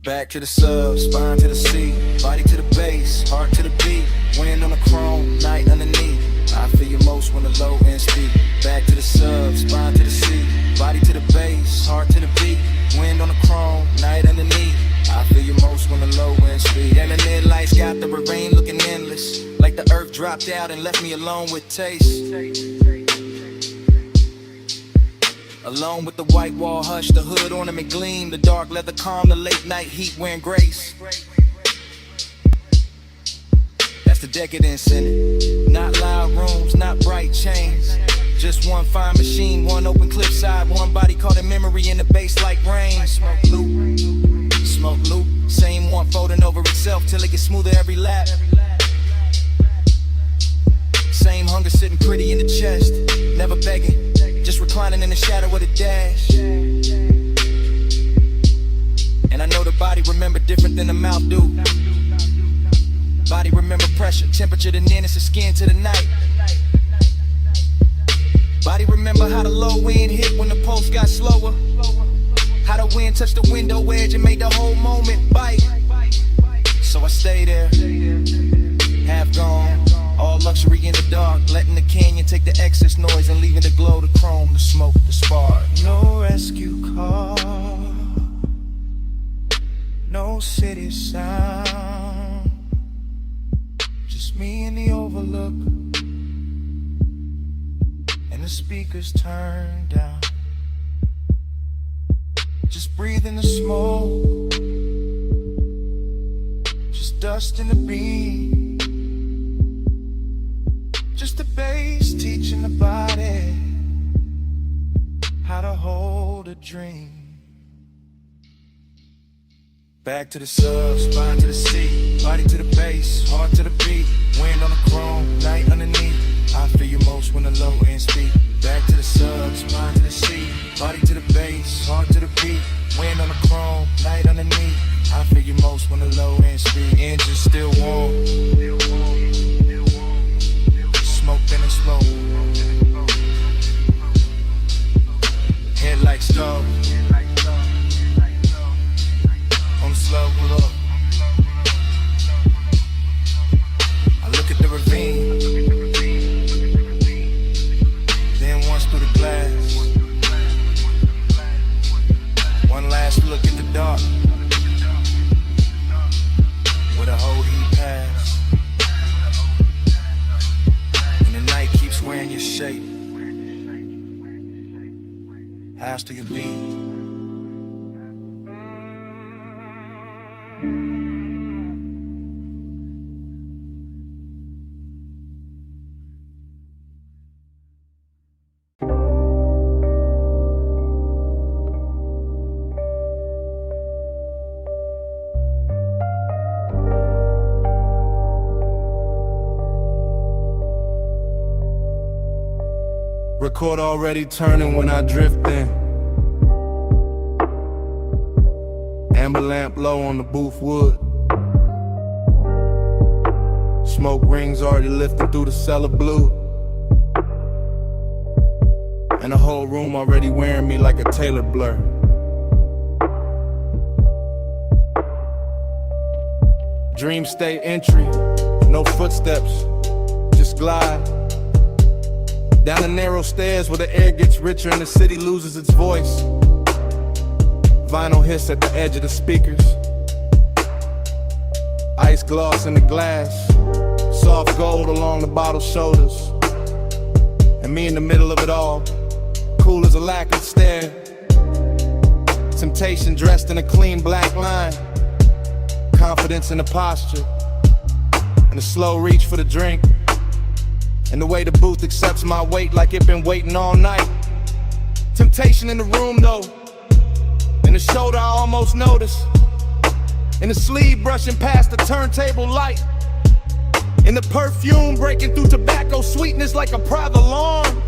Back to the sub, spine to the seat, body to the base, heart to the beat. Wind on the chrome, night underneath. I feel you most when the low end speak. Back to the sub, spine to the seat, body to the base, heart to the beat. Wind on the chrome, night underneath. I feel you most when the low end speed. And the mid lights got the ravine looking endless, like the earth dropped out and left me alone with taste. Alone with the white wall hush, the hood ornament gleam, the dark leather calm, the late night heat wearing grace. That's the decadence in it. Not loud rooms, not bright chains, Just one fine machine, one open clip side, one body caught in memory in the bass like rain. Smoke loop, same one folding over itself till it gets smoother every lap. Same hunger sitting pretty in the chest, never begging, just reclining in the shadow of the dash. And I know the body remember different than the mouth do. Body remember pressure, temperature, the nearness of skin to the night. Body remember how the low wind hit when the pulse got slower. How the wind touched the window edge and made the whole moment bite. So I stay there, half gone, all luxury in the dark, letting the canyon take the excess noise and leaving the glow, the chrome, the smoke, the spark. No rescue call, no city sound, just me and the overlook, and the speakers turned down. Just breathing the smoke, just dust in the beat, just the bass teaching the body how to hold a dream. Back to the sub, spine to the seat, body to the bass, heart to the beat, wind on the chrome, night underneath. I feel you most when the low end speak. Back to the sub, spine to the seat, body to the bass, heart to the beat, wind on the chrome, night underneath. I feel you most when the low end speed. Engine still warm, smoke then it's slow. Headlights stove on the slow pull up. I look at the ravine, then once through the glass. One last look at the dark, where the whole heat pass. And the night keeps wearing your shape. House to your beat. Record already turning when I drift in. Amber lamp low on the booth wood. Smoke rings already lifting through the cellar blue. And the whole room already wearing me like a tailored blur. Dream state entry, no footsteps, just glide down the narrow stairs where the air gets richer and the city loses its voice. Vinyl hiss at the edge of the speakers. Ice gloss in the glass. Soft gold along the bottle's shoulders. And me in the middle of it all, cool as a lacquered stare. Temptation dressed in a clean black line. Confidence in the posture. And a slow reach for the drink. And the way the booth accepts my weight like it been waiting all night. Temptation in the room though. In the shoulder I almost notice. In the sleeve brushing past the turntable light. In the perfume breaking through tobacco sweetness like a private alarm.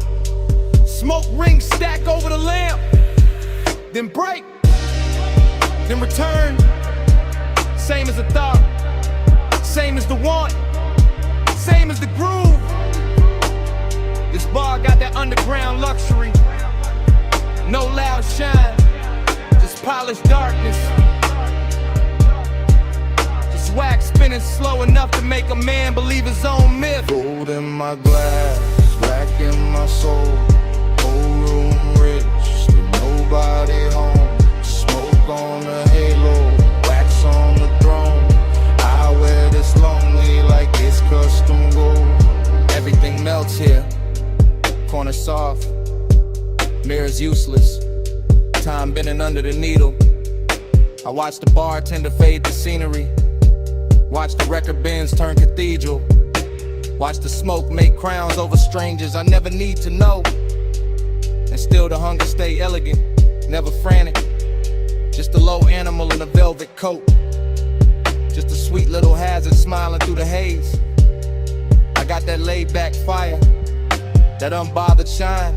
Smoke rings stack over the lamp. Then break. Then return. Same as the thought. Same as the want. Same as the groove. This bar got that underground luxury. No loud shine, just polished darkness. Just wax spinning slow enough to make a man believe his own myth. Gold in my glass, black in my soul. Whole room rich, still nobody home. Smoke on the halo, wax on the throne. I wear this lonely like it's custom gold. Everything melts here. Corner soft, mirrors useless, time bending under the needle. I watch the bartender fade the scenery, watch the record bins turn cathedral, watch the smoke make crowns over strangers I never need to know. still the hunger stay elegant, never frantic. Just a low animal in a velvet coat. Just a sweet little hazard smiling through the haze. I got that laid back fire, that unbothered shine,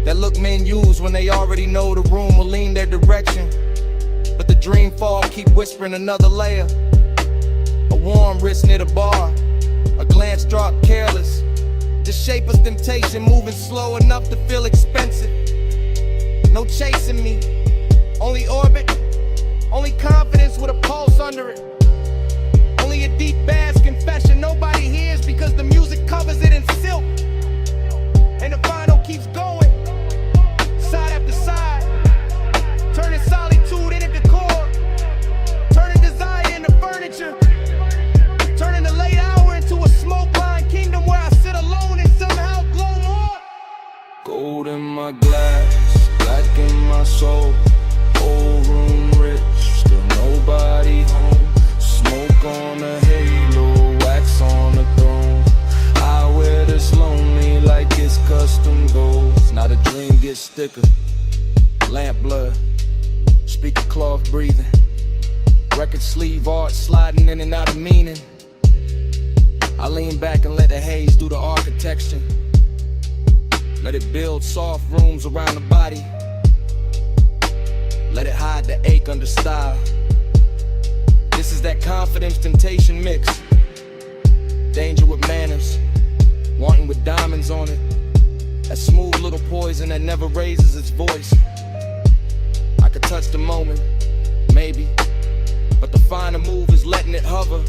that look men use when they already know the room will lean their direction. But the dream fall keep whispering another layer. A warm wrist near the bar, a glance drop careless. The shape of temptation moving slow enough to feel expensive. No chasing me, only orbit, only confidence with a pulse under it. Only a deep bass confession nobody hears because the music covers it in silk. And the vinyl keeps going, side after side, turning solitude into decor, turning desire into furniture, turning the late hour into a smoke-lined kingdom where I sit alone and somehow glow more. Gold in my glass, black in my soul. Old room rich, still nobody home. Smoke on a halo, wax on the throne. I wear this lonely like it's custom gold. Now the dream gets thicker, lamp blood, speaker cloth breathing, record sleeve art sliding in and out of meaning. I lean back and let the haze do the architecture. Let it build soft rooms around the body. Let it hide the ache under style. This is that confidence temptation mix. Danger with manners, wanting with diamonds on it. That smooth little poison that never raises its voice. I could touch the moment, maybe, but the finer move is letting it hover.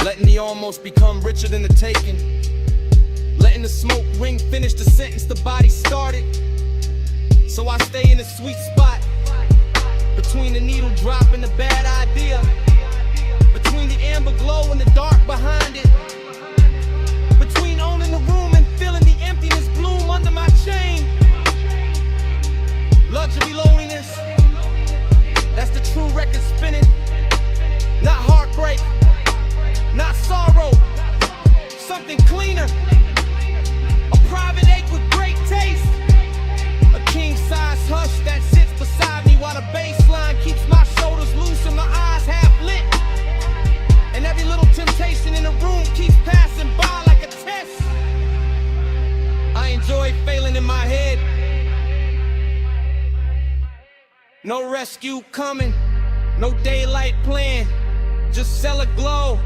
Letting the almost become richer than the taking. Letting the smoke ring finish the sentence the body started. So I stay in a sweet spot, between the needle drop and the bad idea, between the amber glow and the dark behind it, between owning the room and feeling the emptiness bloom under my chain. Luxury loneliness, that's the true record spinning. Not heartbreak, not sorrow, something cleaner. A private ache with great taste. A king-size hush that sits beside me while the bass line keeps my shoulders loose and my eyes half lit. And every little temptation in the room keeps passing by like a test. I enjoy failing in my head. No rescue coming, no daylight plan. Just cellar glow,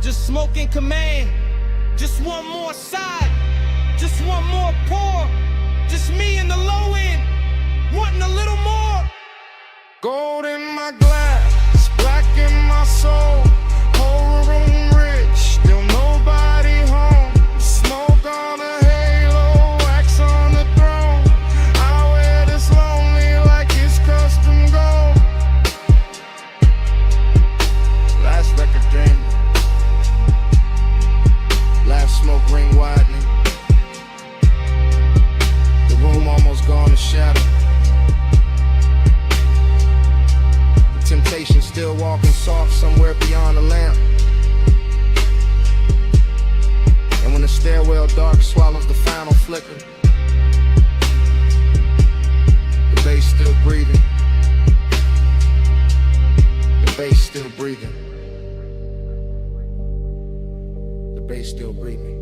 just smoke in command. Just one more side, just one more pour. Just me in the low end, wanting a little more. Gold in my glass, black in my soul. Whole room rich, still nobody home. Smoke on a halo, wax on the throne. I wear this lonely like it's custom gold. Last record dream, last smoke ring widening. The room almost gone to shadow. The temptation still walking soft somewhere beyond the lamp. And when the stairwell dark swallows the final flicker, the bass still breathing. The bass still breathing. The bass still breathing.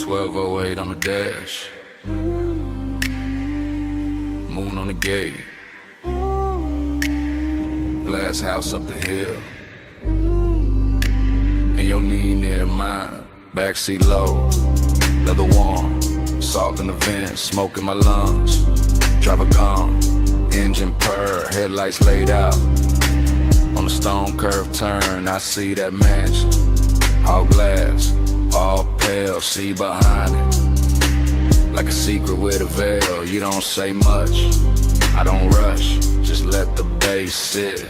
$12.08 on the dash. Moon on the gate. Glass house up the hill. And your knee near mine. Backseat low, leather warm. Salt in the vent, smoke in my lungs. Driver gone, engine purr, headlights laid out. On the stone curve turn, I see that mansion. All glass, all pale, see behind it. Like a secret with a veil, you don't say much. I don't rush, just let the bass sit.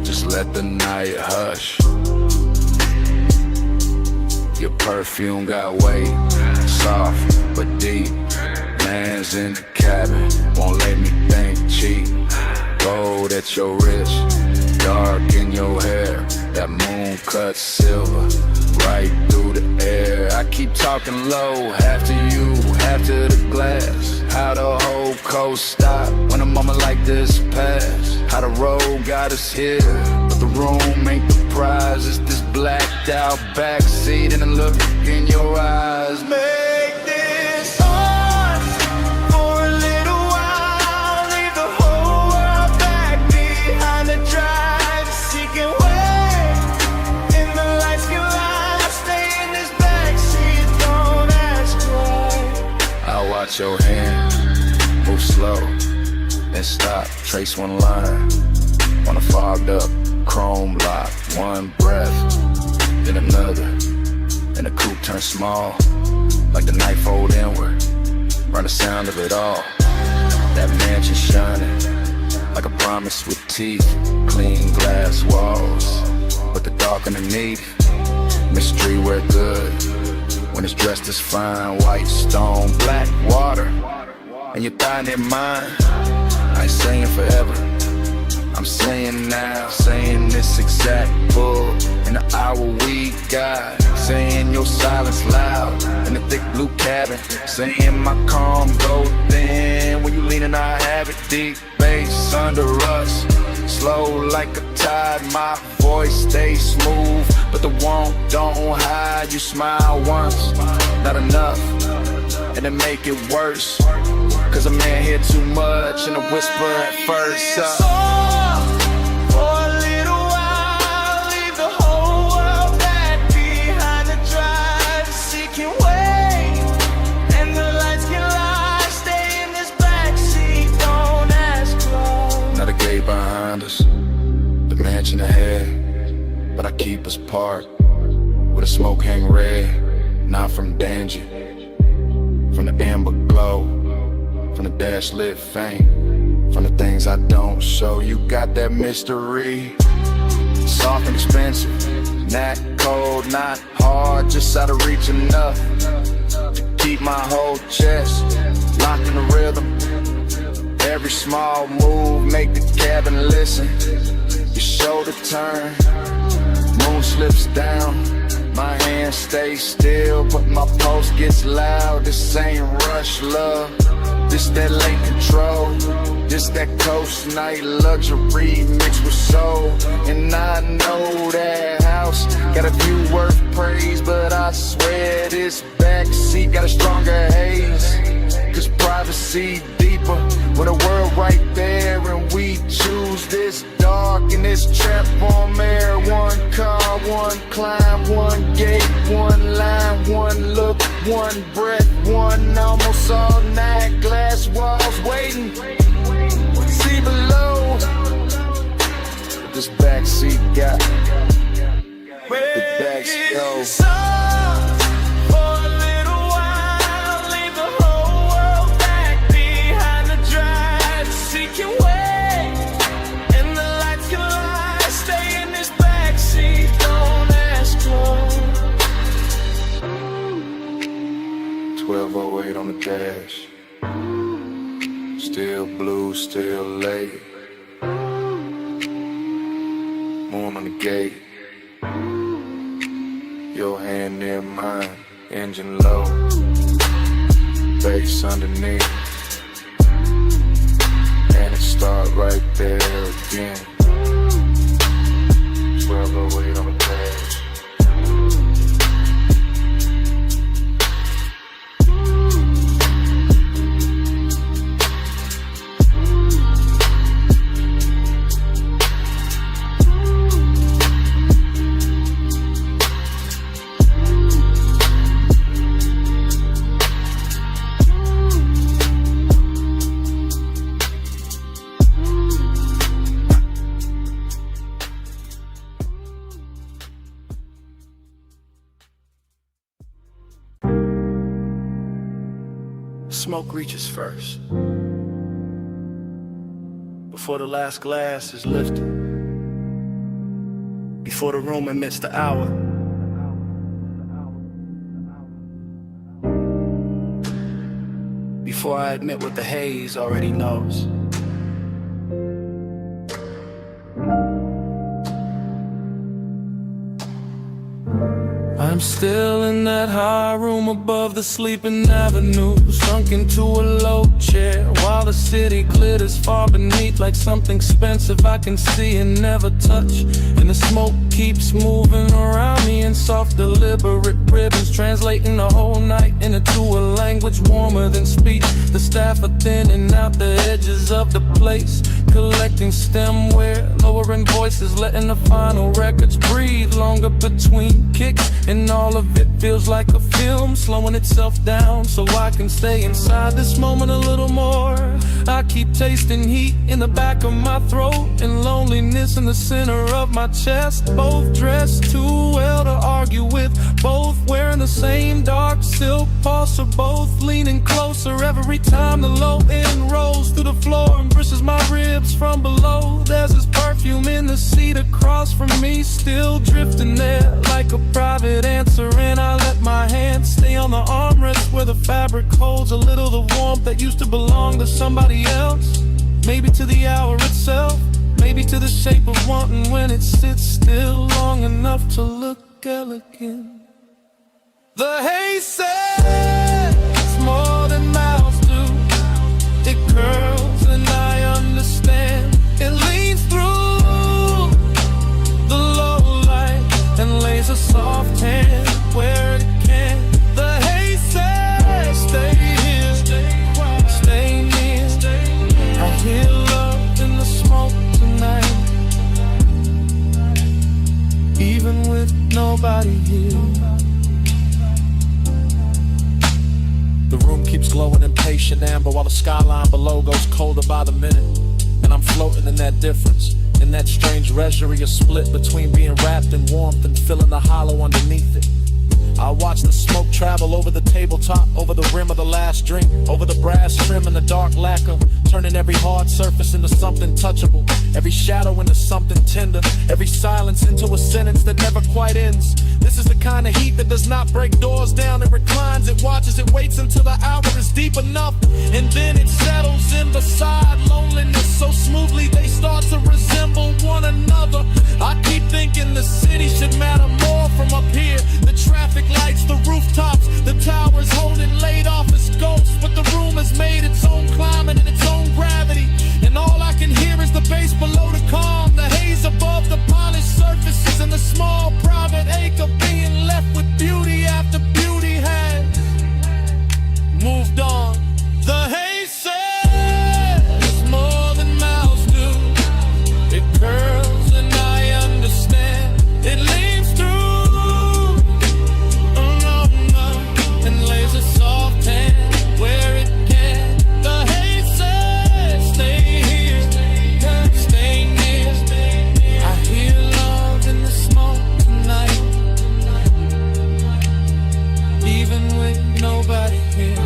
Just let the night hush. Your perfume got weight, soft but deep. Diamonds in the cabin, won't let me think cheap. Gold at your wrist, dark in your hair. That moon cut silver, right through the air. I keep talking low, half to you, half to the glass. How the whole coast stop when a moment like this pass. How the road got us here, but the room ain't the prize. It's this blacked out backseat and a look in your eyes. Make this ours for a little while. Leave the whole world back behind the drive. Seeking way in the lights can lie. Stay in this backseat, don't ask why. I'll watch your hand move slow, then stop, trace one line on a fogged up chrome lock. One breath, then another, and the coupe turns small, like the knife fold inward, run the sound of it all. That mansion shining, like a promise with teeth, clean glass walls, but the dark underneath, mystery we're good, when it's dressed as fine, white stone, black water, and your thigh near mine. I ain't saying forever, I'm saying now, saying this exact book in the hour we got, saying your silence loud in the thick blue cabin, saying my calm go thin when you lean and I have it deep bass under us, slow like a tide, my voice stays smooth, but the want don't hide. You smile once, not enough, and then make it worse, cause a man hear too much and a whisper at first. For a little while, leave the whole world back behind the drive, seeking way, and the lights can lie. Stay in this backseat, don't ask why. Not a gate behind us, the mansion ahead, but I keep us parked where the smoke hang red, not from danger, from the amber glow, from the dash lit faint, from the things I don't show. You got that mystery, soft and expensive, not cold, not hard, just out of reach enough to keep my whole chest locked in the rhythm. Every small move make the cabin listen. Your shoulder turn, moon slips down, my hand stays still, but my pulse gets loud. This ain't rush love, this that late control, this that coast night luxury mixed with soul. And I know that house got a view worth praise, but I swear this backseat got a stronger haze, cause privacy deeper when the world right there and we choose this dark and this trap on air. One car, one climb, one gate, one line, one look, one breath, one almost all night, glass walls waiting, see below, but this backseat got the backseat go. Seeking way, and the lights can lie. Stay in this backseat, don't ask why. 12:08 on the dash, still blue, still late. Moon on the gate, your hand near mine, engine low, bass underneath. And it start right there again. 12:08 on the dash. Smoke reaches first, before the last glass is lifted, before the room admits the hour. before I admit what the haze already knows. I'm still in that high room above the sleeping avenue, sunk into a low chair while the city glitters far beneath like something expensive I can see and never touch. And the smoke keeps moving around me in soft deliberate ribbons, translating the whole night into a language warmer than speech. The staff are thinning out the edges of the place, collecting stemware, lowering voices, letting the final records breathe longer between kicks. And all of it feels like a film, slowing itself down so I can stay inside this moment a little more. I keep tasting heat in the back of my throat and loneliness in the center of my chest. Both dressed too well to argue with, both wearing the same dark silk pulse, both leaning closer every time the low end rolls through the floor and brushes my ribs from below. There's this perfume in the seat across from me, still drifting there like a private answer, and I let my hands stay on the armrest where the fabric holds a little of the warmth that used to belong to somebody else. Maybe to the hour itself, maybe to the shape of wanting when it sits still long enough to look elegant. The haze says more than mouths do. It curls and I understand. It leans through the low light and lays a soft hand where it can. The haze says stay here, stay near. I hear love in the smoke tonight, even with nobody here. The room keeps glowing in patient amber while the skyline below goes colder by the minute. And I'm floating in that difference, in that strange reverie, a split between being wrapped in warmth and feeling the hollow underneath it. I watch the smoke travel over the tabletop, over the rim of the last drink, over the brass trim and the dark lacquer, turning every hard surface into something touchable, every shadow into something tender, every silence into a sentence that never quite ends. This is the kind of heat that does not break doors down. It reclines, it watches, it waits until the hour is deep enough, and then it settles in beside loneliness so smoothly they start to resemble one another. I keep thinking the city should matter more from up here. The traffic lights, the rooftops, the towers holding laid office ghosts, but the room has made its own climate and its own gravity, and all I can hear is the bass below the calm, the haze above the polished surfaces, and the small private ache of being left with beauty after beauty had moved on. The haze says more than mouths do. It curls and I understand. It leans through and lays a soft hand where it can. The haze says stay here, stay near. I hear love in the smoke tonight, even with nobody here.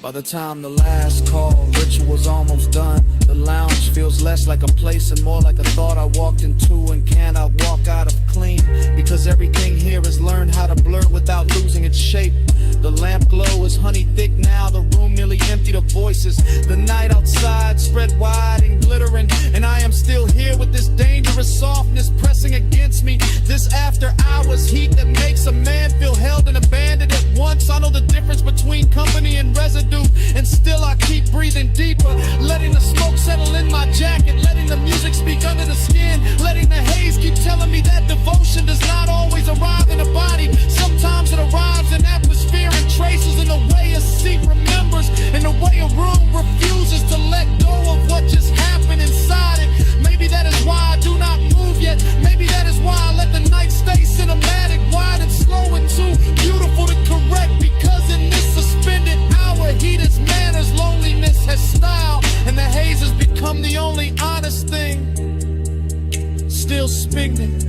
By the time the last call ritual's almost done, the lounge feels less like a place and more like a thought I walked into and cannot walk out of clean, because everything here has learned how to blur without losing its shape. The lamp glow is honey thick now, the room nearly emptied of voices. The night outside spread wide and glittering, and I am still here with this dangerous softness pressing against me. This after hours heat that makes a man feel held and abandoned at once. I know the difference between company and residue, and still I keep breathing deeper, letting the smoke settle in my jacket, letting the music speak under the skin, letting the haze keep telling me that devotion does not always arrive in a body. Sometimes it arrives in atmosphere and traces, in the way a seat remembers, in the way a room refuses to let go of what just happened inside it. Maybe that is why I do not move yet. Maybe that is why I let the night stay cinematic, wide and slow and too beautiful to correct, because in this suspended hour heat is manners, loneliness has style, and the haze has become the only honest thing still speaking.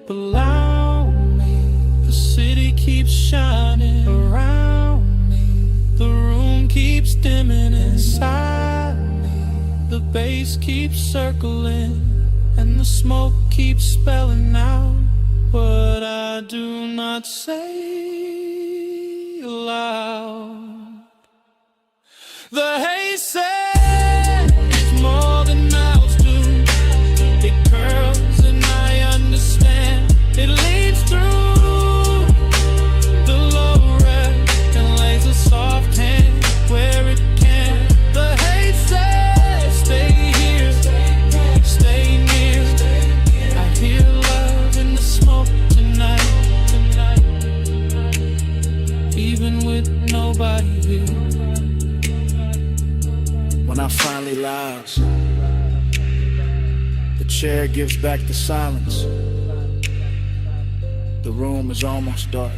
Allow me, the city keeps shining around me, the room keeps dimming inside me, the bass keeps circling, and the smoke keeps spelling out what I do not say aloud. The haze says more than mouths do. It curls and I understand. It leads through the low red and lays a soft hand where it can. The haze says stay here, stay near. I hear love in the smoke tonight, even with nobody here. When I finally lounge, the chair gives back the silence. The room is almost dark.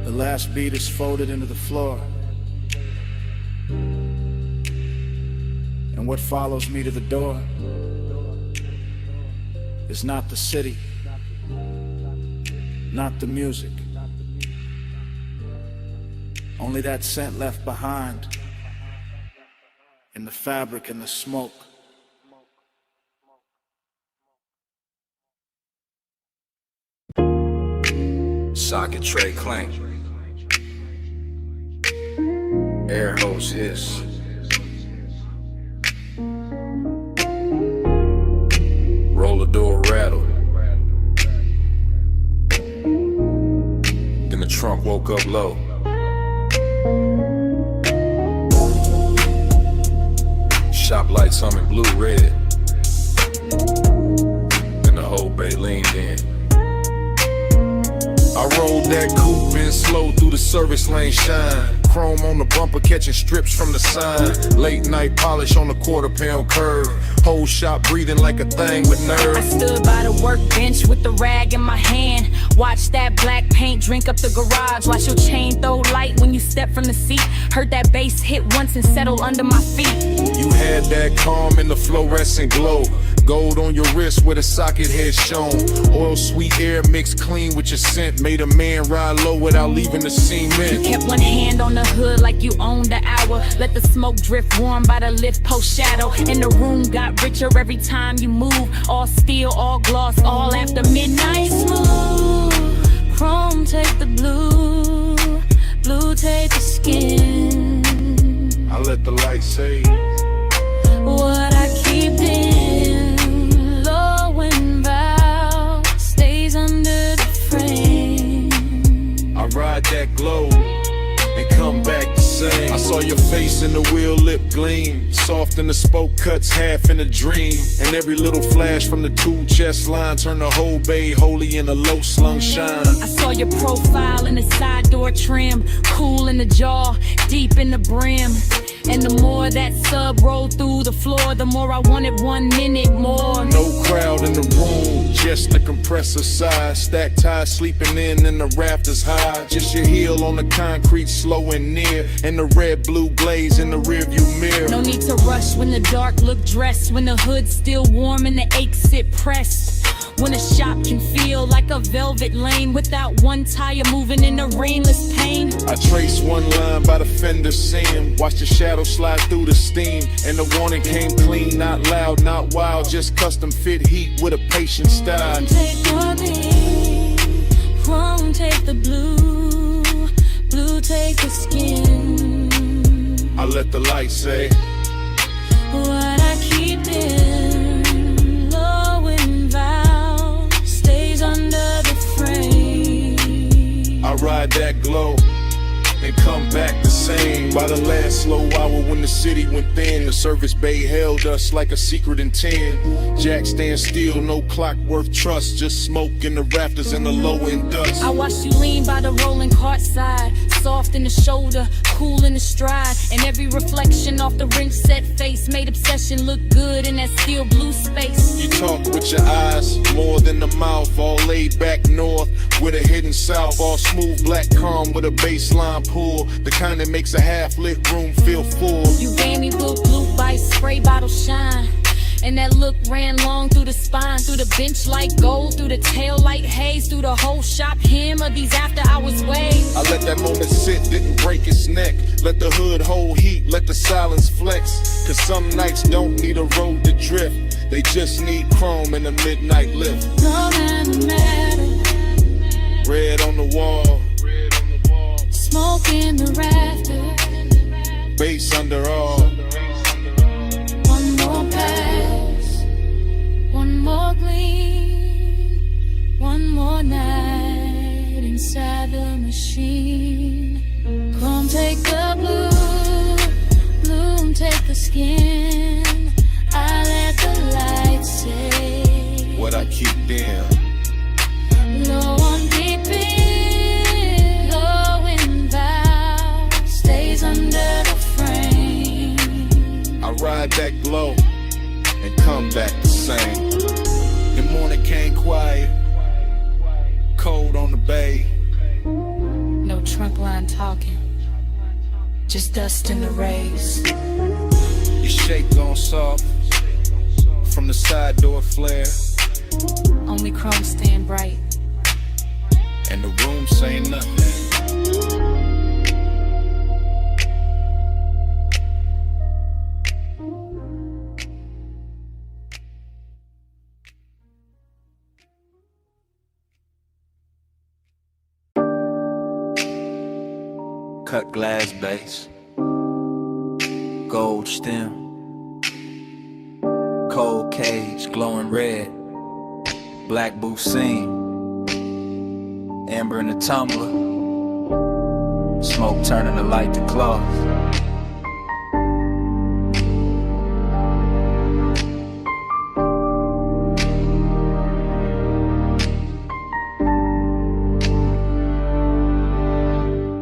The last beat is folded into the floor. And what follows me to the door is not the city, not the music, only that scent left behind in the fabric and the smoke. Socket tray clank. Air hose hiss. Roller door rattle. Then the trunk woke up low. Shop lights humming blue red. Then the whole bay leaned in. I rolled that coupe in slow through the service lane shine. Chrome on the bumper catching strips from the sign. Late night polish on the quarter-pound curve. Whole shop breathing like a thing with nerve. I stood by the workbench with the rag in my hand. Watch that black paint drink up the garage. Watch your chain throw light when you step from the seat. Heard that bass hit once and settle under my feet. You had that calm in the fluorescent glow. Gold on your wrist where the socket had shown. Oil sweet air mixed clean with your scent. Made a man ride low without leaving the cement. You kept one hand on the hood like you owned the hour. Let the smoke drift warm by the lift post shadow. And the room got richer every time you move. All steel, all gloss, all after midnight. Smooth, chrome take the blue, blue take the skin. I let the light say what I keep in, low and bow, stays under the frame. I ride that glow and come back the same. I saw your face in the wheel lip gleam. Soft in the spoke cuts, half in a dream. And every little flash from the two chest line turned the whole bay holy in a low slung shine. I saw your profile in the side door trim. Cool in the jaw, deep in the brim. And the more that sub rolled through the floor, the more I wanted 1 minute more. No crowd in the room, just the compressor side. Stacked ties sleeping in the rafters high. Just your heel on the concrete, slow and near. And the red blue glaze in the rearview mirror. No need to rush when the dark look dressed. When the hood's still warm and the aches sit pressed. When a shop can feel like a velvet lane without one tire moving in the rainless pain. I trace one line by the fender seam. Watch the shadow slide through the steam. And the warning came clean, not loud, not wild. Just custom fit heat with a patient style. Take the beat, chrome take the blue, blue take the skin. I let the light say what I keep in, low and vow, stays under the frame. I ride that glow and come back the same. By the last slow hour when the city went thin, the service bay held us like a secret in 10. Jack stand still, no clock worth trust. Just smoke in the rafters and the low end dust. I watched you lean by the rolling cart side, soft in the shoulder, cool in the stride. And every reflection off the wrench set face made obsession look good in that steel blue space. You talk with your eyes, more than the mouth. All laid back north with a hidden south. All smooth black calm with a baseline pull. The kind that makes a half-lit room feel full. You gave me blue by spray bottle shine. And that look ran long through the spine, through the bench like gold, through the tail light haze, through the whole shop him of these after hours waves. I let that moment sit, didn't break its neck. Let the hood hold heat, let the silence flex. Cause some nights don't need a road to drift. They just need chrome in the midnight lift. No matter, Red on the wall, smoke in the rafters. bass under all. One more pass, one more gleam, one more night inside the machine. Come take the blue, bloom take the skin. I let the light say What I keep dim. low on deep in, going vow stays under the frame. I ride that glow and come back the same. The morning came quiet, cold on the bay. No trunk line talking, just dust in the rays. Your shape gone soft from the side door flare, Only chrome staying bright. and the room say nothing. Cut glass base, gold stem, cold cage glowing red, black booth seam, amber in the tumbler, smoke turning the light to cloth.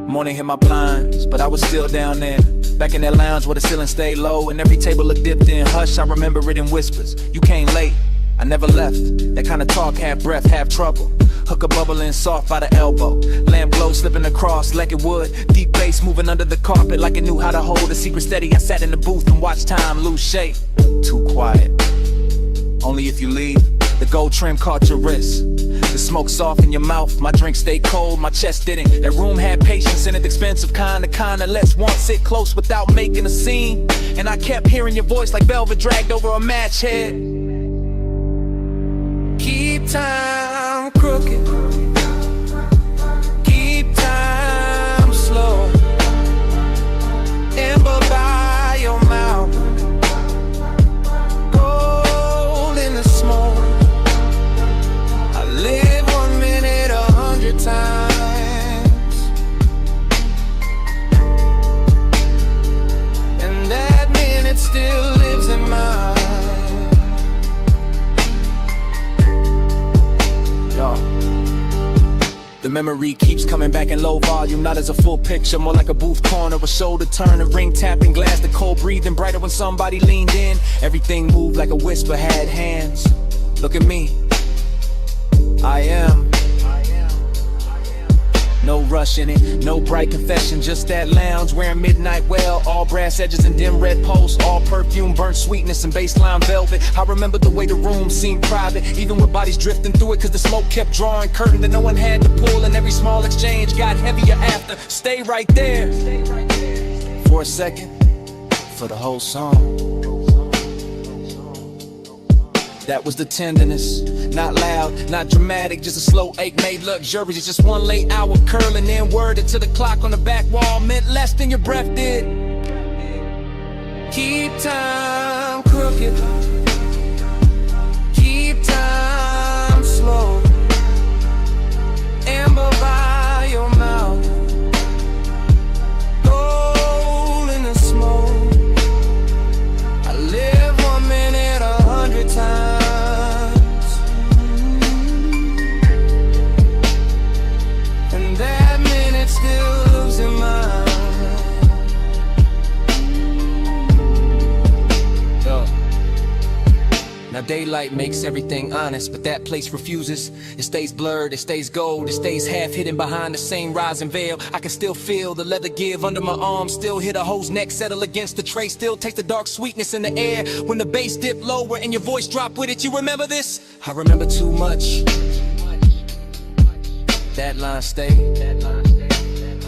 Morning hit my blinds, but I was still down there. Back in that lounge where the ceiling stayed low and every table looked dipped in hush. I remember it in whispers. You came late, I never left. That kind of talk, half breath, half trouble. Hooker bubbling soft by the elbow. Lamp glow slipping across like it would. Deep bass moving under the carpet like it knew how to hold a secret steady. I sat in the booth and watched time lose shape. Too quiet. Only if you leave. The gold trim caught your wrist. The smoke soft in your mouth, my drink stayed cold, my chest didn't. That room had patience in it, expensive kind of lets one sit close without making a scene. And I kept hearing your voice like velvet dragged over a match head. Keep time crooked, keep time slow. Amber by your mouth, gold in the smoke. I live 1 minute 100 times, and that minute still lives in mine. The memory keeps coming back in low volume, not as a full picture, more like a booth corner, a shoulder turn, a ring tapping glass, the cold breathing brighter when somebody leaned in. Everything moved like a whisper had hands. Look at me, I am. No rush in it, no bright confession, just that lounge wearing midnight well, all brass edges and dim red posts, all perfume, burnt sweetness and baseline velvet. I remember the way the room seemed private, even with bodies drifting through it, cause the smoke kept drawing curtain that no one had to pull, and every small exchange got heavier after. Stay right there for a second, for the whole song. That was the tenderness, not loud, not dramatic, just a slow ache made luxurious. Just one late hour curling in, worded to the clock on the back wall, meant less than your breath did. Keep time crooked, keep time slow. Amber by your mouth, gold in the smoke. I live 1 minute 100 times. Now daylight makes everything honest, but that place refuses. It stays blurred, it stays gold, it stays half hidden behind the same rising veil. I can still feel the leather give under my arm, still hear the hoe's neck settle against the tray, still taste the dark sweetness in the air when the bass dip lower and your voice drop with it. You remember this? I remember too much. That line stay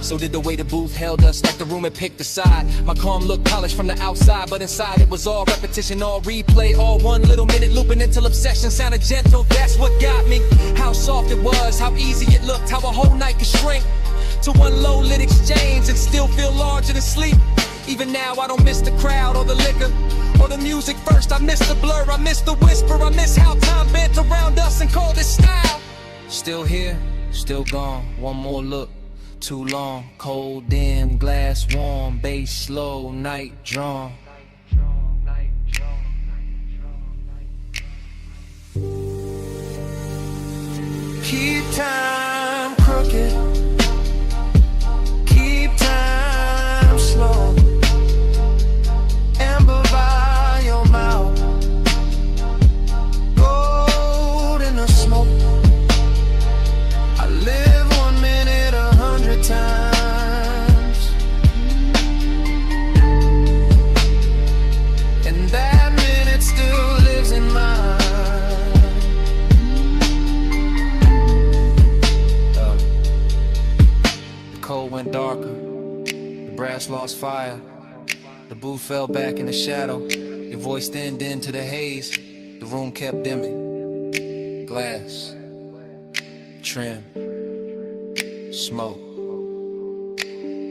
So did the way the booth held us, like the room had picked a side. My calm looked polished from the outside, but inside it was all repetition, all replay, all 1 little minute looping until obsession sounded gentle. That's what got me. How soft it was, how easy it looked, how a whole night could shrink to one low lit exchange and still feel larger than sleep. Even now I don't miss the crowd or the liquor or the music first. I miss the blur, I miss the whisper, I miss how time bent around us and called it style. Still here, still gone, one more look, too long. Cold dim, glass warm, bass slow, night drawn. Keep time crooked, keep time slow. Amber by your mouth, gold in the smoke. I live 1 minute 100 times, and that minute still lives in mine. The cold went darker, the brass lost fire. The booth fell back in the shadow. Your voice thinned into the haze. The room kept dimming. Glass, trim, smoke,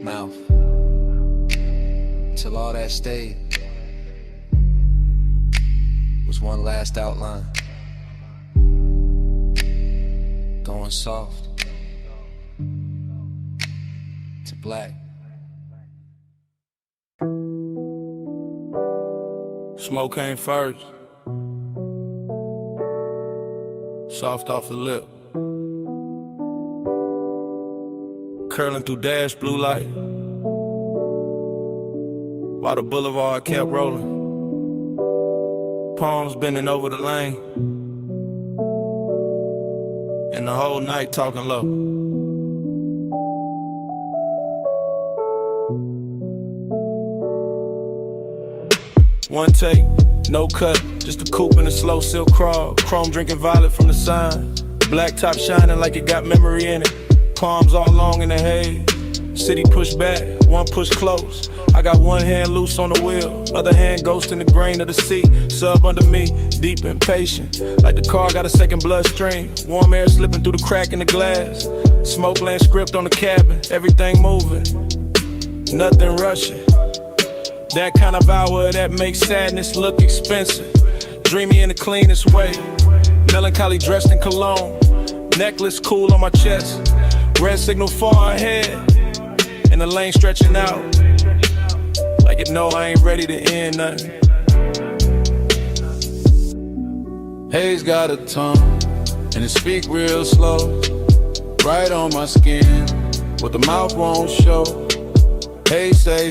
mouth. Till all that stayed was one last outline. Going soft to black. Smoke came first, soft off the lip, curling through dash blue light, while the boulevard kept rolling, palms bending over the lane, and the whole night talking low. One take, no cut, just a coupe and a slow silk crawl. Chrome drinking violet from the sign. Black top shining like it got memory in it. Palms all long in the haze. City push back, one push close. I got one hand loose on the wheel, other hand ghost in the grain of the seat. Sub under me, deep and patient, like the car got a second bloodstream. Warm air slipping through the crack in the glass. Smoke land script on the cabin, everything moving, nothing rushing. That kind of hour that makes sadness look expensive. Dreamy in the cleanest way. Melancholy dressed in cologne. Necklace cool on my chest. Red signal far ahead. And the lane stretching out. Like it know I ain't ready to end nothing. Haze got a tongue. And it speak real slow. Right on my skin. What the mouth won't show. Hey, stay,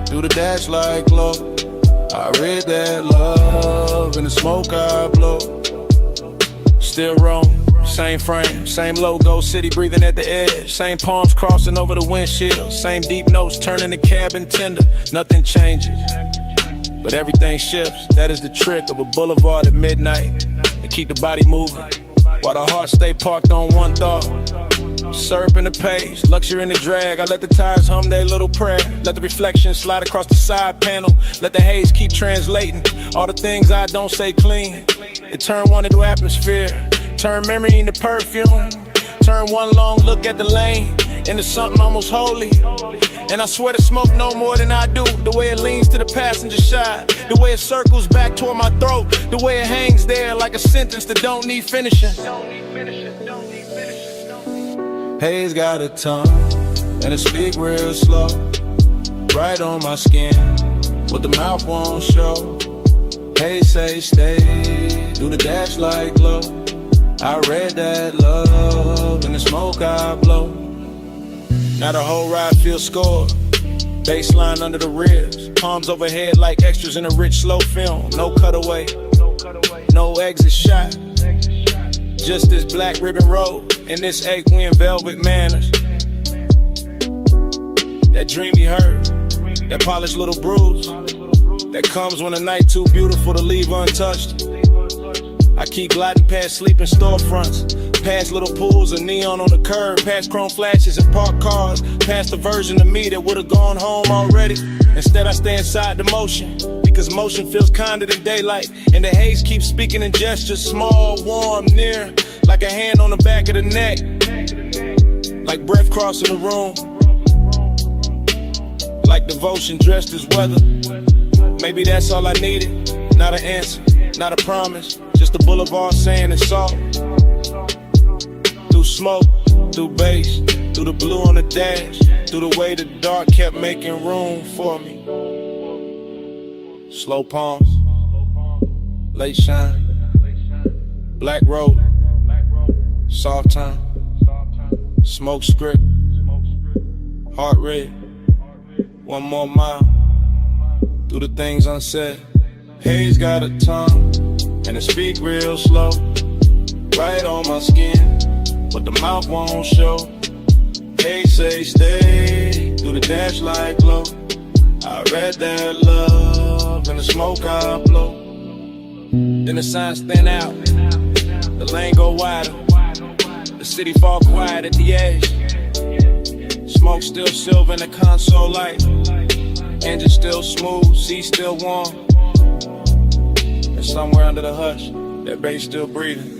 through the dash like glow. I read that love in the smoke I blow. Still wrong, same frame, same logo, city breathing at the edge. Same palms crossing over the windshield. Same deep notes turning the cabin tender. Nothing changes, but everything shifts. That is the trick of a boulevard at midnight. And keep the body moving, while the heart stay parked on one thought. Syrup in the page, luxury in the drag. I let the tires hum their little prayer. Let the reflection slide across the side panel. Let the haze keep translating all the things I don't say clean. It turn one into atmosphere, turn memory into perfume. Turn one long look at the lane into something almost holy. And I swear to smoke no more than I do. The way it leans to the passenger side, the way it circles back toward my throat, the way it hangs there like a sentence that don't need finishing. Haze got a tongue, and it speak real slow. Right on my skin, what the mouth won't show. Haze say stay, do the dash like glow. I read that love in the smoke I blow. Now the whole ride feels scored. Baseline under the ribs, palms overhead like extras in a rich slow film. No cutaway, no exit shot. Just this black ribbon road and this egg-wing velvet manners. That dreamy hurt, that polished little bruise that comes when a night too beautiful to leave untouched. I keep gliding past sleeping storefronts, Past little pools of neon on the curb, past chrome flashes and parked cars, past the version of me that would've gone home already. Instead I stay inside the motion, because motion feels kinder than daylight, and the haze keeps speaking in gestures, small, warm, near, like a hand on the back of the neck, like breath crossing the room, like devotion dressed as weather. Maybe that's all I needed, not an answer, not a promise, just a boulevard saying it's all. Through smoke, through bass, through the blue on the dash, through the way the dark kept making room for me. Slow palms, late shine, black road, soft time, smoke script, heart red, one more mile, through the things unsaid. Haze got a tongue, and it speak real slow, right on my skin, but the mouth won't show. Haze say stay, through the dash light glow. I read that love in the smoke I blow. Then the signs thin out, the lane go wider, the city fall quiet at the edge. Smoke still silver in the console light, engine still smooth, seat still warm. And somewhere under the hush, that bass still breathing.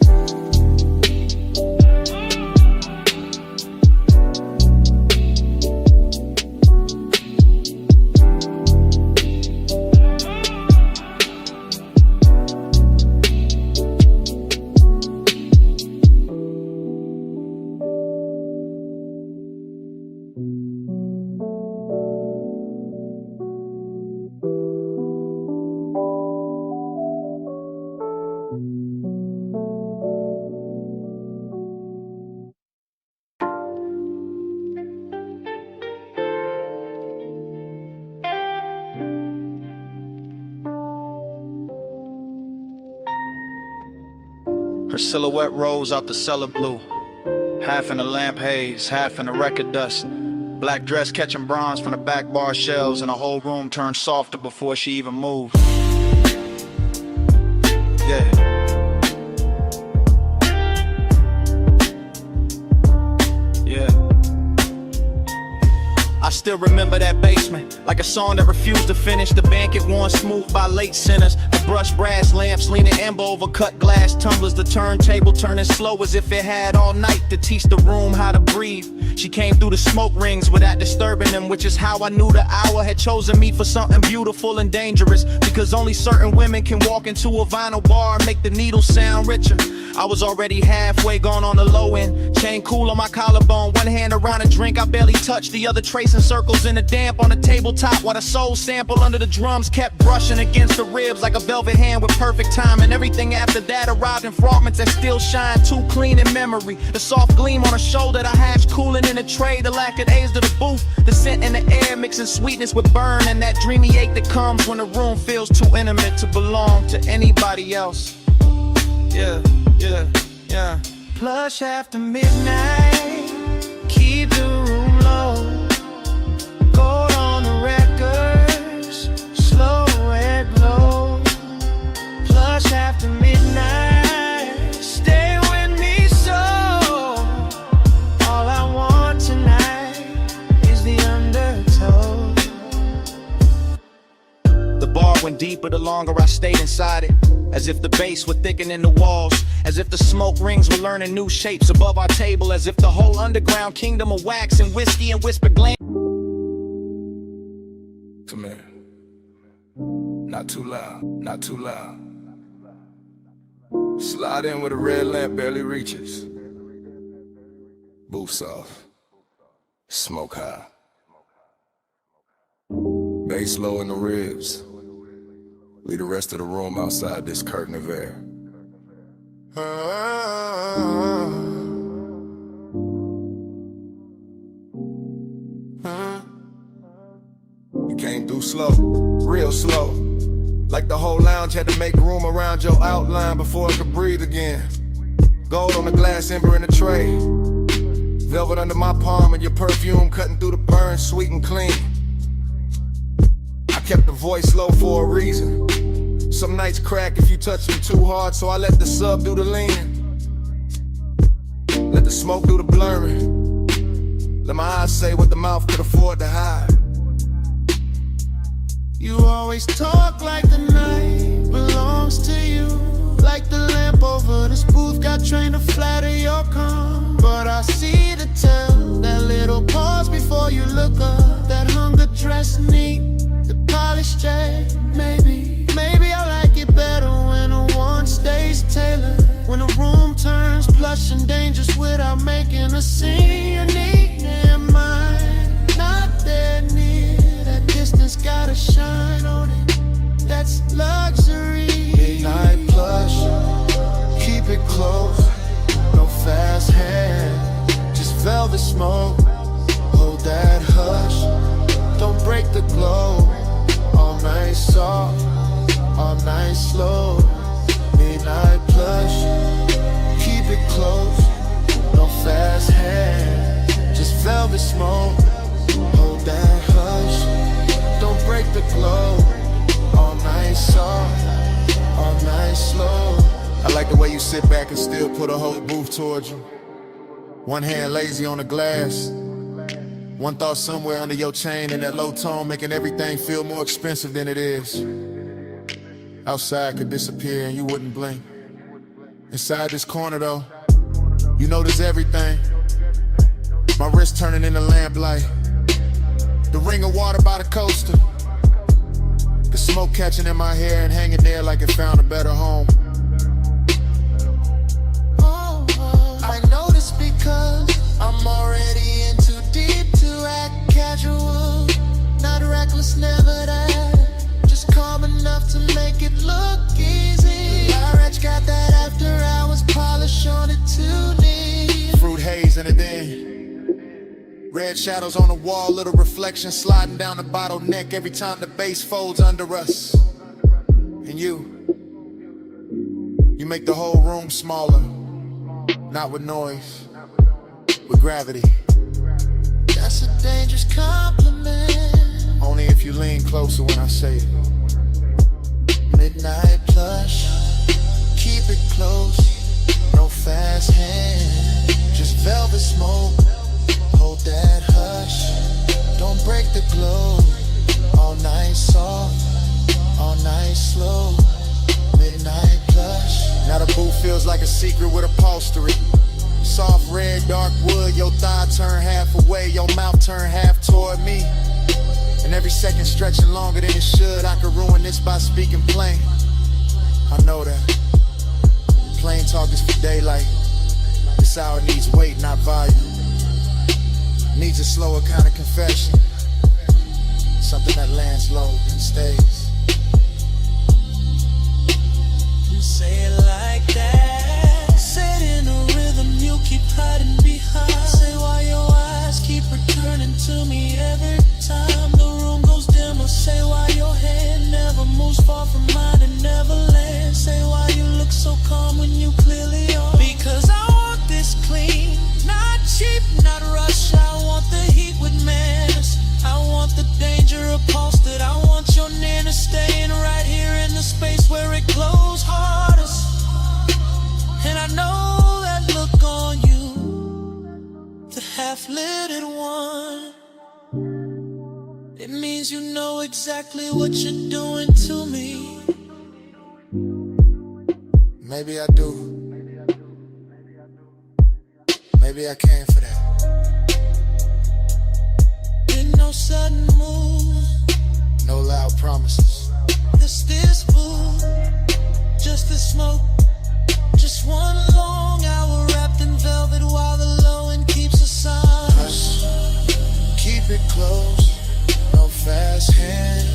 Her silhouette rose out the cellar blue, half in the lamp haze, half in the record dust. Black dress catching bronze from the back bar shelves, and the whole room turned softer before she even moved. Yeah. I still remember that basement, like a song that refused to finish. The banquet worn smooth by late sinners. The brushed brass lamps leaning amber over cut glass tumblers. The turntable turning slow as if it had all night to teach the room how to breathe. She came through the smoke rings without disturbing them, which is how I knew the hour had chosen me for something beautiful and dangerous. Because only certain women can walk into a vinyl bar and make the needle sound richer. I was already halfway gone on the low end, chain cool on my collarbone, one hand around a drink I barely touched, the other tracing circles in the damp on the tabletop, while the soul sample under the drums kept brushing against the ribs like a velvet hand with perfect time. And everything after that arrived in fragments that still shine too clean in memory. The soft gleam on her shoulder, the hash cooling in the tray, the lack of A's to the booth, the scent in the air mixing sweetness with burn, and that dreamy ache that comes when the room feels too intimate to belong to anybody else. Yeah. Yeah. Plush after midnight, keep the room low. Gold on the records, slow and low. Plush after midnight, stay with me so. All I want tonight is the undertow. The bar went deeper the longer I stayed inside it, as if the bass were thickening the walls, as if the smoke rings were learning new shapes above our table, as if the whole underground kingdom of wax and whiskey and whispered glam. Come here. Not too loud, not too loud. Slide in with a red lamp barely reaches. Boots off. Smoke high. Bass low in the ribs. Leave the rest of the room outside this curtain of air. You came through slow, real slow. Like the whole lounge had to make room around your outline before it could breathe again. Gold on the glass, ember in the tray. Velvet under my palm and your perfume cutting through the burn, sweet and clean. I kept the voice low for a reason. Some nights crack if you touch them too hard, so I let the sub do the leaning. the smoke do the blurring. Let my eyes say what the mouth could afford to hide. You always talk like the night belongs to you. Like the lamp over this booth got trained to flatter your calm. But I see the tell, that little pause before you look up. That hunger dressed neat, the polished J. Maybe I like it better when a one stays tailored. When the room turns plush and dangerous without making a scene. Your need and mine, not that near. That distance gotta shine on it. That's luxury. Midnight plush, keep it close. No fast hand, just velvet smoke. Hold that hush, don't break the glow. All night soft, all night slow. Midnight plush, keep it close. No fast hand, just velvet smoke. Hold that hush, don't break the glow. All night soft, all night slow. I like the way you sit back and still put a whole booth towards you. One hand lazy on the glass, one thought somewhere under your chain in that low tone, making everything feel more expensive than it is. Outside could disappear and you wouldn't blink. Inside this corner though, you notice everything. My wrist turning into lamplight, the ring of water by the coaster, the smoke catching in my hair and hanging there like it found a better home. I notice because I'm already in too deep to act casual. Not reckless, never that. Just calm enough to make it look easy. Lyrex got that after hours polish on it too neat. Fruit haze in the den, red shadows on the wall, little reflection sliding down the bottleneck every time the bass folds under us. And you make the whole room smaller. Not with noise, with gravity. That's a dangerous compliment. Only if you lean closer when I say it. Midnight plush, keep it close. No fast hand, just velvet smoke. Hold that hush, don't break the glow. All night soft, all night slow. Midnight plush. Now the booth feels like a secret with upholstery. Soft red, dark wood, your thigh turn half away, your mouth turn half toward me. And every second stretching longer than it should. I could ruin this by speaking plain. I know that. Plain talk is for daylight. This hour needs weight, not volume. Needs a slower kind of confession. Something that lands low and stays. Say it like that. Say it in a rhythm you keep hiding behind. Say why your eyes keep returning to me every time the room goes dimmer. Say why your hand never moves far from mine and never lands. Say why you look so calm when you clearly are. Because I want this clean, not cheap, not rush. I want the heat with manners. I want the danger upholstered. I want your nearness staying right here in the space where it glows hardest. And I know that look on you, the half-lidded one. It means you know exactly what you're doing to me. Maybe I do. Maybe I came for that. No sudden move, no loud promises. Just this food, just the smoke, just one long hour wrapped in velvet while the low end keeps us on. Hush, keep it close, no fast hand,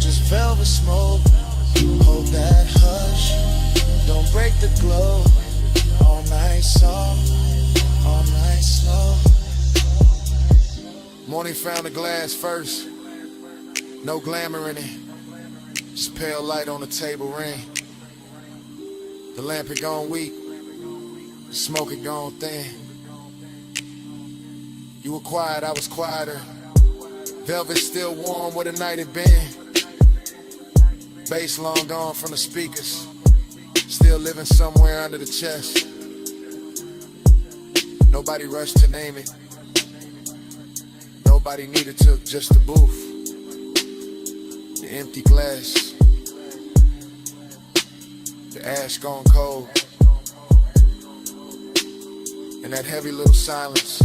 just velvet smoke. Hold that hush, don't break the glow. All night soft, all night slow. Morning found the glass first, no glamour in it, just pale light on the table ring. The lamp had gone weak, the smoke had gone thin. You were quiet, I was quieter. Velvet still warm where the night had been. Bass long gone from the speakers, still living somewhere under the chest. Nobody rushed to name it. Nobody needed to, just the booth. The empty glass. The ash gone cold. And that heavy little silence.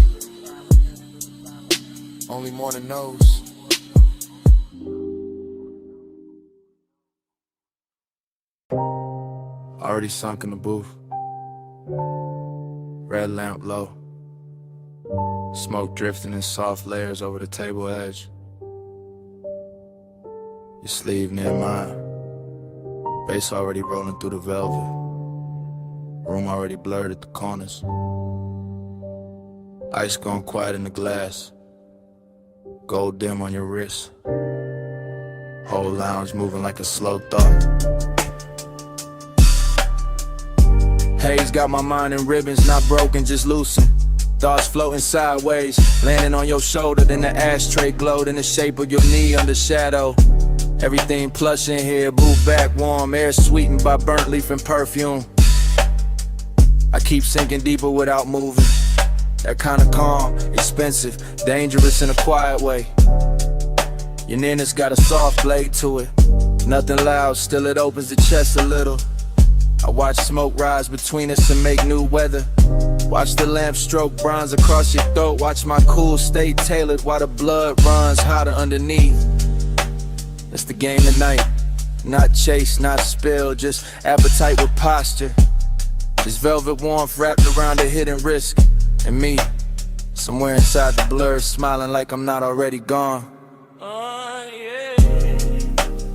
Only morning knows. Already sunk in the booth. Red lamp low. Smoke drifting in soft layers over the table edge. Your sleeve near mine. Bass already rolling through the velvet. Room already blurred at the corners. Ice gone quiet in the glass. Gold dim on your wrist. Whole lounge moving like a slow thought. Haze got my mind in ribbons, not broken, just loosened. Thoughts floating sideways, landing on your shoulder, then the ashtray glowed in the shape of your knee under shadow. Everything plush in here, move back warm, air sweetened by burnt leaf and perfume. I keep sinking deeper without moving. That kind of calm, expensive, dangerous in a quiet way. Your nearness got a soft blade to it. Nothing loud, still it opens the chest a little. I watch smoke rise between us and make new weather. Watch the lamp stroke bronze across your throat. Watch my cool stay tailored while the blood runs hotter underneath. That's the game tonight. Not chase, not spill, just appetite with posture. This velvet warmth wrapped around a hidden risk. And me, somewhere inside the blur, smiling like I'm not already gone.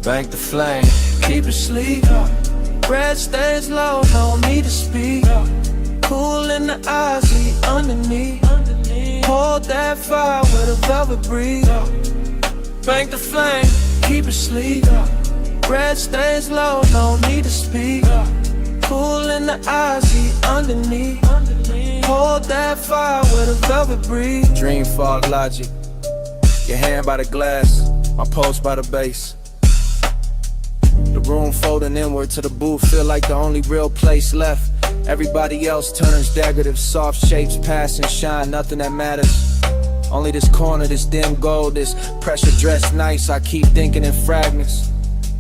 Bank the flame, Keep it sleep. Red stays low, no need to speak. Cool in the eyes, see underneath. Hold that fire with a velvet breeze. Bank the flame, keep it sleep. Red stays low, no need to speak. Cool in the eyes, see underneath. Hold that fire with a velvet breeze. Dream fog logic. Your hand by the glass, my pulse by the bass. The room folding inward to the booth, feel like the only real place left. Everybody else turns decorative, soft shapes pass and shine, nothing that matters. Only this corner, this dim gold, this pressure dressed nice, I keep thinking in fragments.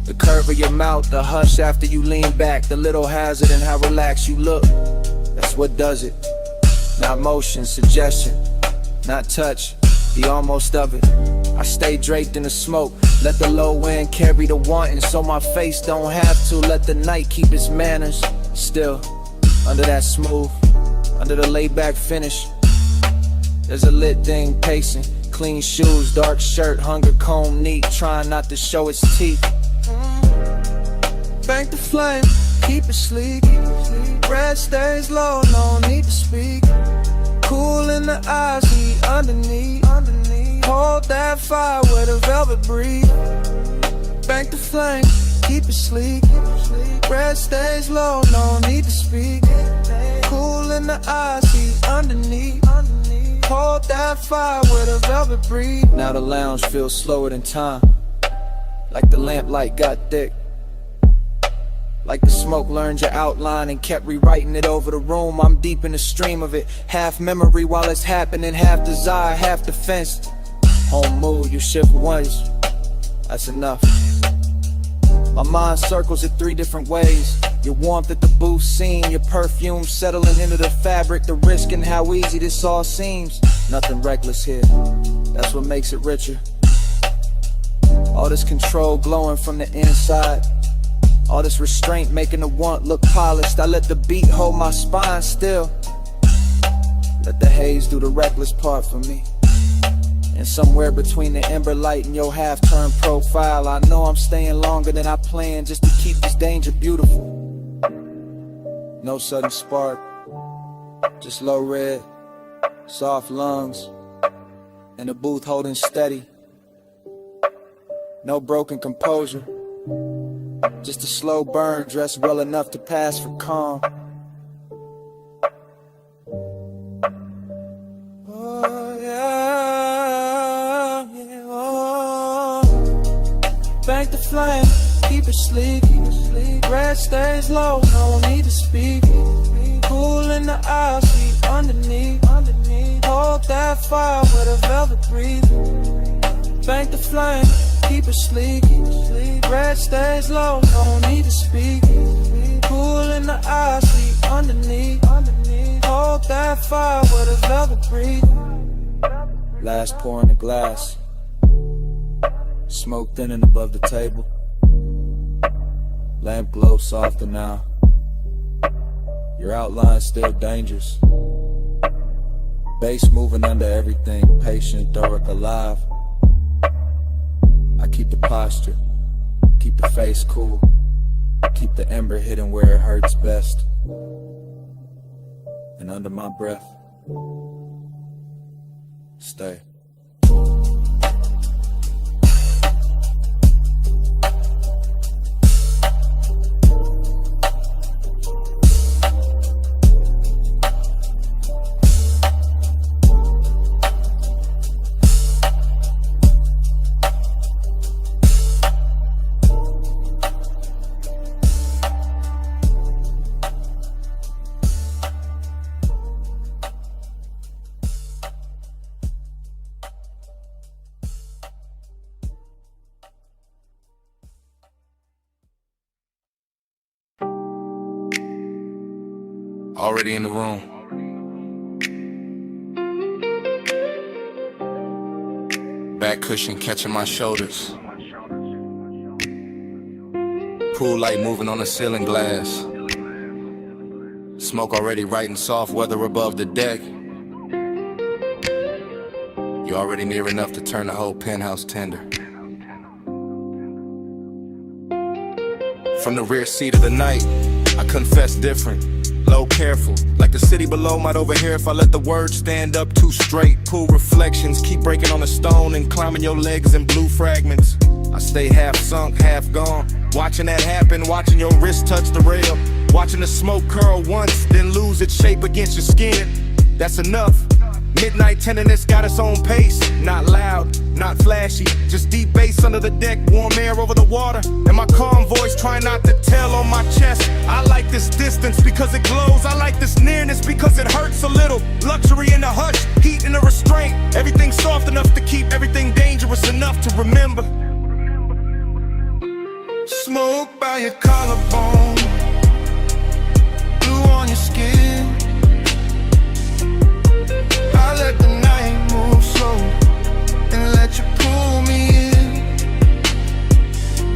The curve of your mouth, the hush after you lean back, the little hazard in how relaxed you look. That's what does it. Not motion, suggestion, not touch, the almost of it. I stay draped in the smoke, let the low wind carry the wanting, so my face don't have to. Let the night keep its manners. Still, under that smooth, under the laid back finish, there's a lit thing pacing. Clean shoes, dark shirt, hunger comb neat, trying not to show its teeth. Bank the flame, keep it sleek. Red stays low, no need to speak. Cool in the eyes, see underneath. Hold that fire with a velvet breeze. Bank the flame, keep it sleek. Red stays low, no need to speak. Cool in the eyes, see underneath. Hold that fire with a velvet breeze. Now the lounge feels slower than time, like the lamplight got thick. Like the smoke learned your outline and kept rewriting it over the room. I'm deep in the stream of it, half memory while it's happening, half desire, half defense. Home mood, you shift once, that's enough. My mind circles it 3 different ways. Your warmth at the booth scene, your perfume settling into the fabric, the risk and how easy this all seems. Nothing reckless here, that's what makes it richer. All this control glowing from the inside, all this restraint making the want look polished. I let the beat hold my spine still. Let the haze do the reckless part for me. And somewhere between the ember light and your half-turned profile, I know I'm staying longer than I planned just to keep this danger beautiful. No sudden spark, just low red, soft lungs, and the booth holding steady. No broken composure, just a slow burn dressed well enough to pass for calm. Oh yeah, yeah, oh. Bank the flame, keep it sleek. Red stays low, no need to speak. Cool in the eyes, see underneath. that fire with a velvet breathing. Bank the flame, keep it sleek. Red stays low, don't need to speak. Cool in the eyes, sleep underneath. Hold that fire with a velvet breathing. Last pour in the glass. Smoke thinning above the table. Lamp glow softer now. Your outline still dangerous. Bass moving under everything. Patient, Doric alive. I keep the posture. Keep the face cool. Keep the ember hidden where it hurts best. And under my breath, stay. Already in the room. Back cushion catching my shoulders. Pool light moving on the ceiling glass. Smoke already writing soft weather above the deck. You're already near enough to turn the whole penthouse tender. From the rear seat of the night, I confess different. Low careful, like the city below might overhear if I let the words stand up too straight. Pool reflections keep breaking on the stone and climbing your legs in blue fragments. I stay half sunk, half gone, watching that happen, watching your wrist touch the rail, watching the smoke curl once, then lose its shape against your skin. That's enough. Midnight tenderness got its own pace. Not loud, not flashy, just deep bass under the deck, warm air over the water, and my calm voice trying not to tell on my chest. I like this distance because it glows. I like this nearness because it hurts a little. Luxury in the hush, heat in the restraint. Everything soft enough to keep everything dangerous enough to remember. Smoke by your collarbone, blue on your skin. I let the night move slow and let you pull me in.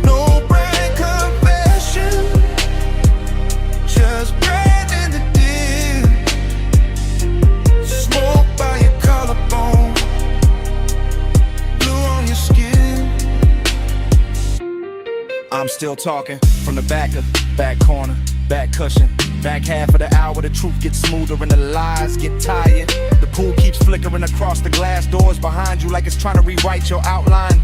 No bright confession, just bread in the dim. Smoke by your collarbone, blue on your skin. I'm still talking from the back corner, back cushion. Back half of the hour, the truth gets smoother and the lies get tired. The pool keeps flickering across the glass doors behind you like it's trying to rewrite your outline.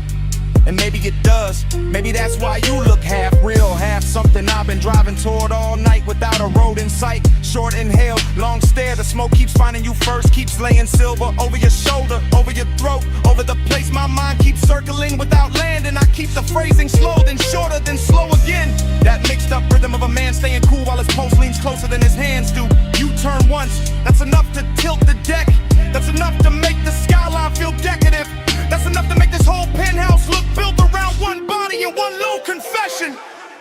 And maybe it does. Maybe that's why you look half real, half something I've been driving toward all night without a road in sight. Short inhale, long stare, the smoke keeps finding you first, keeps laying silver over your shoulder, over your throat, over the place my mind keeps circling without landing. I keep the phrasing slow, then shorter, then slow again. That mixed up rhythm of a man staying cool while his pulse leans closer than his hands do. You turn once, that's enough to tilt the deck. That's enough to make the skyline feel decadent. That's enough to make this whole penthouse look built around one body and one low confession.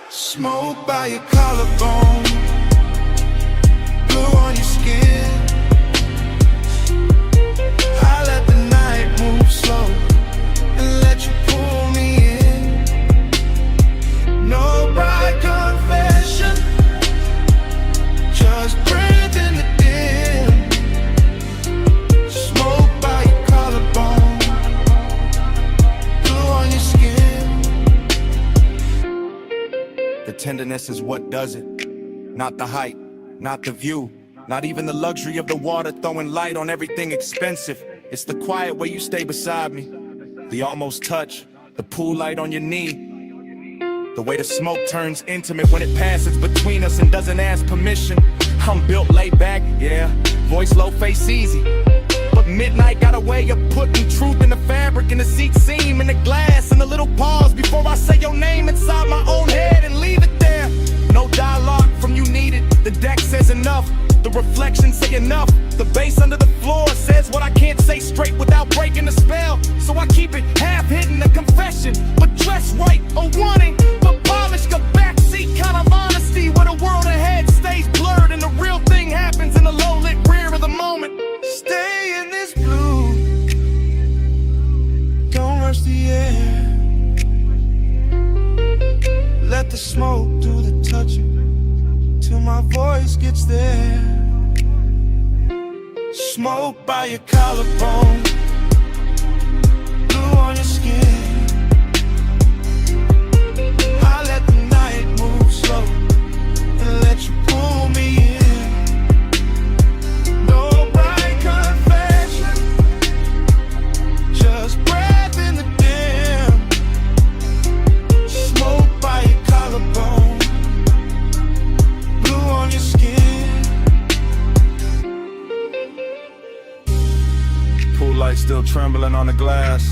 Smoke by your collarbone, blue on your skin. I let the night move slow and let you pull me in. No bright confession, just breathe in the dim. Smoke by your collarbone, blue on your skin. The tenderness is what does it, not the height, not the view, not even the luxury of the water throwing light on everything expensive. It's the quiet way you stay beside me, the almost touch, the pool light on your knee, the way the smoke turns intimate when it passes between us and doesn't ask permission. I'm built laid back, yeah, voice low, face easy, but midnight got a way of putting truth in the fabric, in the seat seam, in the glass, in the little pause before I say your name inside my own head and leave it there. No dialogue from you needed, the deck says enough, the reflections say enough, the bass under the floor says what I can't say say straight without breaking the spell. So I keep it half hidden, a confession, but dress right, a warning, but polished, a backseat kind of honesty, where the world ahead stays blurred and the real thing happens in the low-lit rear of the moment. Stay in this blue, don't rush the air. Let the smoke do the touching till my voice gets there. Smoke by your collarbone, blue on your skin. I let the night move slow and let you pull me in. No bright confession, just breath in the dim. Smoke by your collarbone, blue on your skin. Pool light still trembling on the glass.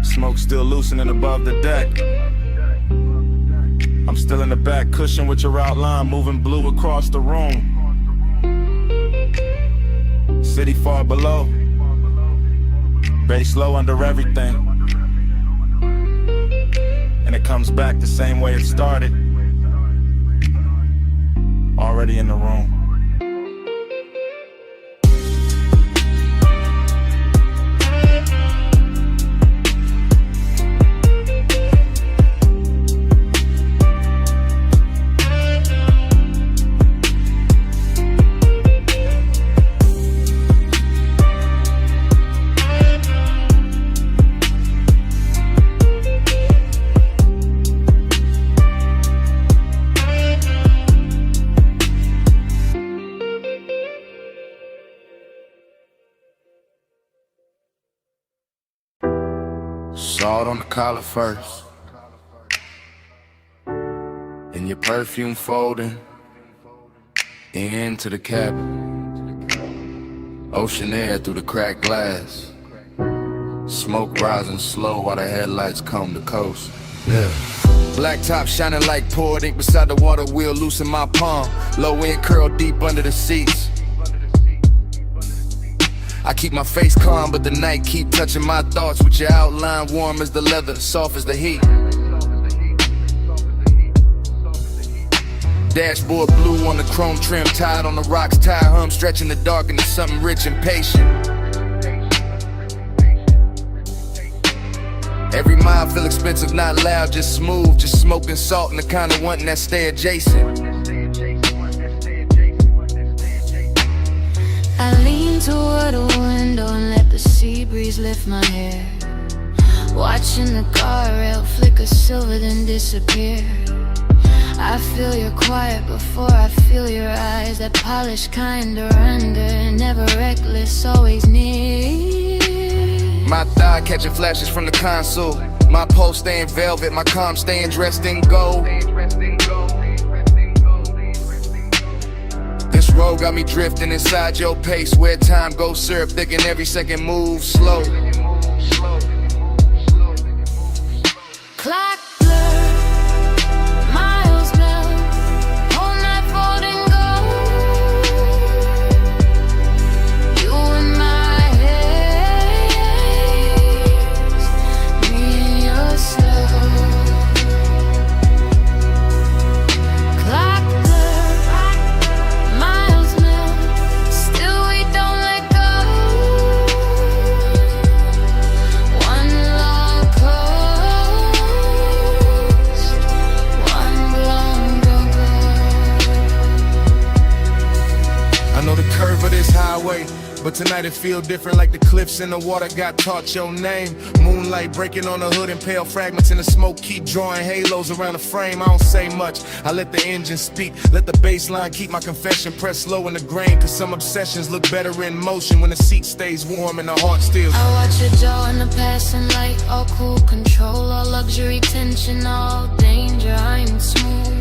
Smoke still loosening above the deck. I'm still in the back cushion with your outline moving blue across the room. City far below, bass low under everything. And it comes back the same way it started. Already in the room. Salt on the collar first, and your perfume folding into the cabin. Ocean air through the cracked glass, smoke rising slow while the headlights comb the coast. Yeah. Black top shining like poured ink beside the water wheel, loose in my palm. Low end curl deep under the seats. I keep my face calm, but the night keep touching my thoughts with your outline warm as the leather, soft as the heat. Dashboard blue on the chrome trim, tied on the rocks, tire hum stretching the dark into something rich and patient. Every mile feel expensive, not loud, just smooth, just smoking salt and the kind of wanting that stay adjacent. I lean toward a window and let the sea breeze lift my hair, watching the guardrail flicker silver then disappear. I feel your quiet before I feel your eyes, that polished kind of render, never reckless, always near. My thigh catching flashes from the console, my pulse staying velvet, my calm staying dressed in gold. This road got me drifting inside your pace, where time goes syrup thick and every second moves slow. Clock blur, miles melt, whole night folding gold. You in my haze, me in your slow. Clock blur, miles melt, still we don't let go. One long coast, one long road. I know the curve of this highway, but tonight it feel different, like the cliffs in the water got taught your name. Moonlight breaking on the hood and pale fragments in the smoke keep drawing halos around the frame. I don't say much, I let the engine speak, let the bass line keep my confession pressed low in the grain. Cause some obsessions look better in motion when the seat stays warm and the heart still. I watch your jaw in the passing light, all cool control, all luxury tension, all danger, I'm smooth.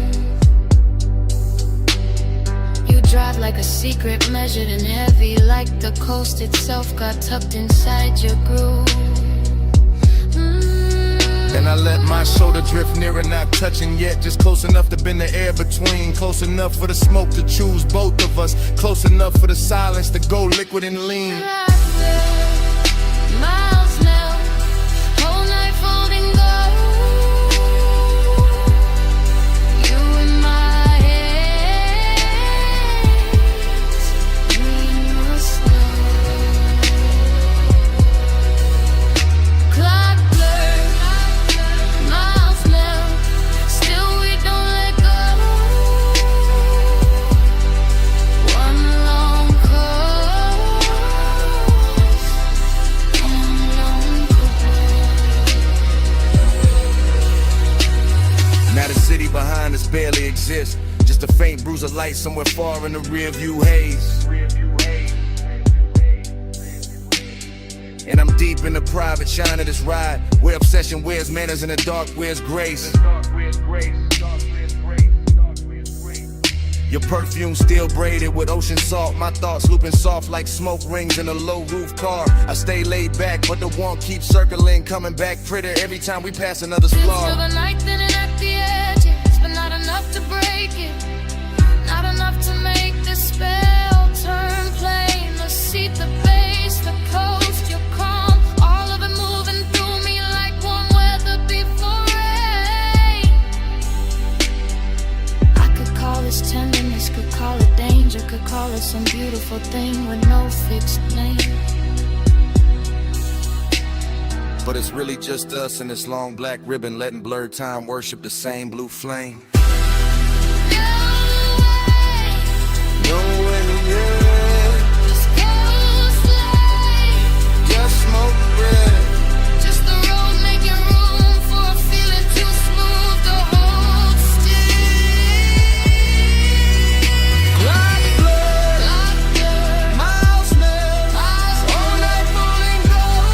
You drive like a secret, measured and heavy, like the coast itself got tucked inside your groove. And I let my shoulder drift nearer, not touching yet, just close enough to bend the air between. Close enough for the smoke to choose both of us, close enough for the silence to go liquid and lean. I Just a faint bruise of light somewhere far in the rearview haze. And I'm deep in the private shine of this ride, where obsession wears manners and the dark wears grace. Your perfume still braided with ocean salt. My thoughts looping soft like smoke rings in a low roof car. I stay laid back, but the one keeps circling, coming back prettier every time we pass another splar. Feel the night thinning at the edges, but not enough to break it. Not enough to make the spell turn plain. The seat, the base, the coast, your calm, all of it moving through me like warm weather before rain. I could call this tenderness, could call it danger, could call it some beautiful thing with no fixed name. But it's really just us and this long black ribbon, letting blurred time worship the same blue flame. Nowhere near. Just go slay. Just smoke bread. Just the road making room for a feeling too smooth to hold still. Black blood, Blood, miles smell, all night falling gold.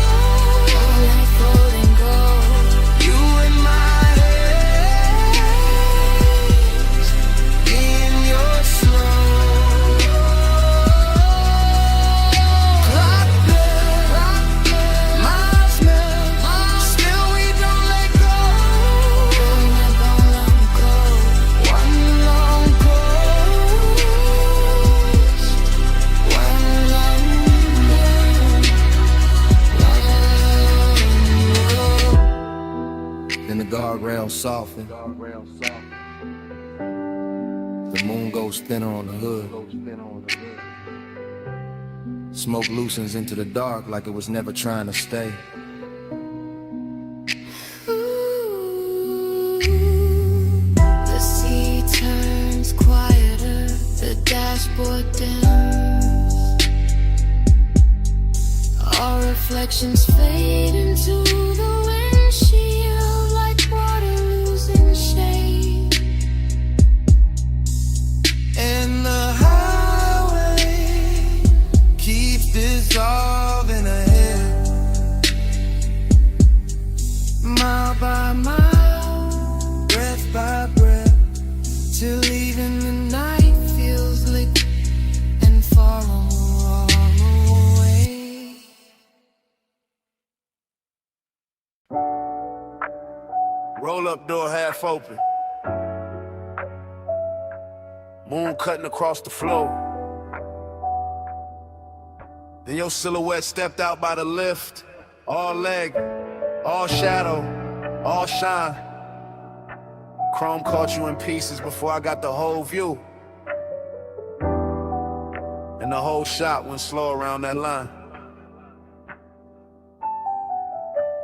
all like golden gold. You in my head, in your slow. Clock blood, miles smell, still we don't let go. One long coast, one long. Then the guardrails soften. The moon goes thinner on the hood. Smoke loosens into the dark like it was never trying to stay. The sea turns quieter, the dashboard dims. Our reflections fade into the windshield like water losing shade. And the highway keeps dissolving ahead, mile by mile, breath by breath, till even the night feels liquid and far away. Roll up door half open. Moon cutting across the floor. Then your silhouette stepped out by the lift. All leg, all shadow, all shine. Chrome caught you in pieces before I got the whole view. And the whole shot went slow around that line.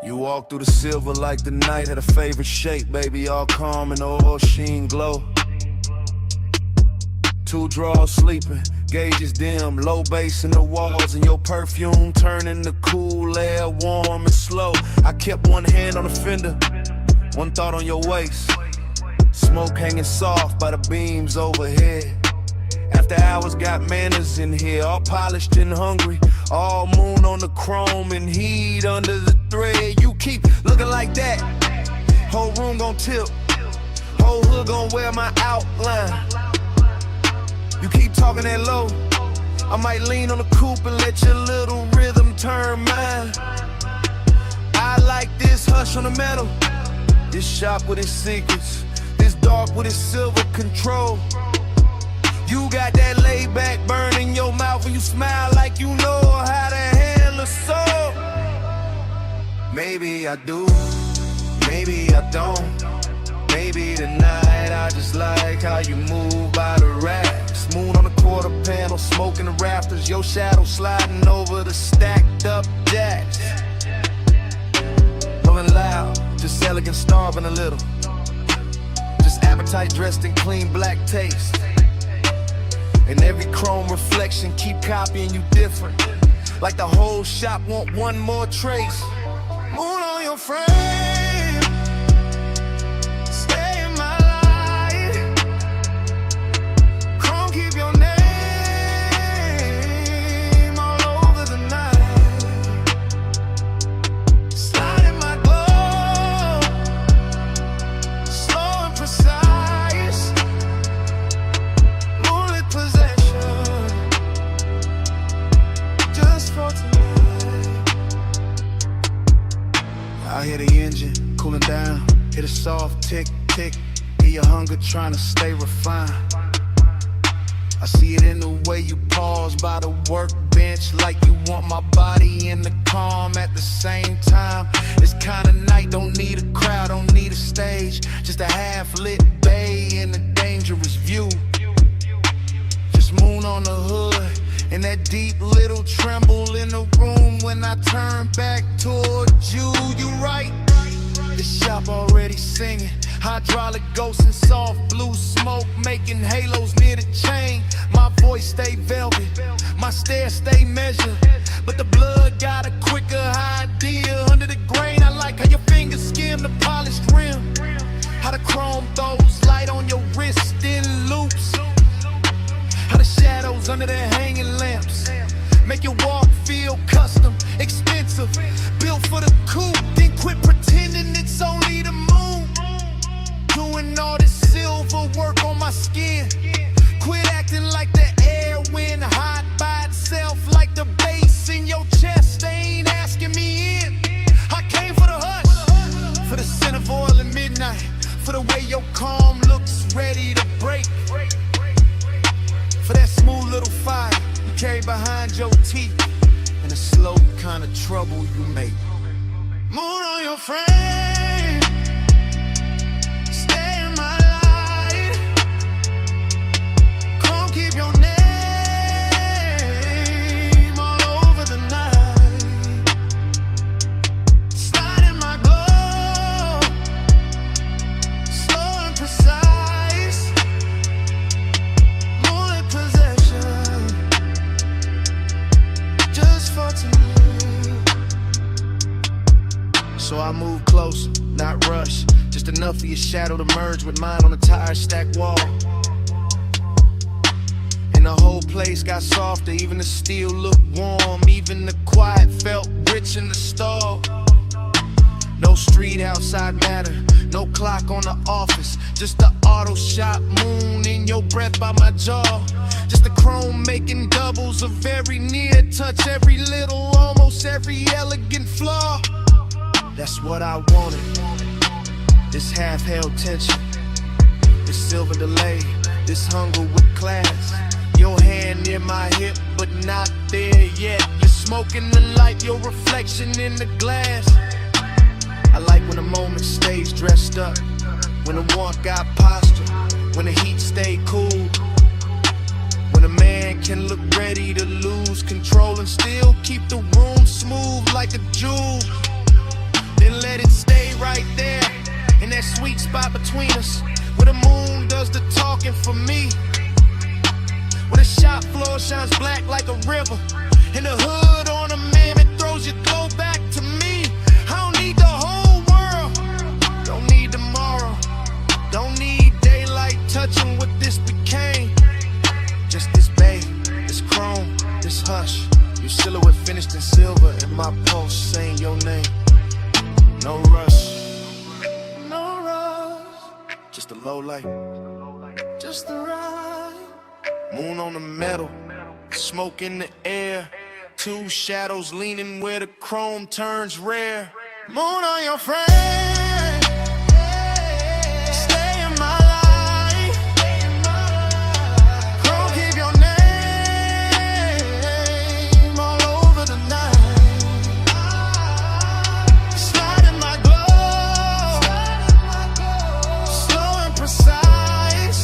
You walked through the silver like the night had a favorite shape, baby, all calm and all sheen glow. Two drawers sleeping, gauges dim, low bass in the walls, and your perfume turning the cool air warm and slow. I kept one hand on the fender, one thought on your waist. Smoke hanging soft by the beams overhead. After hours got manners in here, all polished and hungry. All moon on the chrome and heat under the thread. You keep looking like that, whole room gon' tilt, whole hood gon' wear my outline. You keep talking that low, I might lean on the coupe and let your little rhythm turn mine. I like this hush on the metal, this shop with its secrets, this dark with its silver control. You got that laid back burn in your mouth when you smile like you know how to handle a soul. Maybe I do, maybe I don't. Maybe tonight I just like how you move by the racks. Moon on the quarter panel, smoking the rafters, your shadow sliding over the stacked up jacks. Rolling loud, just elegant, starving a little. Just appetite dressed in clean black taste. And every chrome reflection keep copying you different. Like the whole shop want one more trace. Moon on your frame, stay in my light. I hear the engine cooling down, hear the soft tick, tick. Hear your hunger trying to stay refined. I see it in the way you pause by the workbench, like you want my body in the calm at the same time. This kind of night don't need a crowd, don't need a stage, just a half-lit bay and a dangerous view. Just moon on the hood and that deep little tremble in the room when I turn back towards you. You right, the shop already singing, hydraulic ghosts and soft blue smoke making halos near the chain. My voice stay velvet, my stare stay measured, but the blood got a quicker idea. Under the grain, I like how your fingers skim the polished rim, how the chrome throws light on your wrist in loops, how the shadows under the hanging lamps make your walk feel custom, expensive, built for the coupe. Then quit pretending it's only the moon, doing all this silver work on my skin. Quit acting like the air went hot by itself, like the bass in your chest. They ain't asking me in. I came for the hush, for the scent of oil at midnight, for the way your calm looks ready to break, for that smooth little fire you carry behind your teeth, and the slow kind of trouble you make. Moon on your frame, stay in my light. Come keep your name all over the night. Slide in my glow, slow and precise. Moonlit possession, just for tonight. So I move close, not rush, just enough for your shadow to merge with mine on the tire stack wall. And the whole place got softer, even the steel looked warm, even the quiet felt rich in the stall. No street outside matter, no clock on the office, just the auto shop moon in your breath by my jaw. Just the chrome making doubles of every near touch, every little, almost every elegant flaw. That's what I wanted, this half-held tension, this silver delay, this hunger with class. Your hand near my hip, but not there yet. You're smoking the light, your reflection in the glass. I like when the moment stays dressed up, when the warmth got posture, when the heat stay cool, when a man can look ready to lose control and still keep the room smooth like a jewel. Then let it stay right there, in that sweet spot between us, where the moon does the talking for me, where the shop floor shines black like a river, and the hood on a mammoth throws your glow back to me. I don't need the whole world, don't need tomorrow, don't need daylight touching what this became. Just this bay, this chrome, this hush, your silhouette finished in silver, and my pulse saying your name. No rush, no rush, just a low light, just the right. Moon on the metal, smoke in the air, two shadows leaning where the chrome turns rare. Moon on your frame, stay in my light. Chrome keep your name all over the night. Slide in my glow, slow and precise.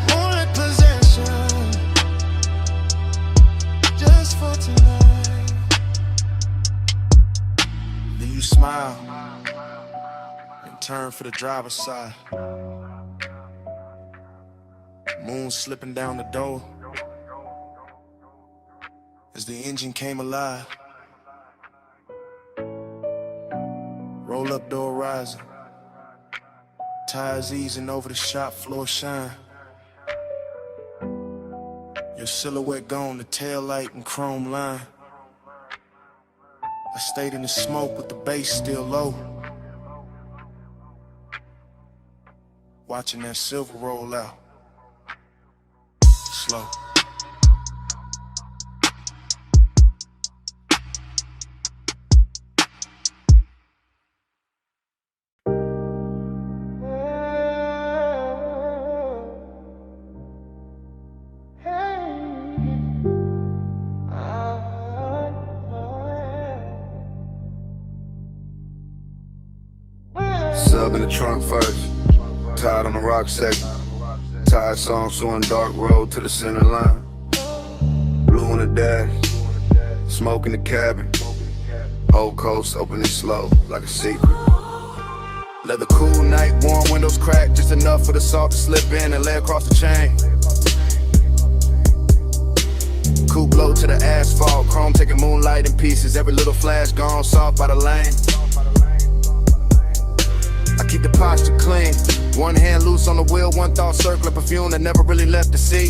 Moonlit possession, just for tonight. Then you smile and turn for the driver's side. Moon slipping down the door as the engine came alive. Roll up door rising, tires easing over the shop floor shine. Your silhouette gone, the tail light and chrome line. I stayed in the smoke with the bass still low, watching that silver roll out, slow. in the trunk first. Tired on the rock second. Tired song, so on dark road to the center line. Blue in the dash. Smoke in the cabin. Old coast opening slow like a secret. Let the cool night, warm windows crack just enough for the salt to slip in and lay across the chain. Coupe blow to the asphalt, chrome taking moonlight in pieces. Every little flash gone soft by the lane. I keep the posture clean. One hand loose on the wheel, one thought circling perfume that never really left the seat.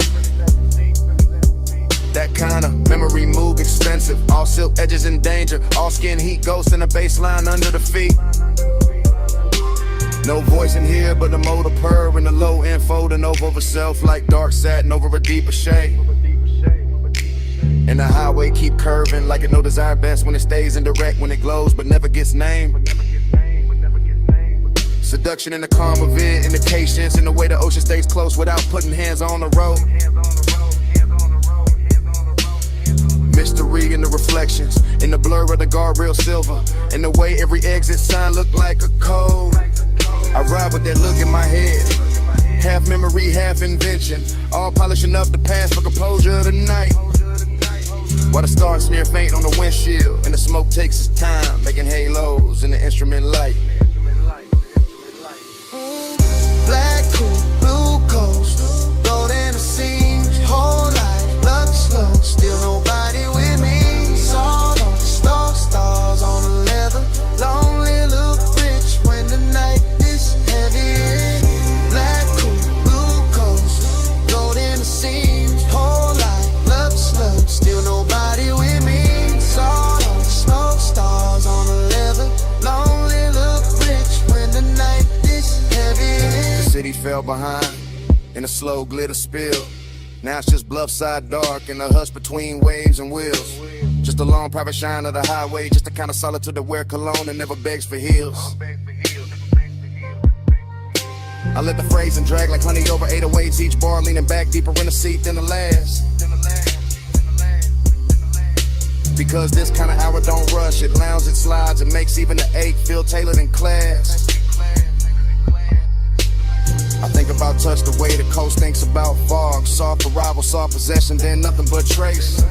That kind of memory move expensive. All silk edges in danger. All skin heat ghost in the baseline under the feet. No voice in here but the motor purr and the low end folding over self like dark satin over a deeper shade. And the highway keep curving like it know desire best when it stays indirect, when it glows but never gets named. Seduction in the calm of it, indications in the way the ocean stays close without putting hands on the road. Mystery in the reflections, in the blur of the guardrail silver, in the way every exit sign look like a code. I ride with that look in my head, half memory, half invention, all polishing up the past for composure of the night. While the stars sneer faint on the windshield, and the smoke takes its time, making halos in the instrument light. Black coupe, blue coast, gold in the seams, whole life, luck slow, still nobody with me. Salt on the stars on the leather, lonely look rich when the night is heavy. Black coupe, blue coast, gold in the seams, whole life, luck slow, still nobody with me. Salt on the stars on the leather, lonely look rich when the night is heavy. The city fell behind in a slow glitter spill. Now it's just bluffside dark and a hush between waves and wheels. Just a long private shine of the highway, just the kind of solitude that wear cologne and never begs for heels. I let the phrasing drag like honey over 808s, each bar leaning back deeper in the seat than the last. Because this kind of hour don't rush, it lounges, it slides, it makes even the ache feel tailored in class. I think about touch the way the coast thinks about fog. Soft arrival, soft possession, then nothing but trace.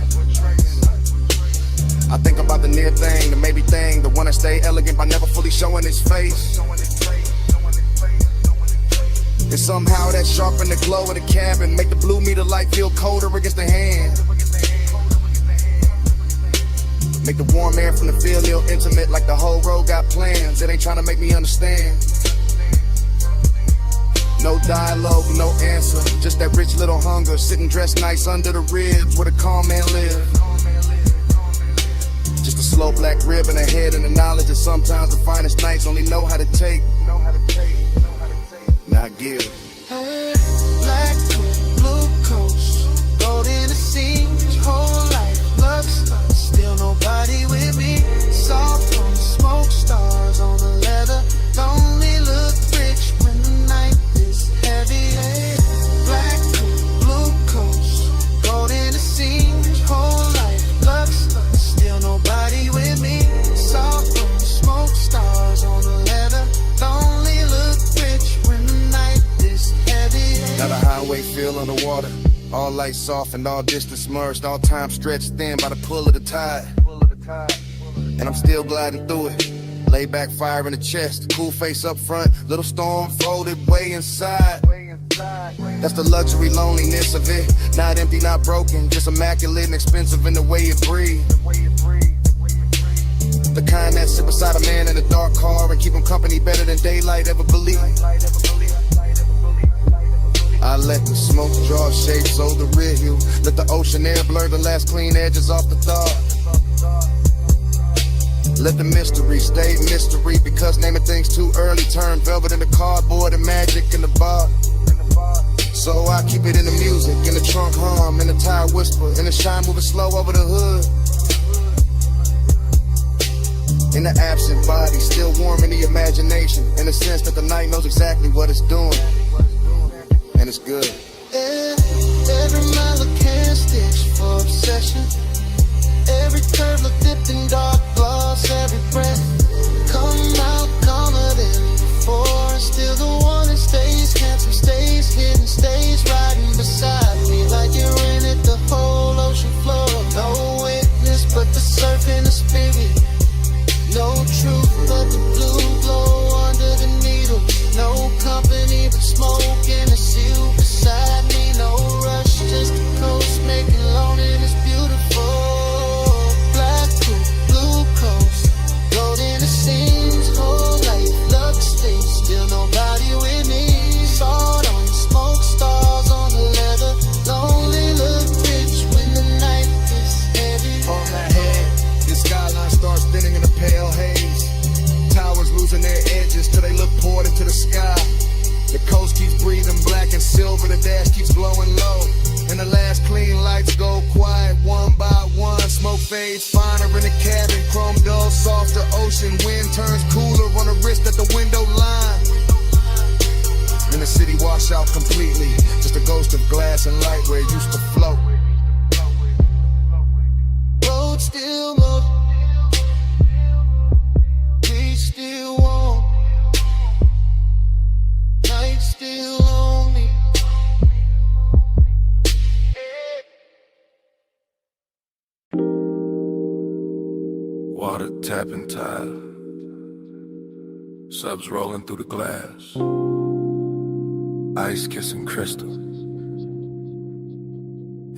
I think about the near thing, the maybe thing, the one that stay elegant by never fully showing its face. And somehow that sharpen the glow of the cabin, make the blue meter light feel colder against the hand. Make the warm air from the field feel intimate, like the whole road got plans. It ain't trying to make me understand. No dialogue, no answer, just that rich little hunger, sitting dressed nice under the ribs where the calm man live. Just a slow black rib in the head and the knowledge that sometimes the finest nights only know how to take. Not give. Black coupe, blue coast, gold in the seams, whole life, love stuff, still nobody with me. Soft on the smoke, stars on the leather, lonely look rich when the night is heavy. Black coupe, blue coast, gold in the seams, whole life, love stuff, still nobody with me. Soft on the smoke, stars on the leather, lonely look rich when the night is heavy. Now the highway feel underwater, all light softened, all distance merged, all time stretched thin by the pull of the tide. And I'm still gliding through it. Lay back, fire in the chest, cool face up front, little storm folded way inside. That's the luxury loneliness of it. Not empty, not broken, just immaculate and expensive in the way it breathes. The kind that sit beside a man in a dark car and keep him company better than daylight ever believed. I let the smoke draw shapes over the rear view. Let the ocean air blur the last clean edges off the thought. Let the mystery stay mystery, because naming things too early turn velvet into cardboard and magic in the bar. So I keep it in the music, in the trunk hum, in the tire whisper, in the shine moving slow over the hood. In the absent body, still warm in the imagination, in the sense that the night knows exactly what it's doing. And it's good. Every mile a can stitch for obsession. Every curve look dipped in dark gloss. Every breath come out calmer than before. poured into the sky. The coast keeps breathing black and silver, the dash keeps glowing low. And the last clean lights go quiet one by one. Smoke fades finer in the cabin, chrome dull, softer ocean. Wind turns cooler on the wrist at the window line. And the city washed out completely, just a ghost of glass and light where it used to float. Road still low, we still warm, night still lonely. Water tapping tile, subs rolling through the glass, ice kissing crystal,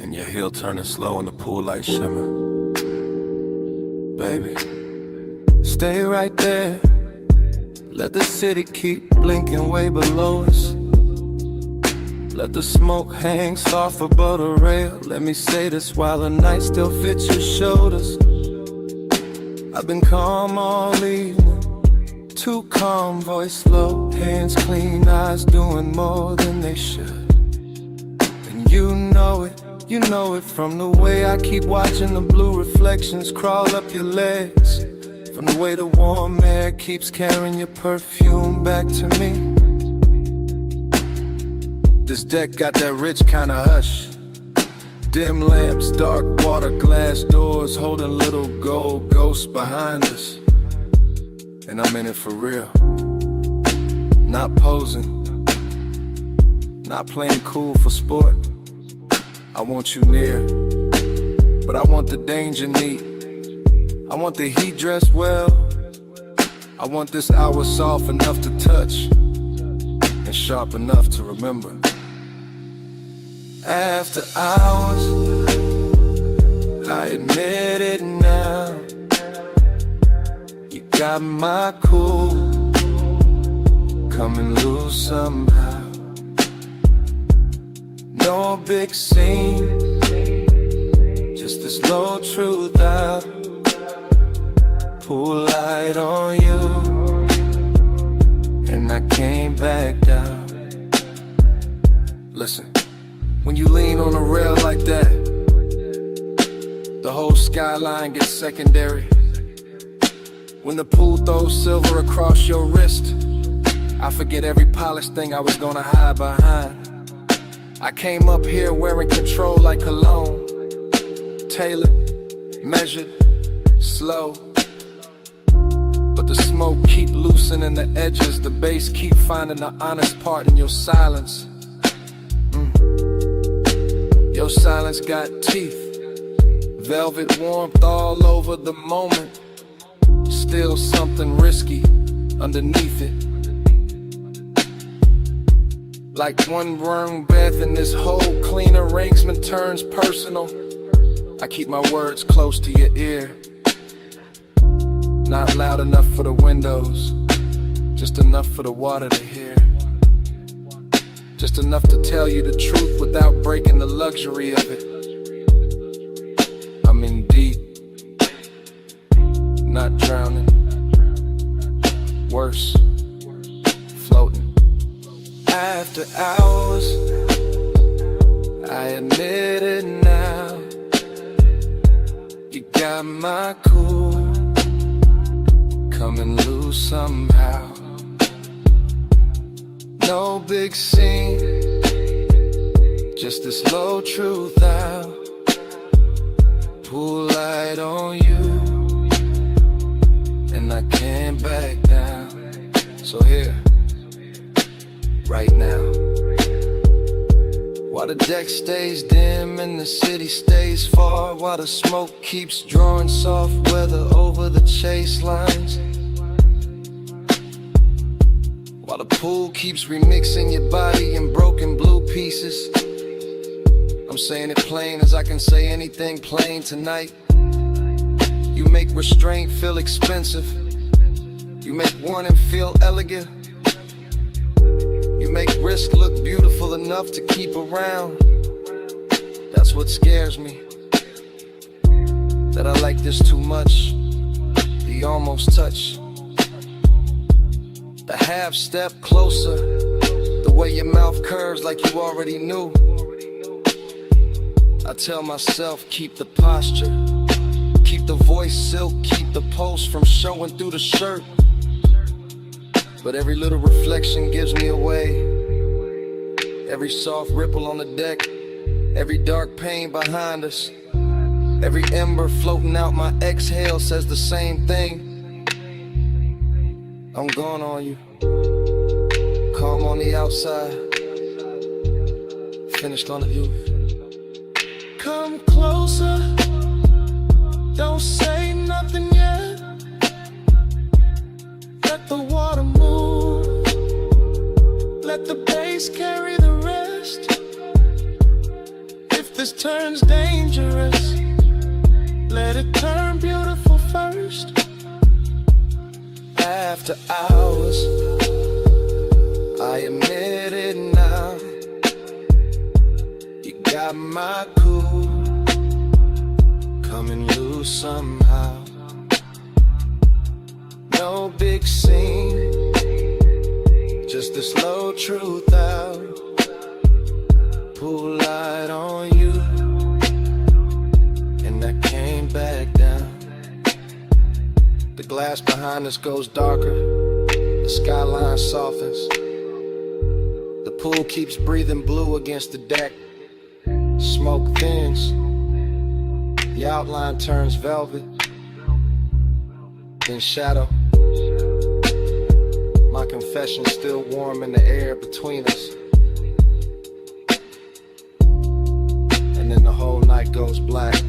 and your heel turning slow in the pool light shimmer. Baby, stay right there. Let the city keep blinking way below us. Let the smoke hang soft above the rail. Let me say this while the night still fits your shoulders. I've been calm all evening, too calm, voice low, hands clean, eyes doing more than they should. And you know it from the way I keep watching the blue reflections crawl up your legs, from the way the warm air keeps carrying your perfume back to me. This deck got that rich kind of hush, dim lamps, dark water, glass doors holding little gold ghosts behind us. And I'm in it for real, not posing, not playing cool for sport. I want you near, but I want the danger neat. I want the heat dressed well. I want this hour soft enough to touch and sharp enough to remember. After hours, I admit it now, you got my cool coming loose somehow. No big scene, just this low truth out. Pool light on you, and I came back down. Listen, when you lean on a rail like that, the whole skyline gets secondary. When the pool throws silver across your wrist, I forget every polished thing I was gonna hide behind. I came up here wearing control like cologne, tailored, measured, slow. But the smoke keep loosening the edges, the bass keep finding the honest part in your silence. Your silence got teeth, velvet warmth all over the moment. Still something risky underneath it. Like one wrong breath and this whole clean arrangement turns personal. I keep my words close to your ear, not loud enough for the windows, just enough for the water to hear. Just enough to tell you the truth without breaking the luxury of it. I'm in deep, not drowning, worse, floating. After hours, I admit it now, you got my cool coming loose somehow. No big scene, just this low truth out. Pool light on you, and I can't back down. So here, right now, while the deck stays dim and the city stays far, while the smoke keeps drawing soft weather over the chase lines, while the pool keeps remixing your body in broken blue pieces. I'm saying it plain as I can say anything plain tonight. You make restraint feel expensive, you make warning feel elegant, you make risk look beautiful enough to keep around. That's what scares me, that I like this too much, the almost touch, A half step closer, the way your mouth curves like you already knew. I tell myself, keep the posture, keep the voice silk, keep the pulse from showing through the shirt. But every little reflection gives me away. Every soft ripple on the deck, every dark pain behind us, every ember floating out my exhale says the same thing. I'm gone on you, calm on the outside, finished on the view. Come closer, don't say nothing yet. Let the water move, let the bass carry the rest. If this turns dangerous, let it turn beautiful first. After hours, I admit it now, you got my cool coming loose somehow. No big scene, just the slow truth out. Pull light on you, and I came back down. The glass behind us goes darker, the skyline softens. The pool keeps breathing blue against the deck. Smoke thins, the outline turns velvet, then shadow. My confession still warm in the air between us. And then the whole night goes black.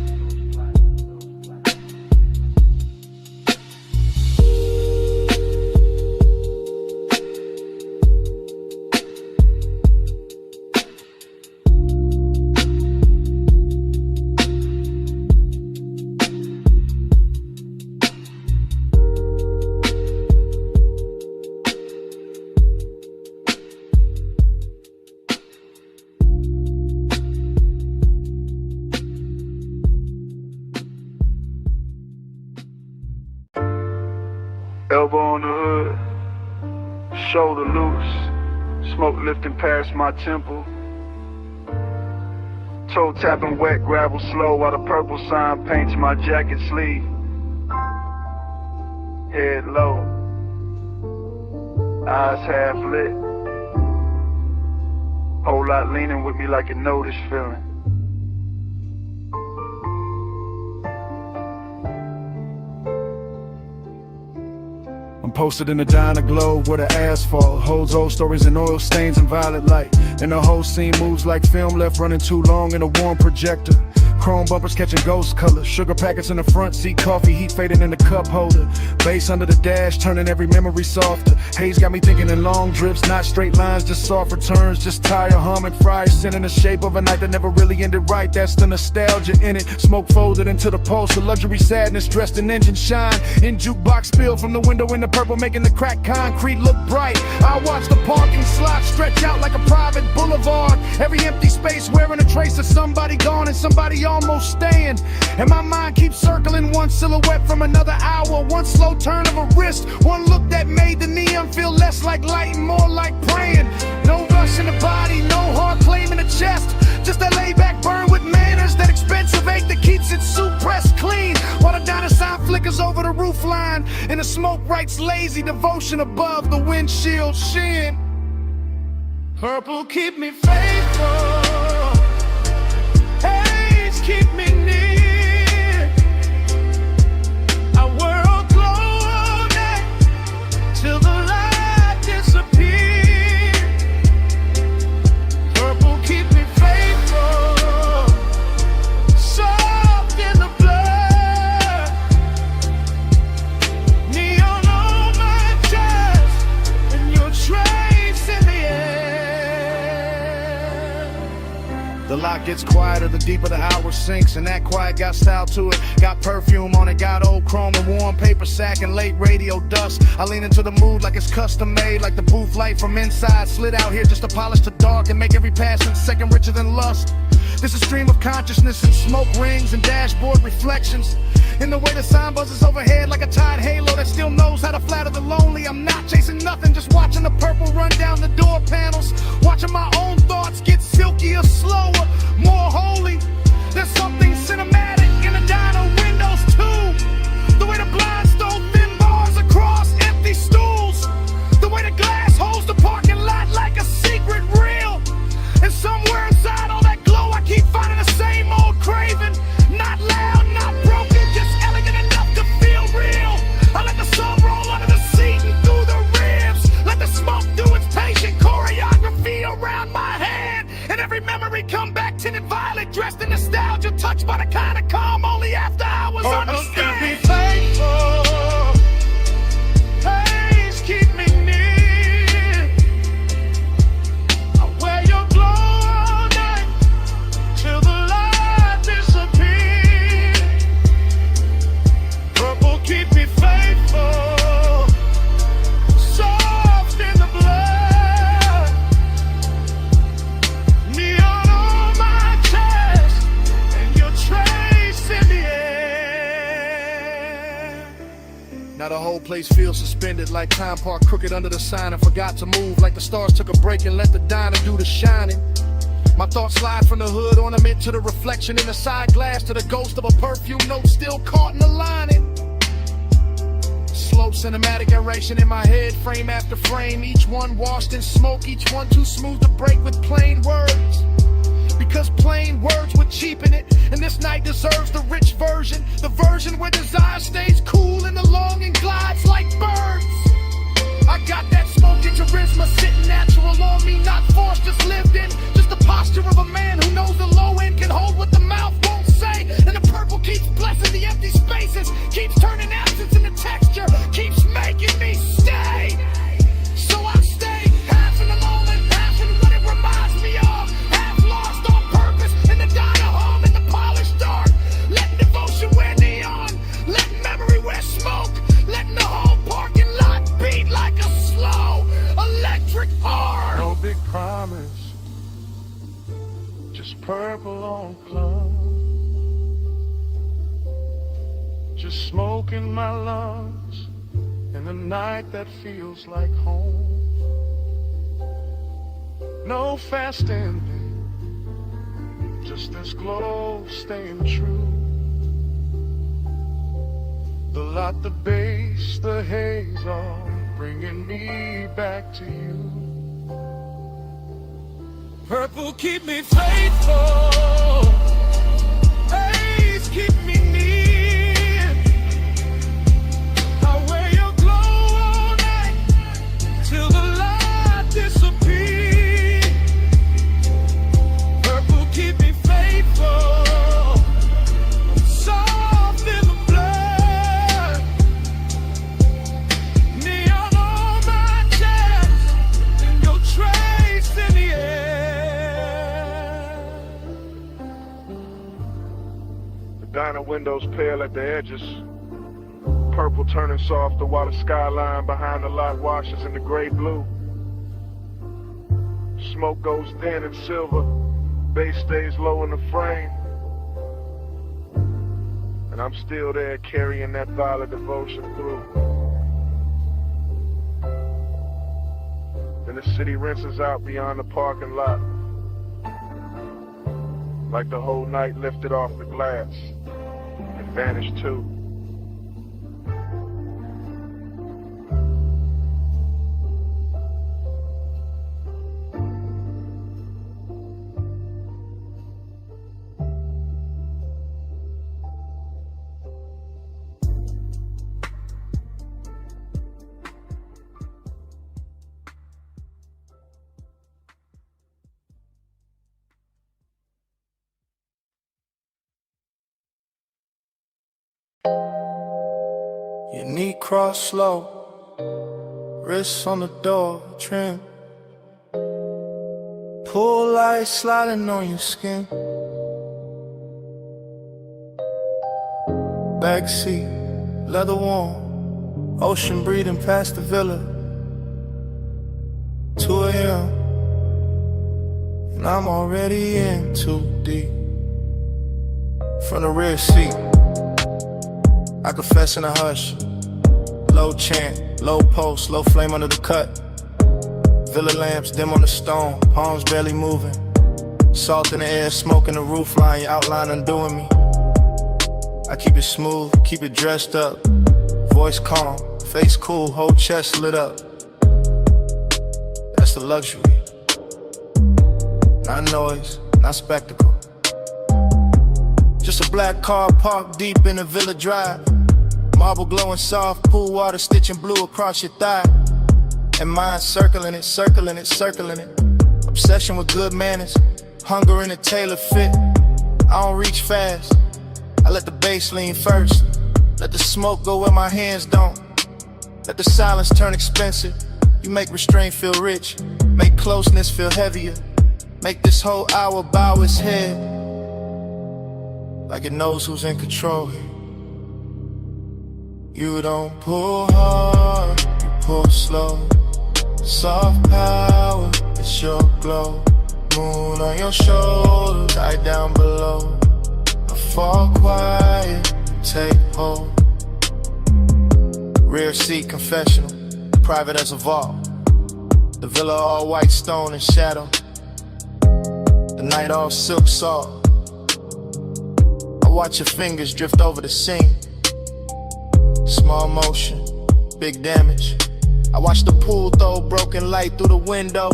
Elbow on the hood, shoulder loose, smoke lifting past my temple. Toe tapping wet, gravel slow while the purple sign paints my jacket sleeve. Head low, eyes half lit. Whole lot leaning with me like you know this feeling. I'm posted in a diner globe where the asphalt holds old stories and oil stains and violet light. And the whole scene moves like film left running too long in a warm projector. Chrome bumpers catching ghost colors, sugar packets in the front seat, coffee heat fading in the cup holder. Bass under the dash, turning every memory softer. Haze got me thinking in long drifts, not straight lines, just soft returns. Just tire humming, fries sending the shape of a night that never really ended right. That's the nostalgia in it. Smoke folded into the pulse, the luxury sadness dressed in engine shine. In jukebox spill from the window in the purple, making the cracked concrete look bright. I watch the parking slot stretch out like a private boulevard. Every empty space wearing a trace of somebody gone and somebody almost staying. And my mind keeps circling, one silhouette from another hour, one slow turn of a wrist, one look that made the neon feel less like light and more like praying. No rush in the body, no hard claim in the chest, just that laid back burn with manners, that expensive ache that keeps it soup pressed clean, while the diner sign flickers over the roof line, and the smoke writes lazy devotion above the windshield sheen. Purple keep me faithful, haze keep me near. Our world glow night till the light disappears. Purple keep me faithful, soft in the blood. Neon on my chest, and your trace in the air. The lot gets quieter, the deeper the hour sinks, and that quiet got style to it. Got perfume on it, got old chrome and warm paper sack and late radio dust. I lean into the mood like it's custom made, like the booth light from inside slid out here just to polish the dark and make every passing second richer than lust. There's a stream of consciousness and smoke rings and dashboard reflections. In the way the sign buzzes overhead like a tide halo that still knows how to flatter the lonely. I'm not chasing nothing, just watching the purple run down the door panels. Watching my own thoughts get silkier, slower, more holy. There's something cinematic in the diner windows too. The way the blinds throw thin bars across empty stools. The way the glass holds the parking lot like a secret reel. And somewhere inside all that glow I keep finding the same old craving. Not loud, not broken, just elegant enough to feel real. I let the sun roll under the seat and through the ribs. Let the smoke do its patient choreography around my head. And every memory come back tinted violet, dressed in nostalgia, touched by the kind of calm only after hours understand. Be faithful. Please keep me near. I'll wear your glow all night till the light disappears. Purple, keep me faithful. Soft in the blood. Neon on my chest and your trace in the air. Now the whole place feels suspended like time parked crooked under the sign and forgot to move, like the stars took a break and let the diner do the shining. My thoughts slide from the hood ornament to the reflection in the side glass to the ghost of a perfume note still caught in the lining. Slow cinematic narration in my head, frame after frame, each one washed in smoke, each one too smooth to break with plain words. Because plain words would cheapen it, and this night deserves the rich version, the version where desire stays cool and the longing glides like birds. I got that smoky charisma sitting natural on me, not forced, just lived in. Just the posture of a man who knows the low end can hold what the mouth won't say. And the purple keeps blessing the empty spaces, keeps turning absence into texture, keeps making me stay. So I stay half in the moment, half in what it reminds me of. Half lost on purpose in the diner home in the polished dark. Letting devotion wear neon, letting memory wear smoke, letting the whole parking lot beat like a slow electric heart. No big promise, just purple on cloud. Just smoke in my lungs in the night that feels like home. No fast ending, just this glow staying true. The light, the bass, the haze, all bringing me back to you. Purple, keep me faithful. Haze, keep me near. I'll wear your glow all night till the light disappears. Purple, keep me faithful. Soft in the blood. Neon on my chest and your trace in the air. The diner windows pale at the edges, purple turning softer while the skyline behind the lot washes in the gray blue. Smoke goes thin and silver, bass stays low in the frame. And I'm still there carrying that violet devotion through. Then the city rinses out beyond the parking lot, like the whole night lifted off the glass and vanished too. Your knee cross slow, wrists on the door trim. Pull light sliding on your skin. Backseat, leather warm, ocean breathing past the villa. 2 a.m. and I'm already in too deep. From the rear seat, I confess in a hush. Low chant, low pulse, low flame under the cut. Villa lamps dim on the stone, palms barely moving. Salt in the air, smoke in the roof line, your outline undoing me. I keep it smooth, keep it dressed up. Voice calm, face cool, whole chest lit up. That's the luxury. Not noise, not spectacle. Just a black car parked deep in a Villa drive. Marble glowing soft, pool water stitching blue across your thigh. And mine circling it, circling it, circling it. Obsession with good manners, hunger in a tailor fit. I don't reach fast, I let the bass lean first. Let the smoke go where my hands don't. Let the silence turn expensive. You make restraint feel rich, make closeness feel heavier. Make this whole hour bow its head, like it knows who's in control here. You don't pull hard, you pull slow. Soft power, it's your glow. Moon on your shoulders, eye down below. I fall quiet, take hold. Rear seat confessional, private as a vault. The villa all white stone and shadow. The night all silk salt. I watch your fingers drift over the scene. Small motion, big damage. I watch the pool throw broken light through the window.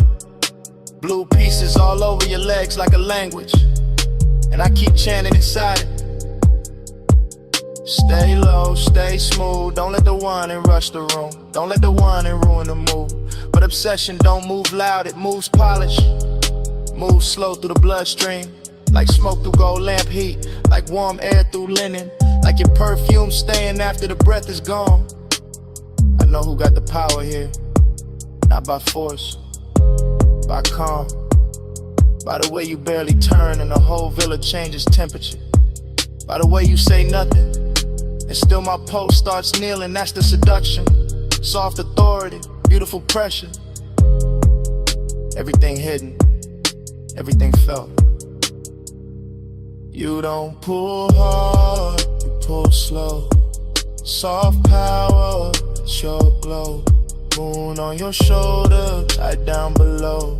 Blue pieces all over your legs like a language. And I keep chanting inside it. Stay low, stay smooth. Don't let the whining rush the room. Don't let the whining ruin the mood. But obsession don't move loud, it moves polished. Move slow through the bloodstream, like smoke through gold lamp heat, like warm air through linen, like your perfume staying after the breath is gone. I know who got the power here, not by force, by calm, by the way you barely turn and the whole villa changes temperature, by the way you say nothing, and still my pulse starts kneeling. That's the seduction, soft authority, beautiful pressure, everything hidden. Everything felt. You don't pull hard, you pull slow. Soft power, it's your glow. Moon on your shoulder, tight down below.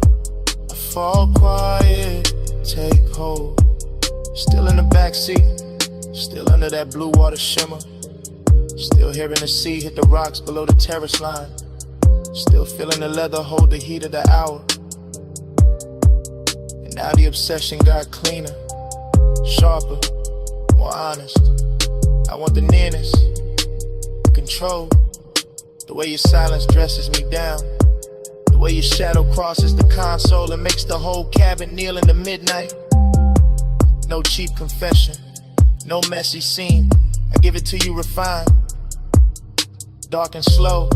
I fall quiet, take hold. Still in the backseat, still under that blue water shimmer. Still hearing the sea hit the rocks below the terrace line. Still feeling the leather hold the heat of the hour. Now the obsession got cleaner, sharper, more honest. I want the nearness, control. The way your silence dresses me down. The way your shadow crosses the console and makes the whole cabin kneel in the midnight. No cheap confession, no messy scene. I give it to you refined, dark and slow.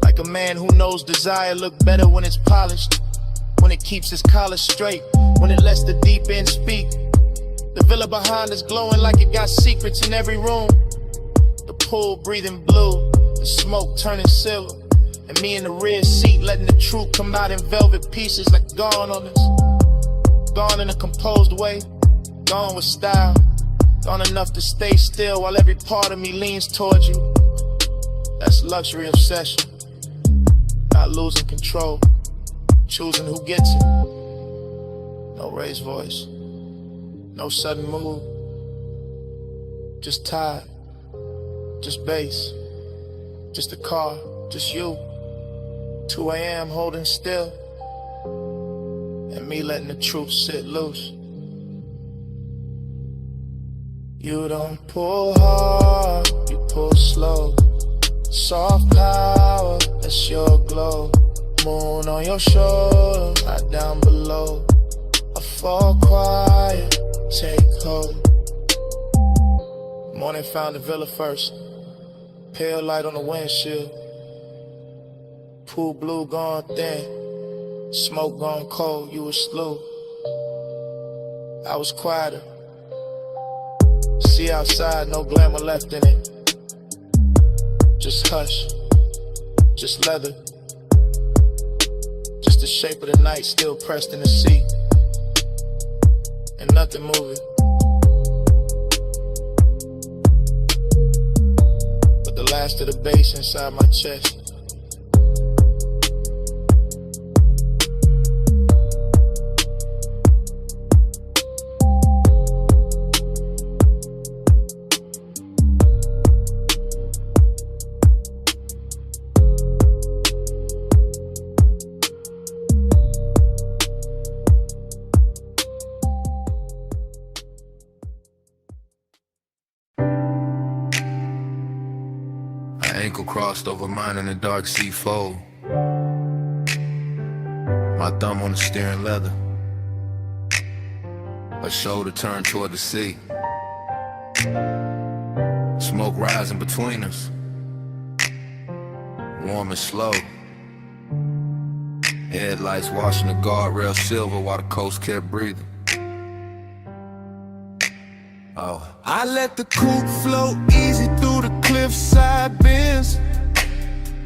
Like a man who knows desire look better when it's polished. When it keeps its collar straight, when it lets the deep end speak. The villa behind us glowing like it got secrets in every room. The pool breathing blue, the smoke turning silver, and me in the rear seat letting the truth come out in velvet pieces like gone on us. Gone in a composed way, gone with style, gone enough to stay still while every part of me leans towards you. That's luxury obsession, not losing control. Choosing who gets it. No raised voice, no sudden move. Just tired, just bass, just a car, just you. 2 a.m. holding still, and me letting the truth sit loose. You don't pull hard, you pull slow. Soft power, that's your glow. Moon on your shoulder, right down below. I fall quiet, take hold. Morning found the villa first. Pale light on the windshield. Pool blue gone thin. Smoke gone cold, you were slow. I was quieter. See outside, no glamour left in it. Just hush, just leather. Just the shape of the night still pressed in the seat. can't nothing move it. But the last of the bass inside my chest. Ankle crossed over mine in the dark sea fold. My thumb on the steering leather. A shoulder turned toward the sea. Smoke rising between us. Warm and slow. Headlights washing the guardrail silver while the coast kept breathing. Oh. I let the coupe float easy through the cliffside bends.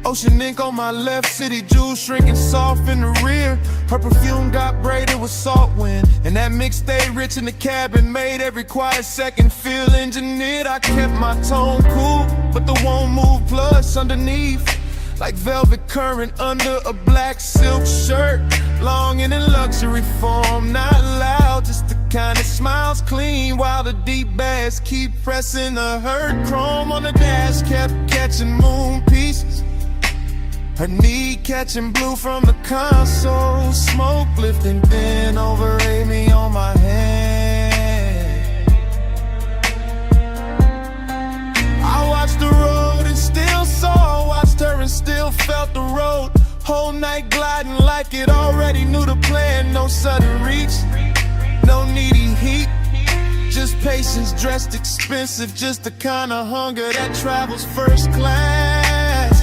Ocean ink on my left, city jewels shrinking soft in the rear. Her perfume got braided with salt wind, and that mix stayed rich in the cabin, made every quiet second feel engineered. I kept my tone cool, but the won't move plus underneath, like velvet current under a black silk shirt. Longing in luxury form, not loud, just the kind that smiles clean while the deep bass keep pressing the hurt. Chrome on the dash kept catching moon pieces. Her knee catching blue from the console. Smoke lifting thin over Amy on my hand. I watched the road and still saw, watched her and still felt the road. Whole night gliding like it already knew the plan. No sudden reach, no needy heat, just patience dressed expensive, just the kind of hunger that travels first class.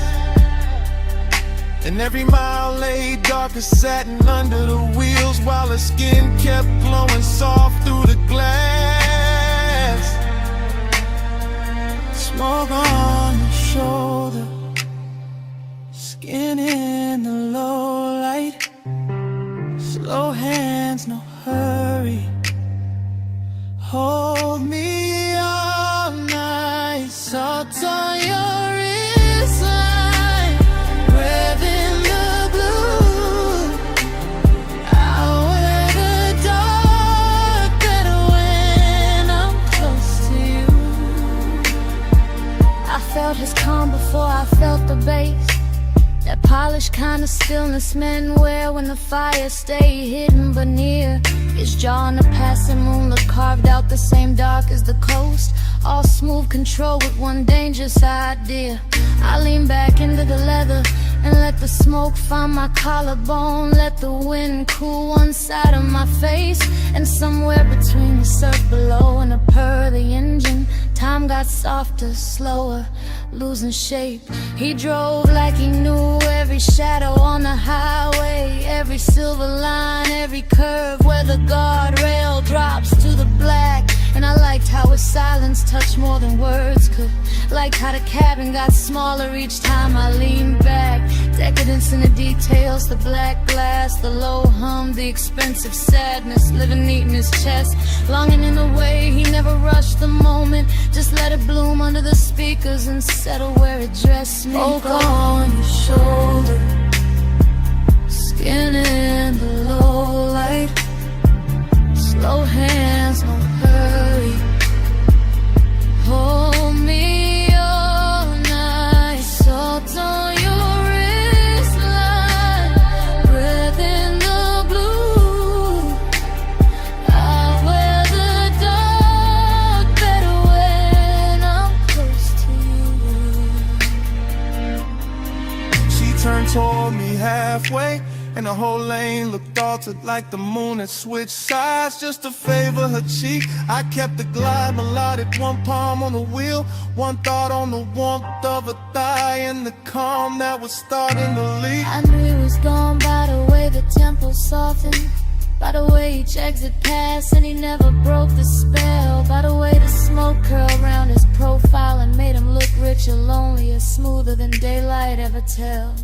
And every mile lay dark as satin under the wheels, while her skin kept glowing soft through the glass. Smoke on your shoulder, skin in the low light. Slow hands, no hurry. Hold me all night. Salt on your wristline, breath in the blue. I'll wear the dark better when I'm close to you. I felt his calm before I felt the bass. That polished kind of stillness men wear when the fire stay hidden but near. His jaw in the passing moonlit carved out the same dark as the coast. All smooth control with one dangerous idea. I lean back into the leather and let the smoke find my collarbone. Let the wind cool one side of my face, and somewhere between the surf below and the purr of the engine, time got softer, slower, losing shape. He drove like he knew every shadow on the highway, every silver line, every curve where the guardrail drops to the black. And I liked how his silence touched more than words could. Liked how the cabin got smaller each time I leaned back. Decadence in the details, the black glass, the low hum, the expensive sadness, living neat in his chest. Longing in a way he never rushed the moment, just let it bloom under the speakers and settle where it dressed me. Smoke on your shoulder, skin in the low light. Slow hands, no hurry. Hold me all night. Salt on your wristline, breath in the blue. I wear the dark better when I'm close to you. She turned toward me halfway, and the whole lane looked altered like the moon had switched sides just to favor her cheek. I kept the glide melodic, one palm on the wheel, one thought on the warmth of a thigh and the calm that was starting to leak. I knew he was gone by the way the tempo softened, by the way each exit passed and he never broke the spell, by the way the smoke curled around his profile and made him look richer, lonelier, smoother than daylight ever tell.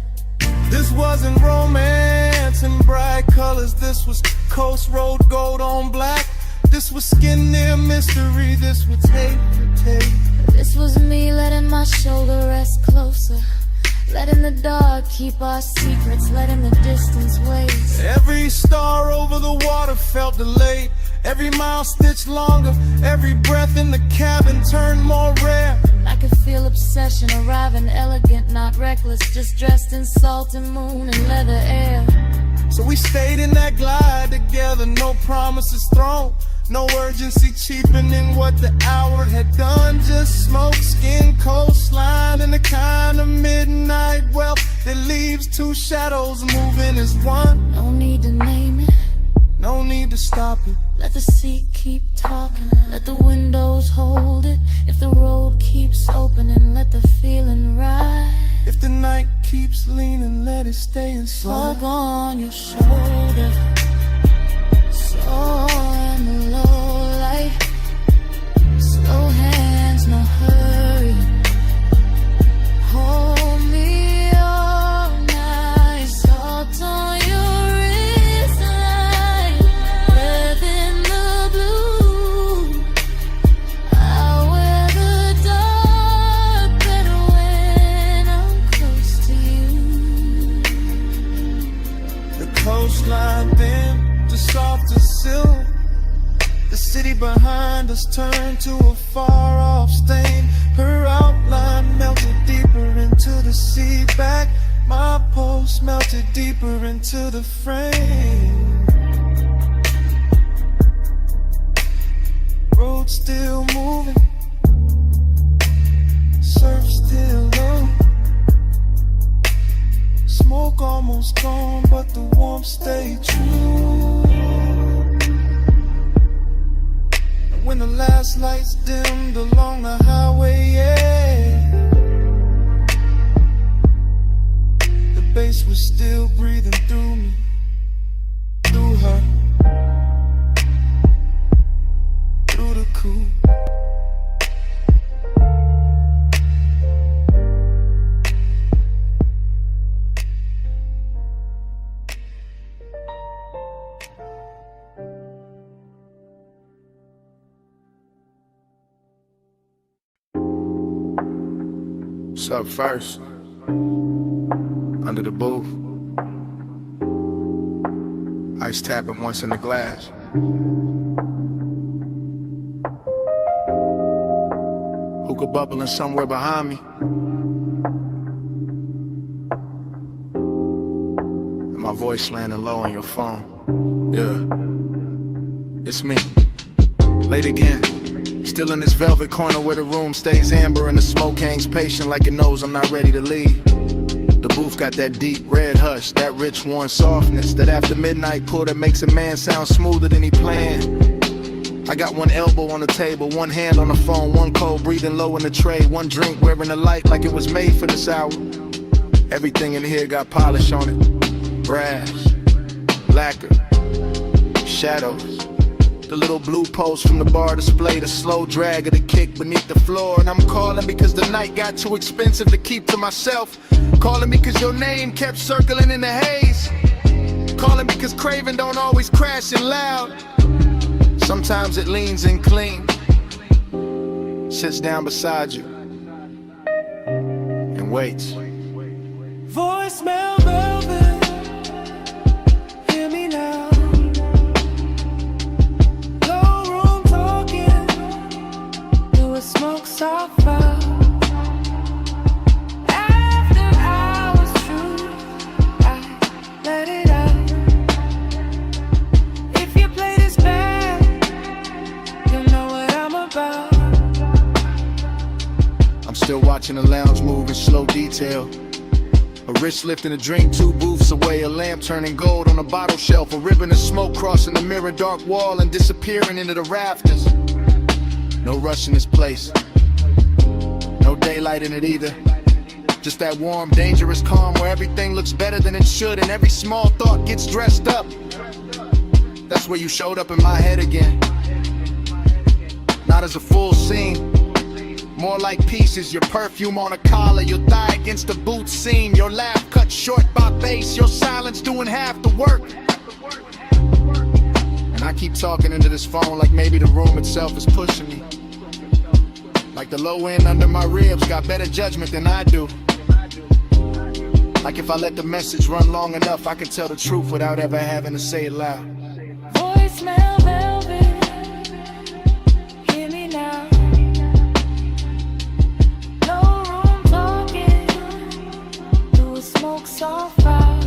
This wasn't romance in bright colors, this was coast road gold on black. This was skin near mystery, this was tape to tape. This was me letting my shoulder rest closer, letting the dark keep our secrets, letting the distance wait. Every star over the water felt delayed. Every mile stitched longer, every breath in the cabin turned more rare. I could feel obsession arriving, elegant, not reckless, just dressed in salt and moon and leather air. So we stayed in that glide together, no promises thrown, no urgency cheapening what the hour had done. Just smoke, skin, coastline, and the kind of midnight wealth that leaves two shadows moving as one. No need to name it, no need to stop it. let the seat keep talking, let the windows hold it. If the road keeps opening, let the feeling ride. If the night keeps leaning, let it stay inside. Fog on your shoulder, so in the low light. Slow hands, no hurry. Hold me all night. Salt on your wristline. Breath in the blue. I wear the dark better when I'm close to you. The coastline bent to softer silk. The city behind us turned to a far-off stain. Her outline melted deeper into the sea. Back my post melted deeper into the frame. Road still moving, surf still low. Smoke almost gone, but the warmth stayed true. When the last lights dimmed along the highway, yeah, the bass was still breathing through me, through her, through the coupe. What's up first? Under the booth. Ice tapping once in the glass. Hookah bubbling somewhere behind me. And my voice landing low on your phone. Yeah, it's me. Late again. Still in this velvet corner where the room stays amber and the smoke hangs patient like it knows I'm not ready to leave. The booth got that deep red hush, that rich warm softness, that after midnight pull that makes a man sound smoother than he planned. I got one elbow on the table, one hand on the phone, one cold breathing low in the tray, one drink wearing the light like it was made for this hour. Everything in here got polish on it. Brass, lacquer, shadows. The little blue post from the bar display, the slow drag of the kick beneath the floor. And I'm calling because the night got too expensive to keep to myself. Calling because your name kept circling in the haze. Calling because craving don't always crash and loud. Sometimes it leans in clean, sits down beside you, and waits. Voicemail velvet, hear me now. Smoke so far. After hours true, I let it out. If you play this bad, you'll know what I'm about. I'm still watching the lounge move in slow detail. A wrist lifting a drink 2 booths away, a lamp turning gold on a bottle shelf, a ribbon of smoke crossing the mirror dark wall and disappearing into the rafters. No rush in this place, no daylight in it either. Just that warm, dangerous calm where everything looks better than it should and every small thought gets dressed up. That's where you showed up in my head again. Not as a full scene, more like pieces. Your perfume on a collar, your thigh against the boot seam, your laugh cut short by bass, your silence doing half the work. And I keep talking into this phone like maybe the room itself is pushing me. Like the low end under my ribs got better judgment than I do. Like if I let the message run long enough, I can tell the truth without ever having to say it loud. Voicemail velvet, hear me now. No room talking, through a smoke soft fire.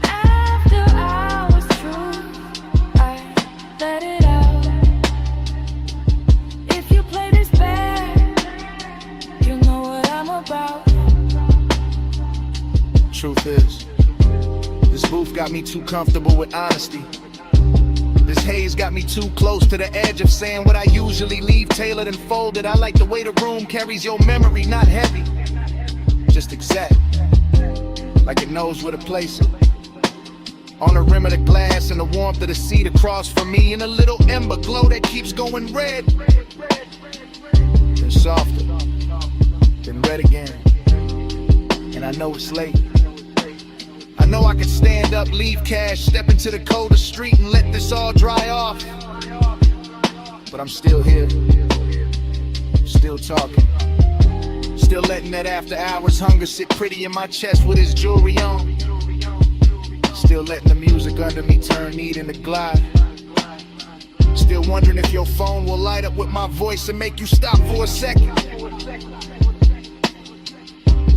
After hours true, I let it out. If you play this bad, you know what I'm about. Truth is, this booth got me too comfortable with honesty. This haze got me too close to the edge of saying what I usually leave tailored and folded. I like the way the room carries your memory, not heavy, just exact, like it knows where to place it. On the rim of the glass and the warmth of the seat across from me, and a little ember glow that keeps going red, then softer, then red again. And I know it's late. I know I could stand up, leave cash, step into the colder street and let this all dry off. But I'm still here, still talking, still letting that after hours hunger sit pretty in my chest with his jewelry on. Still letting the music under me turn neat into glide. Still wondering if your phone will light up with my voice and make you stop for a second.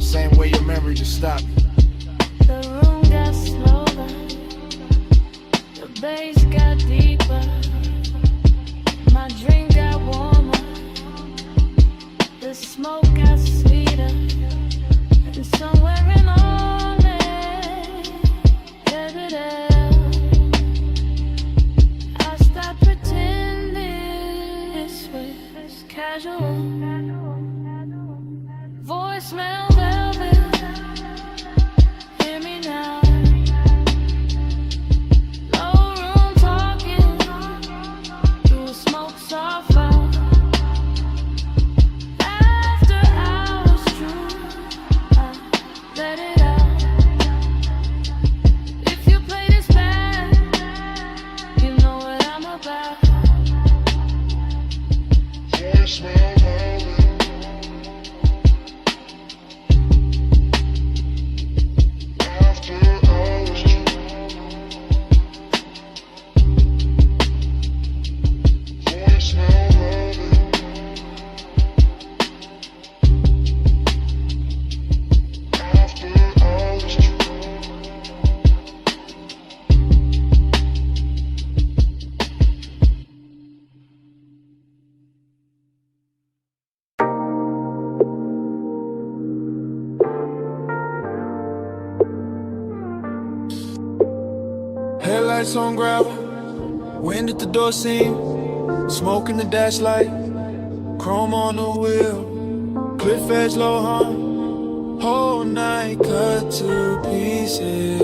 Same way your memory just stopped. The room got slower, the bass got deeper, my drink got warmer, the smoke got sweeter, and somewhere in all it, I stopped pretending this was casual. Voicemail velvet, hear me now. No room talking, through a smoke soft fire. After hours true, I let it out. If you play this bad, you know what I'm about. Voicemail velvet. Headlights on gravel, wind at the door seam, smoke in the dash light, chrome on the wheel, cliff edge low hum, whole night cut to pieces.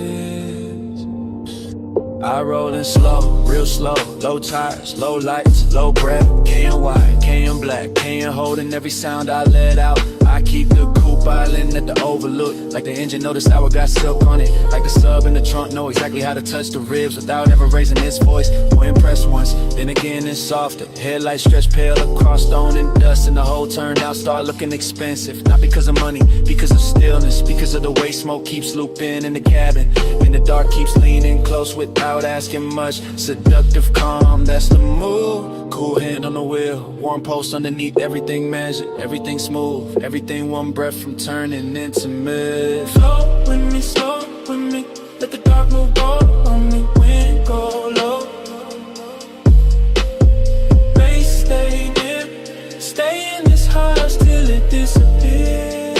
I rollin' slow, real slow, low tires, low lights, low breath, KN white, KN black, KN holding every sound I let out. I keep the coupe island at the overlook, like the engine know the sour got silk on it, like the sub in the trunk know exactly how to touch the ribs without ever raising its voice. More impressed once, then again it's softer. Headlights stretch pale across stone and dust, and the whole turn out start looking expensive. Not because of money, because of stillness, because of the way smoke keeps looping in the cabin, and the dark keeps leaning close without asking much. Seductive calm, that's the move. Cool hand on the wheel, warm post underneath, everything measured, everything smooth, everything one breath from turning into mist. Flow with me, slow with me, let the dark move all on me, wind go low. Bass stay near, stay in this house till it disappears.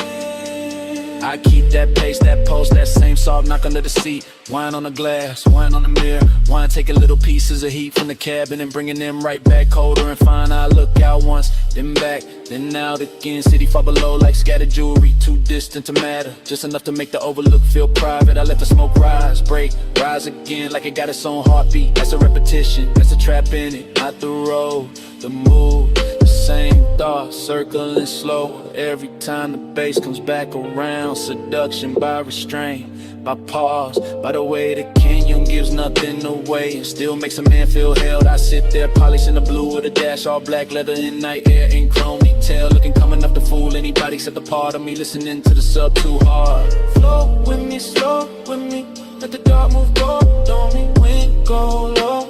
I keep that pace, that pulse, that same soft knock under the seat. Wine on the glass, wine on the mirror. Wine taking little pieces of heat from the cabin and bringing them right back colder and fine. I look out once, then back, then out again. City far below like scattered jewelry, too distant to matter, just enough to make the overlook feel private. I let the smoke rise, break, rise again like it got its own heartbeat. That's a repetition, that's a trap in it, not the road, the move, the same thought, circling slow. Every time the bass comes back around, seduction by restraint, by pause, by the way the canyon gives nothing away and still makes a man feel held. I sit there polishing the blue with a dash, all black leather in night air and chrome detail, looking coming up to fool anybody except the part of me listening to the sub too hard. Flow with me, slow with me, let the dark move gold on me, wind go low.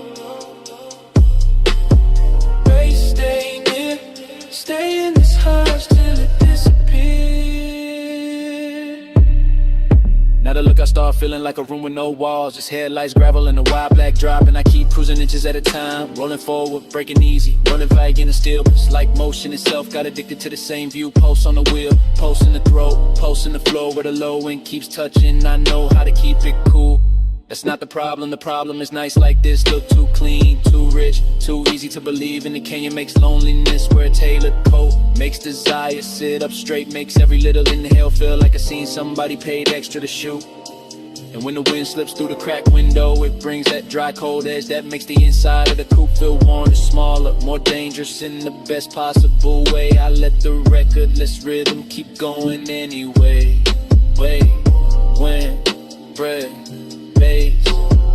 Bass stay near, stay in this hush till it disappears. Now the look I start feeling like a room with no walls, just headlights, gravel, and a wide black drop. And I keep cruising inches at a time, rolling forward, breaking easy, rolling vague in the still. It's like motion itself, got addicted to the same view. Post on the wheel, post in the throat, post in the floor where the low end keeps touching. I know how to keep it cool. That's not the problem is nights like this look too clean, too rich, too easy to believe in. The canyon makes loneliness wear a tailored coat, makes desire sit up straight, makes every little inhale feel like I seen somebody paid extra to shoot. And when the wind slips through the cracked window, it brings that dry cold edge that makes the inside of the coupe feel warmer, smaller, more dangerous in the best possible way. I let the recordless rhythm keep going anyway. Wait, when, bread, bass,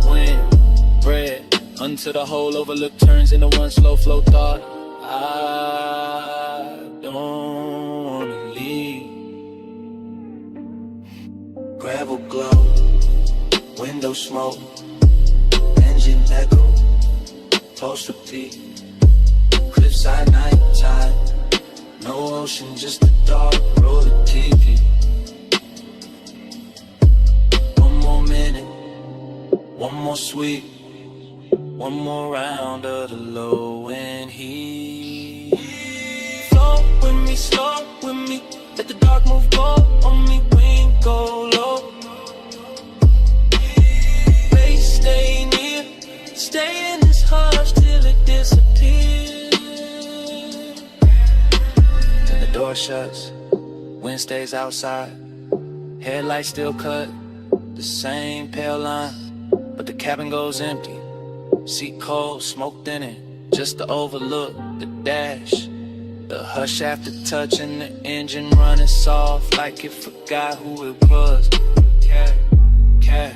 wind, bread, until the whole overlook turns into one slow flow thought. I don't wanna leave. Gravel glow, window smoke, engine echo, post repeat, cliffside night tide, no ocean, just a dark road of TV. One more minute, one more sweep, one more round of the low end heat. Flow with me, slow with me, let the dark move go on me, wind go low. Bass stay near, stay in this hush till it disappears. And the door shuts, wind stays outside, headlights still cut the same pale line, but the cabin goes empty. Seat cold, smoked in it, just to overlook the dash. The hush after touching the engine running soft like it forgot who it was. Cat, cat.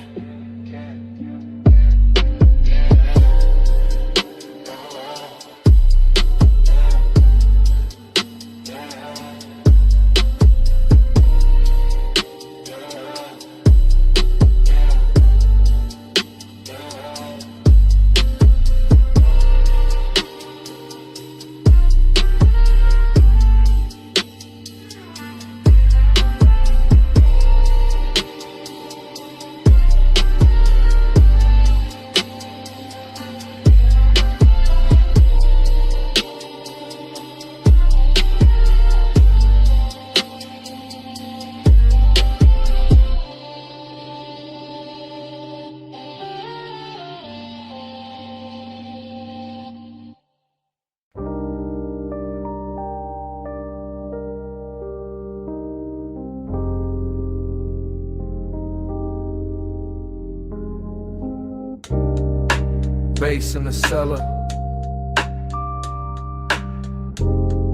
Bass in the cellar.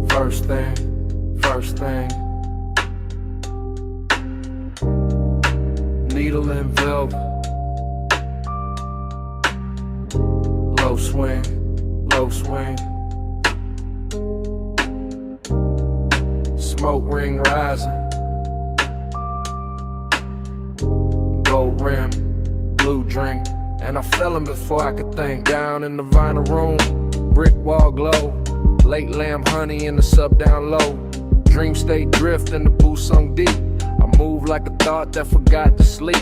First thing. Needle and velvet. Low swing. Smoke ring rising. Gold rim, blue drink. And I fell him before I could think. Down in the vinyl room, brick wall glow, late lamb honey in the sub down low. Dream state drift in the booth sunk deep. I move like a thought that forgot to sleep.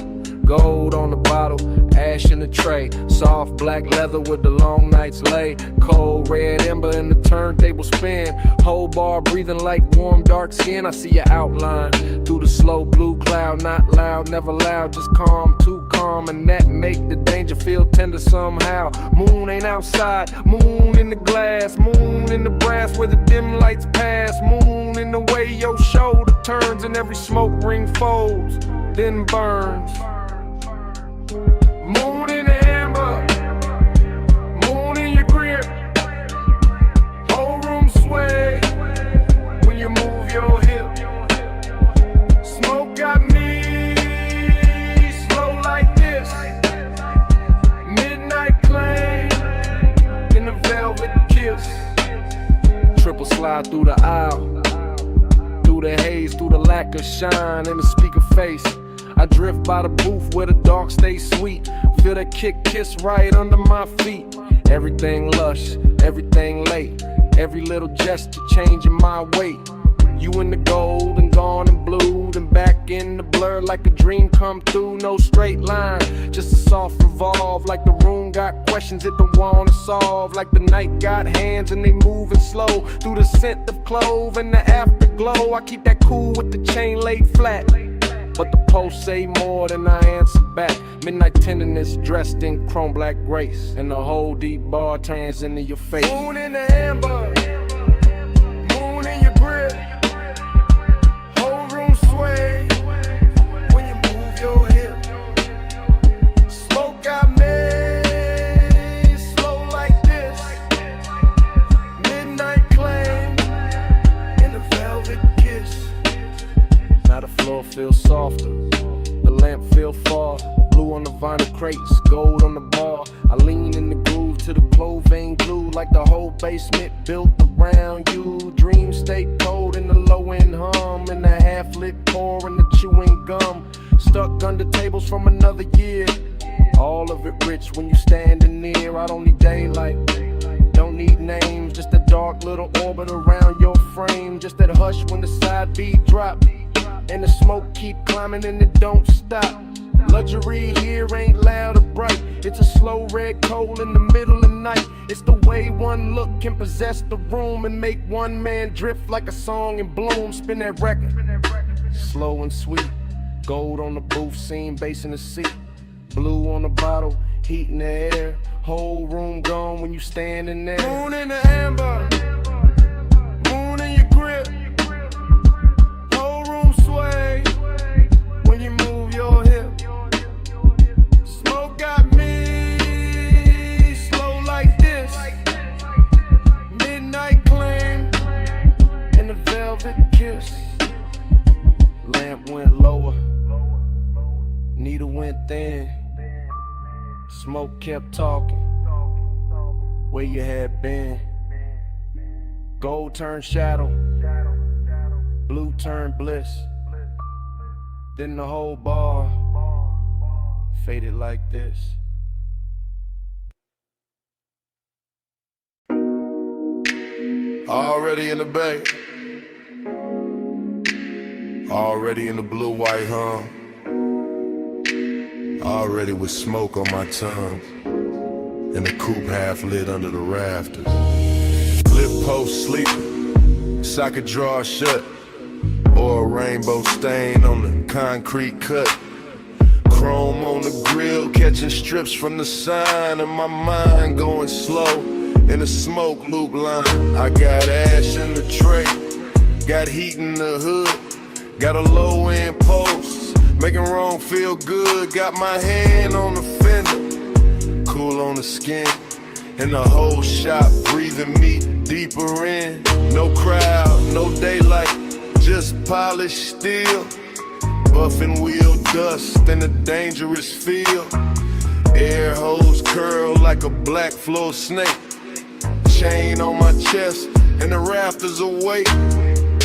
Gold on the bottle, ash in the tray. Soft black leather with the long nights lay. Cold red ember in the turntable spin. Whole bar breathing like warm dark skin. I see your outline through the slow blue cloud. Not loud, never loud, just calm, too calm. And that make the danger feel tender somehow. Moon ain't outside, moon in the glass. Moon in the brass where the dim lights pass. Moon in the way your shoulder turns and every smoke ring folds, then burns. Moon in the amber, moon in your grip. Whole room sway, your hip. Smoke got me slow like this. Midnight plane in a velvet kiss. Triple slide through the aisle, through the haze, through the lack of shine in the speaker face. I drift by the booth where the dark stays sweet. Feel that kiss right under my feet. Everything lush, everything late. Every little gesture changing my weight. You in the gold and gone and blue, then back in the blur like a dream come through. No straight line, just a soft revolve. Like the room got questions it don't wanna solve. Like the night got hands and they moving slow through the scent of clove and the afterglow. I keep that cool with the chain laid flat, but the post say more than I answer back. Midnight tenderness dressed in chrome black grace, and the whole deep bar turns into your face. Moon in the amber, moon in your grip. Whole room sway when you move your hip. Smoke got me slow like this. Midnight claim in a velvet kiss. Now the floor feels softer, the lamp feel far. Blue on the vinyl crates, gold on the bar. I lean in the groove to the clove vein glue, like the whole basement built around you. Dreams stay cold in the low end hum, and the half lit pour and the chewing gum. Stuck under tables from another year. All of it rich when you standing near. I don't need daylight, don't need names, just a dark little orbit around your frame. Just that hush when the side beat drop, and the smoke keep climbing and it don't stop. Luxury here ain't loud or bright. It's a slow red coal in the middle of the night. It's the way one look can possess the room and make one man drift like a song in bloom. Spin that record, slow and sweet. Gold on the booth scene, bass in the seat. Blue on the bottle, heat in the air. Whole room gone when you standing there. Moon in the amber, moon in your grip. Whole room sway when you move your hip. Smoke got me slow like this. Midnight claim and a velvet kiss. Lamp went lower, needle went thin. Smoke kept talking, where you had been. Gold turned shadow, blue turned bliss. Then the whole bar faded like this. Already in the bay, already in the blue-white hum, already with smoke on my tongue, and the coupe half lit under the rafters. Lip post sleeping, socket drawer shut, or a rainbow stain on the concrete cut. Chrome on the grill, catching strips from the sign, and my mind going slow in the smoke loop line. I got ash in the tray, got heat in the hood, got a low end post, making wrong feel good. Got my hand on the fender, cool on the skin, and the whole shop breathing me deeper in. No crowd, no daylight, just polished steel, buffing wheel dust in a dangerous field. Air hose curl like a black floor snake, chain on my chest and the rafters awake.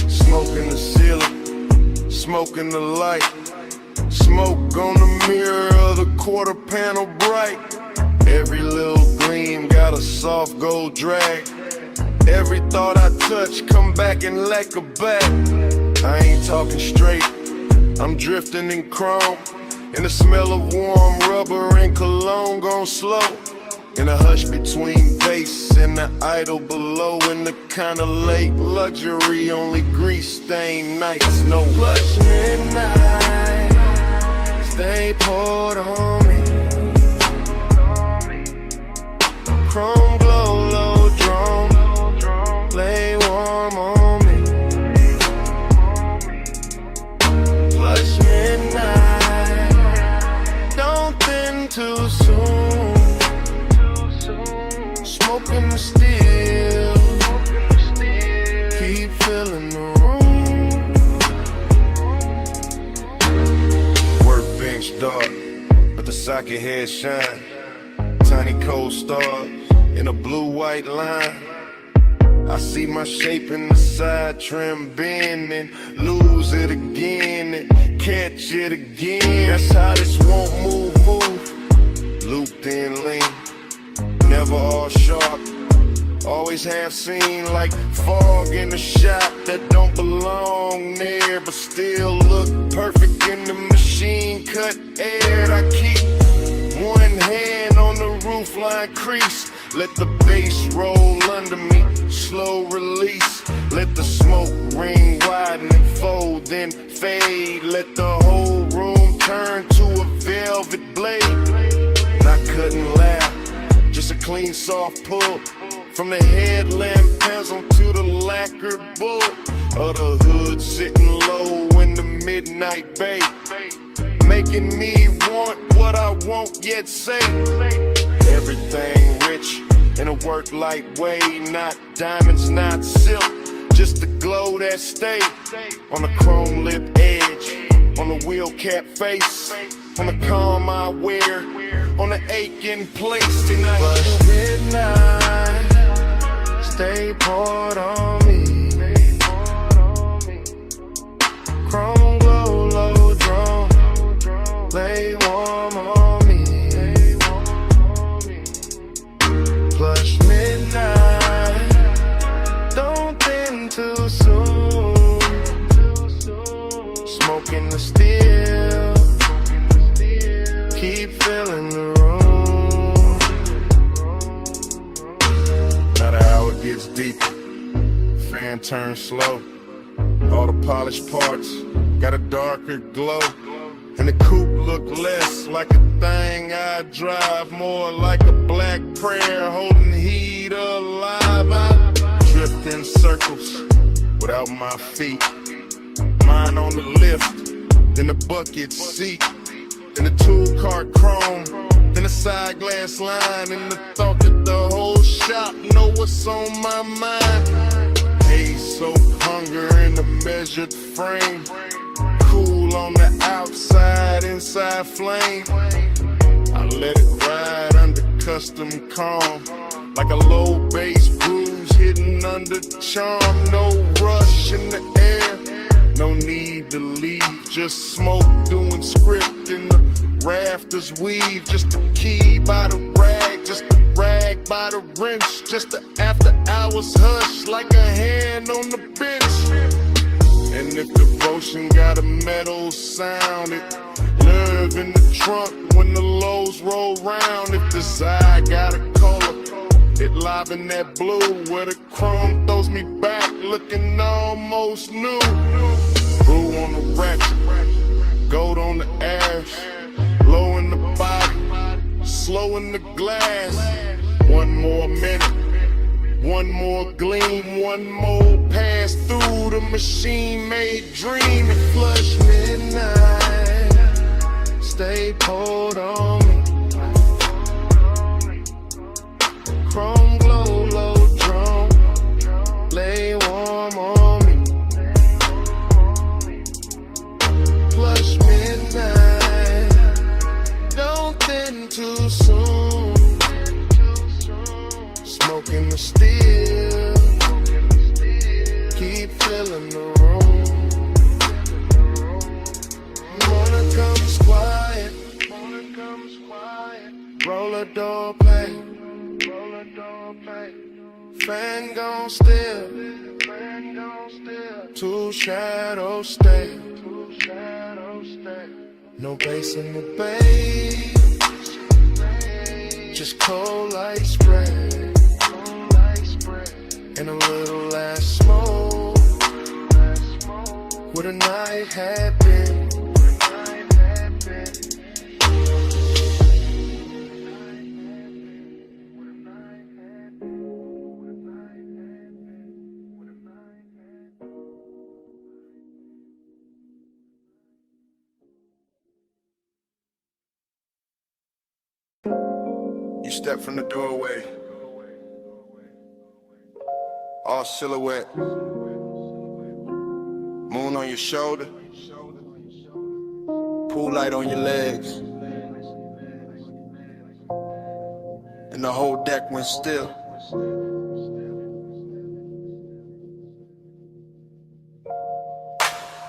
Smoke in the ceiling, smoke in the light, smoke on the mirror of the quarter panel bright. Every little gleam got a soft gold drag. Every thought I touch come back and lack a back. I ain't talking straight, I'm drifting in chrome, and the smell of warm rubber and cologne gone slow. In a hush between bass and the idol below, in the kinda late luxury, only grease stained nights, no plush midnight. Stay poured on me, chrome glow low drawn, lay warm on me. Plush midnight, don't thin too soon. Smoking the steel, keep filling the room. I can hear it shine. Tiny cold stars in a blue-white line. I see my shape in the side trim bend and lose it again and catch it again. That's how this won't move. Looped in lean, never all sharp. Always have seen like fog in the shop that don't belong there, but still look perfect in the machine cut air. I keep one hand on the roofline crease. Let the bass roll under me, slow release. Let the smoke ring widen and fold, then fade. Let the whole room turn to a velvet blade. And I couldn't laugh, just a clean soft pull. From the headlamp pencil to the lacquered bull. Of the hood sitting low in the midnight bay. Making me want what I won't yet say. Everything rich in a work light way. Not diamonds, not silk, just the glow that stay. On the chrome lip edge, on the wheel cap face, on the calm I wear, on the aching place tonight. But midnight, stay poured on me. Chrome glow, low drawn, lay warm on me. Plush midnight, don't end too soon. Smoking the steel, keep filling the room. Now the hour gets deeper, fan turns slow. All the polished parts got a darker glow. And the coupe look less like a thing I drive, more like a black prayer holding heat alive. I drift in circles without my feet. Mine on the lift, then the bucket seat, then the tool cart chrome, then the side glass line, and the thought that the whole shop know what's on my mind. Haze soap hunger in a measured frame. Cool on the outside, inside flame. I let it ride under custom calm, like a low bass bruise hidden under charm. No rush in the air, no need to leave. Just smoke doing script in the rafters weave. Just a key by the rag, just a rag by the wrench. Just the after hours hush like a hand on the bench. And if devotion got a metal sound, it nerve in the trunk when the lows roll round. If desire got a color, it live in that blue where the chrome throws me back looking almost new. Brew on the ratchet, gold on the ash, low in the body, slow in the glass. One more minute, one more gleam, one more pass through the machine-made dream. And flush midnight, stay poured on me. Chrome glow, low drawn, lay warm on me. Flush midnight, don't end too soon. Smoking the steel, keep filling the room. Morning comes quiet, roll a door play, fan gon' still, two shadows stay. No bass in the bay, just cold light spray. And a little last smoke, what a night had been. You step from the doorway, all silhouette, moon on your shoulder, pool light on your legs, and the whole deck went still.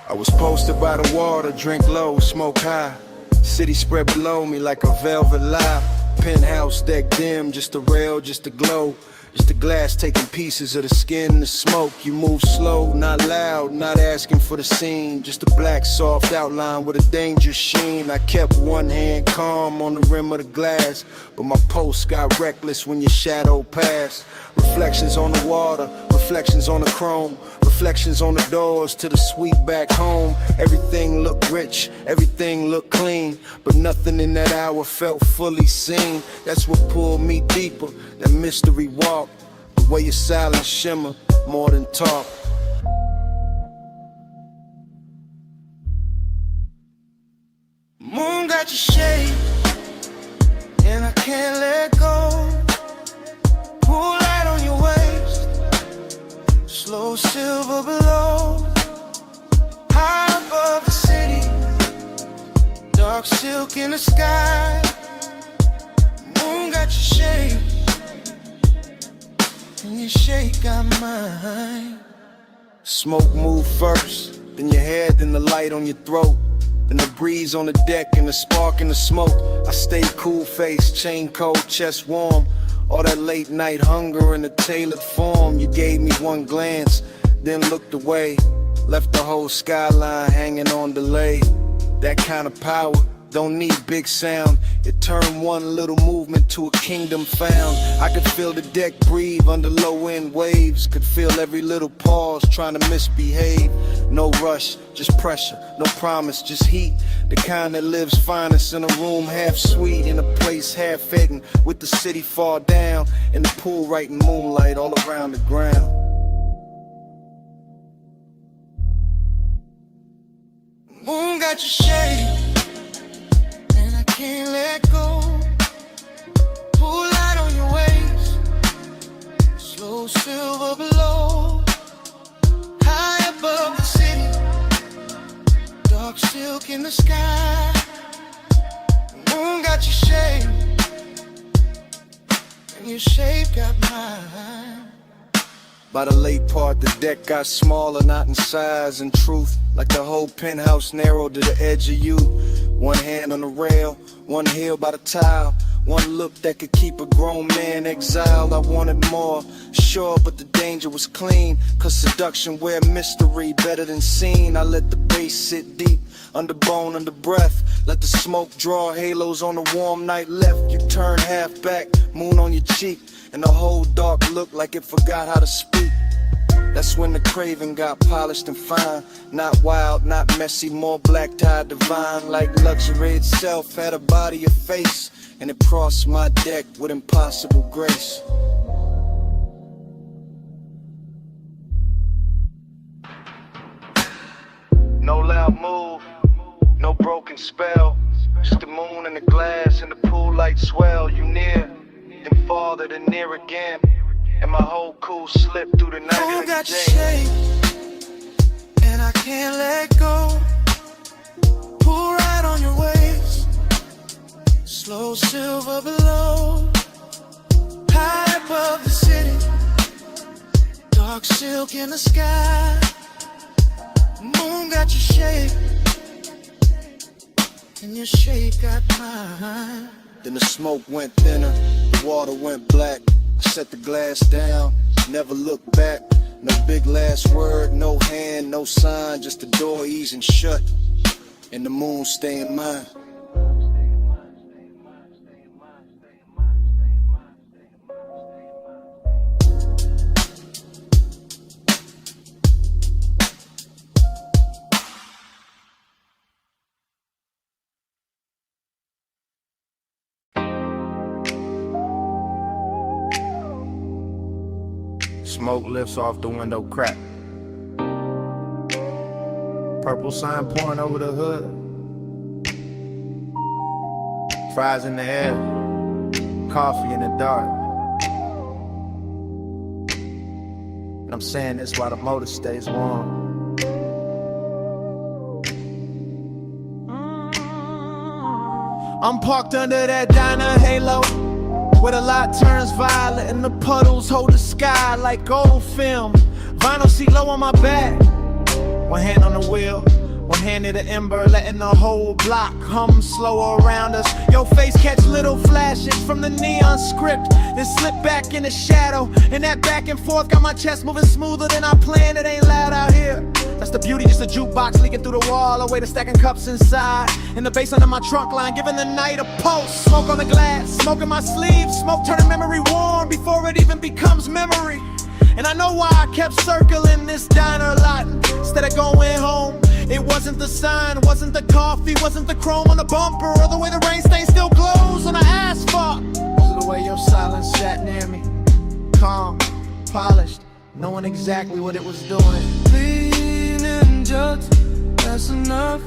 I was posted by the water, drink low, smoke high. City spread below me like a velvet lie. Penthouse deck dim, just a rail, just a glow. Just the glass taking pieces of the skin, the smoke. You move slow, not loud, not asking for the scene. Just a black soft outline with a danger sheen. I kept one hand calm on the rim of the glass, but my pulse got reckless when your shadow passed. Reflections on the water, reflections on the chrome, reflections on the doors to the suite back home. Everything looked rich, everything looked clean, but nothing in that hour felt fully seen. That's what pulled me deeper, that mystery walk, the way your silence shimmer more than talk. Moon got your shade, and I can't let go. Pull light on your waist, slow silver below. High above the city, dark silk in the sky. Moon got your shade, and your shade got mine. Smoke move first, then your head, then the light on your throat. Then the breeze on the deck and the spark in the smoke. I stayed cool faced, chain cold, chest warm. All that late night hunger in a tailored form. You gave me one glance, then looked away. Left the whole skyline hanging on delay. That kind of power don't need big sound. It turned one little movement to a kingdom found. I could feel the deck breathe under low end waves. Could feel every little pause trying to misbehave. No rush, just pressure, no promise, just heat. The kind that lives finest in a room half sweet, in a place half hidden, with the city far down, and the pool right in moonlight all around the ground. Moon got your shade, and I can't let go. Pull light on your waist, slow silver below. High above the city, dark silk in the sky. Moon got your shade, and your shade got mine. By the late part, the deck got smaller, not in size and truth. Like the whole penthouse narrowed to the edge of you. One hand on the rail, one heel by the tile. One look that could keep a grown man exiled. I wanted more, sure, but the danger was clean. Cause seduction wear mystery better than seen. I let the bass sit deep, under bone, under breath. Let the smoke draw halos on the warm night left. You turn half back, moon on your cheek, and the whole dark looked like it forgot how to speak. That's when the craving got polished and fine. Not wild, not messy, more black tie divine. Like luxury itself had a body, a face, and it crossed my deck with impossible grace. No loud move, no broken spell. Just the moon and the glass and the pool light swell. You near, then farther, then near again. And my whole cool slipped through the night. Moon got your shade, and I can't let go. Pull right on your waist, slow silver below. High above the city, dark silk in the sky. Moon got your shade, and your shade got mine. Then the smoke went thinner, the water went black. I set the glass down, never looked back. No big last word, no hand, no sign. Just the door easing shut, and the moon staying mine. Smoke lifts off the window crack. Purple sign pouring over the hood. Fries in the air. Coffee in the dark. And I'm saying this while the motor stays warm. I'm parked under that diner halo. where the light turns violet and the puddles hold the sky like gold film. Vinyl seat low on my back, one hand on the wheel, one hand near the ember, letting the whole block hum slow around us. Your face catch little flashes from the neon script, then slip back in the shadow. And that back and forth got my chest moving smoother than I planned. It ain't loud out here. That's the beauty, just a jukebox leaking through the wall, away to stacking cups inside. And the bass under my trunk line, giving the night a pulse. Smoke on the glass, smoke in my sleeve, smoke turning memory warm before it even becomes memory. And I know why I kept circling this diner lot instead of going home. It wasn't the sign, wasn't the coffee, wasn't the chrome on the bumper, or the way the rain stain still glows on the asphalt. It was the way your silence sat near me, calm, polished, knowing exactly what it was doing. Clean and just, that's enough.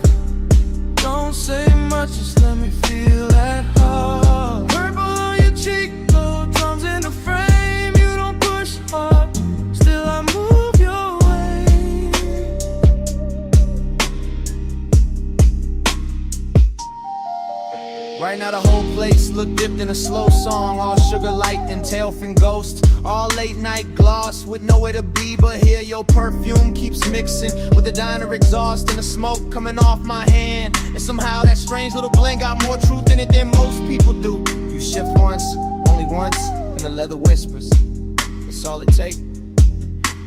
Don't say much, just let me feel at heart. Purple on your cheek, low drums in the frame. You don't push hard, still I move your way. Right now the whole place look dipped in a slow song, all sugar light and tail fin ghost, all late night gloss with nowhere to be but here. Your perfume keeps mixing with the diner exhaust and the smoke coming off my hand. And somehow that strange little blend got more truth in it than most people do. You shift once, only once, and the leather whispers, it's all it takes.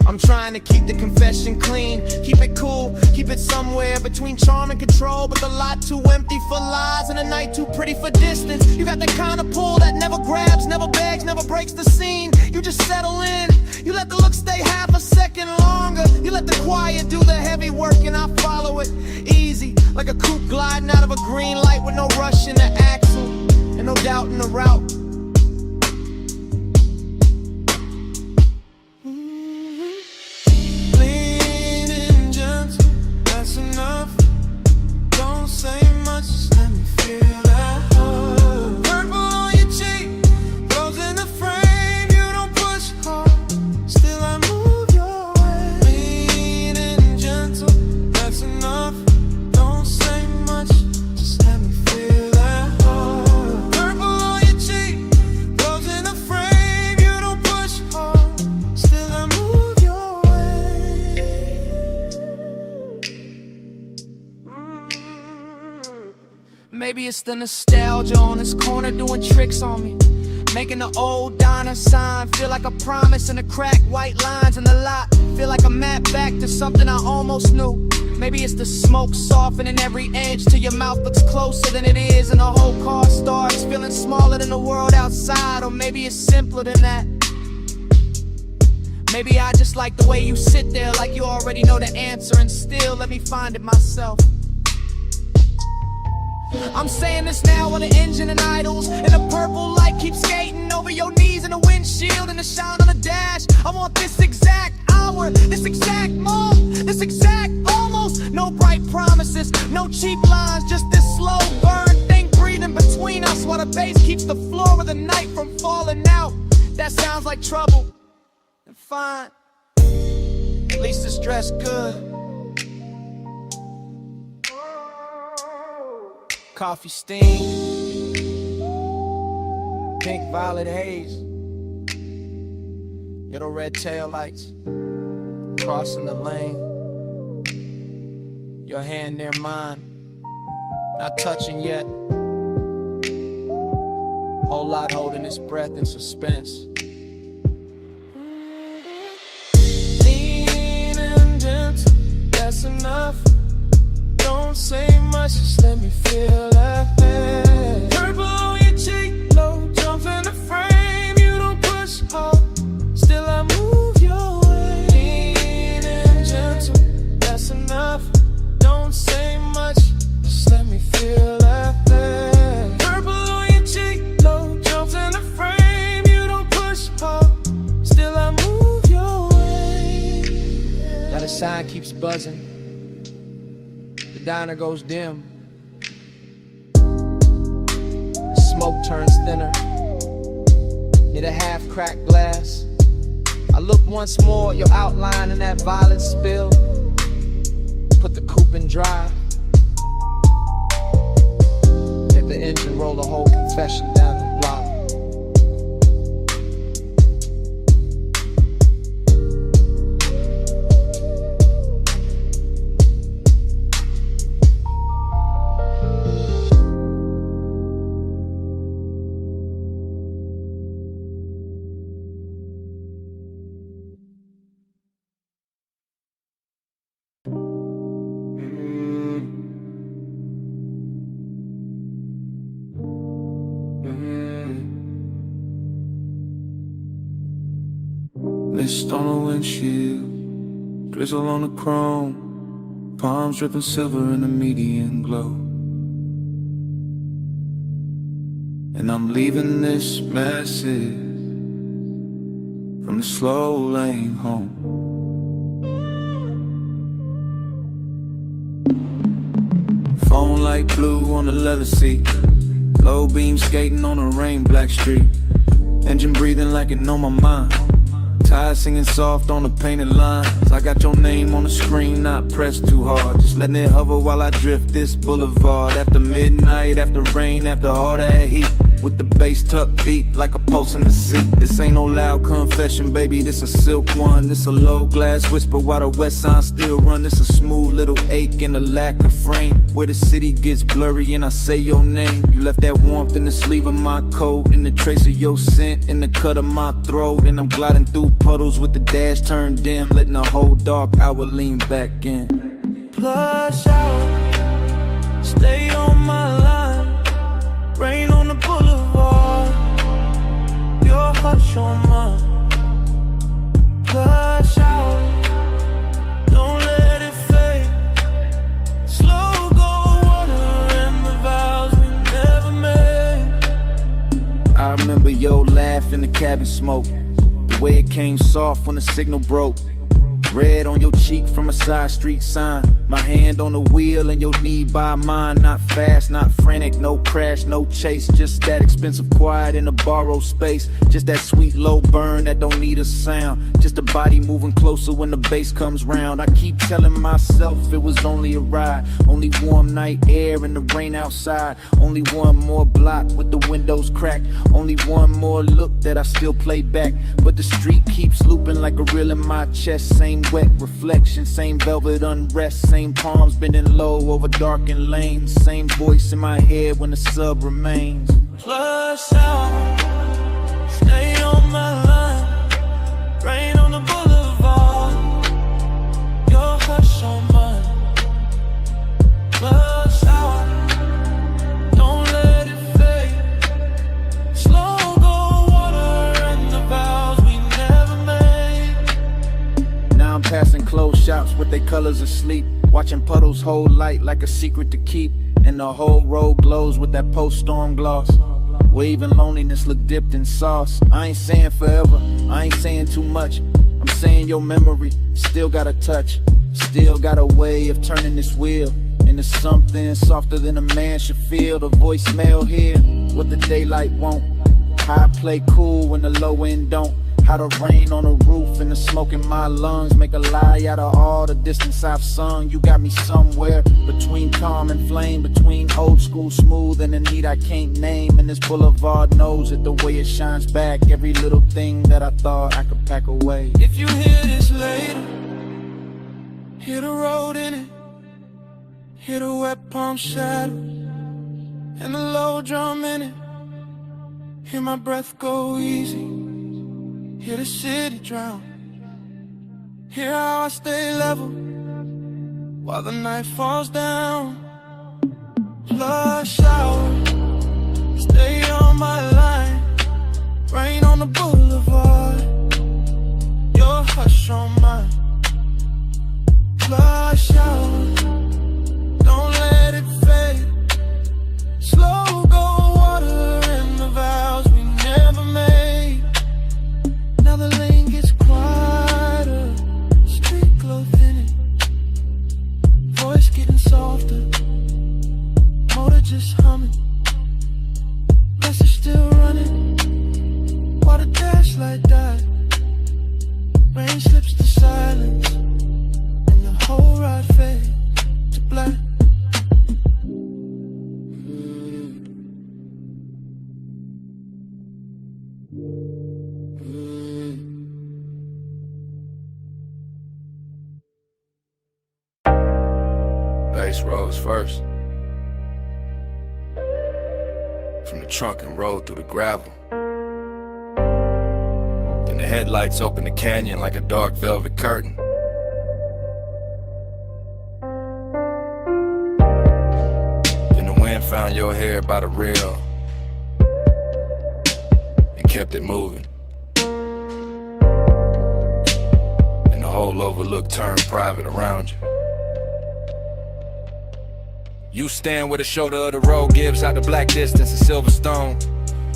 I'm trying to keep the confession clean, keep it cool, keep it somewhere between charm and control. But the lot too empty for lies and the night too pretty for distance. You got the kind of pull that never grabs, never begs, never breaks the scene. You just settle in, you let the look stay half a second longer. You let the quiet do the heavy work and I follow it easy, like a coupe gliding out of a green light with no rush in the axle and no doubt in the route. Enough. Don't say much, just let me feel that heart. Purple on your cheek, rose in the frame. You don't push hard, still I move your way. Clean and gentle, that's enough. Don't say much, just let me feel that heart. Purple on your cheek, rose in the frame. You don't push hard, still I move your way. Maybe it's the nostalgia on this corner doing tricks on me, making the old diner sign feel like a promise, and the cracked white lines in the lot feel like a map back to something I almost knew. Maybe it's the smoke softening every edge till your mouth looks closer than it is, and the whole car starts feeling smaller than the world outside. Or maybe it's simpler than that. Maybe I just like the way you sit there like you already know the answer, and still let me find it myself. I'm saying this now while the engine and idles, and the purple light keeps skating over your knees in the windshield and the shine on the dash. I want this exact hour, this exact moment, this exact almost. No bright promises, no cheap lines, just this slow burn thing breathing between us while the bass keeps the floor of the night from falling out. That sounds like trouble, and fine, at least it's dressed good. Coffee steam, pink violet haze, little red taillights, crossing the lane, your hand near mine, not touching yet, whole lot holding its breath in suspense. Lean and gentle, that's enough. Don't say much, just let me feel that way. Purple on your cheek, low jumps in the frame. You don't push hard, still I move your way. Lean and gentle, that's enough. Don't say much, just let me feel that way. Purple on your cheek, low jumps in the frame. You don't push hard, still I move your way. Now the sign keeps buzzing, diner goes dim, the smoke turns thinner, near the half-cracked glass. I look once more at your outline in that violet spill. Put the coupe in drive, let the engine roll the whole confession down the block. windshield, drizzle on the chrome, palms dripping silver in the median glow. And I'm leaving this message from the slow lane home. Phone light blue on the leather seat, low beam skating on a rain black street, engine breathing like it know my mind, tires singing soft on the painted lines. I got your name on the screen, not pressed too hard, just letting it hover while I drift this boulevard. After midnight, after rain, after all that heat, with the bass tuck beat like a pulse in the seat. This ain't no loud confession, baby, this a silk one. This a low glass whisper while the west side still run. This a smooth little ache and a lack of frame, where the city gets blurry and I say your name. You left that warmth in the sleeve of my coat, in the trace of your scent in the cut of my throat. And I'm gliding through puddles with the dash turned dim, letting the whole dark hour lean back in. Plush out, stay on my line, rain on the boulevard, your hush on mine. Plush out, don't let it fade, slow go water and the vows we never made. I remember your laugh in the cabin smoke, the way it came soft when the signal broke. Red on your cheek from a side street sign, my hand on the wheel and your knee by mine. Not fast, not frantic, no crash, no chase, just that expensive quiet in a borrowed space. Just that sweet low burn that don't need a sound, just a body moving closer when the bass comes round. I keep telling myself it was only a ride, only warm night air and the rain outside, only one more block with the windows cracked, only one more look that I still play back. But the street keeps looping like a reel in my chest. Same wet reflection, same velvet unrest, same palms bending low over darkened lanes, same voice in my head when the sub remains. Plush out, stay on my line, rain on the boulevard, your hush on mine. Plush out, don't let it fade, slow go water and the vows we never made. Now I'm passing closed shops with their colors asleep, watching puddles hold light like a secret to keep, and the whole road glows with that post-storm gloss, where even loneliness look dipped in sauce. I ain't saying forever, I ain't saying too much, I'm saying your memory still got a touch, still got a way of turning this wheel into something softer than a man should feel. The voicemail here, what the daylight won't, how I play cool when the low end don't, how the rain on the roof and the smoke in my lungs make a lie out of all the distance I've sung. You got me somewhere between calm and flame, between old school smooth and the need I can't name. And this boulevard knows it the way it shines back, every little thing that I thought I could pack away. If you hear this later, hear the road in it, hear the wet palm shadow and the low drum in it, hear my breath go easy, hear the city drown, hear how I stay level while the night falls down. Plush out, stay on my line, rain on the boulevard, your hush on mine. Plush out, don't let it fade, slow go water and the vows we never made. Now the lane gets quieter, street glow thinning, voice getting softer, motor just humming, message still running, while the dash light died, rain slips to silence, and the whole ride fades to black. Bass rose first, from the trunk and rolled through the gravel. Then the headlights opened the canyon like a dark velvet curtain. Then the wind found your hair by the rail and kept it moving. whole overlook turned private around you. You stand where the shoulder of the road gives out the black distance of silver stone.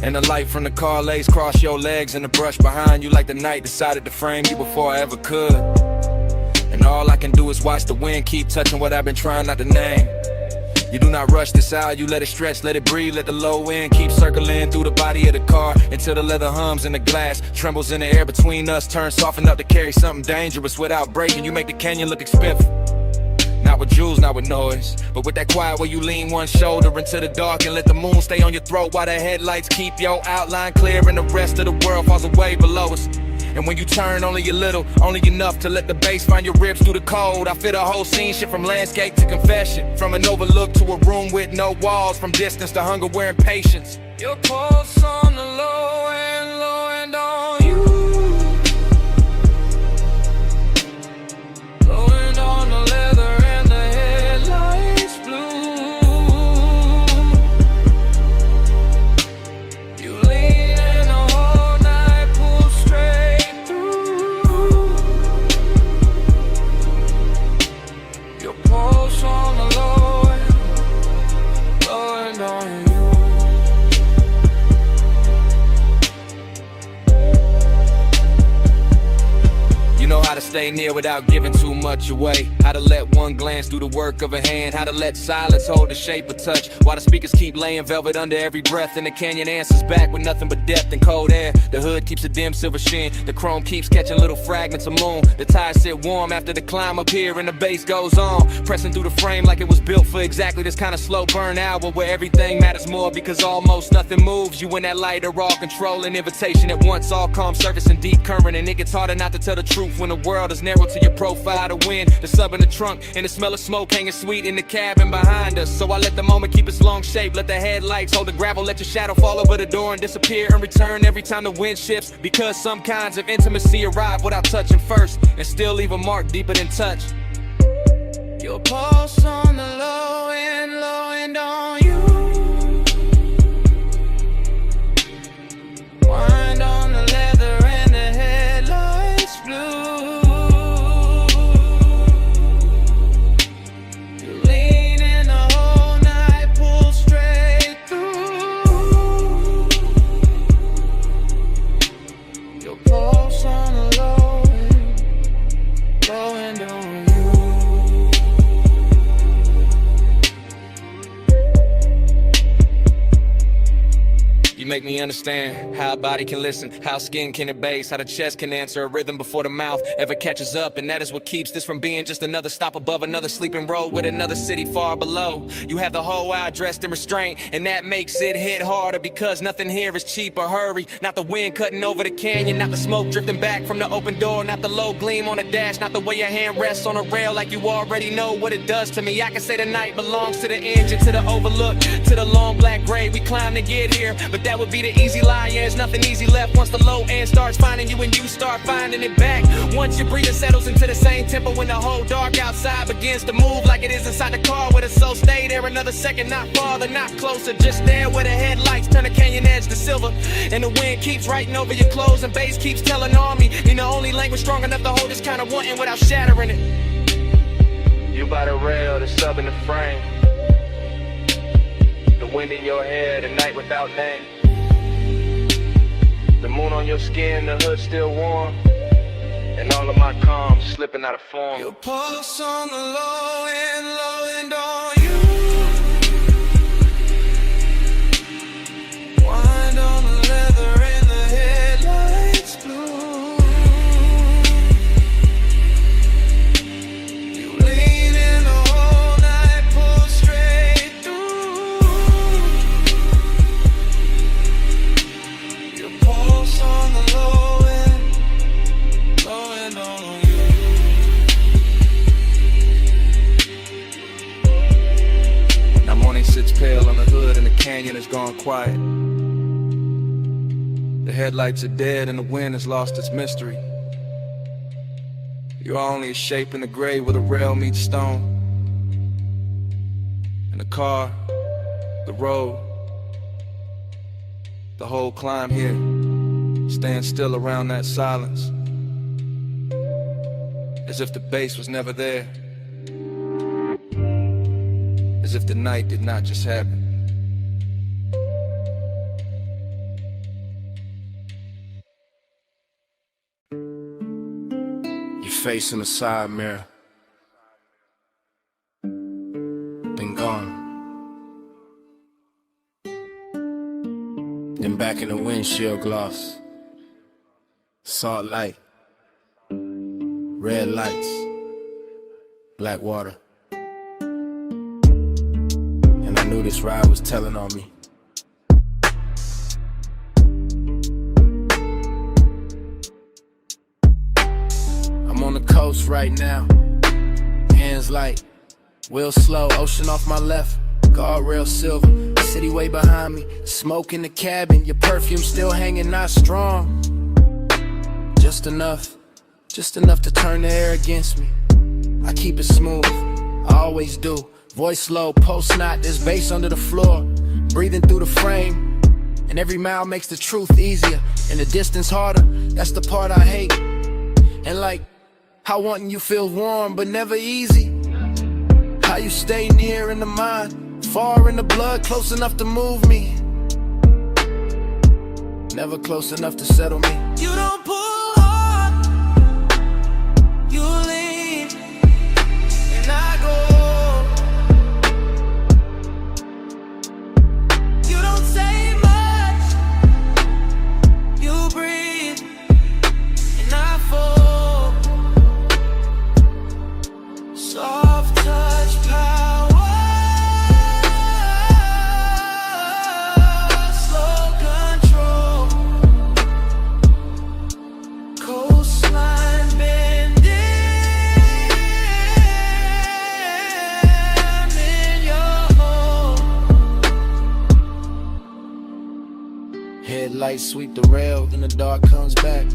And the light from the car lays cross your legs in the brush behind you like the night decided to frame you before I ever could. And all I can do is watch the wind keep touching what I've been trying not to name. You do not rush this out, you let it stretch, let it breathe, let the low end keep circling through the body of the car until the leather hums in the glass, trembles in the air between us, turns soft enough to carry something dangerous without breaking. You make the canyon look expensive. Not with jewels, not with noise, but with that quiet where you lean one shoulder into the dark and let the moon stay on your throat while the headlights keep your outline clear and the rest of the world falls away below us. And when you turn only a little, only enough to let the bass find your ribs through the cold, I feel the whole scene shift from landscape to confession, from an overlook to a room with no walls, from distance to hunger wearing patience. Your pulse on the low and on you. Low end on the leather and the headlights blue. You lean in the whole night, pull straight through. Your pulse on the low and on you. Know how to stay near without giving too much away, how to let one glance do the work of a hand, how to let silence hold the shape of touch, while the speakers keep laying velvet under every breath, and the canyon answers back with nothing but depth and cold air. The hood keeps a dim silver sheen, the chrome keeps catching little fragments of moon, the tires sit warm after the climb up here and the bass goes on, pressing through the frame like it was built for exactly this kind of slow burn hour where everything matters more because almost nothing moves. You and that light are all controlling invitation at once, all calm surface and deep current, and it gets harder not to tell the truth when the world is narrow to your profile. The wind, the sub in the trunk, and the smell of smoke hanging sweet in the cabin behind us. So I let the moment keep its long shape, let the headlights hold the gravel, let your shadow fall over the door and disappear and return every time the wind shifts, because some kinds of intimacy arrive without touching first and still leave a mark deeper than touch. Your pulse on the low and on you. Wind on the leather and the headlights blue. You lean in the whole night, pull straight through. Your pulse on the low and on you. You make me understand how a body can listen, how skin can abase, how the chest can answer a rhythm before the mouth ever catches up. And that is what keeps this from being just another stop above another sleeping road with another city far below. You have the whole eye dressed in restraint, and that makes it hit harder because nothing here is cheap or hurry. Not the wind cutting over the canyon, not the smoke drifting back from the open door, not the low gleam on the dash, not the way your hand rests on a rail like you already know what it does to me. I can say the night belongs to the engine, to the overlook, to the long black grave we climb to get here, but that would be the easy lie. Yeah, there's nothing easy left once the low end starts finding you and you start finding it back. Once your breathing settles into the same tempo when the whole dark outside begins to move like it is inside the car with us. So stay there another second, not farther, not closer, just there where the headlights turn the canyon edge to silver, and the wind keeps writing over your clothes and bass keeps telling on me in the only language strong enough to hold this kind of wanting without shattering it. You by the rail, the sub in the frame, the wind in your hair, the night without name, the moon on your skin, the hood still warm, and all of my calm slipping out of form. Your pulse on the low and on you. Wind on the leather and the headlights blue. You lean in the whole night, pull straight through. Your pulse on the low and on you. Now morning sits pale on the hood and the canyon has gone quiet. The headlights are dead and the wind has lost its mystery. You're only a shape in the grave where the rail meets stone. And the car, the road, the whole climb here stands still around that silence. as if the bass was never there, as if the night did not just happen. Your face in the side mirror, been gone. Then back in the windshield gloss, salt light, red lights, black water. And I knew this ride was telling on me. I'm on the coast right now, hands light, wheel slow, ocean off my left, guardrail silver, city way behind me, smoke in the cabin, your perfume still hanging, not strong. Just enough to turn the air against me. I keep it smooth, I always do. Voice low, post knot, there's bass under the floor. Breathing through the frame, and every mile makes the truth easier, and the distance harder, that's the part I hate. And like, how wanting you feels warm, but never easy. How you stay near in the mind, far in the blood, close enough to move me, never close enough to settle me. You don't pull hard, you lean, and I go. You don't say much, you breathe, and I fall. Soft touch power, slow control, coastline bending in your home. Headlights sweep the rail, then the dark comes back.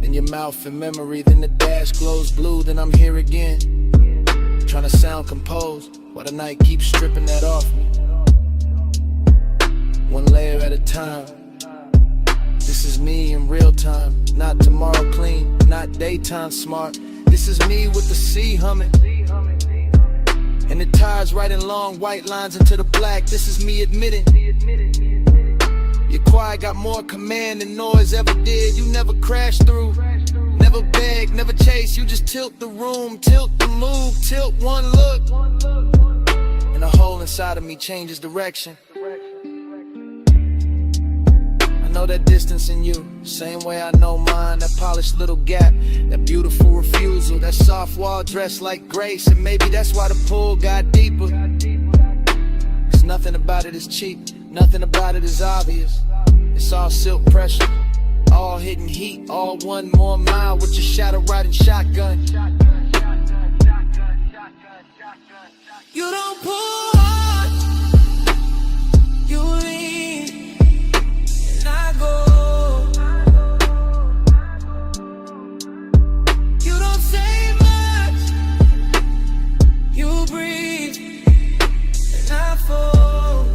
Then your mouth in memory, then the dash glows blue, then I'm here again. Trying to sound composed, while the night keeps stripping that off me. One layer at a time. This is me in real time, not tomorrow clean, not daytime smart. This is me with the sea humming, and the tides writing long white lines into the black. This is me admitting, your quiet got more command than noise ever did. You never crash through, never beg, never chase. You just tilt the room, tilt the move, tilt one look, and the hole inside of me changes direction. I know that distance in you, same way I know mine. That polished little gap, that beautiful refusal, that soft wall dressed like grace. And maybe that's why the pull got deeper, 'cause nothing about it is cheap, nothing about it is obvious. It's all silk pressure, all hidden heat, all 1 more mile with your shadow riding shotgun. You don't pull hard, you lean, and I go. You don't say much, you breathe, and I fall.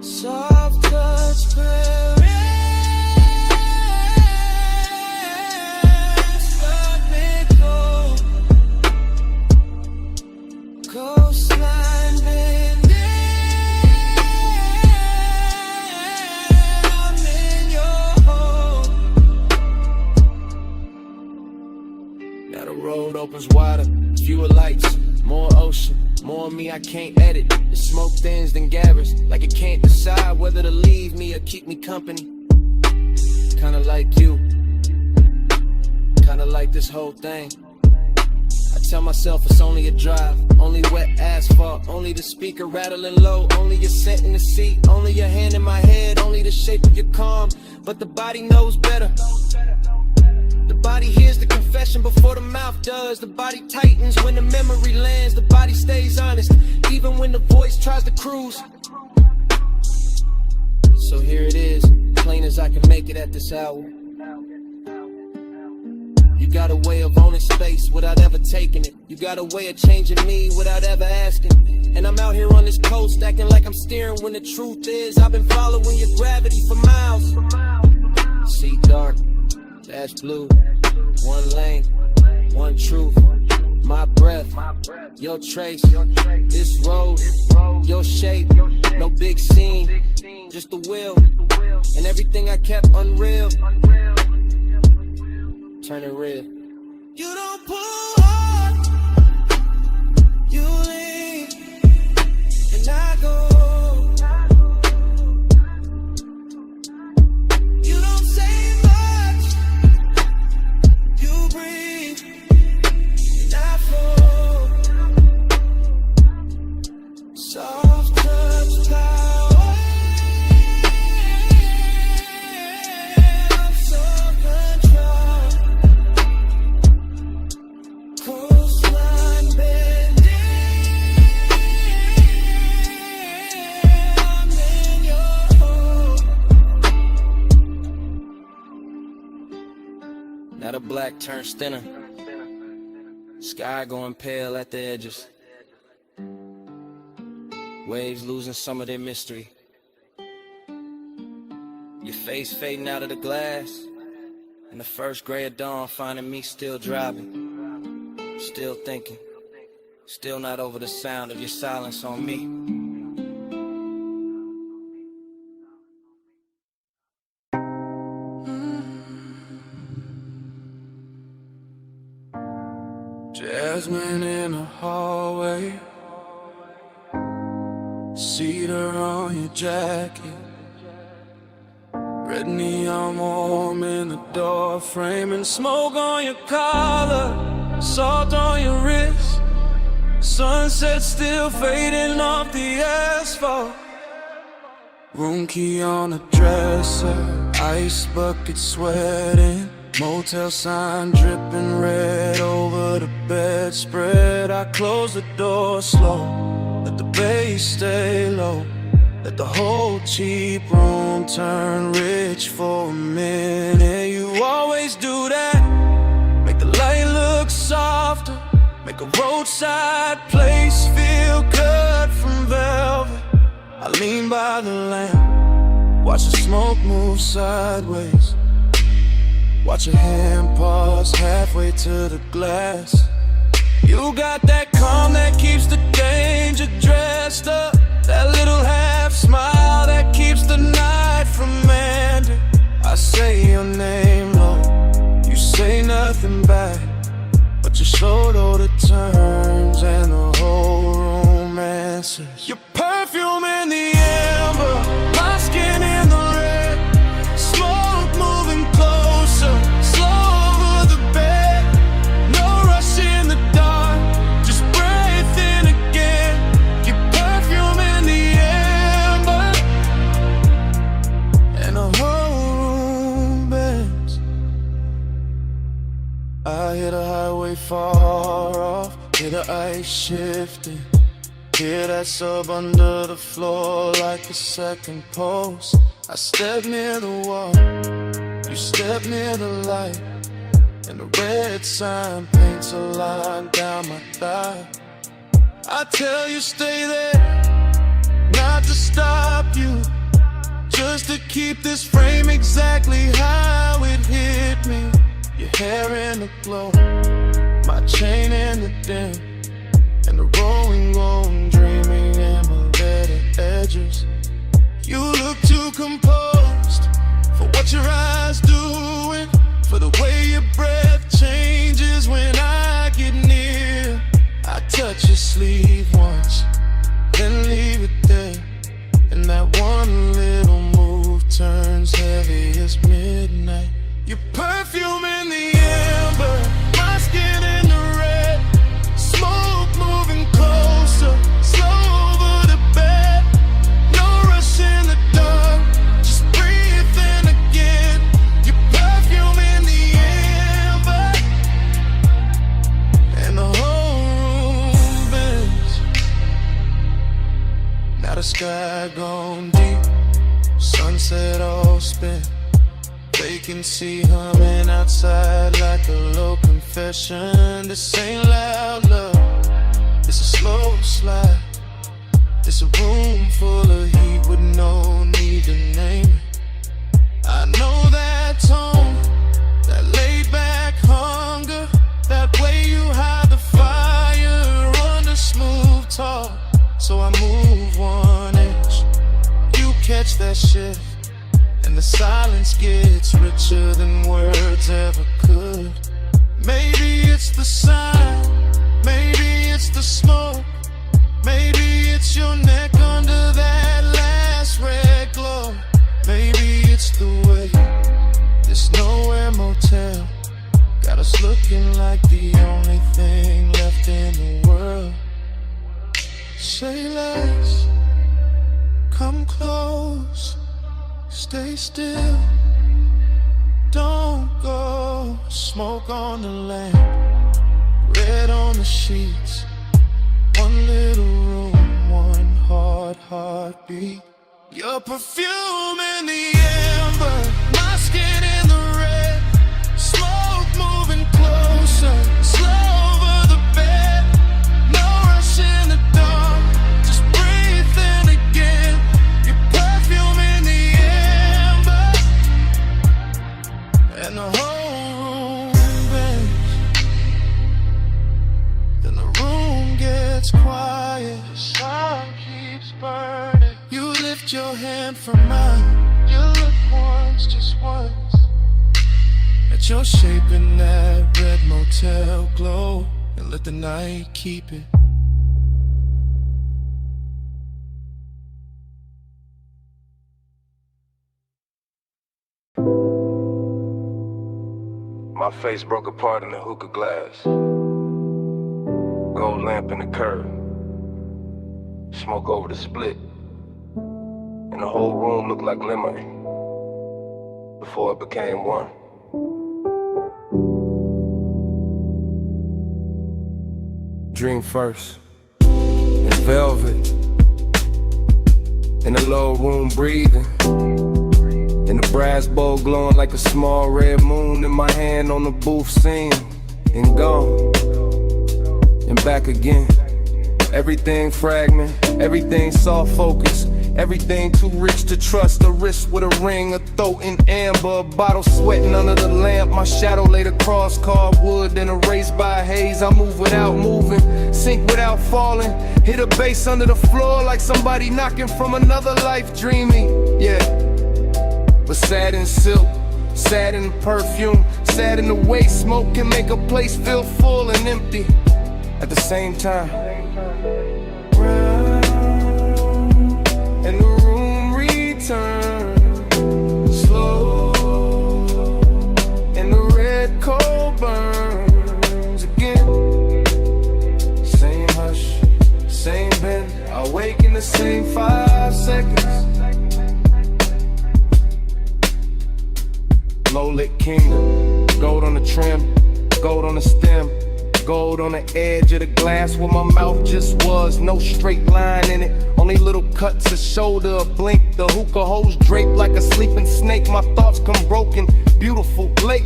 Soft touch parents, let me go. Coastline bending, I'm in your home. Now the road opens wider, fewer lights, more ocean, more me I can't edit. The smoke thins then gathers, like it can't decide whether to leave me or keep me company. Kinda like you, kinda like this whole thing. I tell myself it's only a drive, only wet asphalt, only the speaker rattling low, only your scent in the seat, only your hand in my head, only the shape of your calm. But the body knows better. The body hears the confession before the mouth does. The body tightens when the memory lands. The body stays honest, even when the voice tries to cruise. So here it is, plain as I can make it at this hour. You got a way of owning space without ever taking it. You got a way of changing me without ever asking. And I'm out here on this coast acting like I'm steering when the truth is I've been following your gravity for miles. Sea dark, dash blue, One lane, one truth, my breath, your trace, this road, your shape, no big scene, just the will, and everything I kept unreal, turn it real. You don't pull hard, you lean, and I go. You don't say much, you breathe, and I flow. Soft touch power, so control. Coastline bending, I'm in your home. Now the black turns thinner, sky going pale at the edges, waves losing some of their mystery, your face fading out of the glass, and the first gray of dawn finding me still driving, still thinking, still not over the sound of your silence on me. Jasmine in the hallway, cedar on your jacket, red neon warm in the door frame, and smoke on your collar, salt on your wrist, sunset still fading off the asphalt, room key on the dresser, ice bucket sweating, motel sign dripping red over the bedspread. I close the door slow, let the bass stay low, let the whole cheap room turn rich for a minute. You always do that, make the light look softer, make a roadside place feel cut from velvet. I lean by the lamp, watch the smoke move sideways, watch your hand pause halfway to the glass. You got that calm that keeps the danger dressed up, that little half smile that keeps the night from ending. I say your name low, you say nothing back, but you're slow to the turns and the whole room answers. Your perfume in the amber, my skin in the red, smoke moving closer, slow over the bed, no rush in the dark, just breathe in again. Your perfume in the amber, and the whole room bends. I hear the highway far off, hear the ice shifting, hear that sub under the floor like a second pulse. I step near the wall, you step near the light, and the red sign paints a line down my thigh. I tell you stay there, not to stop you, just to keep this frame exactly how it hit me. Your hair in the glow, my chain in the dim, and the rolling, dreaming embedded edges. You look too composed for what your eyes doing, for the way your breath changes when I get near. I touch your sleeve once, then leave it there, and that one little move turns heavy as midnight. Your perfume in the amber, my skin in the red, smoke moving closer, slow over the bed, no rush in the dark, just breathe in again. Your perfume in the amber, and the whole room bends. Now the sky gone deep, sunset all spent, vacancy humming outside like a low confession. This ain't loud love, it's a slow slide, it's a room full of heat with no need to name it. I know that tone, that laid back home. so I move 1 inch. You catch that shit, and the silence gets richer than words ever could. Maybe it's the sign, maybe it's the smoke, maybe it's your neck under that last red glow. Maybe it's the way this nowhere motel got us looking like the only thing left in the world. Say less, come close, stay still, don't go. Smoke on the lamp, red on the sheets. One little room, one heartbeat. Your perfume in the amber, my skin in the red. Smoke moving closer, slow over the bed. No rush in the dark, just breathe in again. Your perfume in the amber, and the whole room bends. Then the room gets quiet, the sun keeps burning. You lift your hand from mine, you look once, just once, at your shape in that red motel glow, and let the night keep it. My face broke apart in the hookah glass. Gold lamp in the curb. Smoke over the split. And the whole room looked like lemonade before it became one. Dream first, in velvet, in the low room breathing, in the brass bowl glowing like a small red moon, in my hand on the booth singing, and gone, and back again. Everything fragment, everything soft focus, everything too rich to trust. A wrist with a ring, a throat in amber, a bottle sweating under the lamp. My shadow laid across cardwood, then erased by haze. I move without moving, sink without falling, hit a bass under the floor like somebody knocking from another life, dreaming, yeah. But sad in silk, sad in perfume, sad in the way smoke can make a place feel full and empty at the same time. And the room returns slow, and the red coal burns again. Same hush, same bend, I wake in the same 5 seconds. Low lit kingdom, gold on the trim, gold on the stem, gold on the edge of the glass where my mouth just was. No straight line in it, only little cuts, a shoulder, a blink. The hookah holes draped like a sleeping snake. My thoughts come broken, beautiful, late.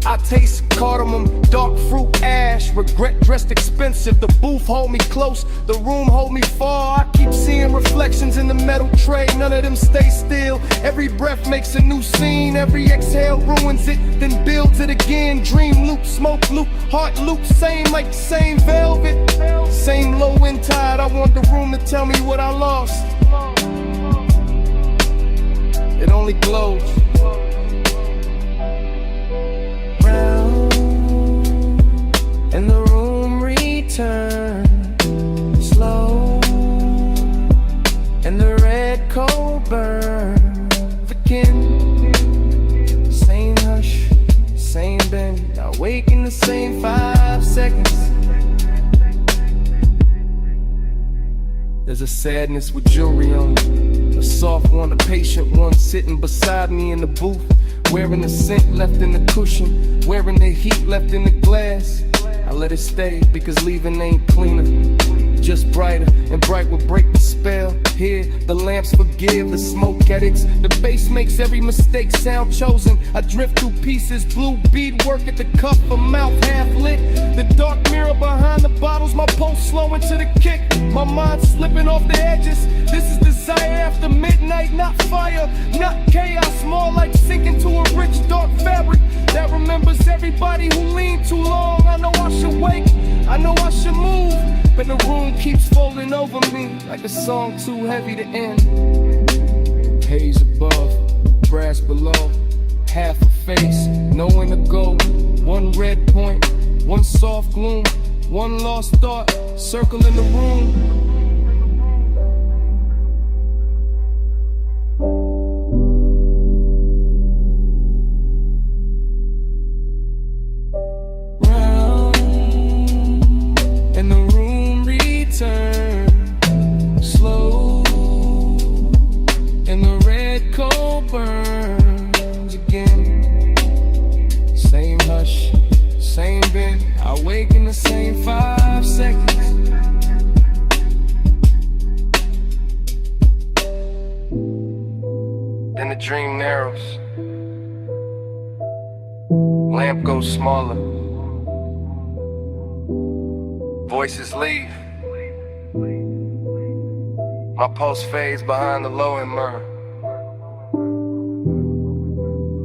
I taste cardamom, dark fruit, ash. Regret dressed expensive. The booth hold me close, the room hold me far. I keep seeing reflections in the metal tray, none of them stay still. Every breath makes a new scene, every exhale ruins it, then builds it again. Dream loop, smoke loop, heart loop, same like the same velvet, same low end tide. I want the room to tell me what I lost. It only glows. And the room returns slow, and the red coal burns again. Same hush, same bend, I wake in the same 5 seconds. There's a sadness with jewelry on it, a soft one, a patient one, sitting beside me in the booth, wearing the scent left in the cushion, wearing the heat left in the glass. I let it stay because leaving ain't cleaner, just brighter, and bright will break the spell. Here, the lamps forgive the smoke addicts. The bass makes every mistake sound chosen. I drift through pieces, blue bead work at the cup, a mouth half lit. The dark mirror behind the bottles, my pulse slowing to the kick. My mind slipping off the edges. This is desire after midnight, not fire, not chaos, more like sinking to a rich dark fabric that remembers everybody who leaned too long. I know I should wake, I know I should move. and the room keeps folding over me like a song too heavy to end. Haze above, brass below, half a face, nowhere to go. One red point, one soft gloom, one lost thought, circling the room. Slow, and the red coal burns again. Same hush, same bend. I wake in the same 5 seconds. Then the dream narrows, lamp goes smaller, voices leave. My pulse fades behind the low and myrrh,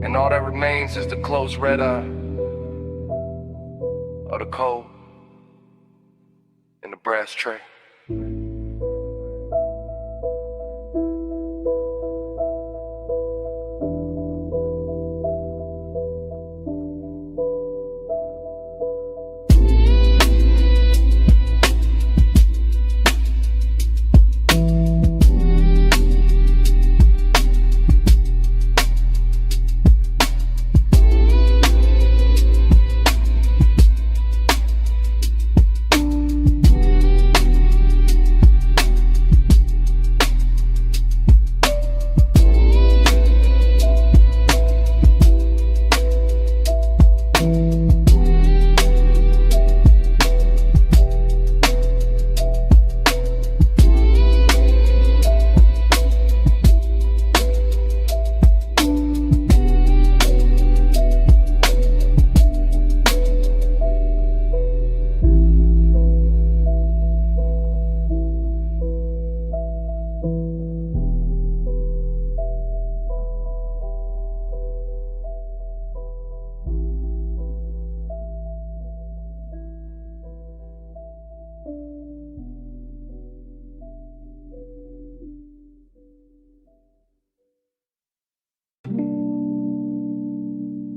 and all that remains is the closed red eye of the cold in the brass tray.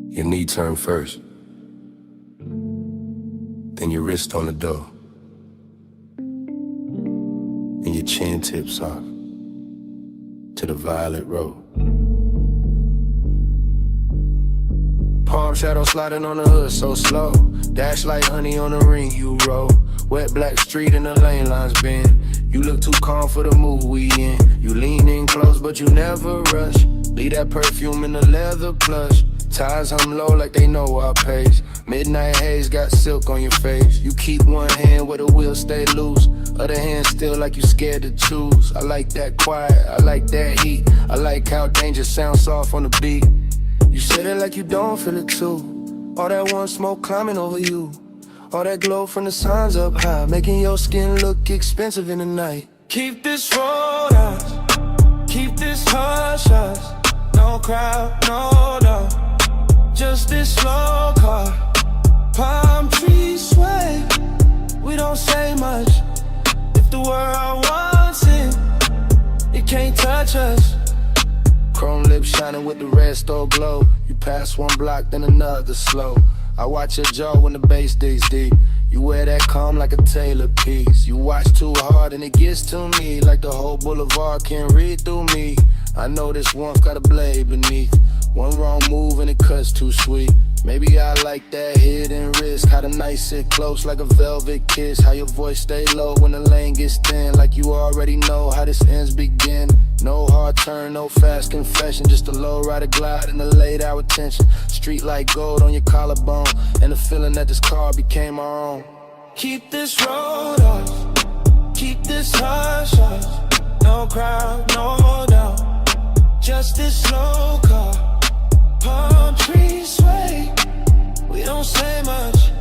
Your knee turn first, then your wrist on the door, and your chin tips off to the violet road. Palm shadow sliding on the hood so slow, dash like honey on the ring you roll. Wet black street and the lane lines bend. You look too calm for the mood we in. You lean in close but you never rush. Leave that perfume in the leather plush. Ties hum low like they know our pace. Midnight haze got silk on your face. You keep one hand where the wheels stay loose, other hand still like you scared to choose. I like that quiet, I like that heat. I like how danger sounds soft on the beat. You said it like you don't feel it too. All that one smoke climbing over you, all that glow from the signs up high, making your skin look expensive in the night. Keep this road out, keep this hush hush. No crowd, no doubt, just this slow car. Palm trees sway, we don't say much. If the world wants it, it can't touch us. Chrome lips shining with the red stove glow. You pass one block, then another slow. I watch your jaw when the bass digs deep. You wear that calm like a tailor piece. You watch too hard and it gets to me, like the whole boulevard can read through me. I know this warmth got a blade beneath. One wrong move and it cuts too sweet. Maybe I like that hidden risk. How the night sit close like a velvet kiss. How your voice stay low when the lane gets thin, like you already know how this ends begin. No hard turn, no fast confession, just a low rider glide and a late hour tension. Street like gold on your collarbone, and the feeling that this car became our own. Keep this road off, keep this hush hush. No crowd, no doubt, just this slow car. Palm trees sway, we don't say much.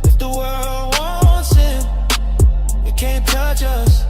If the world wants it, it can't touch us.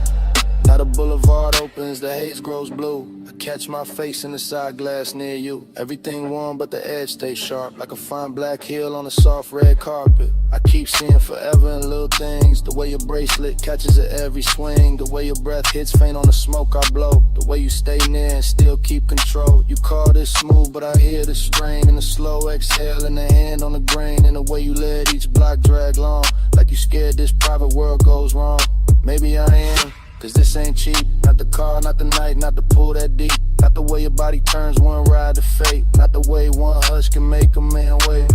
Now the boulevard opens, the haze grows blue. I catch my face in the side glass near you. Everything warm but the edge stays sharp, like a fine black heel on a soft red carpet. I keep seeing forever in little things. The way your bracelet catches at every swing, the way your breath hits faint on the smoke I blow, the way you stay near and still keep control. You call this smooth but I hear the strain in the slow exhale and the hand on the grain, and the way you let each block drag long, like you scared this private world goes wrong. Maybe I am, cause this ain't cheap. Not the car, not the night, not the pool that deep. Not the way your body turns one ride to fate. Not the way one hush can make a man wait.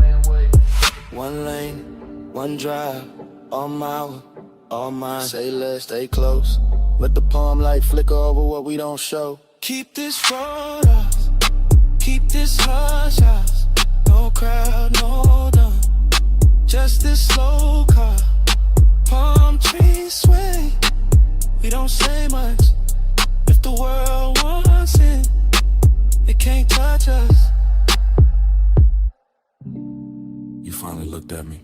One lane, one drive, all mile, all mine. Say less, stay close. Let the palm light flicker over what we don't show. Keep this photos, keep this hush house. No crowd, no done, just this slow car. Palm trees sway, we don't say much. If the world wants it, it can't touch us. You finally looked at me.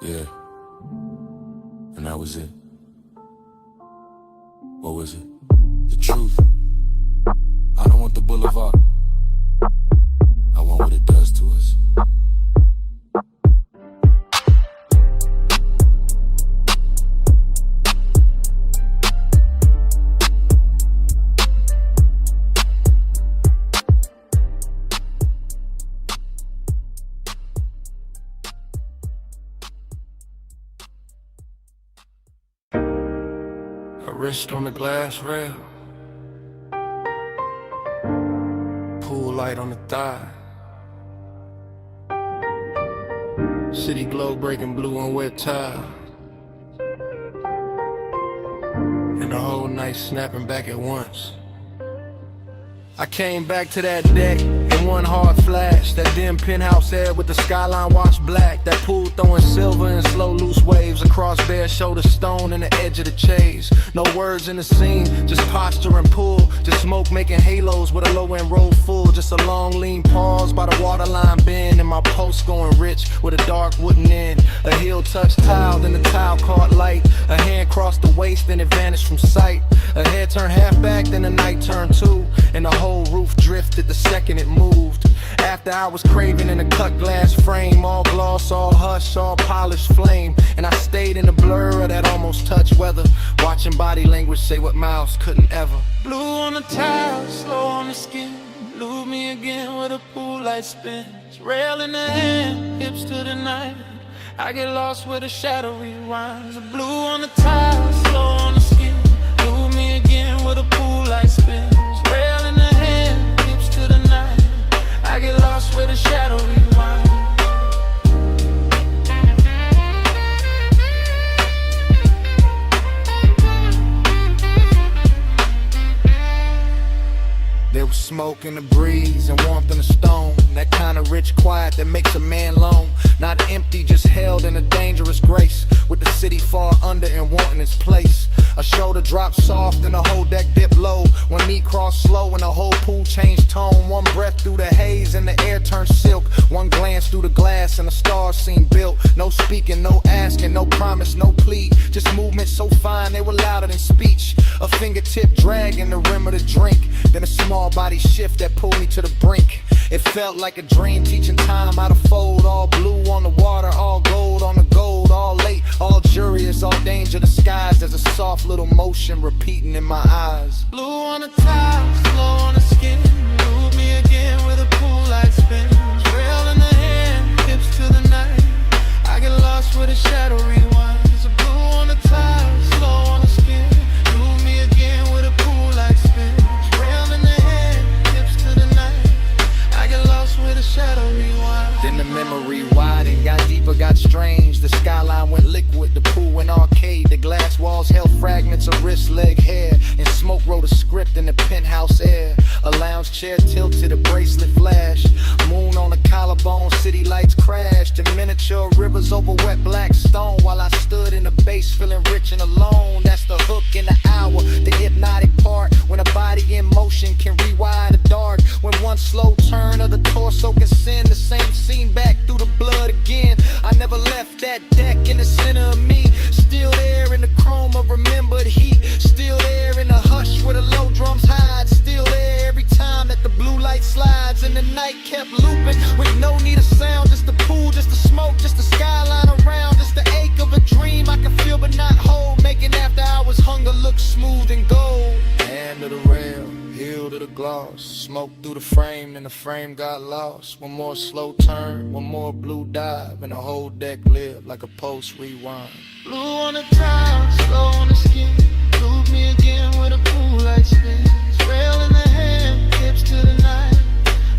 Yeah. And that was it. What was it? The truth. I don't want the boulevard. I want what it does to us. Wrist on the glass rail, pool light on the thigh, city glow breaking blue on wet tile, and the whole night snapping back at once. I came back to that deck in one hard flash. That dim penthouse air with the skyline washed black. That pool throwing silver in slow loose waves across bare shoulder stone and the edge of the chase. No words in the scene, just posture and pull. Just smoke making halos with a low end roll full. Just a long lean pause by the waterline bend, and my pulse going rich with a dark wooden end. A heel touched tile, then the tile caught light. A hand crossed the waist, then it vanished from sight. A head turned half back, then the night turned two, and the whole roof drifted the second it moved. After I was craving in a cut glass frame, all gloss, all hush, all polished flame, and I stayed in the blur of that almost touch weather, watching body language say what mouths couldn't ever. Blue on the tile, slow on the skin. Lose me again with a pool light spins. Rail in the hand, hips to the night. I get lost where the shadow rewinds. Blue on the tile, slow on the skin. Lose me again with a pool light spins. Rail in the hand, hips to the night. I get lost where the shadow rewinds. There was smoke in the breeze and warmth in the stone. That kind of rich quiet that makes a man lone. Not empty, just held in a dangerous grace. With the city far under and wanting its place. A shoulder dropped soft and the whole deck dipped low. One knee crossed slow and the whole pool changed tone. One breath through the haze and the air turned silk. One glance through the glass and the stars seemed built. No speaking, no asking, no promise, no plea. Just movement so fine they were louder than speech. A fingertip dragging the rim of the drink. Then a small body shift that pulled me to the brink. It felt like a dream, teaching time how to fold. All blue on the water, all gold on the gold. All late, all curious, all danger disguised. There's a soft little motion repeating in my eyes. Blue on the tile, slow on the skin. Move me again with a pool light spin. Rail in the hand, hips to the night. I get lost where the shadow rewinds. A blue on the tile, slow on the skin. Move me again with a pool light spin. Rail in the hand, hips to the night. I get lost where the shadow rewinds. Then the memory widened, got deeper, got strange. The skyline went liquid, the pool went arcade. The glass walls held fragments of wrist, leg, hair. And smoke wrote a script in the penthouse air. A lounge chair tilted, a bracelet flashed. Moon on the collarbone, city lights crashed. And miniature rivers over wet black stone. While I stood in the base feeling rich and alone. That's the hook in the hour, the hypnotic part. When a body in motion can rewire the dark. When one slow turn of the torso can send the same scene back through the blood again. I never left that deck in the center of me. Still there in the chrome of remembered heat. smooth and gold. Hand to the rail, heel to the gloss. Smoke through the frame, and the frame got lost. One more slow turn, one more blue dive, and the whole deck lived like a post rewind. Blue on the tile, slow on the skin. Prove me again with a pool light spin. Rail in the hand, hips to the night.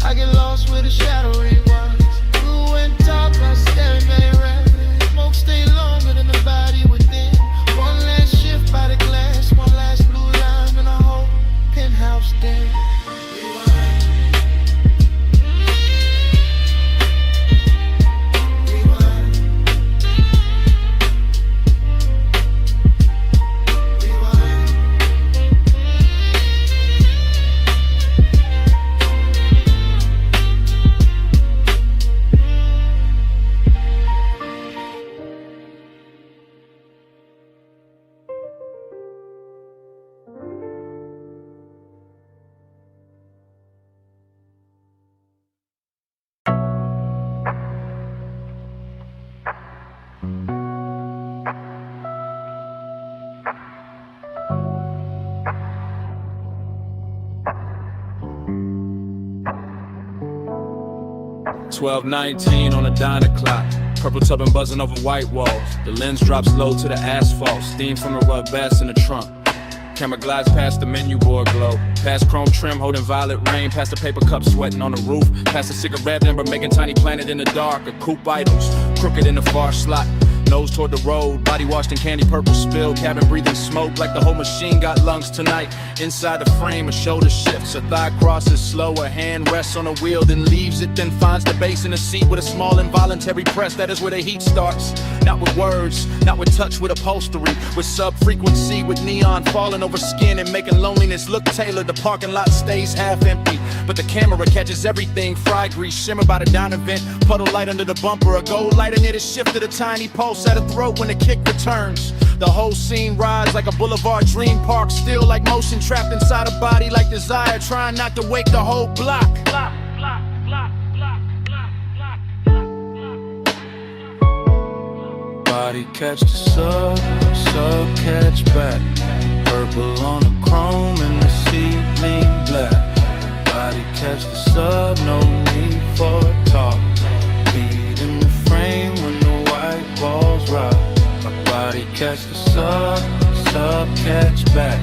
I get lost with a shadow rewinds. Blue and top, I staring very rapid. Smoke stay longer than the body within. One last shift by the glass, one last blue line, and a whole penthouse den. $12:19 on a diner clock. Purple tub and buzzing over white walls. The lens drops low to the asphalt. Steam from the rub bass in the trunk. Camera glides past the menu board glow. Past chrome trim holding violet rain. Past the paper cup sweating on the roof. Past the cigarette number making tiny planet in the dark. A coupe items crooked in the far slot. Nose toward the road, body washed in candy purple spill. Cabin breathing smoke like the whole machine got lungs tonight. Inside the frame, a shoulder shifts, a thigh crosses slow. A hand rests on a wheel, then leaves it, then finds the base in the seat with a small involuntary press. That is where the heat starts. Not with words, not with touch, with upholstery. With sub-frequency, with neon falling over skin and making loneliness look tailored. The parking lot stays half empty, but the camera catches everything. Fry grease, shimmer by the diner vent. Puddle light under the bumper, a gold lighter near the shift of the tiny pulse at a throat when the kick returns. The whole scene rides like a boulevard dream park. Still like motion trapped inside a body like desire. Trying not to wake the whole block. Body catch the sub catch back. Purple on the chrome and the ceiling black. Body catch the sub, no need for talk. Beat in the frame when the white balls rock. My body catch the sub catch back.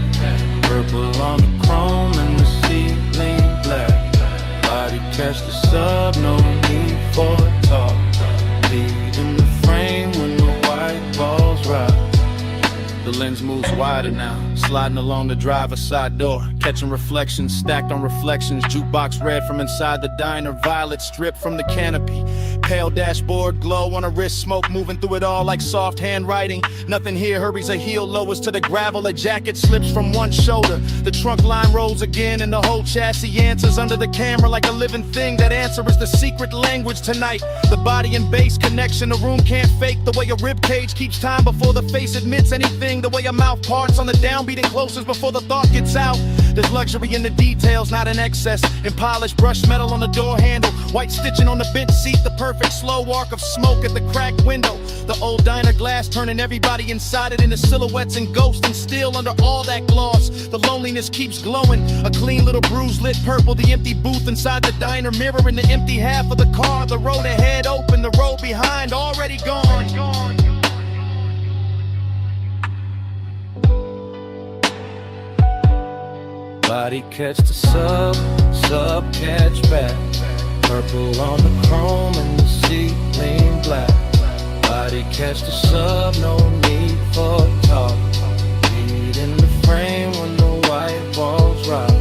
Purple on the chrome and the ceiling black. Body catch the sub, no need for talk. Beat in the frame when the white balls rock. The lens moves wider now, sliding along the driver's side door. Catching reflections, stacked on reflections. Jukebox red from inside the diner. Violet stripped from the canopy. Pale dashboard glow on a wrist. Smoke moving through it all like soft handwriting. Nothing here hurries a heel lowers to the gravel. A jacket slips from one shoulder. The trunk line rolls again and the whole chassis answers under the camera like a living thing. That answer is the secret language tonight. The body and bass connection. The room can't fake the way a rib cage keeps time before the face admits anything. The way a mouth parts on the downbeat and closes before the thought gets out. There's luxury in the details, not in excess. In polished brushed metal on the door handle. White stitching on the bench seat. The perfect slow arc of smoke at the cracked window. The old diner glass turning everybody inside it into silhouettes and ghosts. And still under all that gloss, the loneliness keeps glowing. A clean little bruise lit purple. The empty booth inside the diner mirroring the empty half of the car. The road ahead open, the road behind already gone. Body catch the sub catch back. Purple on the chrome and the ceiling black. Body catch the sub, no need for talk. Beat in the frame when the white balls rock.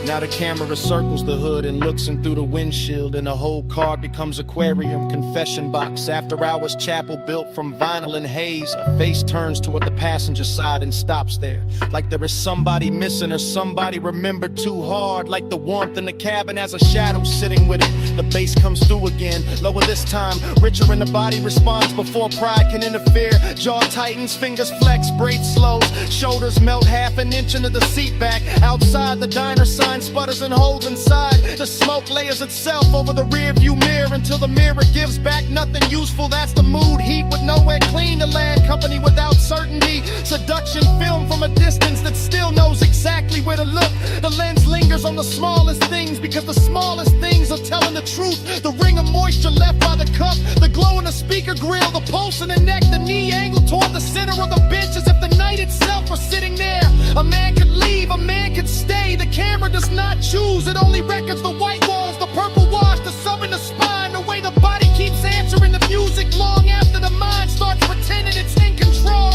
Now the camera circles the hood and looks in through the windshield, and the whole car becomes aquarium, confession box, after hours chapel built from vinyl and haze. A face turns toward the passenger side and stops there, like there is somebody missing or somebody remembered too hard. Like the warmth in the cabin has a shadow sitting with it. The bass comes through again, lower this time, richer in the body responds before pride can interfere. Jaw tightens, fingers flex, braid slows, shoulders melt half an inch into the seat back. Outside the diner sign spun sputters and holes inside. The smoke layers itself over the rear view mirror until the mirror gives back nothing useful. That's the mood, heat with nowhere clean to land, company without certainty. Seduction film from a distance that still knows exactly where to look. The lens lingers on the smallest things because the smallest things are telling the truth. The ring of moisture left by the cup, the glow in the speaker grill, the pulse in the neck, the knee angle toward the center of the bench as if the night itself was sitting there. A man could leave, a man could stay. The camera does not choose, it only records the white walls, the purple wash, the sub in the spine, the way the body keeps answering the music long after the mind starts pretending it's in control.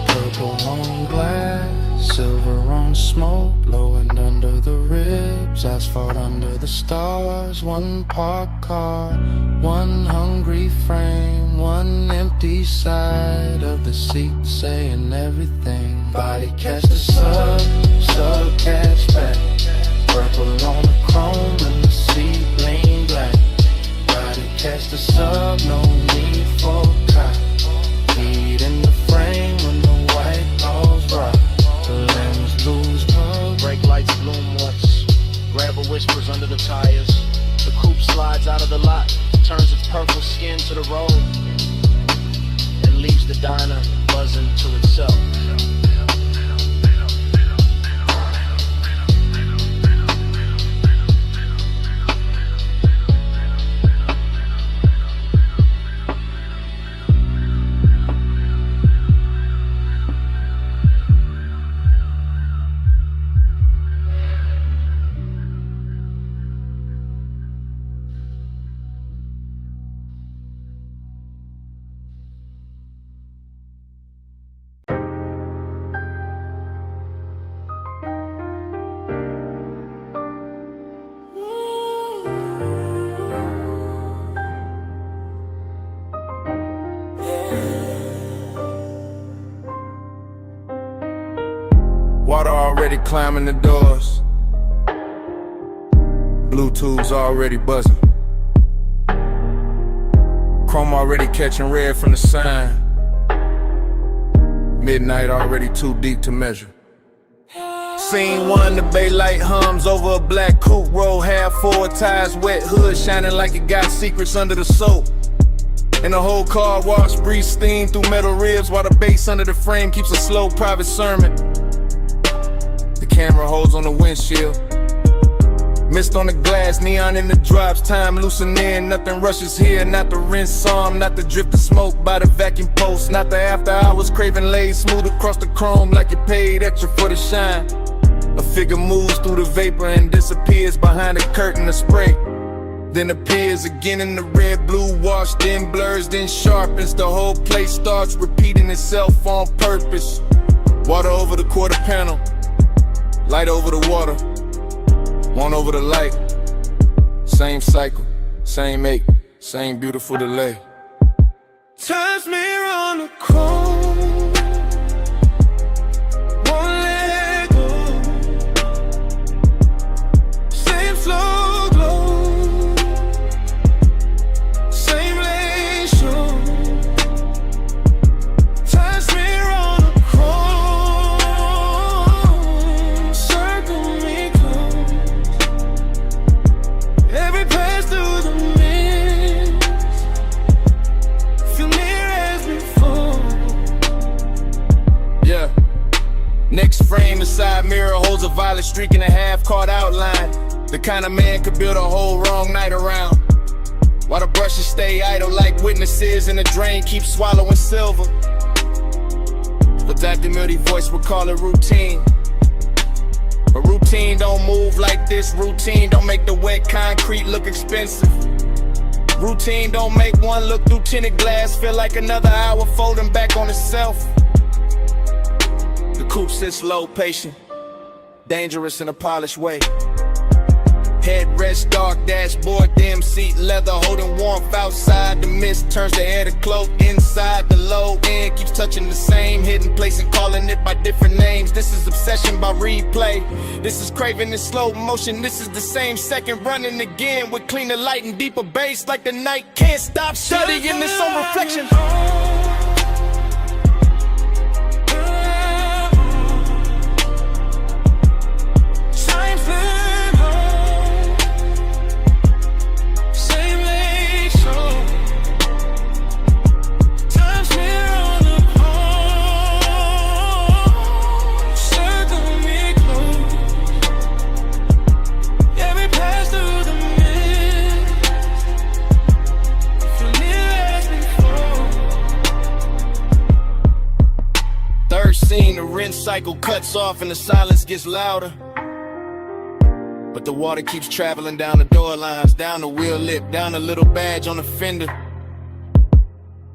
Purple on glass, silver on smoke, blowing under the ribs, asphalt under the stars. One parked car, one hungry frame, one empty side of the seat saying everything. Body catch the sub catch back. Purple on the chrome and the seat lean black. Body catch the sub, no need for cop. Feet in the frame when the white balls rock. The lens lose color. Brake lights bloom once, grabber whispers under the tires. The coupe slides out of the lot, turns its purple skin to the road, and leaves the diner buzzing to itself. Water already climbing the doors. Bluetooth's already buzzing. Chrome already catching red from the sign. Midnight already too deep to measure. Scene one, the bay light hums over a black coupe. Roll half forward, tires wet, hood shining like it got secrets under the soap. And the whole car wash, breeze steam through metal ribs, while the bass under the frame keeps a slow private sermon. The camera holds on the windshield, mist on the glass, neon in the drops, time loosening, nothing rushes here. Not the rinse psalm, not the drift of smoke by the vacuum post, not the after hours craving laid smooth across the chrome like it paid extra for the shine. A figure moves through the vapor and disappears behind a curtain of spray, then appears again in the red blue wash, then blurs, then sharpens. The whole place starts repeating itself on purpose. Water over the quarter panel, light over the water, one over the light. Same cycle, same ache, same beautiful delay. Time's mirror on the chrome, won't let go. Same slow glow, same lane show. Time's mirror on the chrome, circle me close. Every pass through the mist, feel near as before. Yeah. Next frame, the side mirror holds a violet streak and a half-caught outline. The kind of man could build a whole wrong night around, while the brushes stay idle like witnesses and the drain keeps swallowing silver. The Dr. Mildy voice would call it routine. But routine don't move like this. Routine don't make the wet concrete look expensive. Routine don't make one look through tinted glass feel like another hour folding back on itself. The coupe sits low, patient, dangerous in a polished way. Headrest dark, dashboard dim, seat leather, holding warmth outside. The mist turns the air to cloak inside. The low end keeps touching the same hidden place and calling it by different names. This is obsession by replay. This is craving in slow motion. This is the same second running again with cleaner light and deeper bass, like the night can't stop studying its own reflection. seen the rinse cycle cuts off and the silence gets louder. But the water keeps traveling down the door lines, down the wheel lip, down the little badge on the fender.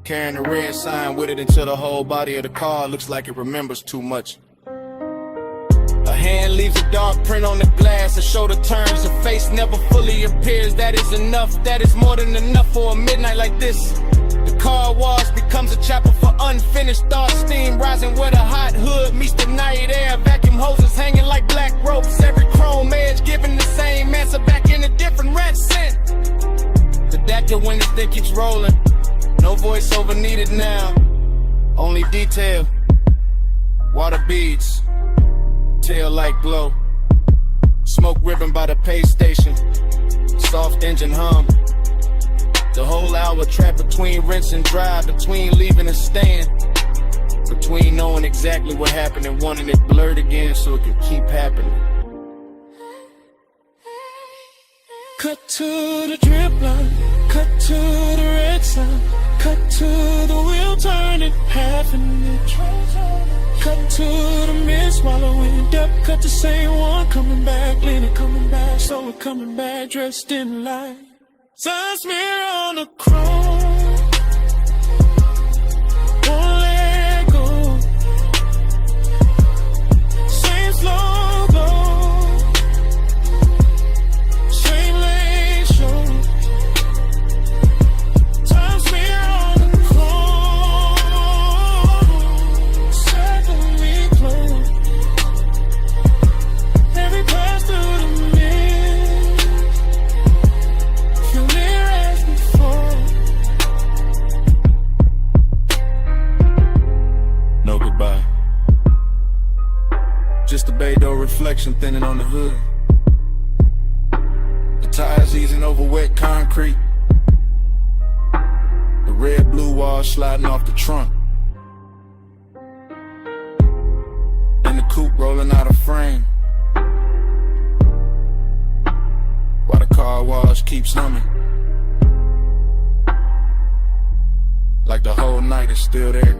Carrying the red sign with it until the whole body of the car looks like it remembers too much. A hand leaves a dark print on the glass, a shoulder turns, a face never fully appears. That is enough, that is more than enough for a midnight like this. The car wash becomes a chapter for unfinished thoughts. Steam rising where the hot hood meets the night air. Vacuum hoses hanging like black ropes. Every chrome edge giving the same answer back in a different red scent. The Dactyl when this thing keeps rolling. No voiceover needed now. Only detail. Water beads. Tail light glow. Smoke ribbon by the pay station. Soft engine hum. The whole hour trapped between rinse and dry, between leaving and staying, between knowing exactly what happened and wanting it blurred again so it could keep happening. Cut to the drip line, cut to the red sign, cut to the wheel turning, half an inch. Cut to the mist swallowing depth, cut the same one coming back, leaning coming back, so we're coming back dressed in light. Sun smear on the chrome, won't let go. Same slow glow, same lane show. Sun smear on the chrome, circle me close. Every pass through the no goodbye. Just a bay door reflection thinning on the hood. The tires easing over wet concrete. The red blue wall sliding off the trunk. And the coupe rolling out of frame. While the car wash keeps humming. Like the whole night is still there.